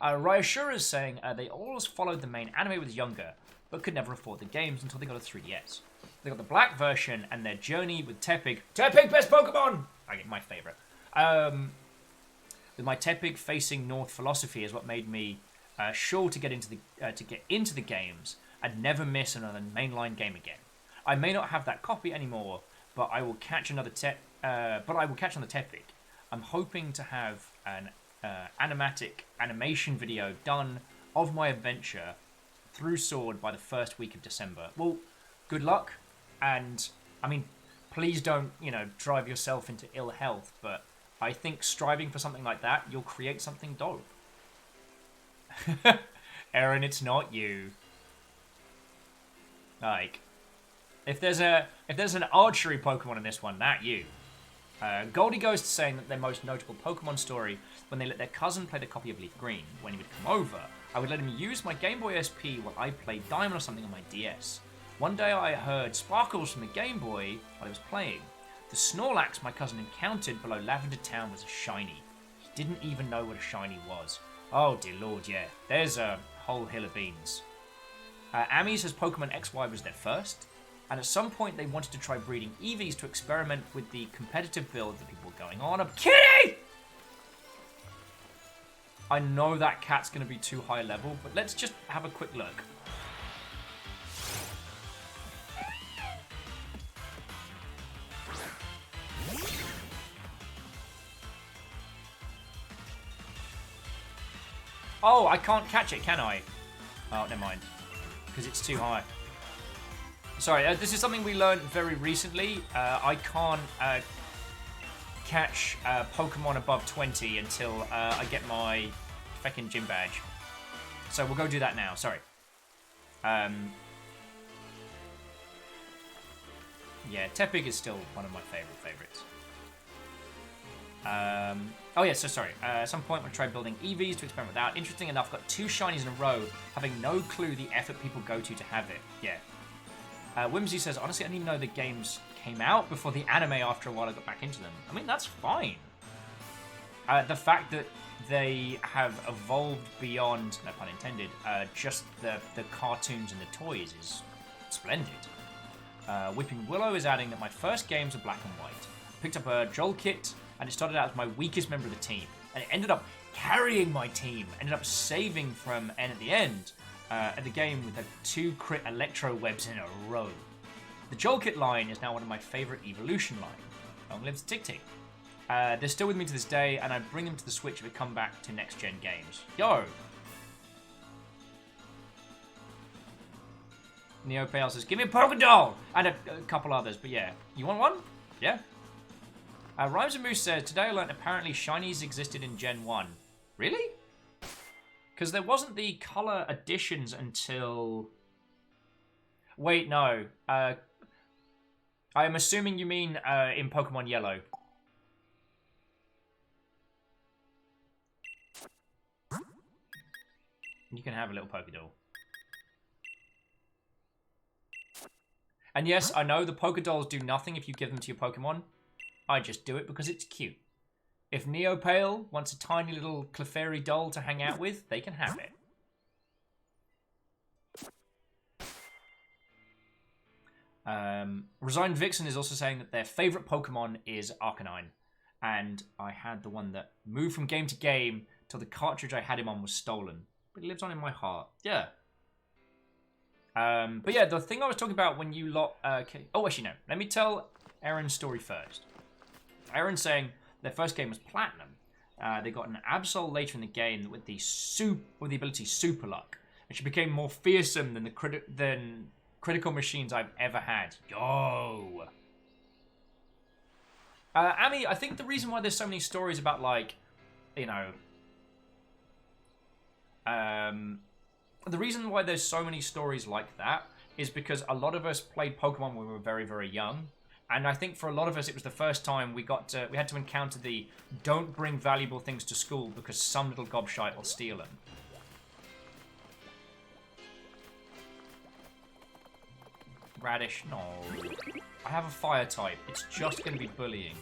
Ryashura is saying they always followed the main anime when they was younger, but could never afford the games until they got a 3DS. They got the black version and their journey with Tepig. Tepig, best Pokemon! I get my favourite. With my Tepig facing north philosophy is what made me sure to get into the games and never miss another mainline game again. I may not have that copy anymore, but I will catch another Tepig. I'm hoping to have an animation video done of my adventure through Sword by the first week of December. Well, good luck, and I mean, please don't, drive yourself into ill health, but I think striving for something like that, you'll create something dope. Aaron, it's not you. Like, if there's an archery Pokemon in this one, that you. Goldie Ghost saying that their most notable Pokemon story when they let their cousin play the copy of Leaf Green. When he would come over, I would let him use my Game Boy SP while I played Diamond or something on my DS. One day I heard sparkles from the Game Boy while I was playing. The Snorlax my cousin encountered below Lavender Town was a shiny. He didn't even know what a shiny was. Oh dear lord, yeah. There's a whole hill of beans. Amy says Pokemon XY was their first, and at some point they wanted to try breeding Eevees to experiment with the competitive build that people were going on. I'm kidding! I know that cat's going to be too high level, but let's just have a quick look. Oh, I can't catch it, can I? Oh, never mind. Because it's too high. Sorry, this is something we learned very recently. I can't catch Pokemon above 20 until I get my feckin' gym badge. So we'll go do that now, sorry. Yeah, Tepig is still one of my favorites. Oh yeah, so sorry. At some point, I tried building EVs to experiment without. Interesting enough, got 2 shinies in a row, having no clue the effort people go to have it. Yeah. Whimsy says, honestly, I didn't even know the games came out before the anime after a while I got back into them. I mean, that's fine. The fact that they have evolved beyond, no pun intended, just the cartoons and the toys is splendid. Whipping Willow is adding that my first games are black and white. Picked up a Joel kit, and it started out as my weakest member of the team. And it ended up carrying my team. Ended up saving from N at the end of the game with the 2 crit electro webs in a row. The Joel kit line is now one of my favourite evolution lines. Long lives Tick Tick. They're still with me to this day, and I bring them to the Switch if we come back to next-gen games. Yo! Neopale says, give me a Pokédoll! And a couple others, but yeah. You want one? Yeah. Rhymes and Moose says, today I learned apparently shinies existed in Gen 1. Really? Because there wasn't the color additions until... Wait, no. I am assuming you mean in Pokemon Yellow. You can have a little Pokédoll. And yes, I know the Pokédolls do nothing if you give them to your Pokemon. I just do it because it's cute. If Neopale wants a tiny little Clefairy doll to hang out with, they can have it. Resigned Vixen is also saying that their favourite Pokemon is Arcanine. And I had the one that moved from game to game till the cartridge I had him on was stolen. But he lives on in my heart. Yeah. But yeah, the thing I was talking about when you lot... oh, actually, no. Let me tell Aaron's story first. Aaron's saying their first game was Platinum. they got an Absol later in the game with the ability Super Luck, and she became more fearsome than critical machines I've ever had. Yo. Amy, I think the reason why there's so many stories about, like, you know, the reason why there's so many stories like that is because a lot of us played Pokemon when we were very, very young. And I think for a lot of us, it was the first time we had to encounter the don't bring valuable things to school because some little gobshite will steal them. Radish, no. I have a fire type. It's just going to be bullying.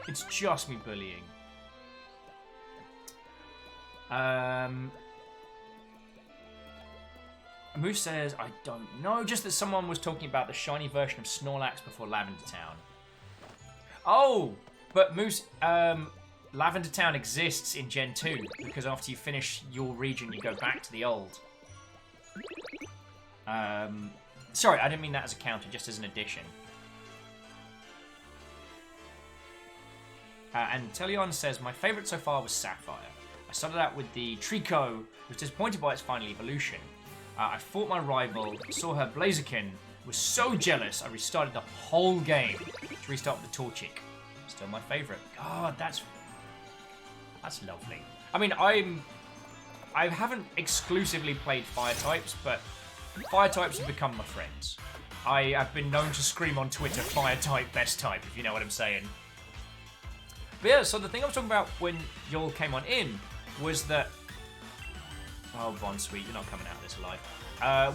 It's just me bullying. Moose says, I don't know. Just that someone was talking about the shiny version of Snorlax before Lavender Town. Oh! But Moose, Lavender Town exists in Gen 2 because after you finish your region, you go back to the old. Sorry, I didn't mean that as a counter, just as an addition. And Teleon says, my favourite so far was Sapphire. I started out with the Trico, was disappointed by its final evolution. I fought my rival, saw her Blaziken, was so jealous I restarted the whole game to restart with the Torchic. Still my favourite. God, that's lovely. I mean, I haven't exclusively played fire types, but fire types have become my friends. I have been known to scream on Twitter, fire type, best type, if you know what I'm saying. But yeah, so the thing I was talking about when y'all came on in was that... Oh, Von Sweet, you're not coming out of this alive.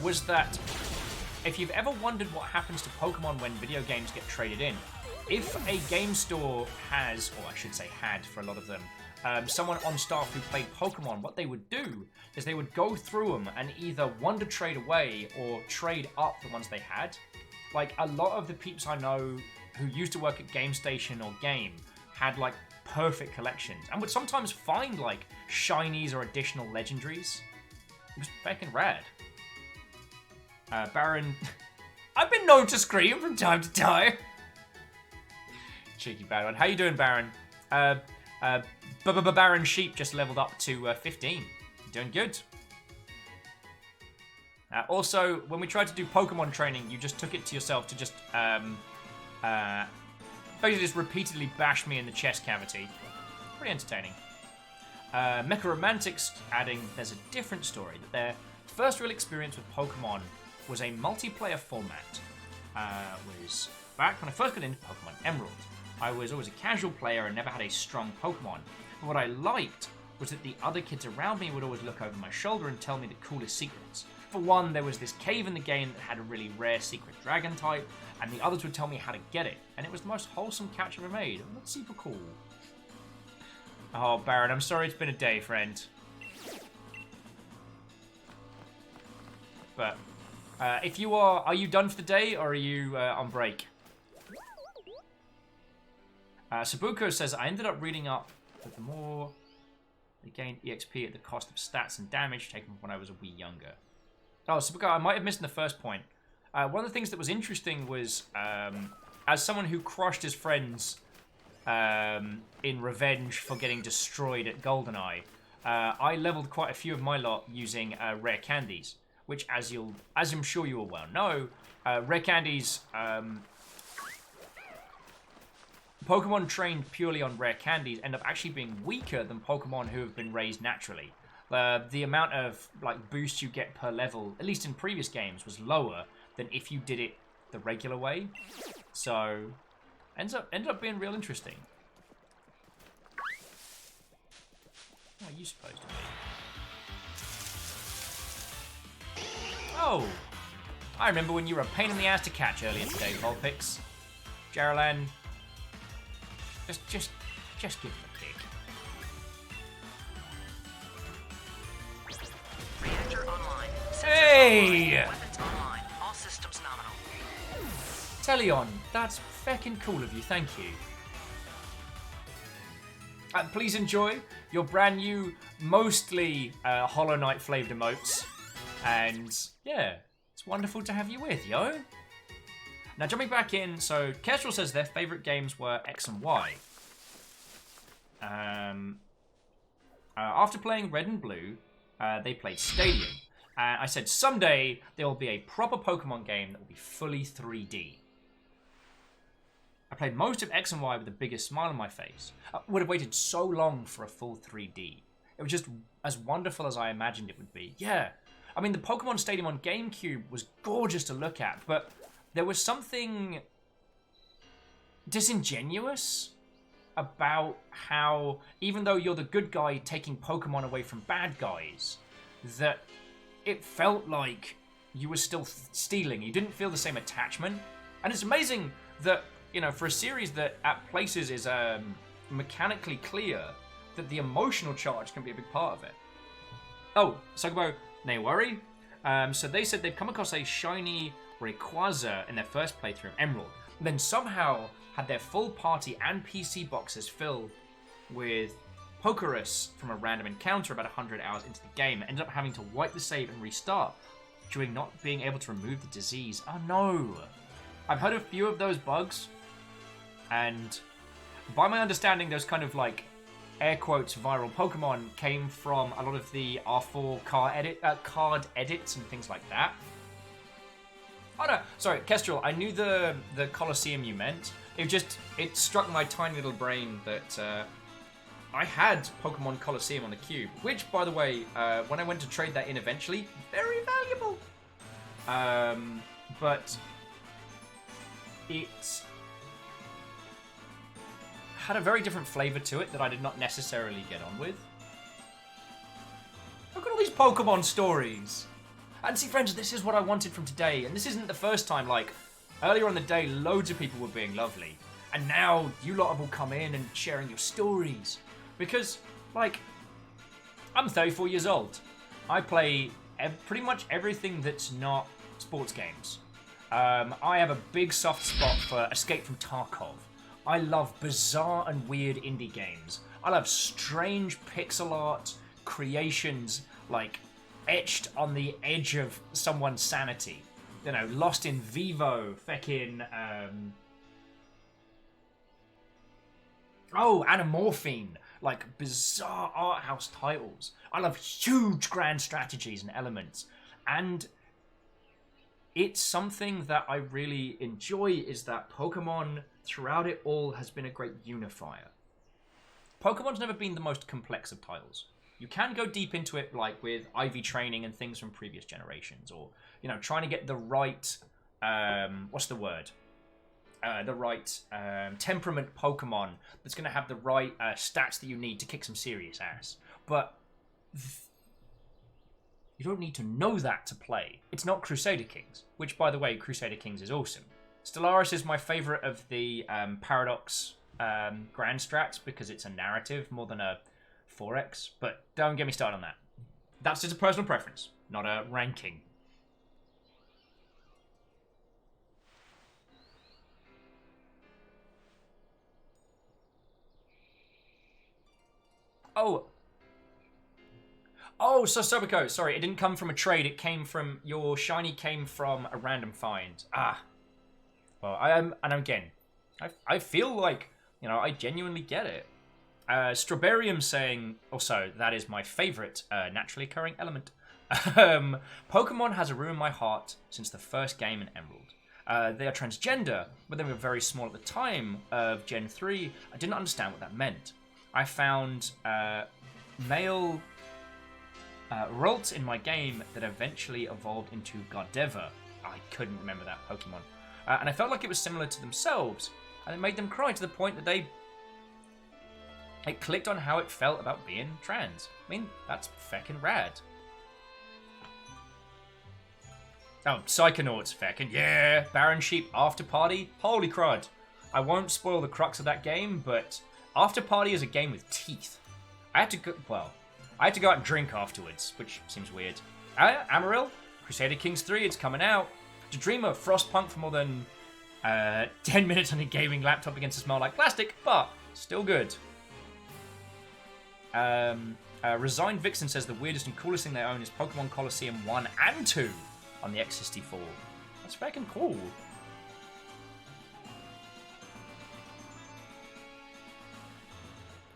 Was that if you've ever wondered what happens to Pokemon when video games get traded in, if a game store has, or I should say had for a lot of them, someone on staff who played Pokemon, what they would do is they would go through them and either wonder trade away or trade up the ones they had. Like, a lot of the peeps I know who used to work at Game Station or Game had, like, perfect collections and would sometimes find, like, shinies or additional legendaries. It was fucking rad. Baron... I've been known to scream from time to time. Cheeky bad one. How you doing, Baron? Baron Sheep just leveled up to 15. Doing good. Also, when we tried to do Pokemon training, you just took it to yourself to just basically just repeatedly bash me in the chest cavity. Pretty entertaining. Mecha Romantics adding, there's a different story. That their first real experience with Pokemon was a multiplayer format. Was back when I first got into Pokemon Emerald. I was always a casual player and never had a strong Pokemon. But what I liked was that the other kids around me would always look over my shoulder and tell me the coolest secrets. For one, there was this cave in the game that had a really rare secret dragon type, and the others would tell me how to get it, and it was the most wholesome catch ever made. That's super cool. Oh, Baron, I'm sorry it's been a day, friend. But, if you are you done for the day, or are you on break? Sabuko says, I ended up reading up that the more they gained EXP at the cost of stats and damage taken when I was a wee younger. Oh, Sabuko, I might have missed in the first point. One of the things that was interesting was, as someone who crushed his friends in revenge for getting destroyed at GoldenEye, I leveled quite a few of my lot using rare candies, which, as I'm sure you all well know, rare candies... Pokemon trained purely on rare candies end up actually being weaker than Pokemon who have been raised naturally. The amount of like boost you get per level, at least in previous games, was lower than if you did it the regular way. So, ended up being real interesting. What are you supposed to be? Oh, I remember when you were a pain in the ass to catch earlier today, Vulpix. Jaralan. Just give him a kick. Reactor online. Hey! Weapons online. All systems nominal. Teleon, that's feckin' cool of you, thank you. Please enjoy your brand new, mostly Hollow Knight flavoured emotes. And yeah, it's wonderful to have you with, yo. Now, jumping back in, so Kestrel says their favourite games were X and Y. After playing Red and Blue, they played Stadium. And I said, someday there will be a proper Pokemon game that will be fully 3D. I played most of X and Y with the biggest smile on my face. I would have waited so long for a full 3D. It was just as wonderful as I imagined it would be. Yeah. I mean, the Pokemon Stadium on GameCube was gorgeous to look at, but there was something disingenuous about how, even though you're the good guy taking Pokemon away from bad guys, that it felt like you were still stealing. You didn't feel the same attachment. And it's amazing that, you know, for a series that at places is mechanically clear, that the emotional charge can be a big part of it. Oh, Sakubo, no worry. So they said they've come across a shiny Rayquaza in their first playthrough, Emerald. Then somehow had their full party and PC boxes filled with Pokerus from a random encounter about 100 hours into the game, and ended up having to wipe the save and restart, during not being able to remove the disease. Oh no! I've heard a few of those bugs, and by my understanding, those kind of like air quotes viral Pokemon came from a lot of the R4 card edits and things like that. Oh no, sorry, Kestrel, I knew the Colosseum you meant. It struck my tiny little brain that I had Pokemon Colosseum on the Cube, which, by the way, when I went to trade that in eventually, very valuable. But it had a very different flavor to it that I did not necessarily get on with. Look at all these Pokemon stories. And see, friends, this is what I wanted from today. And this isn't the first time, like, earlier on the day, loads of people were being lovely. And now you lot have all come in and sharing your stories. Because, like, I'm 34 years old. I play pretty much everything that's not sports games. I have a big soft spot for Escape from Tarkov. I love bizarre and weird indie games. I love strange pixel art creations, like, etched on the edge of someone's sanity. You know, Lost in Vivo, feckin', Anamorphine. Like, bizarre art house titles. I love huge grand strategies and elements. And it's something that I really enjoy, is that Pokemon, throughout it all, has been a great unifier. Pokemon's never been the most complex of titles. You can go deep into it, like with IV training and things from previous generations, or, you know, trying to get the right, temperament Pokemon that's going to have the right stats that you need to kick some serious ass. But you don't need to know that to play. It's not Crusader Kings, which, by the way, Crusader Kings is awesome. Stellaris is my favorite of the Paradox Grand Strats because it's a narrative more than a 4X, but don't get me started on that. That's just a personal preference, not a ranking. Oh, so Sobiko, sorry, it didn't come from a trade, it came from, your shiny came from a random find. Ah. Well, and again, I feel like, you know, I genuinely get it. Strawberrium saying, also, that is my favourite naturally occurring element. Pokemon has a room in my heart since the first game in Emerald. They are transgender, but they were very small at the time of Gen 3. I didn't understand what that meant. I found male Ralt in my game that eventually evolved into Gardevoir. I couldn't remember that Pokemon. And I felt like it was similar to themselves, and it made them cry to the point that it clicked on how it felt about being trans. I mean, that's feckin' rad. Oh, Psychonauts, feckin', yeah! Baron Sheep After Party, holy crud. I won't spoil the crux of that game, but After Party is a game with teeth. I had to go out and drink afterwards, which seems weird. Amaryl, Crusader Kings 3, it's coming out. To dream of Frostpunk for more than 10 minutes on a gaming laptop against a smell like plastic, but still good. Resigned Vixen says the weirdest and coolest thing they own is Pokemon Colosseum 1 and 2 on the X64. That's fucking cool.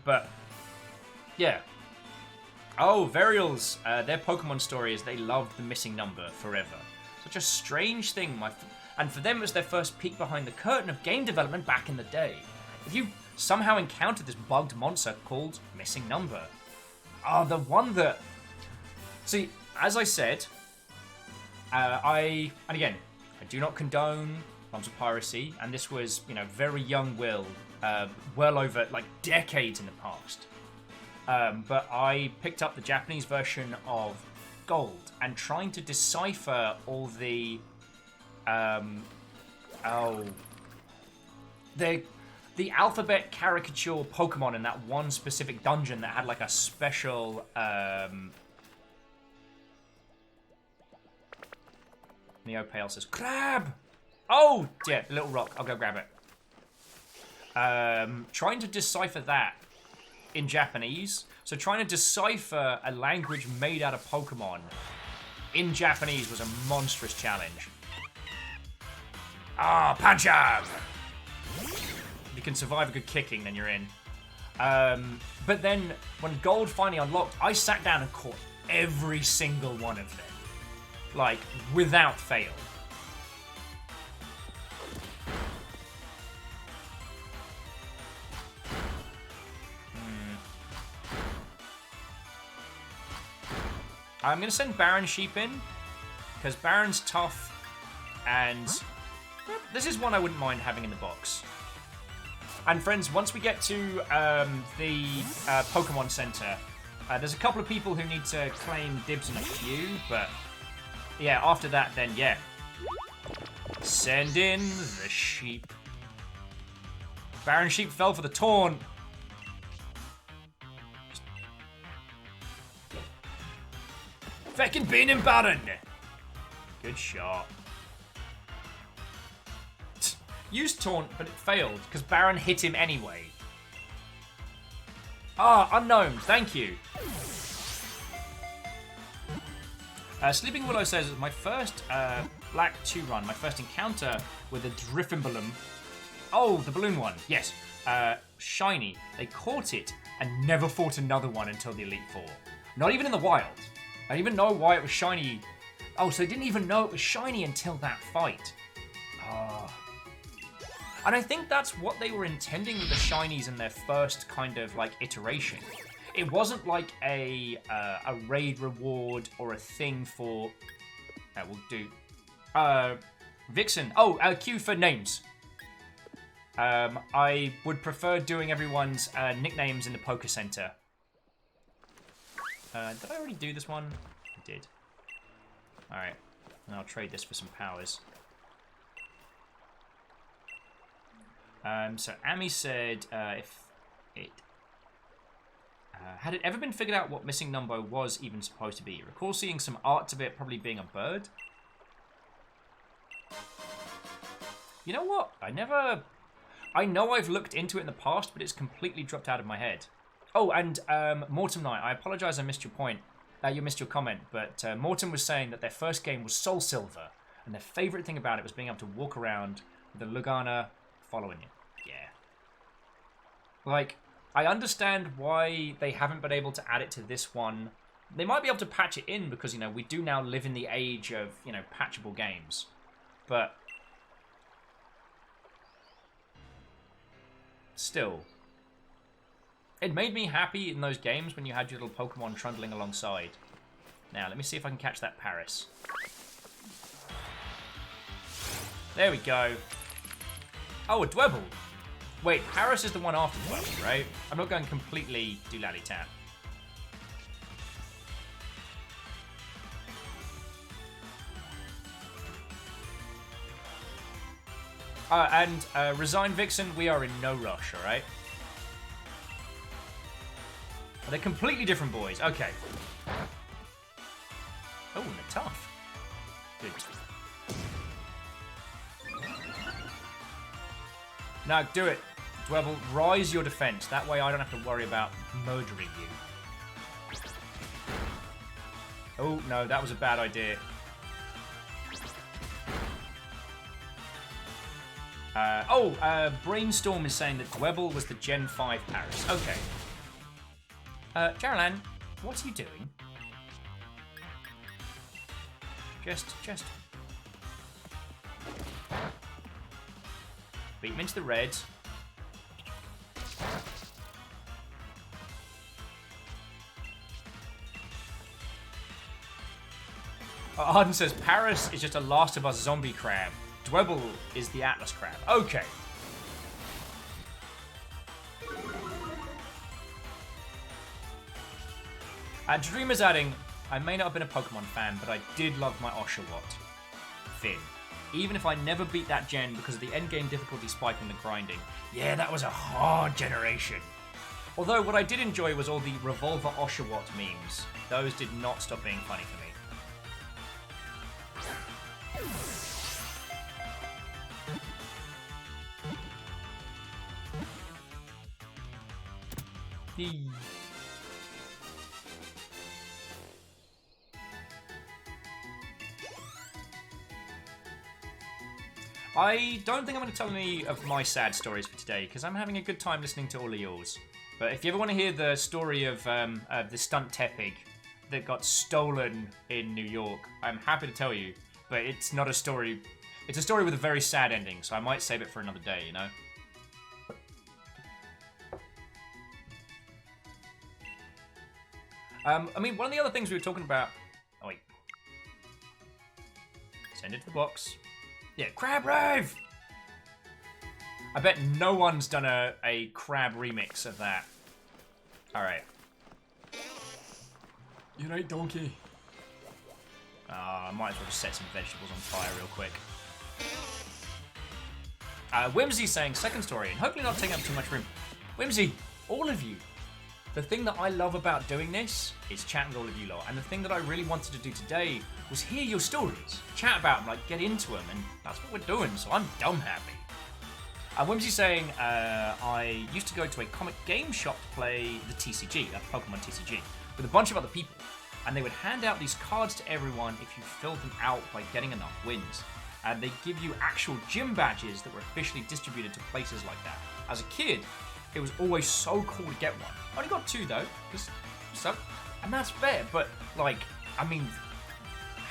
But, yeah. Oh, Varials, their Pokemon story is they loved the missing number forever. Such a strange thing, and for them it was their first peek behind the curtain of game development back in the day. If you somehow encountered this bugged monster called Missing Number. The one that... See, as I said, and again, I do not condone forms of piracy, and this was, very young Will, well over, decades in the past. But I picked up the Japanese version of Gold, and trying to decipher all the, the alphabet caricature Pokemon in that one specific dungeon that had, a special, Neopale says, crab! Oh, yeah, little rock. I'll go grab it. Trying to decipher that in Japanese. So trying to decipher a language made out of Pokemon in Japanese was a monstrous challenge. Punch up! If you can survive a good kicking, then you're in. But then, when Gold finally unlocked, I sat down and caught every single one of them. Without fail. I'm going to send Baron Sheep in, because Baron's tough, and this is one I wouldn't mind having in the box. And friends, once we get to the Pokemon Center, there's a couple of people who need to claim dibs on a few, but yeah, after that, then yeah. Send in the sheep. Baron Sheep fell for the taunt. Feckin' Bean and Baron. Good shot. Used taunt, but it failed because Baron hit him anyway. Unknown. Thank you. Sleeping Willow says, my first Black 2 run, my first encounter with a Driffinballoon. Oh, the balloon one. Yes. Shiny. They caught it and never fought another one until the Elite Four. Not even in the wild. I didn't even know why it was shiny. Oh, so they didn't even know it was shiny until that fight. And I think that's what they were intending with the shinies in their first kind of iteration. It wasn't like a raid reward or a thing for... we'll do... Vixen. Oh, Q for names. I would prefer doing everyone's nicknames in the Poké Center. Did I already do this one? I did. Alright. And I'll trade this for some powers. So Amy said, if it... had it ever been figured out what Missing Number was even supposed to be? Recall seeing some art of it probably being a bird. You know what? I know I've looked into it in the past, but it's completely dropped out of my head. Oh, and Mortem Knight, I apologise I missed your point. You missed your comment, but Mortem was saying that their first game was Soul Silver, and their favourite thing about it was being able to walk around with the Lugana following you. Yeah. I understand why they haven't been able to add it to this one. They might be able to patch it in because, we do now live in the age of, patchable games. But... still... it made me happy in those games when you had your little Pokemon trundling alongside. Now, let me see if I can catch that Paris. There we go. Oh, a Dwebble. Wait, Paris is the one after Dwebble, right? I'm not going completely doolally-tap. And Resign Vixen, we are in no rush, alright? They're completely different boys. Okay. Oh, and they're tough. Good. Now, do it. Dwebble, rise your defense. That way I don't have to worry about murdering you. Oh, no, that was a bad idea. Brainstorm is saying that Dwebble was the Gen 5 Paris. Okay. Jaralan, what are you doing? Just... Beat him into the red. Arden says, Paris is just a Last of Us zombie crab. Dwebble is the Atlas crab. Okay. Dreamer's adding, I may not have been a Pokemon fan, but I did love my Oshawott. Finn. Even if I never beat that gen because of the endgame difficulty spike and the grinding. Yeah, that was a hard generation. Although what I did enjoy was all the Revolver Oshawott memes. Those did not stop being funny for me. I don't think I'm going to tell any of my sad stories for today, because I'm having a good time listening to all of yours. But if you ever want to hear the story of the stunt Tepig that got stolen in New York, I'm happy to tell you. But it's not a story... It's a story with a very sad ending, so I might save it for another day, you know? I mean, one of the other things we were talking about... Oh, wait. Send it to the box. Yeah, Crab Rave! I bet no one's done a crab remix of that. Alright. You right, donkey? I might as well just set some vegetables on fire real quick. Whimsy's saying second story, and hopefully not taking up too much room. Whimsy, all of you. The thing that I love about doing this is chatting with all of you lot, and the thing that I really wanted to do today was hear your stories, chat about them, like get into them, and that's what we're doing, so I'm dumb happy. Whimsy's saying, I used to go to a comic game shop to play the TCG, Pokemon TCG, with a bunch of other people, and they would hand out these cards to everyone if you filled them out by getting enough wins. And they give you actual gym badges that were officially distributed to places like that. As a kid, it was always so cool to get one. I only got 2 though, and that's fair, but like, I mean,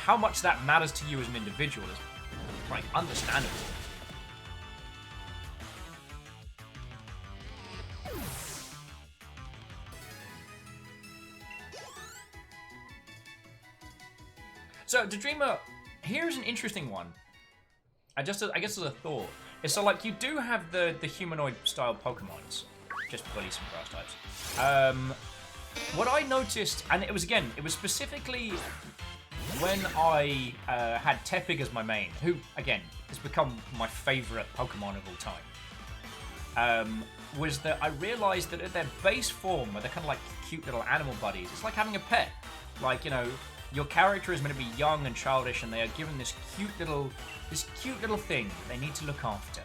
how much that matters to you as an individual is like understandable. So, Dreamer, here's an interesting one. I guess as a thought. Is so like you do have the humanoid style Pokemons, just bullies and grass types. What I noticed, and it was specifically when I had Tepig as my main, who again has become my favorite Pokemon of all time. Was that I realized that at their base form, where they're kind of like cute little animal buddies, it's like having a pet. Like, you know, your character is meant to be young and childish, and they are given this cute little thing that they need to look after,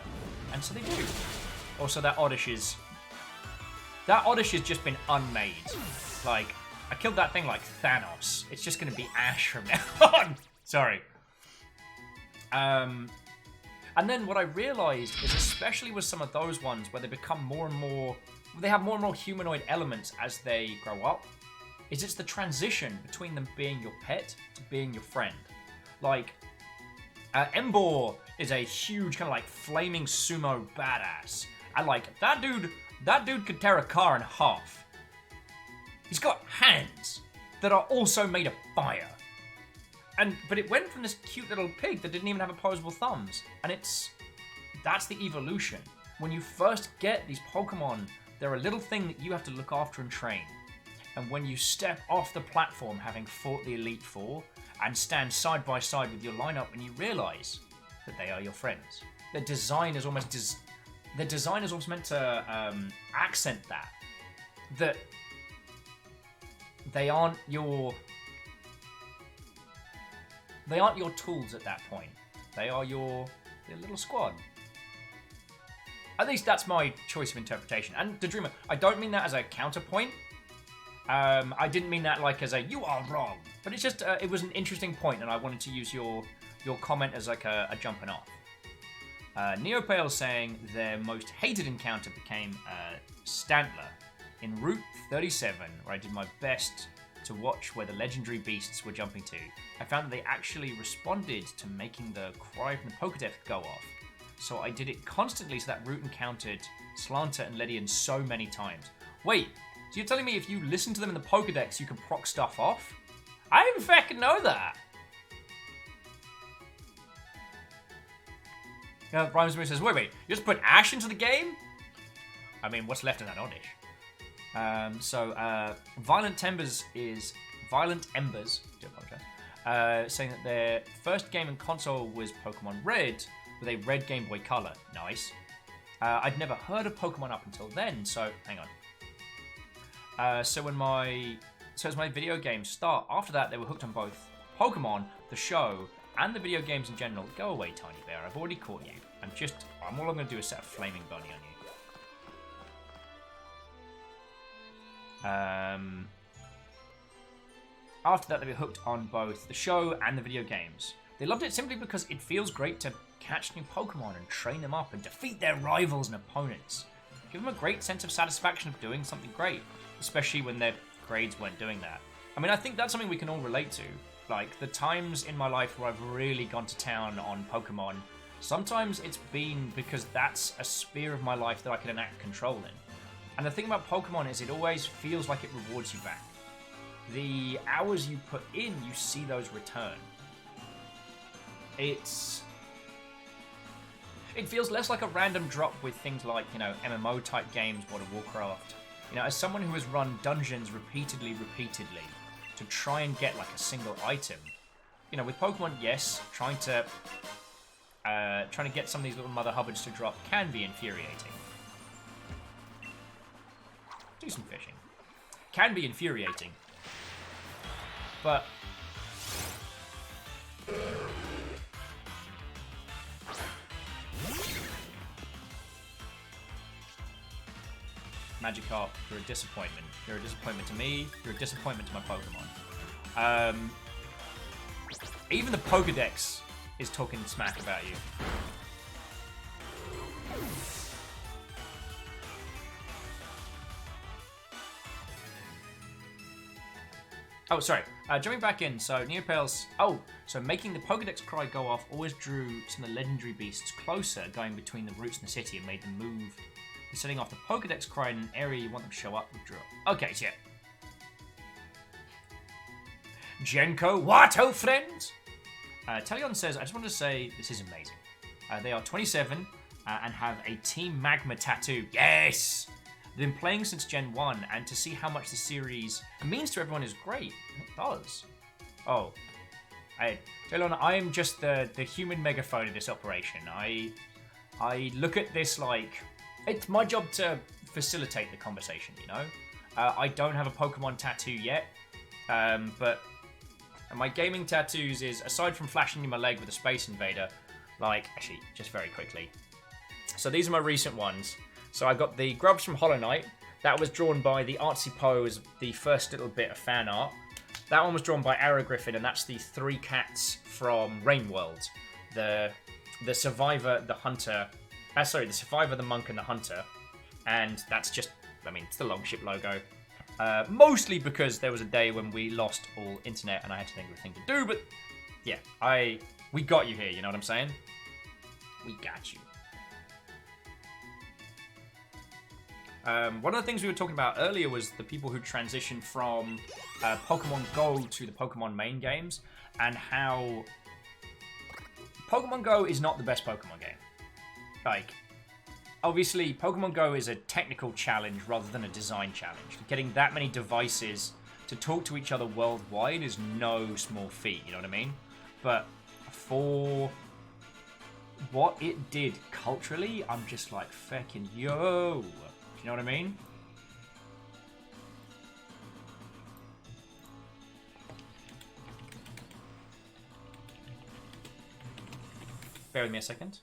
and so they do. Also, that Oddish has just been unmade. Like, I killed that thing like Thanos. It's just going to be Ash from now on. Sorry. And then what I realized is, especially with some of those ones where they become more and more, they have more and more humanoid elements as they grow up, is it's the transition between them being your pet to being your friend. Like, Embor is a huge kind of like flaming sumo badass. And like, that dude could tear a car in half. He's got hands that are also made of fire. But it went from this cute little pig that didn't even have opposable thumbs. And that's the evolution. When you first get these Pokemon, they're a little thing that you have to look after and train. And when you step off the platform having fought the Elite Four and stand side by side with your lineup, and you realize that they are your friends. Their design is almost meant to accent that they aren't your tools at that point. They are your little squad. At least that's my choice of interpretation. And the Dreamer, I don't mean that as a counterpoint. I didn't mean that like as a you are wrong, but it's just it was an interesting point, and I wanted to use your comment as like a jumping off. Neopale saying their most hated encounter became Stantler. in Route 37, where I did my best to watch where the legendary beasts were jumping to. I found that they actually responded to making the cry from the Pokédex go off. So I did it constantly so that route encountered Slanter and Ledian so many times. Wait, so you're telling me if you listen to them in the Pokédex, you can proc stuff off? I didn't fucking know that. Rhymes says, wait, you just put Ash into the game? I mean, what's left of that Oddish? Violent Embers, do apologize, saying that their first game in console was Pokemon Red with a red Game Boy Color. Nice. I'd never heard of Pokemon up until then, so hang on. So as my video games start, after that they were hooked on both Pokemon, the show, and the video games in general. Go away, Tiny Bear. I've already caught you. All I'm going to do is set a Flaming Bunny on you. After that, they were hooked on both the show and the video games. They loved it simply because it feels great to catch new Pokemon and train them up and defeat their rivals and opponents. Give them a great sense of satisfaction of doing something great, especially when their grades weren't doing that. I mean, I think that's something we can all relate to. Like, the times in my life where I've really gone to town on Pokemon, sometimes it's been because that's a sphere of my life that I can enact control in. And the thing about Pokemon is it always feels like it rewards you back. The hours you put in, you see those return. It feels less like a random drop with things like, MMO type games, World of Warcraft. As someone who has run dungeons repeatedly, to try and get like a single item, with Pokemon, yes, trying to get some of these little Mother Hubbards to drop can be infuriating. Do some fishing. Can be infuriating. But Magikarp, you're a disappointment. You're a disappointment to me. You're a disappointment to my Pokemon. Even the Pokédex is talking smack about you. Oh, sorry. Jumping back in, so Neopales... Oh, so making the Pokédex cry go off always drew some of the legendary beasts closer, going between the routes in the city and made them move. And setting off the Pokédex cry in an area you want them to show up would draw. Okay, so yeah. Genko, what, old friends? Talion says, I just wanted to say this is amazing. They are 27 and have a Team Magma tattoo. Yes! They've been playing since Gen 1, and to see how much the series means to everyone is great. It does. Oh. Talion, I am just the human megaphone of this operation. I look at this like... It's my job to facilitate the conversation, I don't have a Pokemon tattoo yet, but my gaming tattoos is, aside from flashing in my leg with a Space Invader, actually, just very quickly. So these are my recent ones. So I've got the Grubs from Hollow Knight. That was drawn by the Artsy Poe as the first little bit of fan art. That one was drawn by Arrow Griffin, and that's the 3 cats from Rain World. The Survivor, the Hunter... the Survivor, the Monk, and the Hunter. And that's just... it's the Longship logo. Mostly because there was a day when we lost all internet and I had to think of a thing to do, but... Yeah, we got you here, you know what I'm saying? We got you. One of the things we were talking about earlier was the people who transitioned from Pokemon Go to the Pokemon main games, and how Pokemon Go is not the best Pokemon game. Obviously, Pokemon Go is a technical challenge rather than a design challenge. Getting that many devices to talk to each other worldwide is no small feat, you know what I mean? But for what it did culturally, I'm just like, feckin' yo! You know what I mean? Bear with me a second.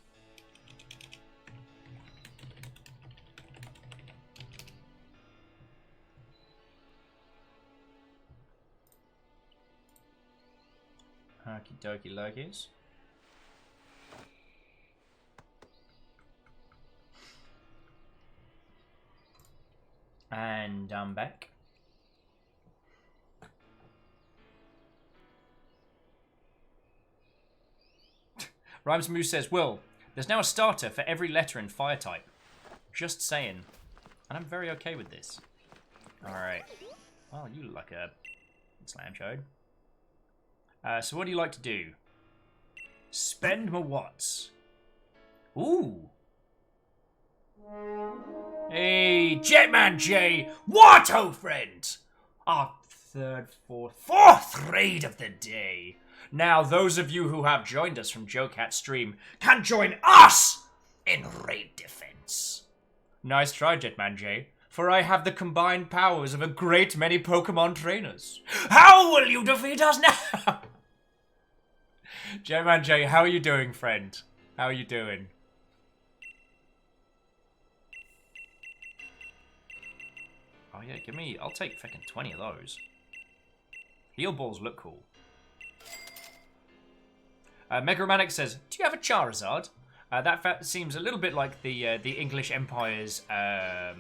Okie dokie lokies. And I'm back. Rhymes Moose says, Will, there's now a starter for every letter in fire type. Just saying. And I'm very okay with this. Alright. Well, you look like a slam chode. So what do you like to do? Spend my watts. Ooh. Hey, Jetman J, what, oh friend? Our fourth raid of the day. Now, those of you who have joined us from JoeCat's stream can join us in raid defense. Nice try, Jetman J, for I have the combined powers of a great many Pokemon trainers. How will you defeat us now? Jetman J, how are you doing, friend? How are you doing? Oh yeah, I'll take fucking 20 of those. Heal balls look cool. Mega Romantic says, do you have a Charizard? That seems a little bit like the English Empire's... I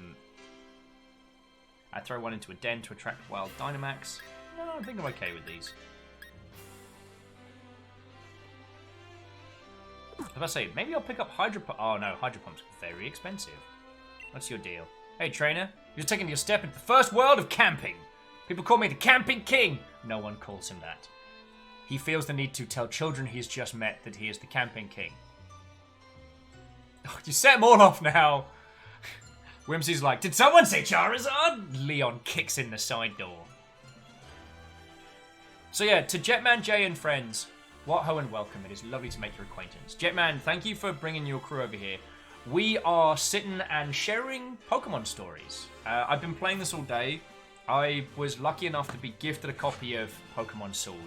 throw one into a den to attract wild Dynamax. No, I think I'm okay with these. If I say, maybe I'll pick up Hydro Pump. Oh no, Hydro Pump's very expensive. What's your deal? Hey trainer, you're taking your step into the first world of camping. People call me the Camping King. No one calls him that. He feels the need to tell children he's just met that he is the Camping King. Oh, you set them all off now. Whimsy's like, did someone say Charizard? Leon kicks in the side door. So yeah, to Jetman J and friends, what ho and welcome. It is lovely to make your acquaintance. Jetman, thank you for bringing your crew over here. We are sitting and sharing Pokemon stories. I've been playing this all day. I was lucky enough to be gifted a copy of Pokemon Sword.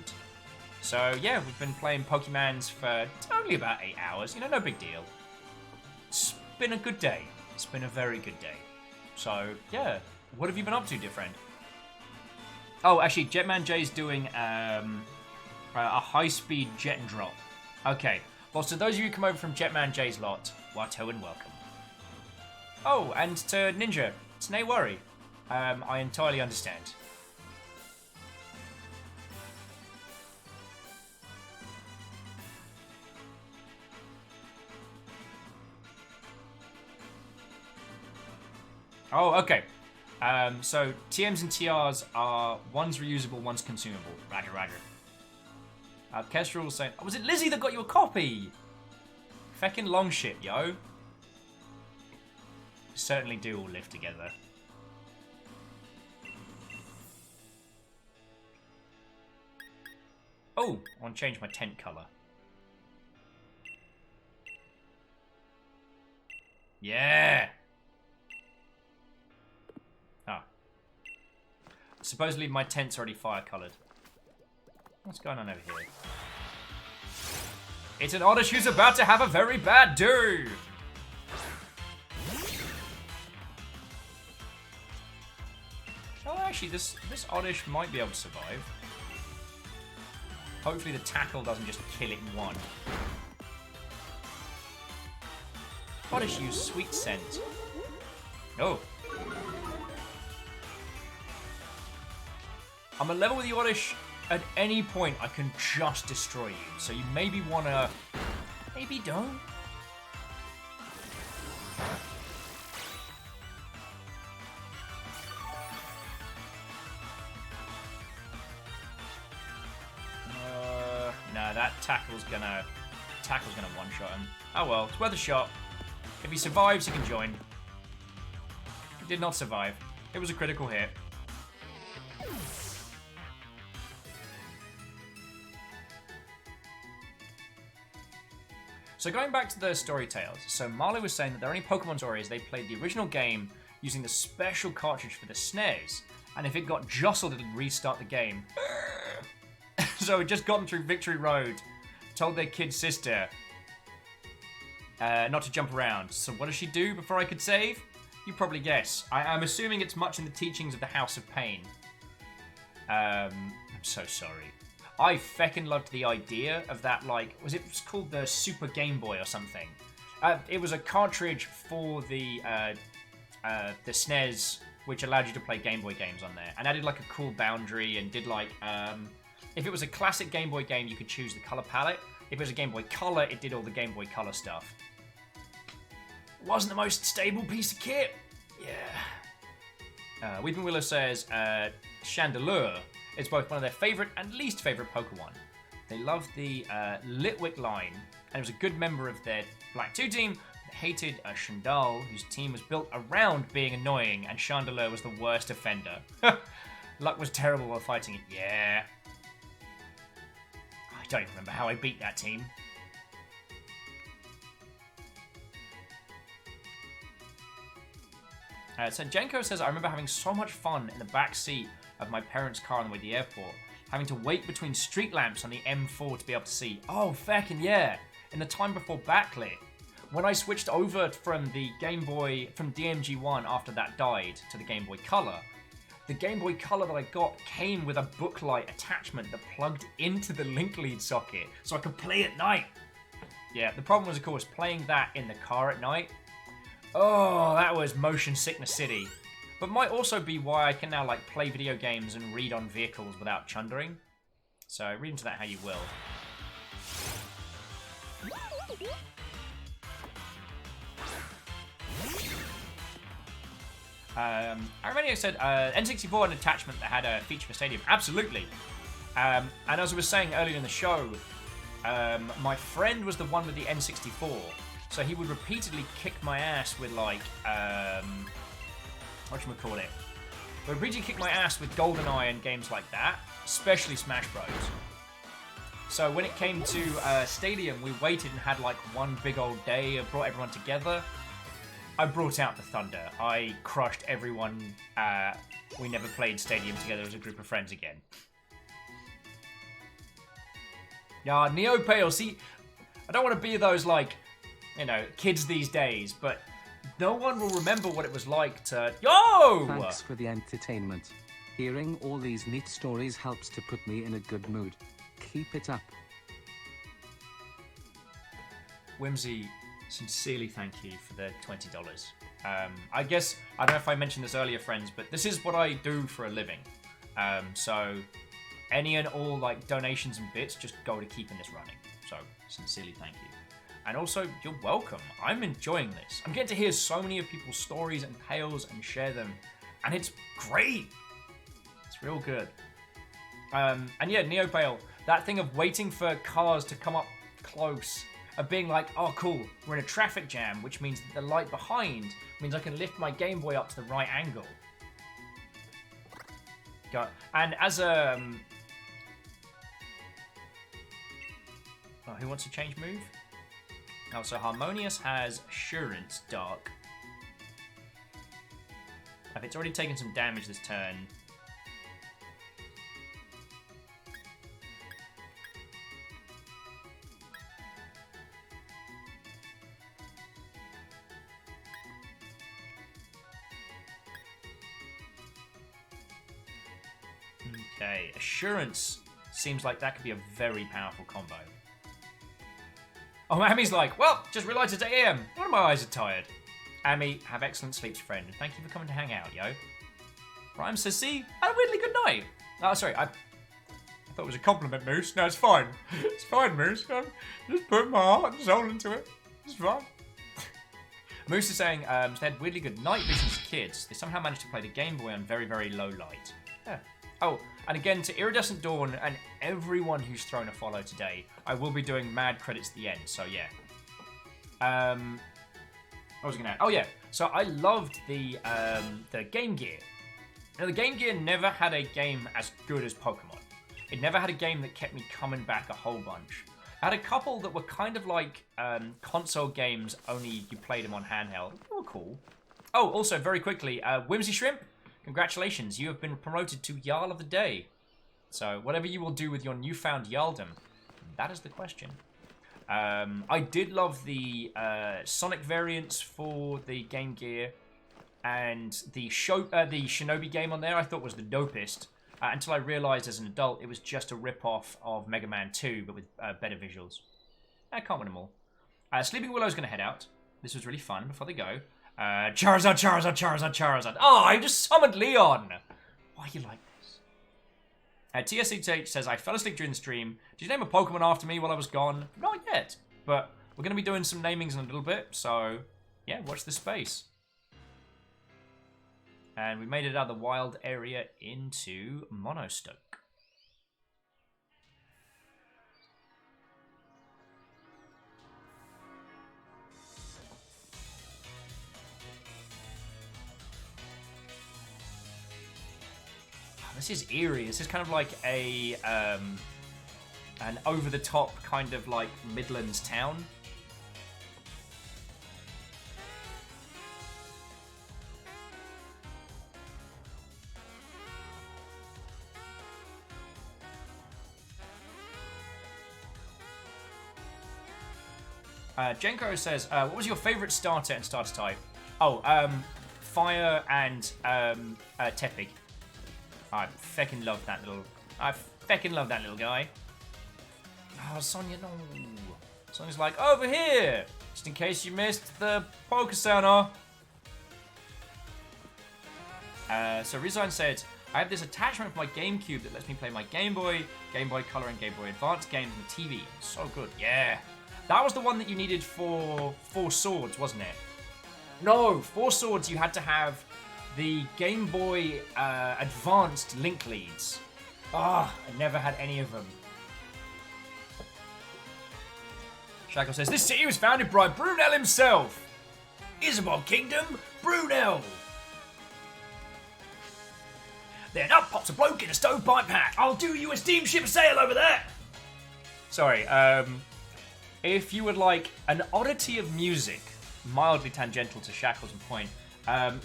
So yeah, we've been playing Pokemans for only about 8 hours. You know, no big deal. It's been a good day. It's been a very good day. So yeah, what have you been up to, dear friend? Oh, actually, Jetman J's doing a high-speed jet and drop. Okay. Well, so those of you who come over from Jetman J's lot, Watto and welcome. Oh, and to Ninja, it's no worry. I entirely understand. Oh, okay. So TMs and TRs are one's reusable, one's consumable. Roger, roger. Kestrel saying, oh, was it Lizzie that got you a copy? Feckin' Longship, yo. Certainly do all live together. Oh, I want to change my tent colour. Yeah! Ah. Supposedly my tent's already fire-coloured. What's going on over here? It's an Oddish who's about to have a very bad day! Oh, actually, this Oddish might be able to survive. Hopefully the tackle doesn't just kill it in one. Oddish use Sweet Scent. Oh. I'm a level with the Oddish. At any point, I can just destroy you. So you maybe wanna... Maybe don't. No, that tackle's gonna one-shot him. Oh well, it's worth a shot. If he survives, he can join. He did not survive. It was a critical hit. So going back to the story tales, so Marley was saying that their only Pokemon stories they played the original game using the special cartridge for the SNES, and if it got jostled, it'd restart the game. So it just got them through Victory Road, told their kid sister not to jump around. So what does she do before I could save? You probably guess. I'm assuming it's much in the teachings of the House of Pain. I'm so sorry. I feckin' loved the idea of that, like, was it called the Super Game Boy or something? It was a cartridge for the SNES which allowed you to play Game Boy games on there, and added like a cool boundary and did like, if it was a classic Game Boy game, you could choose the color palette. If it was a Game Boy Color, it did all the Game Boy Color stuff. Wasn't the most stable piece of kit. Yeah. Weeping Willow says, Chandelure is both one of their favorite and least favorite Pokemon. They loved the Litwick line, and was a good member of their Black 2 team. They hated Chandal, whose team was built around being annoying, and Chandelure was the worst offender. Luck was terrible while fighting it. Yeah. I don't even remember how I beat that team. So Jenko says, I remember having so much fun in the back seat of my parents' car on the way to the airport, having to wait between street lamps on the M4 to be able to see. Oh, feckin' yeah! In the time before backlit. When I switched over from the Game Boy, from DMG1 after that died, to the Game Boy Color, the Game Boy Color that I got came with a booklight attachment that plugged into the link lead socket, so I could play at night. Yeah, the problem was, of course, playing that in the car at night. Oh, that was motion sickness city. But might also be why I can now like play video games and read on vehicles without chundering. So read into that how you will. Armenio said N64 an attachment that had a feature for Stadium. Absolutely. And as I was saying earlier in the show, my friend was the one with the N64. So he would repeatedly kick my ass with like, whatchamacallit? He would repeatedly kick my ass with GoldenEye and games like that, especially Smash Bros. So when it came to Stadium, we waited and had like one big old day and brought everyone together. I brought out the thunder. I crushed everyone. We never played Stadium together as a group of friends again. Yeah, Neo Pale. See, I don't want to be those like, you know, kids these days, but no one will remember what it was like to... Yo! Thanks for the entertainment. Hearing all these neat stories helps to put me in a good mood. Keep it up. Whimsy, sincerely thank you for the $20. I guess, I don't know if I mentioned this earlier, friends, but this is what I do for a living. So any and all like donations and bits just go to keeping this running. So sincerely thank you. And also, you're welcome. I'm enjoying this. I'm getting to hear so many of people's stories and tales and share them. And it's great. It's real good. And yeah, Neopale, that thing of waiting for cars to come up close, of being like, oh cool, we're in a traffic jam, which means that the light behind means I can lift my Game Boy up to the right angle. And as a... Oh, who wants to change move? Oh, so Harmonious has Assurance Dark. If it's already taken some damage this turn. Okay, Assurance seems like that could be a very powerful combo. Oh, Ami's like, well, just realised it's 8 AM. One of my eyes are tired. Ami, have excellent sleeps, friend. And thank you for coming to hang out, yo. Rhyme says, see, had a weirdly good night. Oh, sorry, I thought it was a compliment, Moose. No, it's fine. It's fine, Moose. I'm just putting my heart and soul into it. It's fine. Moose is saying, they had weirdly good night vision as kids. They somehow managed to play the Game Boy on very, very low light. Yeah. Oh, and again, to Iridescent Dawn and everyone who's thrown a follow today, I will be doing mad credits at the end, so yeah. What was I going to add? Oh yeah, so I loved the Game Gear. Now, the Game Gear never had a game as good as Pokemon. It never had a game that kept me coming back a whole bunch. I had a couple that were kind of like console games, only you played them on handheld. They were cool. Oh, also, very quickly, Whimsy Shrimp, congratulations, you have been promoted to Jarl of the Day. So, whatever you will do with your newfound Jarldom, that is the question. I did love the Sonic variants for the Game Gear, and the Shinobi game on there I thought was the dopest, until I realised as an adult it was just a rip-off of Mega Man 2, but with better visuals. I can't win them all. Sleeping Willow's going to head out. This was really fun before they go. Charizard. Oh, I just summoned Leon. Why are you like this? TSCH says, I fell asleep during the stream. Did you name a Pokemon after me while I was gone? Not yet, but we're going to be doing some namings in a little bit, so yeah, watch this space. And we made it out of the wild area into Monostoke. This is eerie. This is kind of like a an over-the-top kind of like Midlands town. Jenko says, what was your favorite starter and starter type? Oh, fire and Tepig. I feckin' love that little. I feckin' love that little guy. Oh, Sonia, no. Sonia's like, over here! Just in case you missed the Poke Center. So Rizine said, I have this attachment for my GameCube that lets me play my Game Boy, Game Boy Color, and Game Boy Advance games on the TV. So good, yeah. That was the one that you needed for Four Swords, wasn't it? No, Four Swords you had to have the Game Boy Advanced link leads. Ah, I never had any of them. Shackle says, this city was founded by Brunel himself. Isabel Kingdom, Brunel. Then up pops a bloke in a stovepipe hat. I'll do you a steamship sail over there. Sorry, if you would like an oddity of music, mildly tangential to Shackles and Point,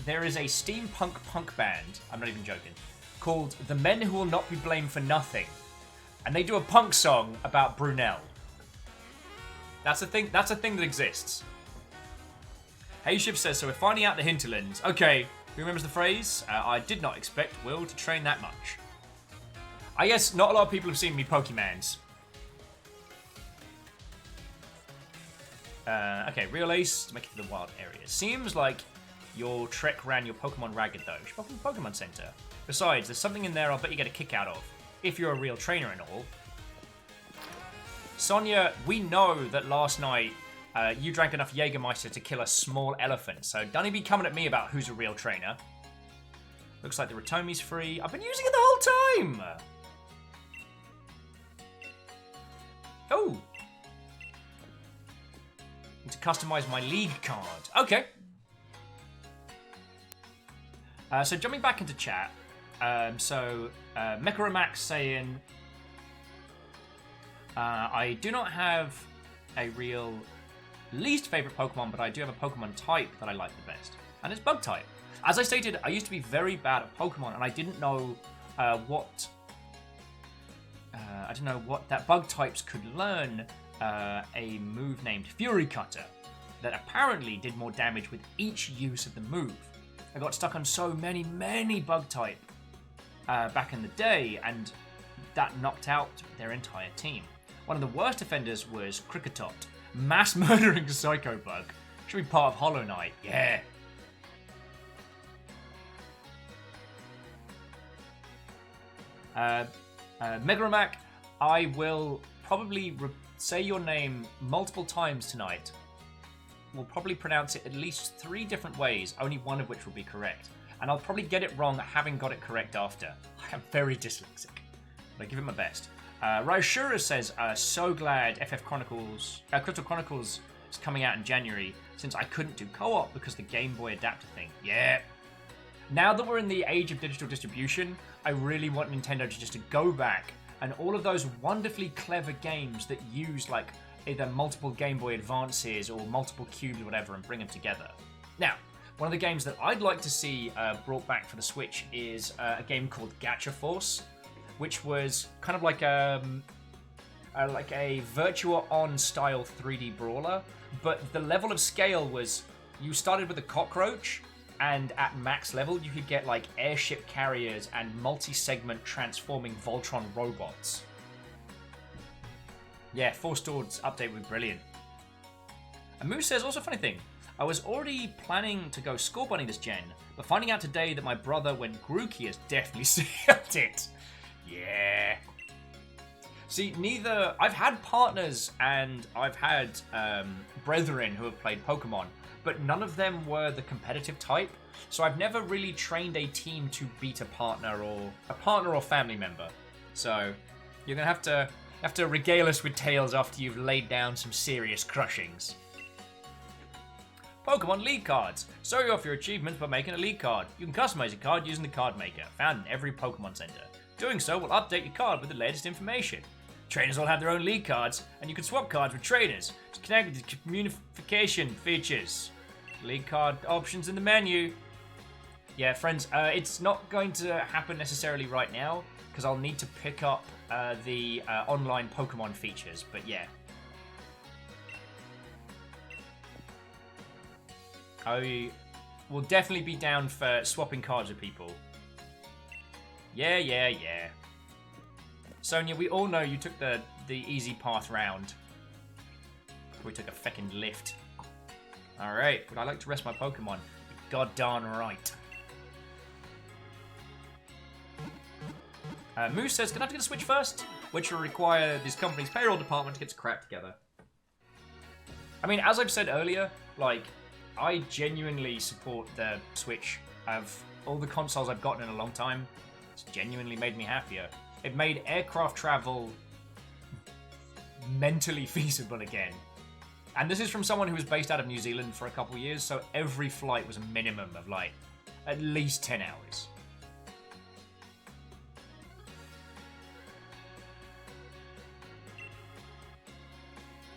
there is a steampunk punk band, I'm not even joking, called The Men Who Will Not Be Blamed for Nothing. And they do a punk song about Brunel. That's a thing that exists. Hey Ship says, so we're finding out the hinterlands. Okay, who remembers the phrase? I did not expect Will to train that much. I guess not a lot of people have seen me Pokemans. Okay, Real Ace to make it to the wild area. Seems like your trek ran your Pokemon ragged though. You should pop in the Pokemon Center. Besides, there's something in there I'll bet you get a kick out of. If you're a real trainer and all. Sonia, we know that last night you drank enough Jägermeister to kill a small elephant, so don't even be coming at me about who's a real trainer. Looks like the Ratomi's free. I've been using it the whole time! Oh! Need to customize my league card. Okay. So jumping back into chat. Mechoromax saying, I do not have a real least favorite Pokemon, but I do have a Pokemon type that I like the best, and it's Bug type. As I stated, I used to be very bad at Pokemon, and I didn't know what that Bug types could learn. A move named Fury Cutter that apparently did more damage with each use of the move. I got stuck on so many Bug type back in the day, and that knocked out their entire team. One of the worst offenders was Cricketot, mass murdering Psycho Bug. Should be part of Hollow Knight, yeah. Megaramak, I will probably say your name multiple times tonight. We'll probably pronounce it at least 3 different ways, only one of which will be correct. And I'll probably get it wrong having got it correct after. I am very dyslexic, but I give it my best. Raishura says, so glad Crystal Chronicles is coming out in January, since I couldn't do co-op because the Game Boy adapter thing. Yeah. Now that we're in the age of digital distribution, I really want Nintendo to just to go back and all of those wonderfully clever games that use like either multiple Game Boy Advances or multiple cubes or whatever and bring them together. Now, one of the games that I'd like to see brought back for the Switch is a game called Gacha Force, which was kind of like a Virtua On style 3D brawler, but the level of scale was you started with a cockroach, and at max level you could get like airship carriers and multi-segment transforming Voltron robots. Yeah, Force Swords update would be brilliant. And Moose says, also funny thing, I was already planning to go score bunny this gen, but finding out today that my brother went Grookey has definitely sealed it. Yeah. See, I've had partners and I've had brethren who have played Pokemon, but none of them were the competitive type. So I've never really trained a team to beat a partner or family member. So you're gonna have to regale us with tales after you've laid down some serious crushings. Pokemon League Cards. Show off your achievements by making a League Card. You can customize your card using the Card Maker, found in every Pokemon Center. Doing so will update your card with the latest information. Trainers all have their own League Cards, and you can swap cards with trainers to connect to communication features. League Card options in the menu. Yeah, friends, it's not going to happen necessarily right now, because I'll need to pick up the online Pokemon features, but yeah. I will definitely be down for swapping cards with people. Yeah. Sonia, we all know you took the easy path round. We took a feckin' lift. Alright, would I like to rest my Pokemon? God darn right. Moose says, can I have to get a Switch first? Which will require this company's payroll department to get its crap together. I mean, as I've said earlier, like, I genuinely support the Switch. Of all the consoles I've gotten in a long time, it's genuinely made me happier. It made aircraft travel mentally feasible again. And this is from someone who was based out of New Zealand for a couple of years, so every flight was a minimum of, like, at least 10 hours.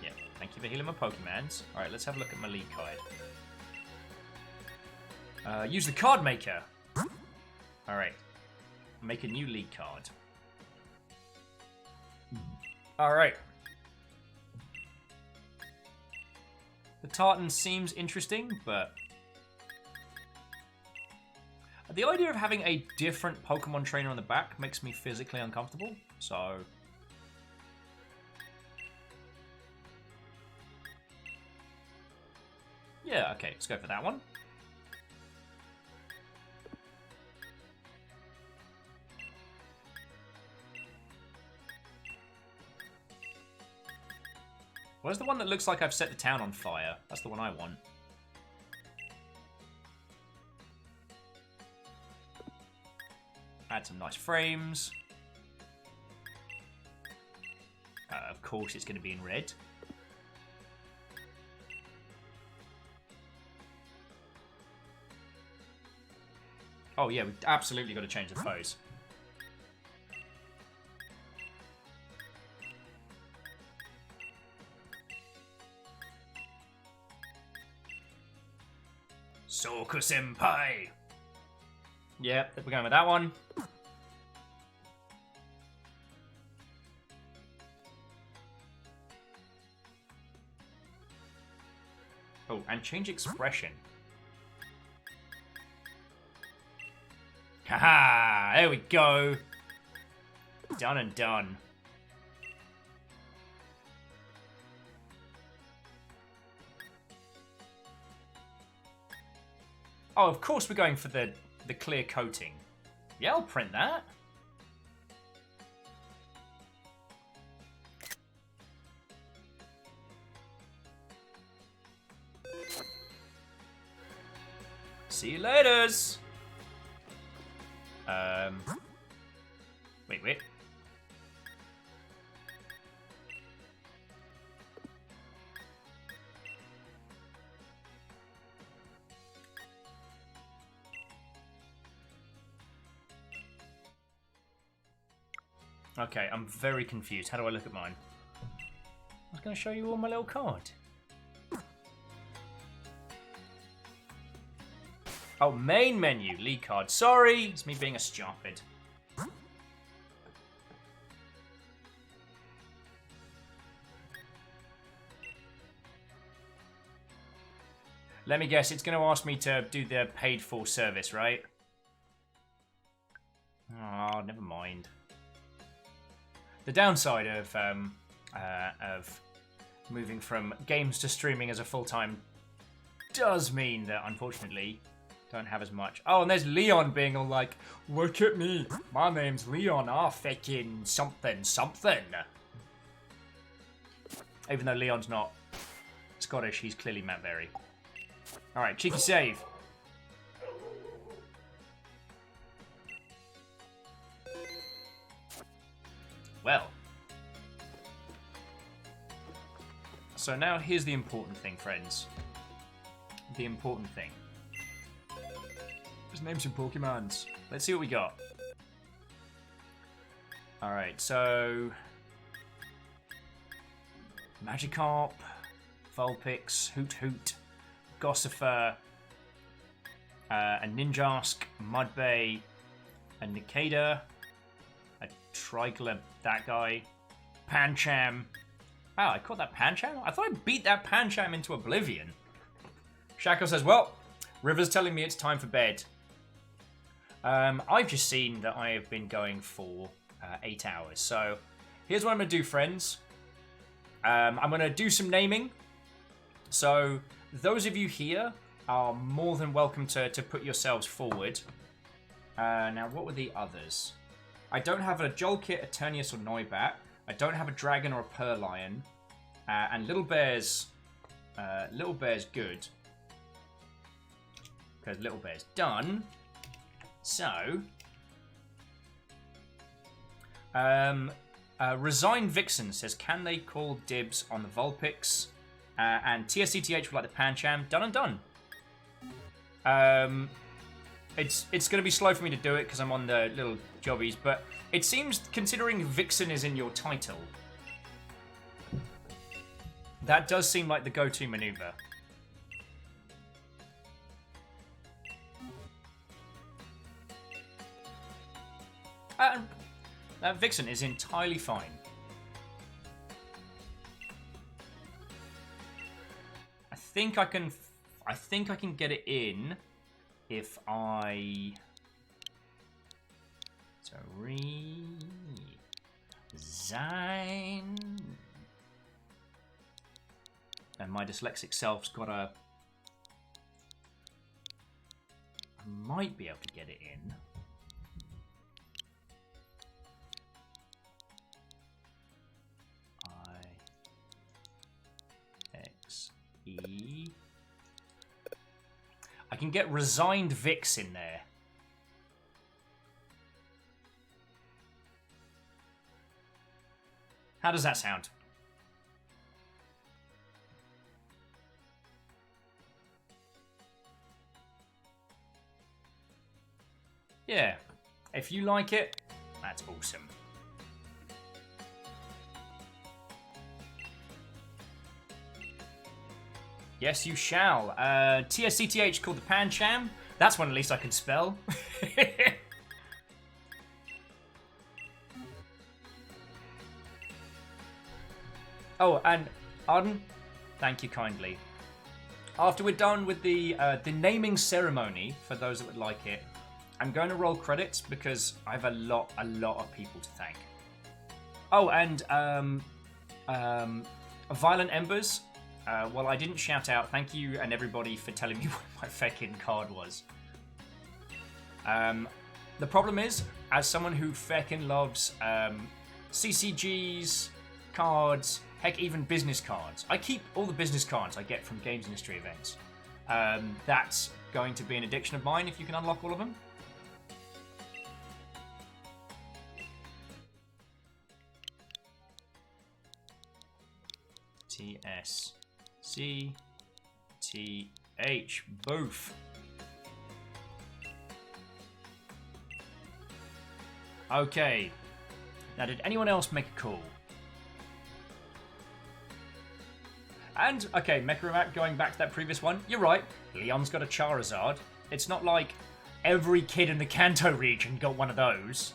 Yeah, thank you for healing my Pokemons. Alright, let's have a look at my league card. Use the card maker. Alright. Make a new league card. Alright. The tartan seems interesting, but the idea of having a different Pokemon trainer on the back makes me physically uncomfortable, so yeah, okay, let's go for that one. Where's the one that looks like I've set the town on fire? That's the one I want. Add some nice frames. Of course it's going to be in red. Oh yeah, we've absolutely got to change the foes. Soka Senpai! Yep, we're going with that one. Oh, and change expression. Haha! There we go! Done and done. Oh, of course we're going for the clear coating. Yeah, I'll print that. See you laters. Wait. Okay, I'm very confused. How do I look at mine? I was going to show you all my little card. Oh, main menu, league card. Sorry, it's me being a stupid. Let me guess, it's going to ask me to do the paid for service, right? Oh, never mind. The downside of moving from games to streaming as a full-time does mean that, unfortunately, don't have as much. Oh, and there's Leon being all like, look at me, my name's Leon, fucking something. Even though Leon's not Scottish, he's clearly Matt Berry. Alright, cheeky save. Well. So now here's the important thing, friends. The important thing. Just name some Pokemons. Let's see what we got. Alright, so... Magikarp, Vulpix, Hoot, Gossifleur, a Ninjask, Mudbay, a Nikeda, a Triglyb, that guy, Pancham. Wow, I caught that Pancham? I thought I beat that Pancham into oblivion. Shackle says, well, River's telling me it's time for bed. I've just seen that I have been going for 8 hours. So here's what I'm going to do, friends. I'm going to do some naming. So those of you here are more than welcome to put yourselves forward. Now, what were the others? I don't have a Jolkit, a Eternius, or Noibat. I don't have a Dragon or a Purrlion. And Little Bear's good. Because Little Bear's done. So... Resigned Vixen says, can they call dibs on the Vulpix? And TSCTH would like the Pancham. Done and done. It's going to be slow for me to do it because I'm on the little jobbies, but it seems, considering Vixen is in your title, that does seem like the go-to maneuver. That Vixen is entirely fine. I think I can get it in if I resign. And my dyslexic self's got a. I might be able to get it in. I can get Resigned Vix in there. How does that sound? Yeah. If you like it, that's awesome. Yes, you shall. TSCTH called the Pancham. That's one at least I can spell. Oh, and Arden, thank you kindly. After we're done with the naming ceremony, for those that would like it, I'm going to roll credits because I have a lot of people to thank. Oh, and Violent Embers. Well, I didn't shout out. Thank you and everybody for telling me what my feckin' card was. The problem is, as someone who feckin' loves CCGs, cards, heck, even business cards. I keep all the business cards I get from games industry events. That's going to be an addiction of mine if you can unlock all of them. TSCTH, boof. Okay. Now, did anyone else make a call? And, okay, Mecha going back to that previous one, you're right. Leon's got a Charizard. It's not like every kid in the Kanto region got one of those.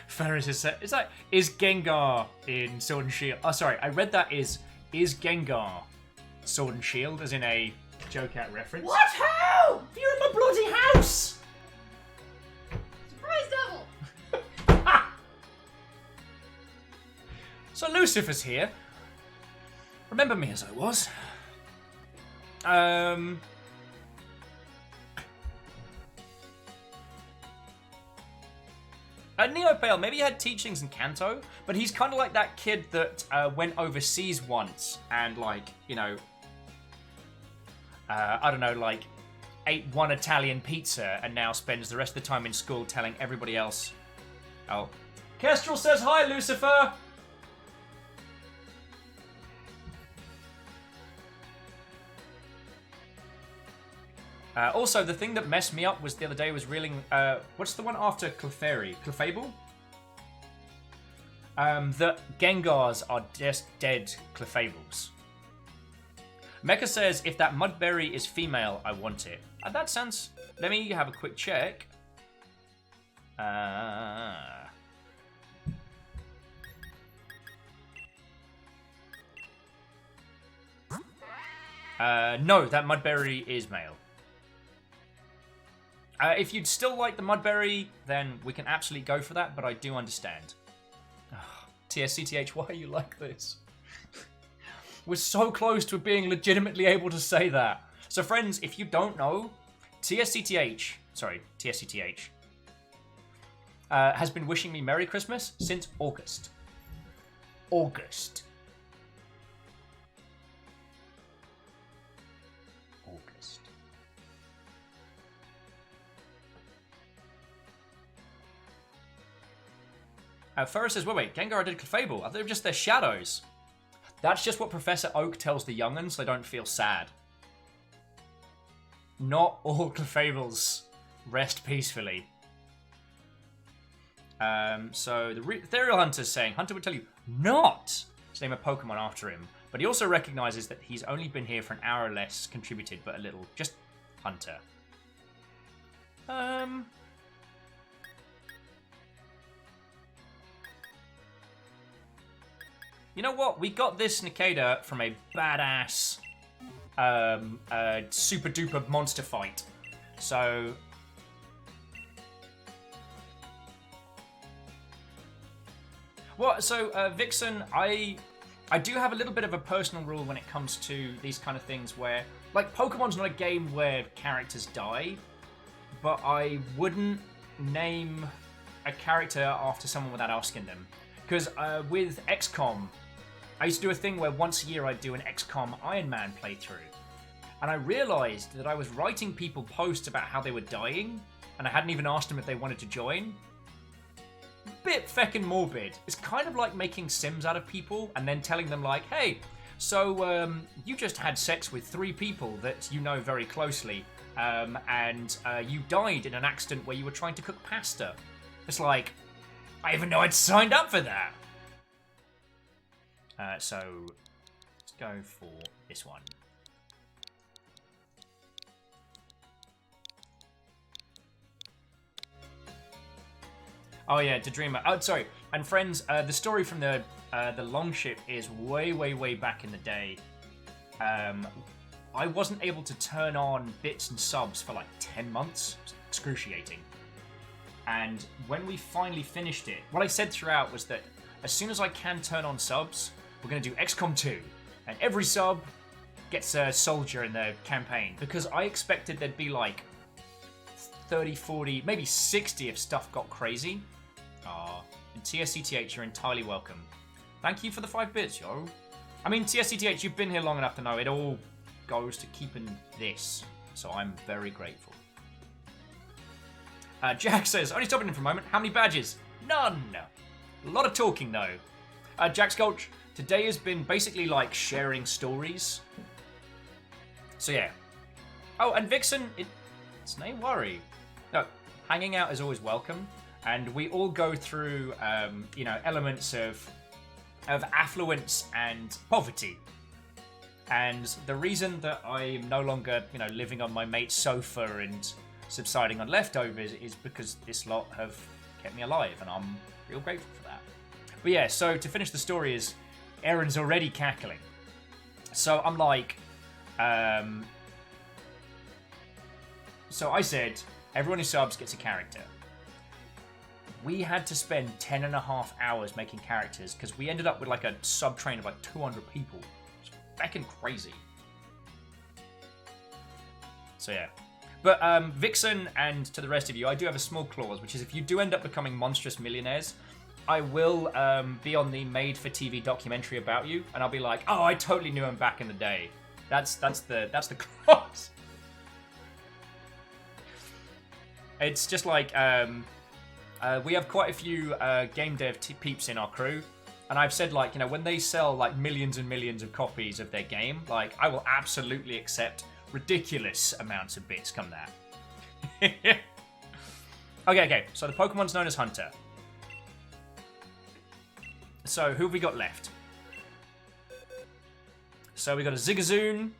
Ferris is like, is Gengar in Sword and Shield? Oh, sorry, I read that is Gengar Sword and Shield, as in a joke at reference. What? How? You're in my bloody house! Surprise devil! So Lucifer's here. Remember me as I was. Neopale, maybe he had teachings in Kanto, but he's kind of like that kid that went overseas once and, like, you know, I don't know, like, ate one Italian pizza and now spends the rest of the time in school telling everybody else. Oh. Kestrel says hi, Lucifer! Also, the thing that messed me up was the other day was reeling. What's the one after Clefairy? Clefable? That Gengars are just dead Clefables. Mecha says, if that Mudberry is female, I want it. That sounds... Let me have a quick check. No, that Mudberry is male. If you'd still like the Mudberry, then we can absolutely go for that, but I do understand. TSCTH, why are you like this? We're so close to being legitimately able to say that. So friends, if you don't know, TSCTH has been wishing me Merry Christmas since August. August. Ferris says, wait, Gengar did Clefable. I thought they were just their shadows. That's just what Professor Oak tells the young'uns so they don't feel sad. Not all Clefables rest peacefully. So the Ethereal Hunter's saying, Hunter would tell you not to name a Pokemon after him, but he also recognizes that he's only been here for an hour or less, contributed but a little. Just Hunter. You know what? We got this Nikeda from a badass super duper monster fight. So Vixen, I do have a little bit of a personal rule when it comes to these kind of things where, like, Pokemon's not a game where characters die, but I wouldn't name a character after someone without asking them. Because with XCOM, I used to do a thing where once a year I'd do an XCOM Iron Man playthrough. And I realised that I was writing people posts about how they were dying, and I hadn't even asked them if they wanted to join. Bit feckin' morbid. It's kind of like making Sims out of people and then telling them, like, hey, so you just had sex with 3 people that you know very closely, and you died in an accident where you were trying to cook pasta. It's like, I even know I'd signed up for that. So let's go for this one. Oh yeah, to Dreamer. Oh, sorry. And friends, the story from the Longship is way back in the day. I wasn't able to turn on bits and subs for like 10 months. It was excruciating. And when we finally finished it, what I said throughout was that as soon as I can turn on subs, we're going to do XCOM 2. And every sub gets a soldier in the campaign. Because I expected there'd be like 30, 40, maybe 60 if stuff got crazy. And TSCTH, you're entirely welcome. Thank you for the 5 bits, yo. I mean, TSCTH, you've been here long enough to know it all goes to keeping this. So I'm very grateful. Jack says, only stopping in for a moment. How many badges? None. A lot of talking, though. Jack Sculch, today has been basically like sharing stories. So, yeah. Oh, and Vixen, it's no worry. No, hanging out is always welcome. And we all go through, you know, elements of affluence and poverty. And the reason that I'm no longer, you know, living on my mate's sofa and subsiding on leftovers is because this lot have kept me alive, and I'm real grateful for that. But yeah, so to finish the story is Aaron's already cackling. So I'm like, so I said, everyone who subs gets a character. we had to spend 10.5 hours making characters because we ended up with like a sub-train of like 200 people. It's fucking crazy. So yeah. But Vixen and to the rest of you, I do have a small clause, which is if you do end up becoming monstrous millionaires, I will be on the made-for-TV documentary about you, and I'll be like, oh, I totally knew him back in the day. That's the clause. It's just like we have quite a few game dev peeps in our crew, and I've said like, you know, when they sell like millions and millions of copies of their game, like I will absolutely accept ridiculous amounts of bits come that. Okay, so the Pokemon's known as Hunter. So who have we got left? So we've got a Zigzagoon,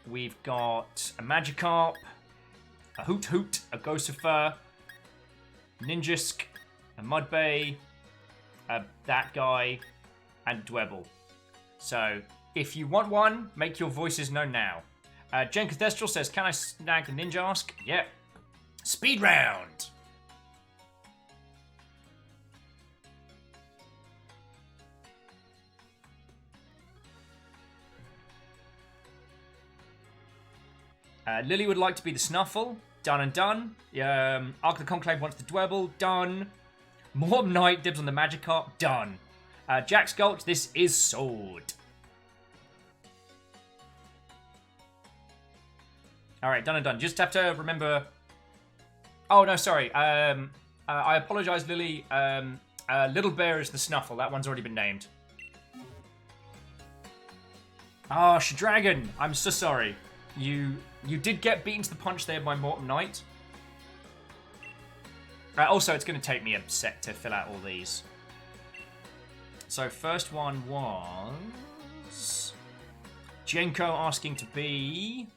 we've got a Magikarp, a Hoot Hoot, a Gossifleur, Ninjask, a Mudbay, that guy, and Dwebble. So if you want one, make your voices known now. Jen Cathestral says, can I snag the Ninjask? Yep. Speed round! Lily would like to be the Snuffle. Done and done. Ark of the Conclave wants the Dwebble. Done. Morb Knight dibs on the Magikarp. Done. Jack Sculpt, this is Sword. Alright, done and done. Just have to remember... Oh, no, sorry. I apologise, Lily. Little Bear is the Snuffle. That one's already been named. Ah, oh, Shadragon. I'm so sorry. You did get beaten to the punch there by Morton Knight. Also, it's going to take me a sec to fill out all these. So, first one was... Jenko asking to be...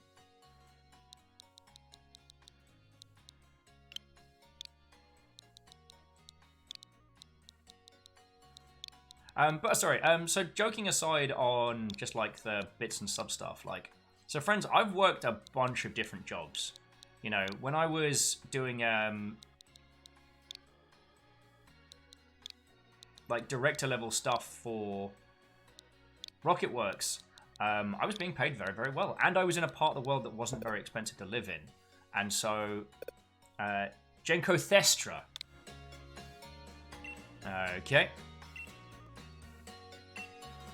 But sorry, so joking aside on just like the bits and sub stuff, like, so friends, I've worked a bunch of different jobs. You know, when I was doing, like director level stuff for Rocketworks, I was being paid very, very well. And I was in a part of the world that wasn't very expensive to live in. And so, Jenko Thestra. Okay.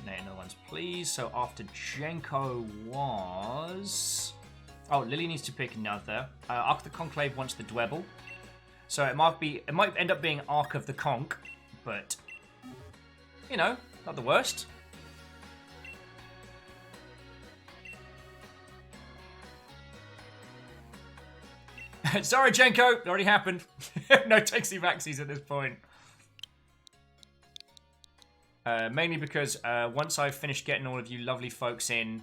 Name another ones, please. So after Jenko was... Oh, Lily needs to pick another. Ark of the Conclave wants the Dwebble. So it might end up being Ark of the Conch, but you know, not the worst. Sorry, Jenko, it already happened. No Taxi Maxies at this point. Mainly because once I've finished getting all of you lovely folks in...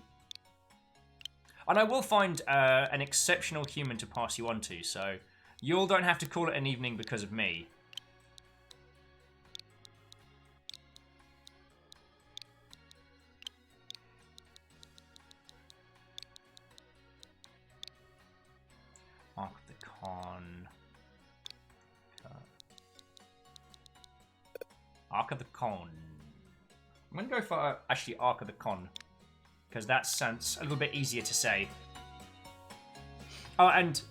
And I will find an exceptional human to pass you on to, so you all don't have to call it an evening because of me. Ark of the Con... Ark of the Con... I'm going to go for, actually, Ark of the Con. Because that sounds a little bit easier to say. Oh, and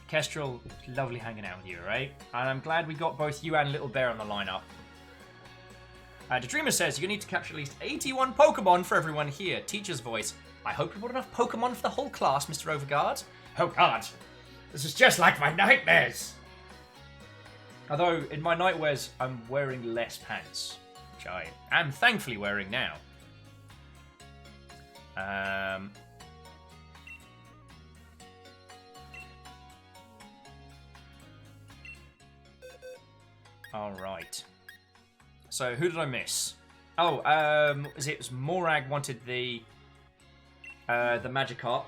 Kestrel, lovely hanging out with you, right? And I'm glad we got both you and Little Bear on the lineup. The Dreamer says, you need to capture at least 81 Pokemon for everyone here. Teacher's voice. I hope you brought enough Pokemon for the whole class, Mr. Overguard. Oh god, this is just like my nightmares. Although, in my nightwears, I'm wearing less pants. Which I am thankfully wearing now. Alright. So, who did I miss? Oh, it was Morag wanted the Magikarp.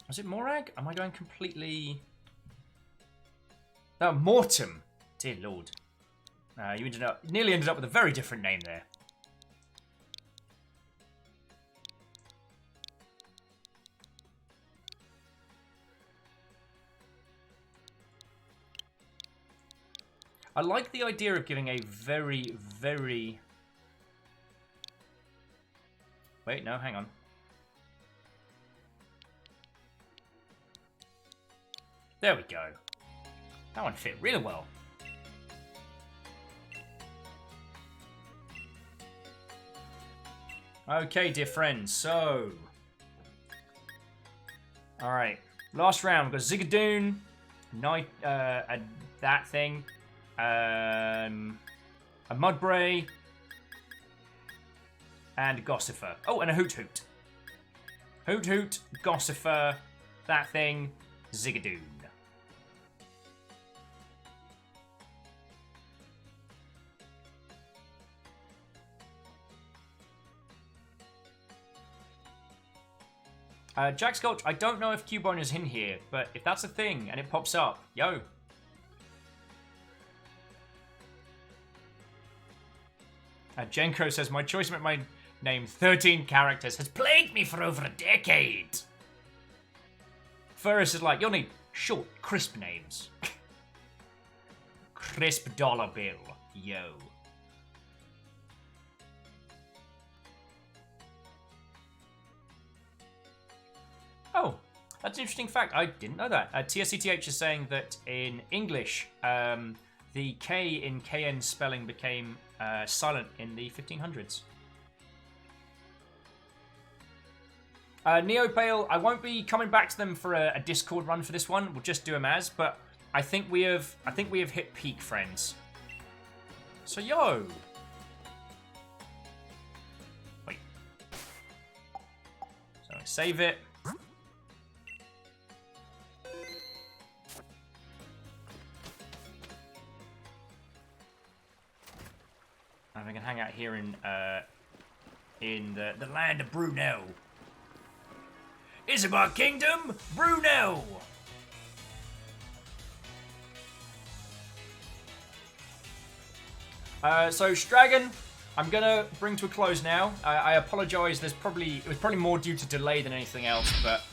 Was it Morag? Am I going completely... No, Mortem. Dear Lord. You nearly ended up with a very different name there. I like the idea of giving a very, very... Wait, no, hang on. There we go. That one fit really well. Okay, dear friends, so... Alright, last round. We've got Zigadoon, Night, that thing, a Mudbray, and Gossifer. Oh, and a Hoot Hoot. Hoot Hoot, Gossifer, that thing, Zigadoon. Jack Sculch, I don't know if Cubone is in here, but if that's a thing and it pops up, yo. Jenko says, my choice to make my name 13 characters has plagued me for over a decade. Ferris is like, you'll need short, crisp names. Crisp dollar bill, yo. Oh, that's an interesting fact. I didn't know that. TSCTH is saying that in English, the K in KN spelling became silent in the 1500s. Neopale, I won't be coming back to them for a Discord run for this one. We'll just do them as, but I think we have hit peak, friends. So yo. Wait. So I save it. And we can hang out here in the land of Brunel. Isabar Kingdom, Brunel. So Stragon, I'm gonna bring to a close now. I apologise. It was probably more due to delay than anything else, but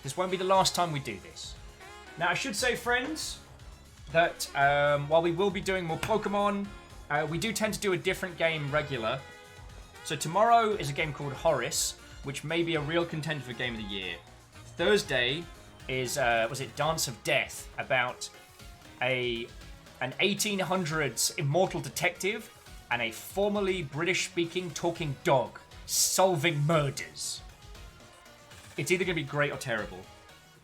this won't be the last time we do this. Now I should say, friends, that while we will be doing more Pokemon, we do tend to do a different game regular. So tomorrow is a game called Horace, which may be a real contender for Game of the Year. Thursday is, was it Dance of Death, about an 1800s immortal detective and a formerly British-speaking talking dog solving murders. It's either going to be great or terrible.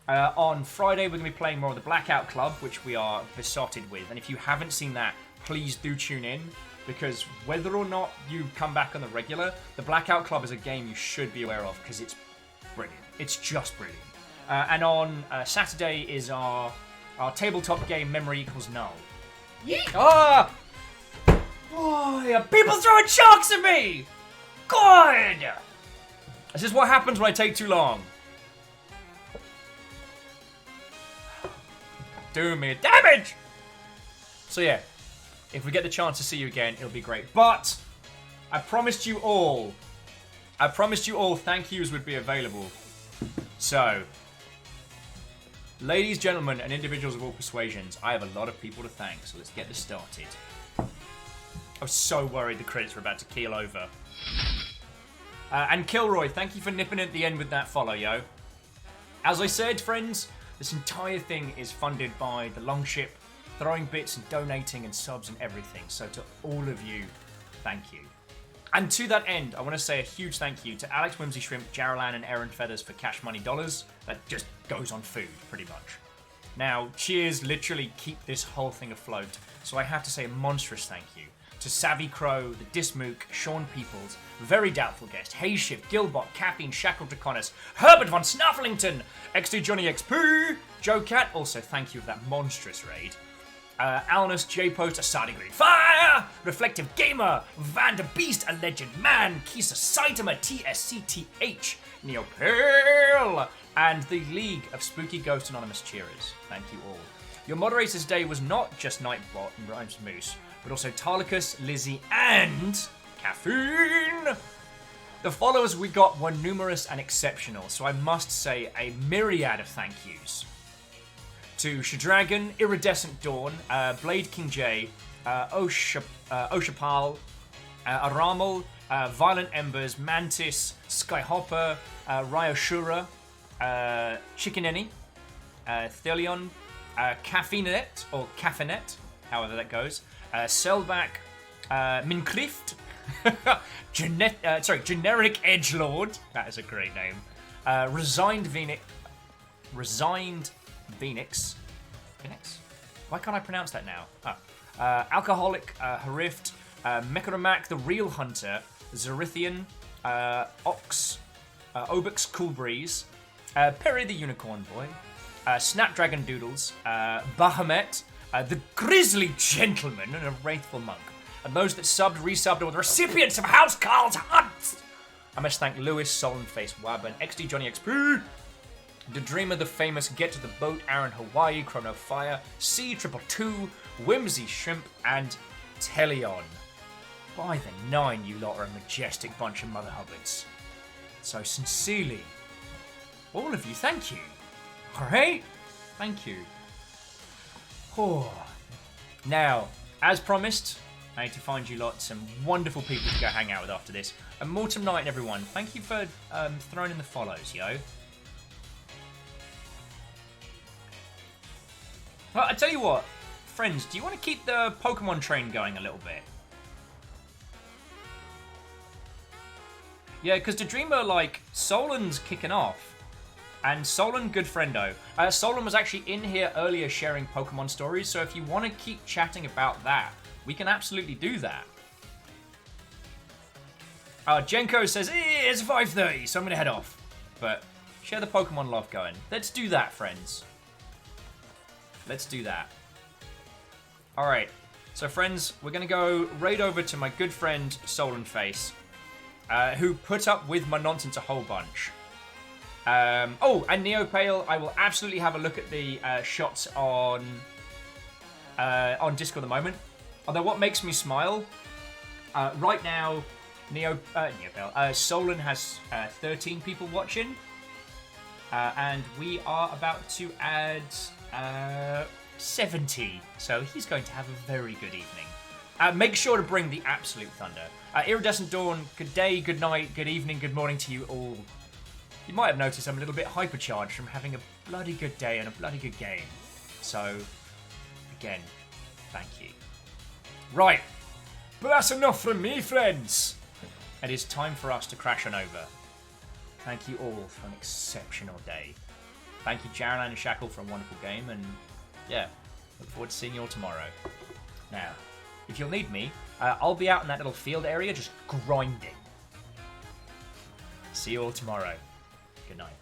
On Friday, we're going to be playing more of the Blackout Club, which we are besotted with. And if you haven't seen that, please do tune in, because whether or not you come back on the regular, the Blackout Club is a game you should be aware of, because it's brilliant. It's just brilliant. And on Saturday is our tabletop game, Memory Equals Null. Yeet! Ah! Oh, yeah, people throwing sharks at me! God! This is what happens when I take too long. Doing me damage! So yeah, if we get the chance to see you again, it'll be great. But I promised you all thank yous would be available. So, ladies, gentlemen, and individuals of all persuasions, I have a lot of people to thank, so let's get this started. I was so worried the credits were about to keel over. And Kilroy, thank you for nipping at the end with that follow, yo. As I said, friends, this entire thing is funded by the Longship, throwing bits and donating and subs and everything. So to all of you, thank you. And to that end, I want to say a huge thank you to Alex Whimsy Shrimp, Jaralan, and Aaron Feathers for Cash Money Dollars. That just goes on food, pretty much. Now, cheers literally keep this whole thing afloat. So I have to say a monstrous thank you to Savvy Crow, the Dismook, Sean Peoples, Very Doubtful Guest, Hayshift, Gilbot, Caffeine, Shackled Draconis, Herbert von Snufflington, XD Johnny XP, Joe Cat, also thank you for that monstrous raid. Alnus, J-Post, Asadi Green Fire, Reflective Gamer, Vander Beast, A Legend Man, Kisa Saitama, TSCTH, Neo Pearl, and the League of Spooky Ghost Anonymous Cheerers. Thank you all. Your moderators today was not just Nightbot and Rhymes Moose, but also Tarlicus, Lizzie, and Caffeine. The followers we got were numerous and exceptional, so I must say a myriad of thank yous. to Shadragon, Iridescent Dawn, Blade King J, Oshapal, Aramal, Violent Embers, Mantis, Skyhopper, Ryoshura, Chickenenny, Thelion, Caffeinet, or Caffeinet, however that goes, Selbach, Minclift, Generic Edgelord, that is a great name, Resigned Phoenix. Why can't I pronounce that now? Alcoholic, Harift, Mechanomac, the Real Hunter, Zerithian, Ox, Obix Coolbreeze, Perry the Unicorn Boy, Snapdragon Doodles, Bahamut, the Grizzly Gentleman, and a Wraithful Monk. And those that subbed, resubbed, or the recipients of House Carl's Hunt. I must thank Lewis, Solemnface, Wab, and XD Johnny XP. The Dreamer, the Famous, Get to the Boat, Aaron Hawaii, Chrono Fire, C222, Whimsy Shrimp, and Teleon. By the 9, you lot are a majestic bunch of mother hobbits. So sincerely, all of you, thank you. Alright? Thank you. Oh. Now, as promised, I need to find you lot some wonderful people to go hang out with after this. And Mortem Knight, everyone, thank you for throwing in the follows, yo. Well, I tell you what, friends, do you want to keep the Pokemon train going a little bit? Yeah, because the Dreamer, like, Solan's kicking off. And Solan, good friendo. Solan was actually in here earlier sharing Pokemon stories, so if you want to keep chatting about that, we can absolutely do that. Jenko says, it's 5:30, so I'm going to head off. But share the Pokemon love going. Let's do that, friends. Let's do that. Alright, so friends, we're going to go raid over to my good friend Solanface, who put up with my nonsense a whole bunch. Oh, and Neopale, I will absolutely have a look at the shots on Discord at the moment. Although what makes me smile, right now, Neopale, Solan has 13 people watching, and we are about to add 70, so he's going to have a very good evening. Make sure to bring the absolute thunder. Iridescent Dawn, good day, good night, good evening, good morning to you all. You might have noticed I'm a little bit hypercharged from having a bloody good day and a bloody good game. So, again, thank you. Right, but that's enough from me, friends. It is time for us to crash on over. Thank you all for an exceptional day. Thank you, Jaron and Shackle, for a wonderful game, and yeah, look forward to seeing you all tomorrow. Now, if you'll need me, I'll be out in that little field area just grinding. See you all tomorrow. Good night.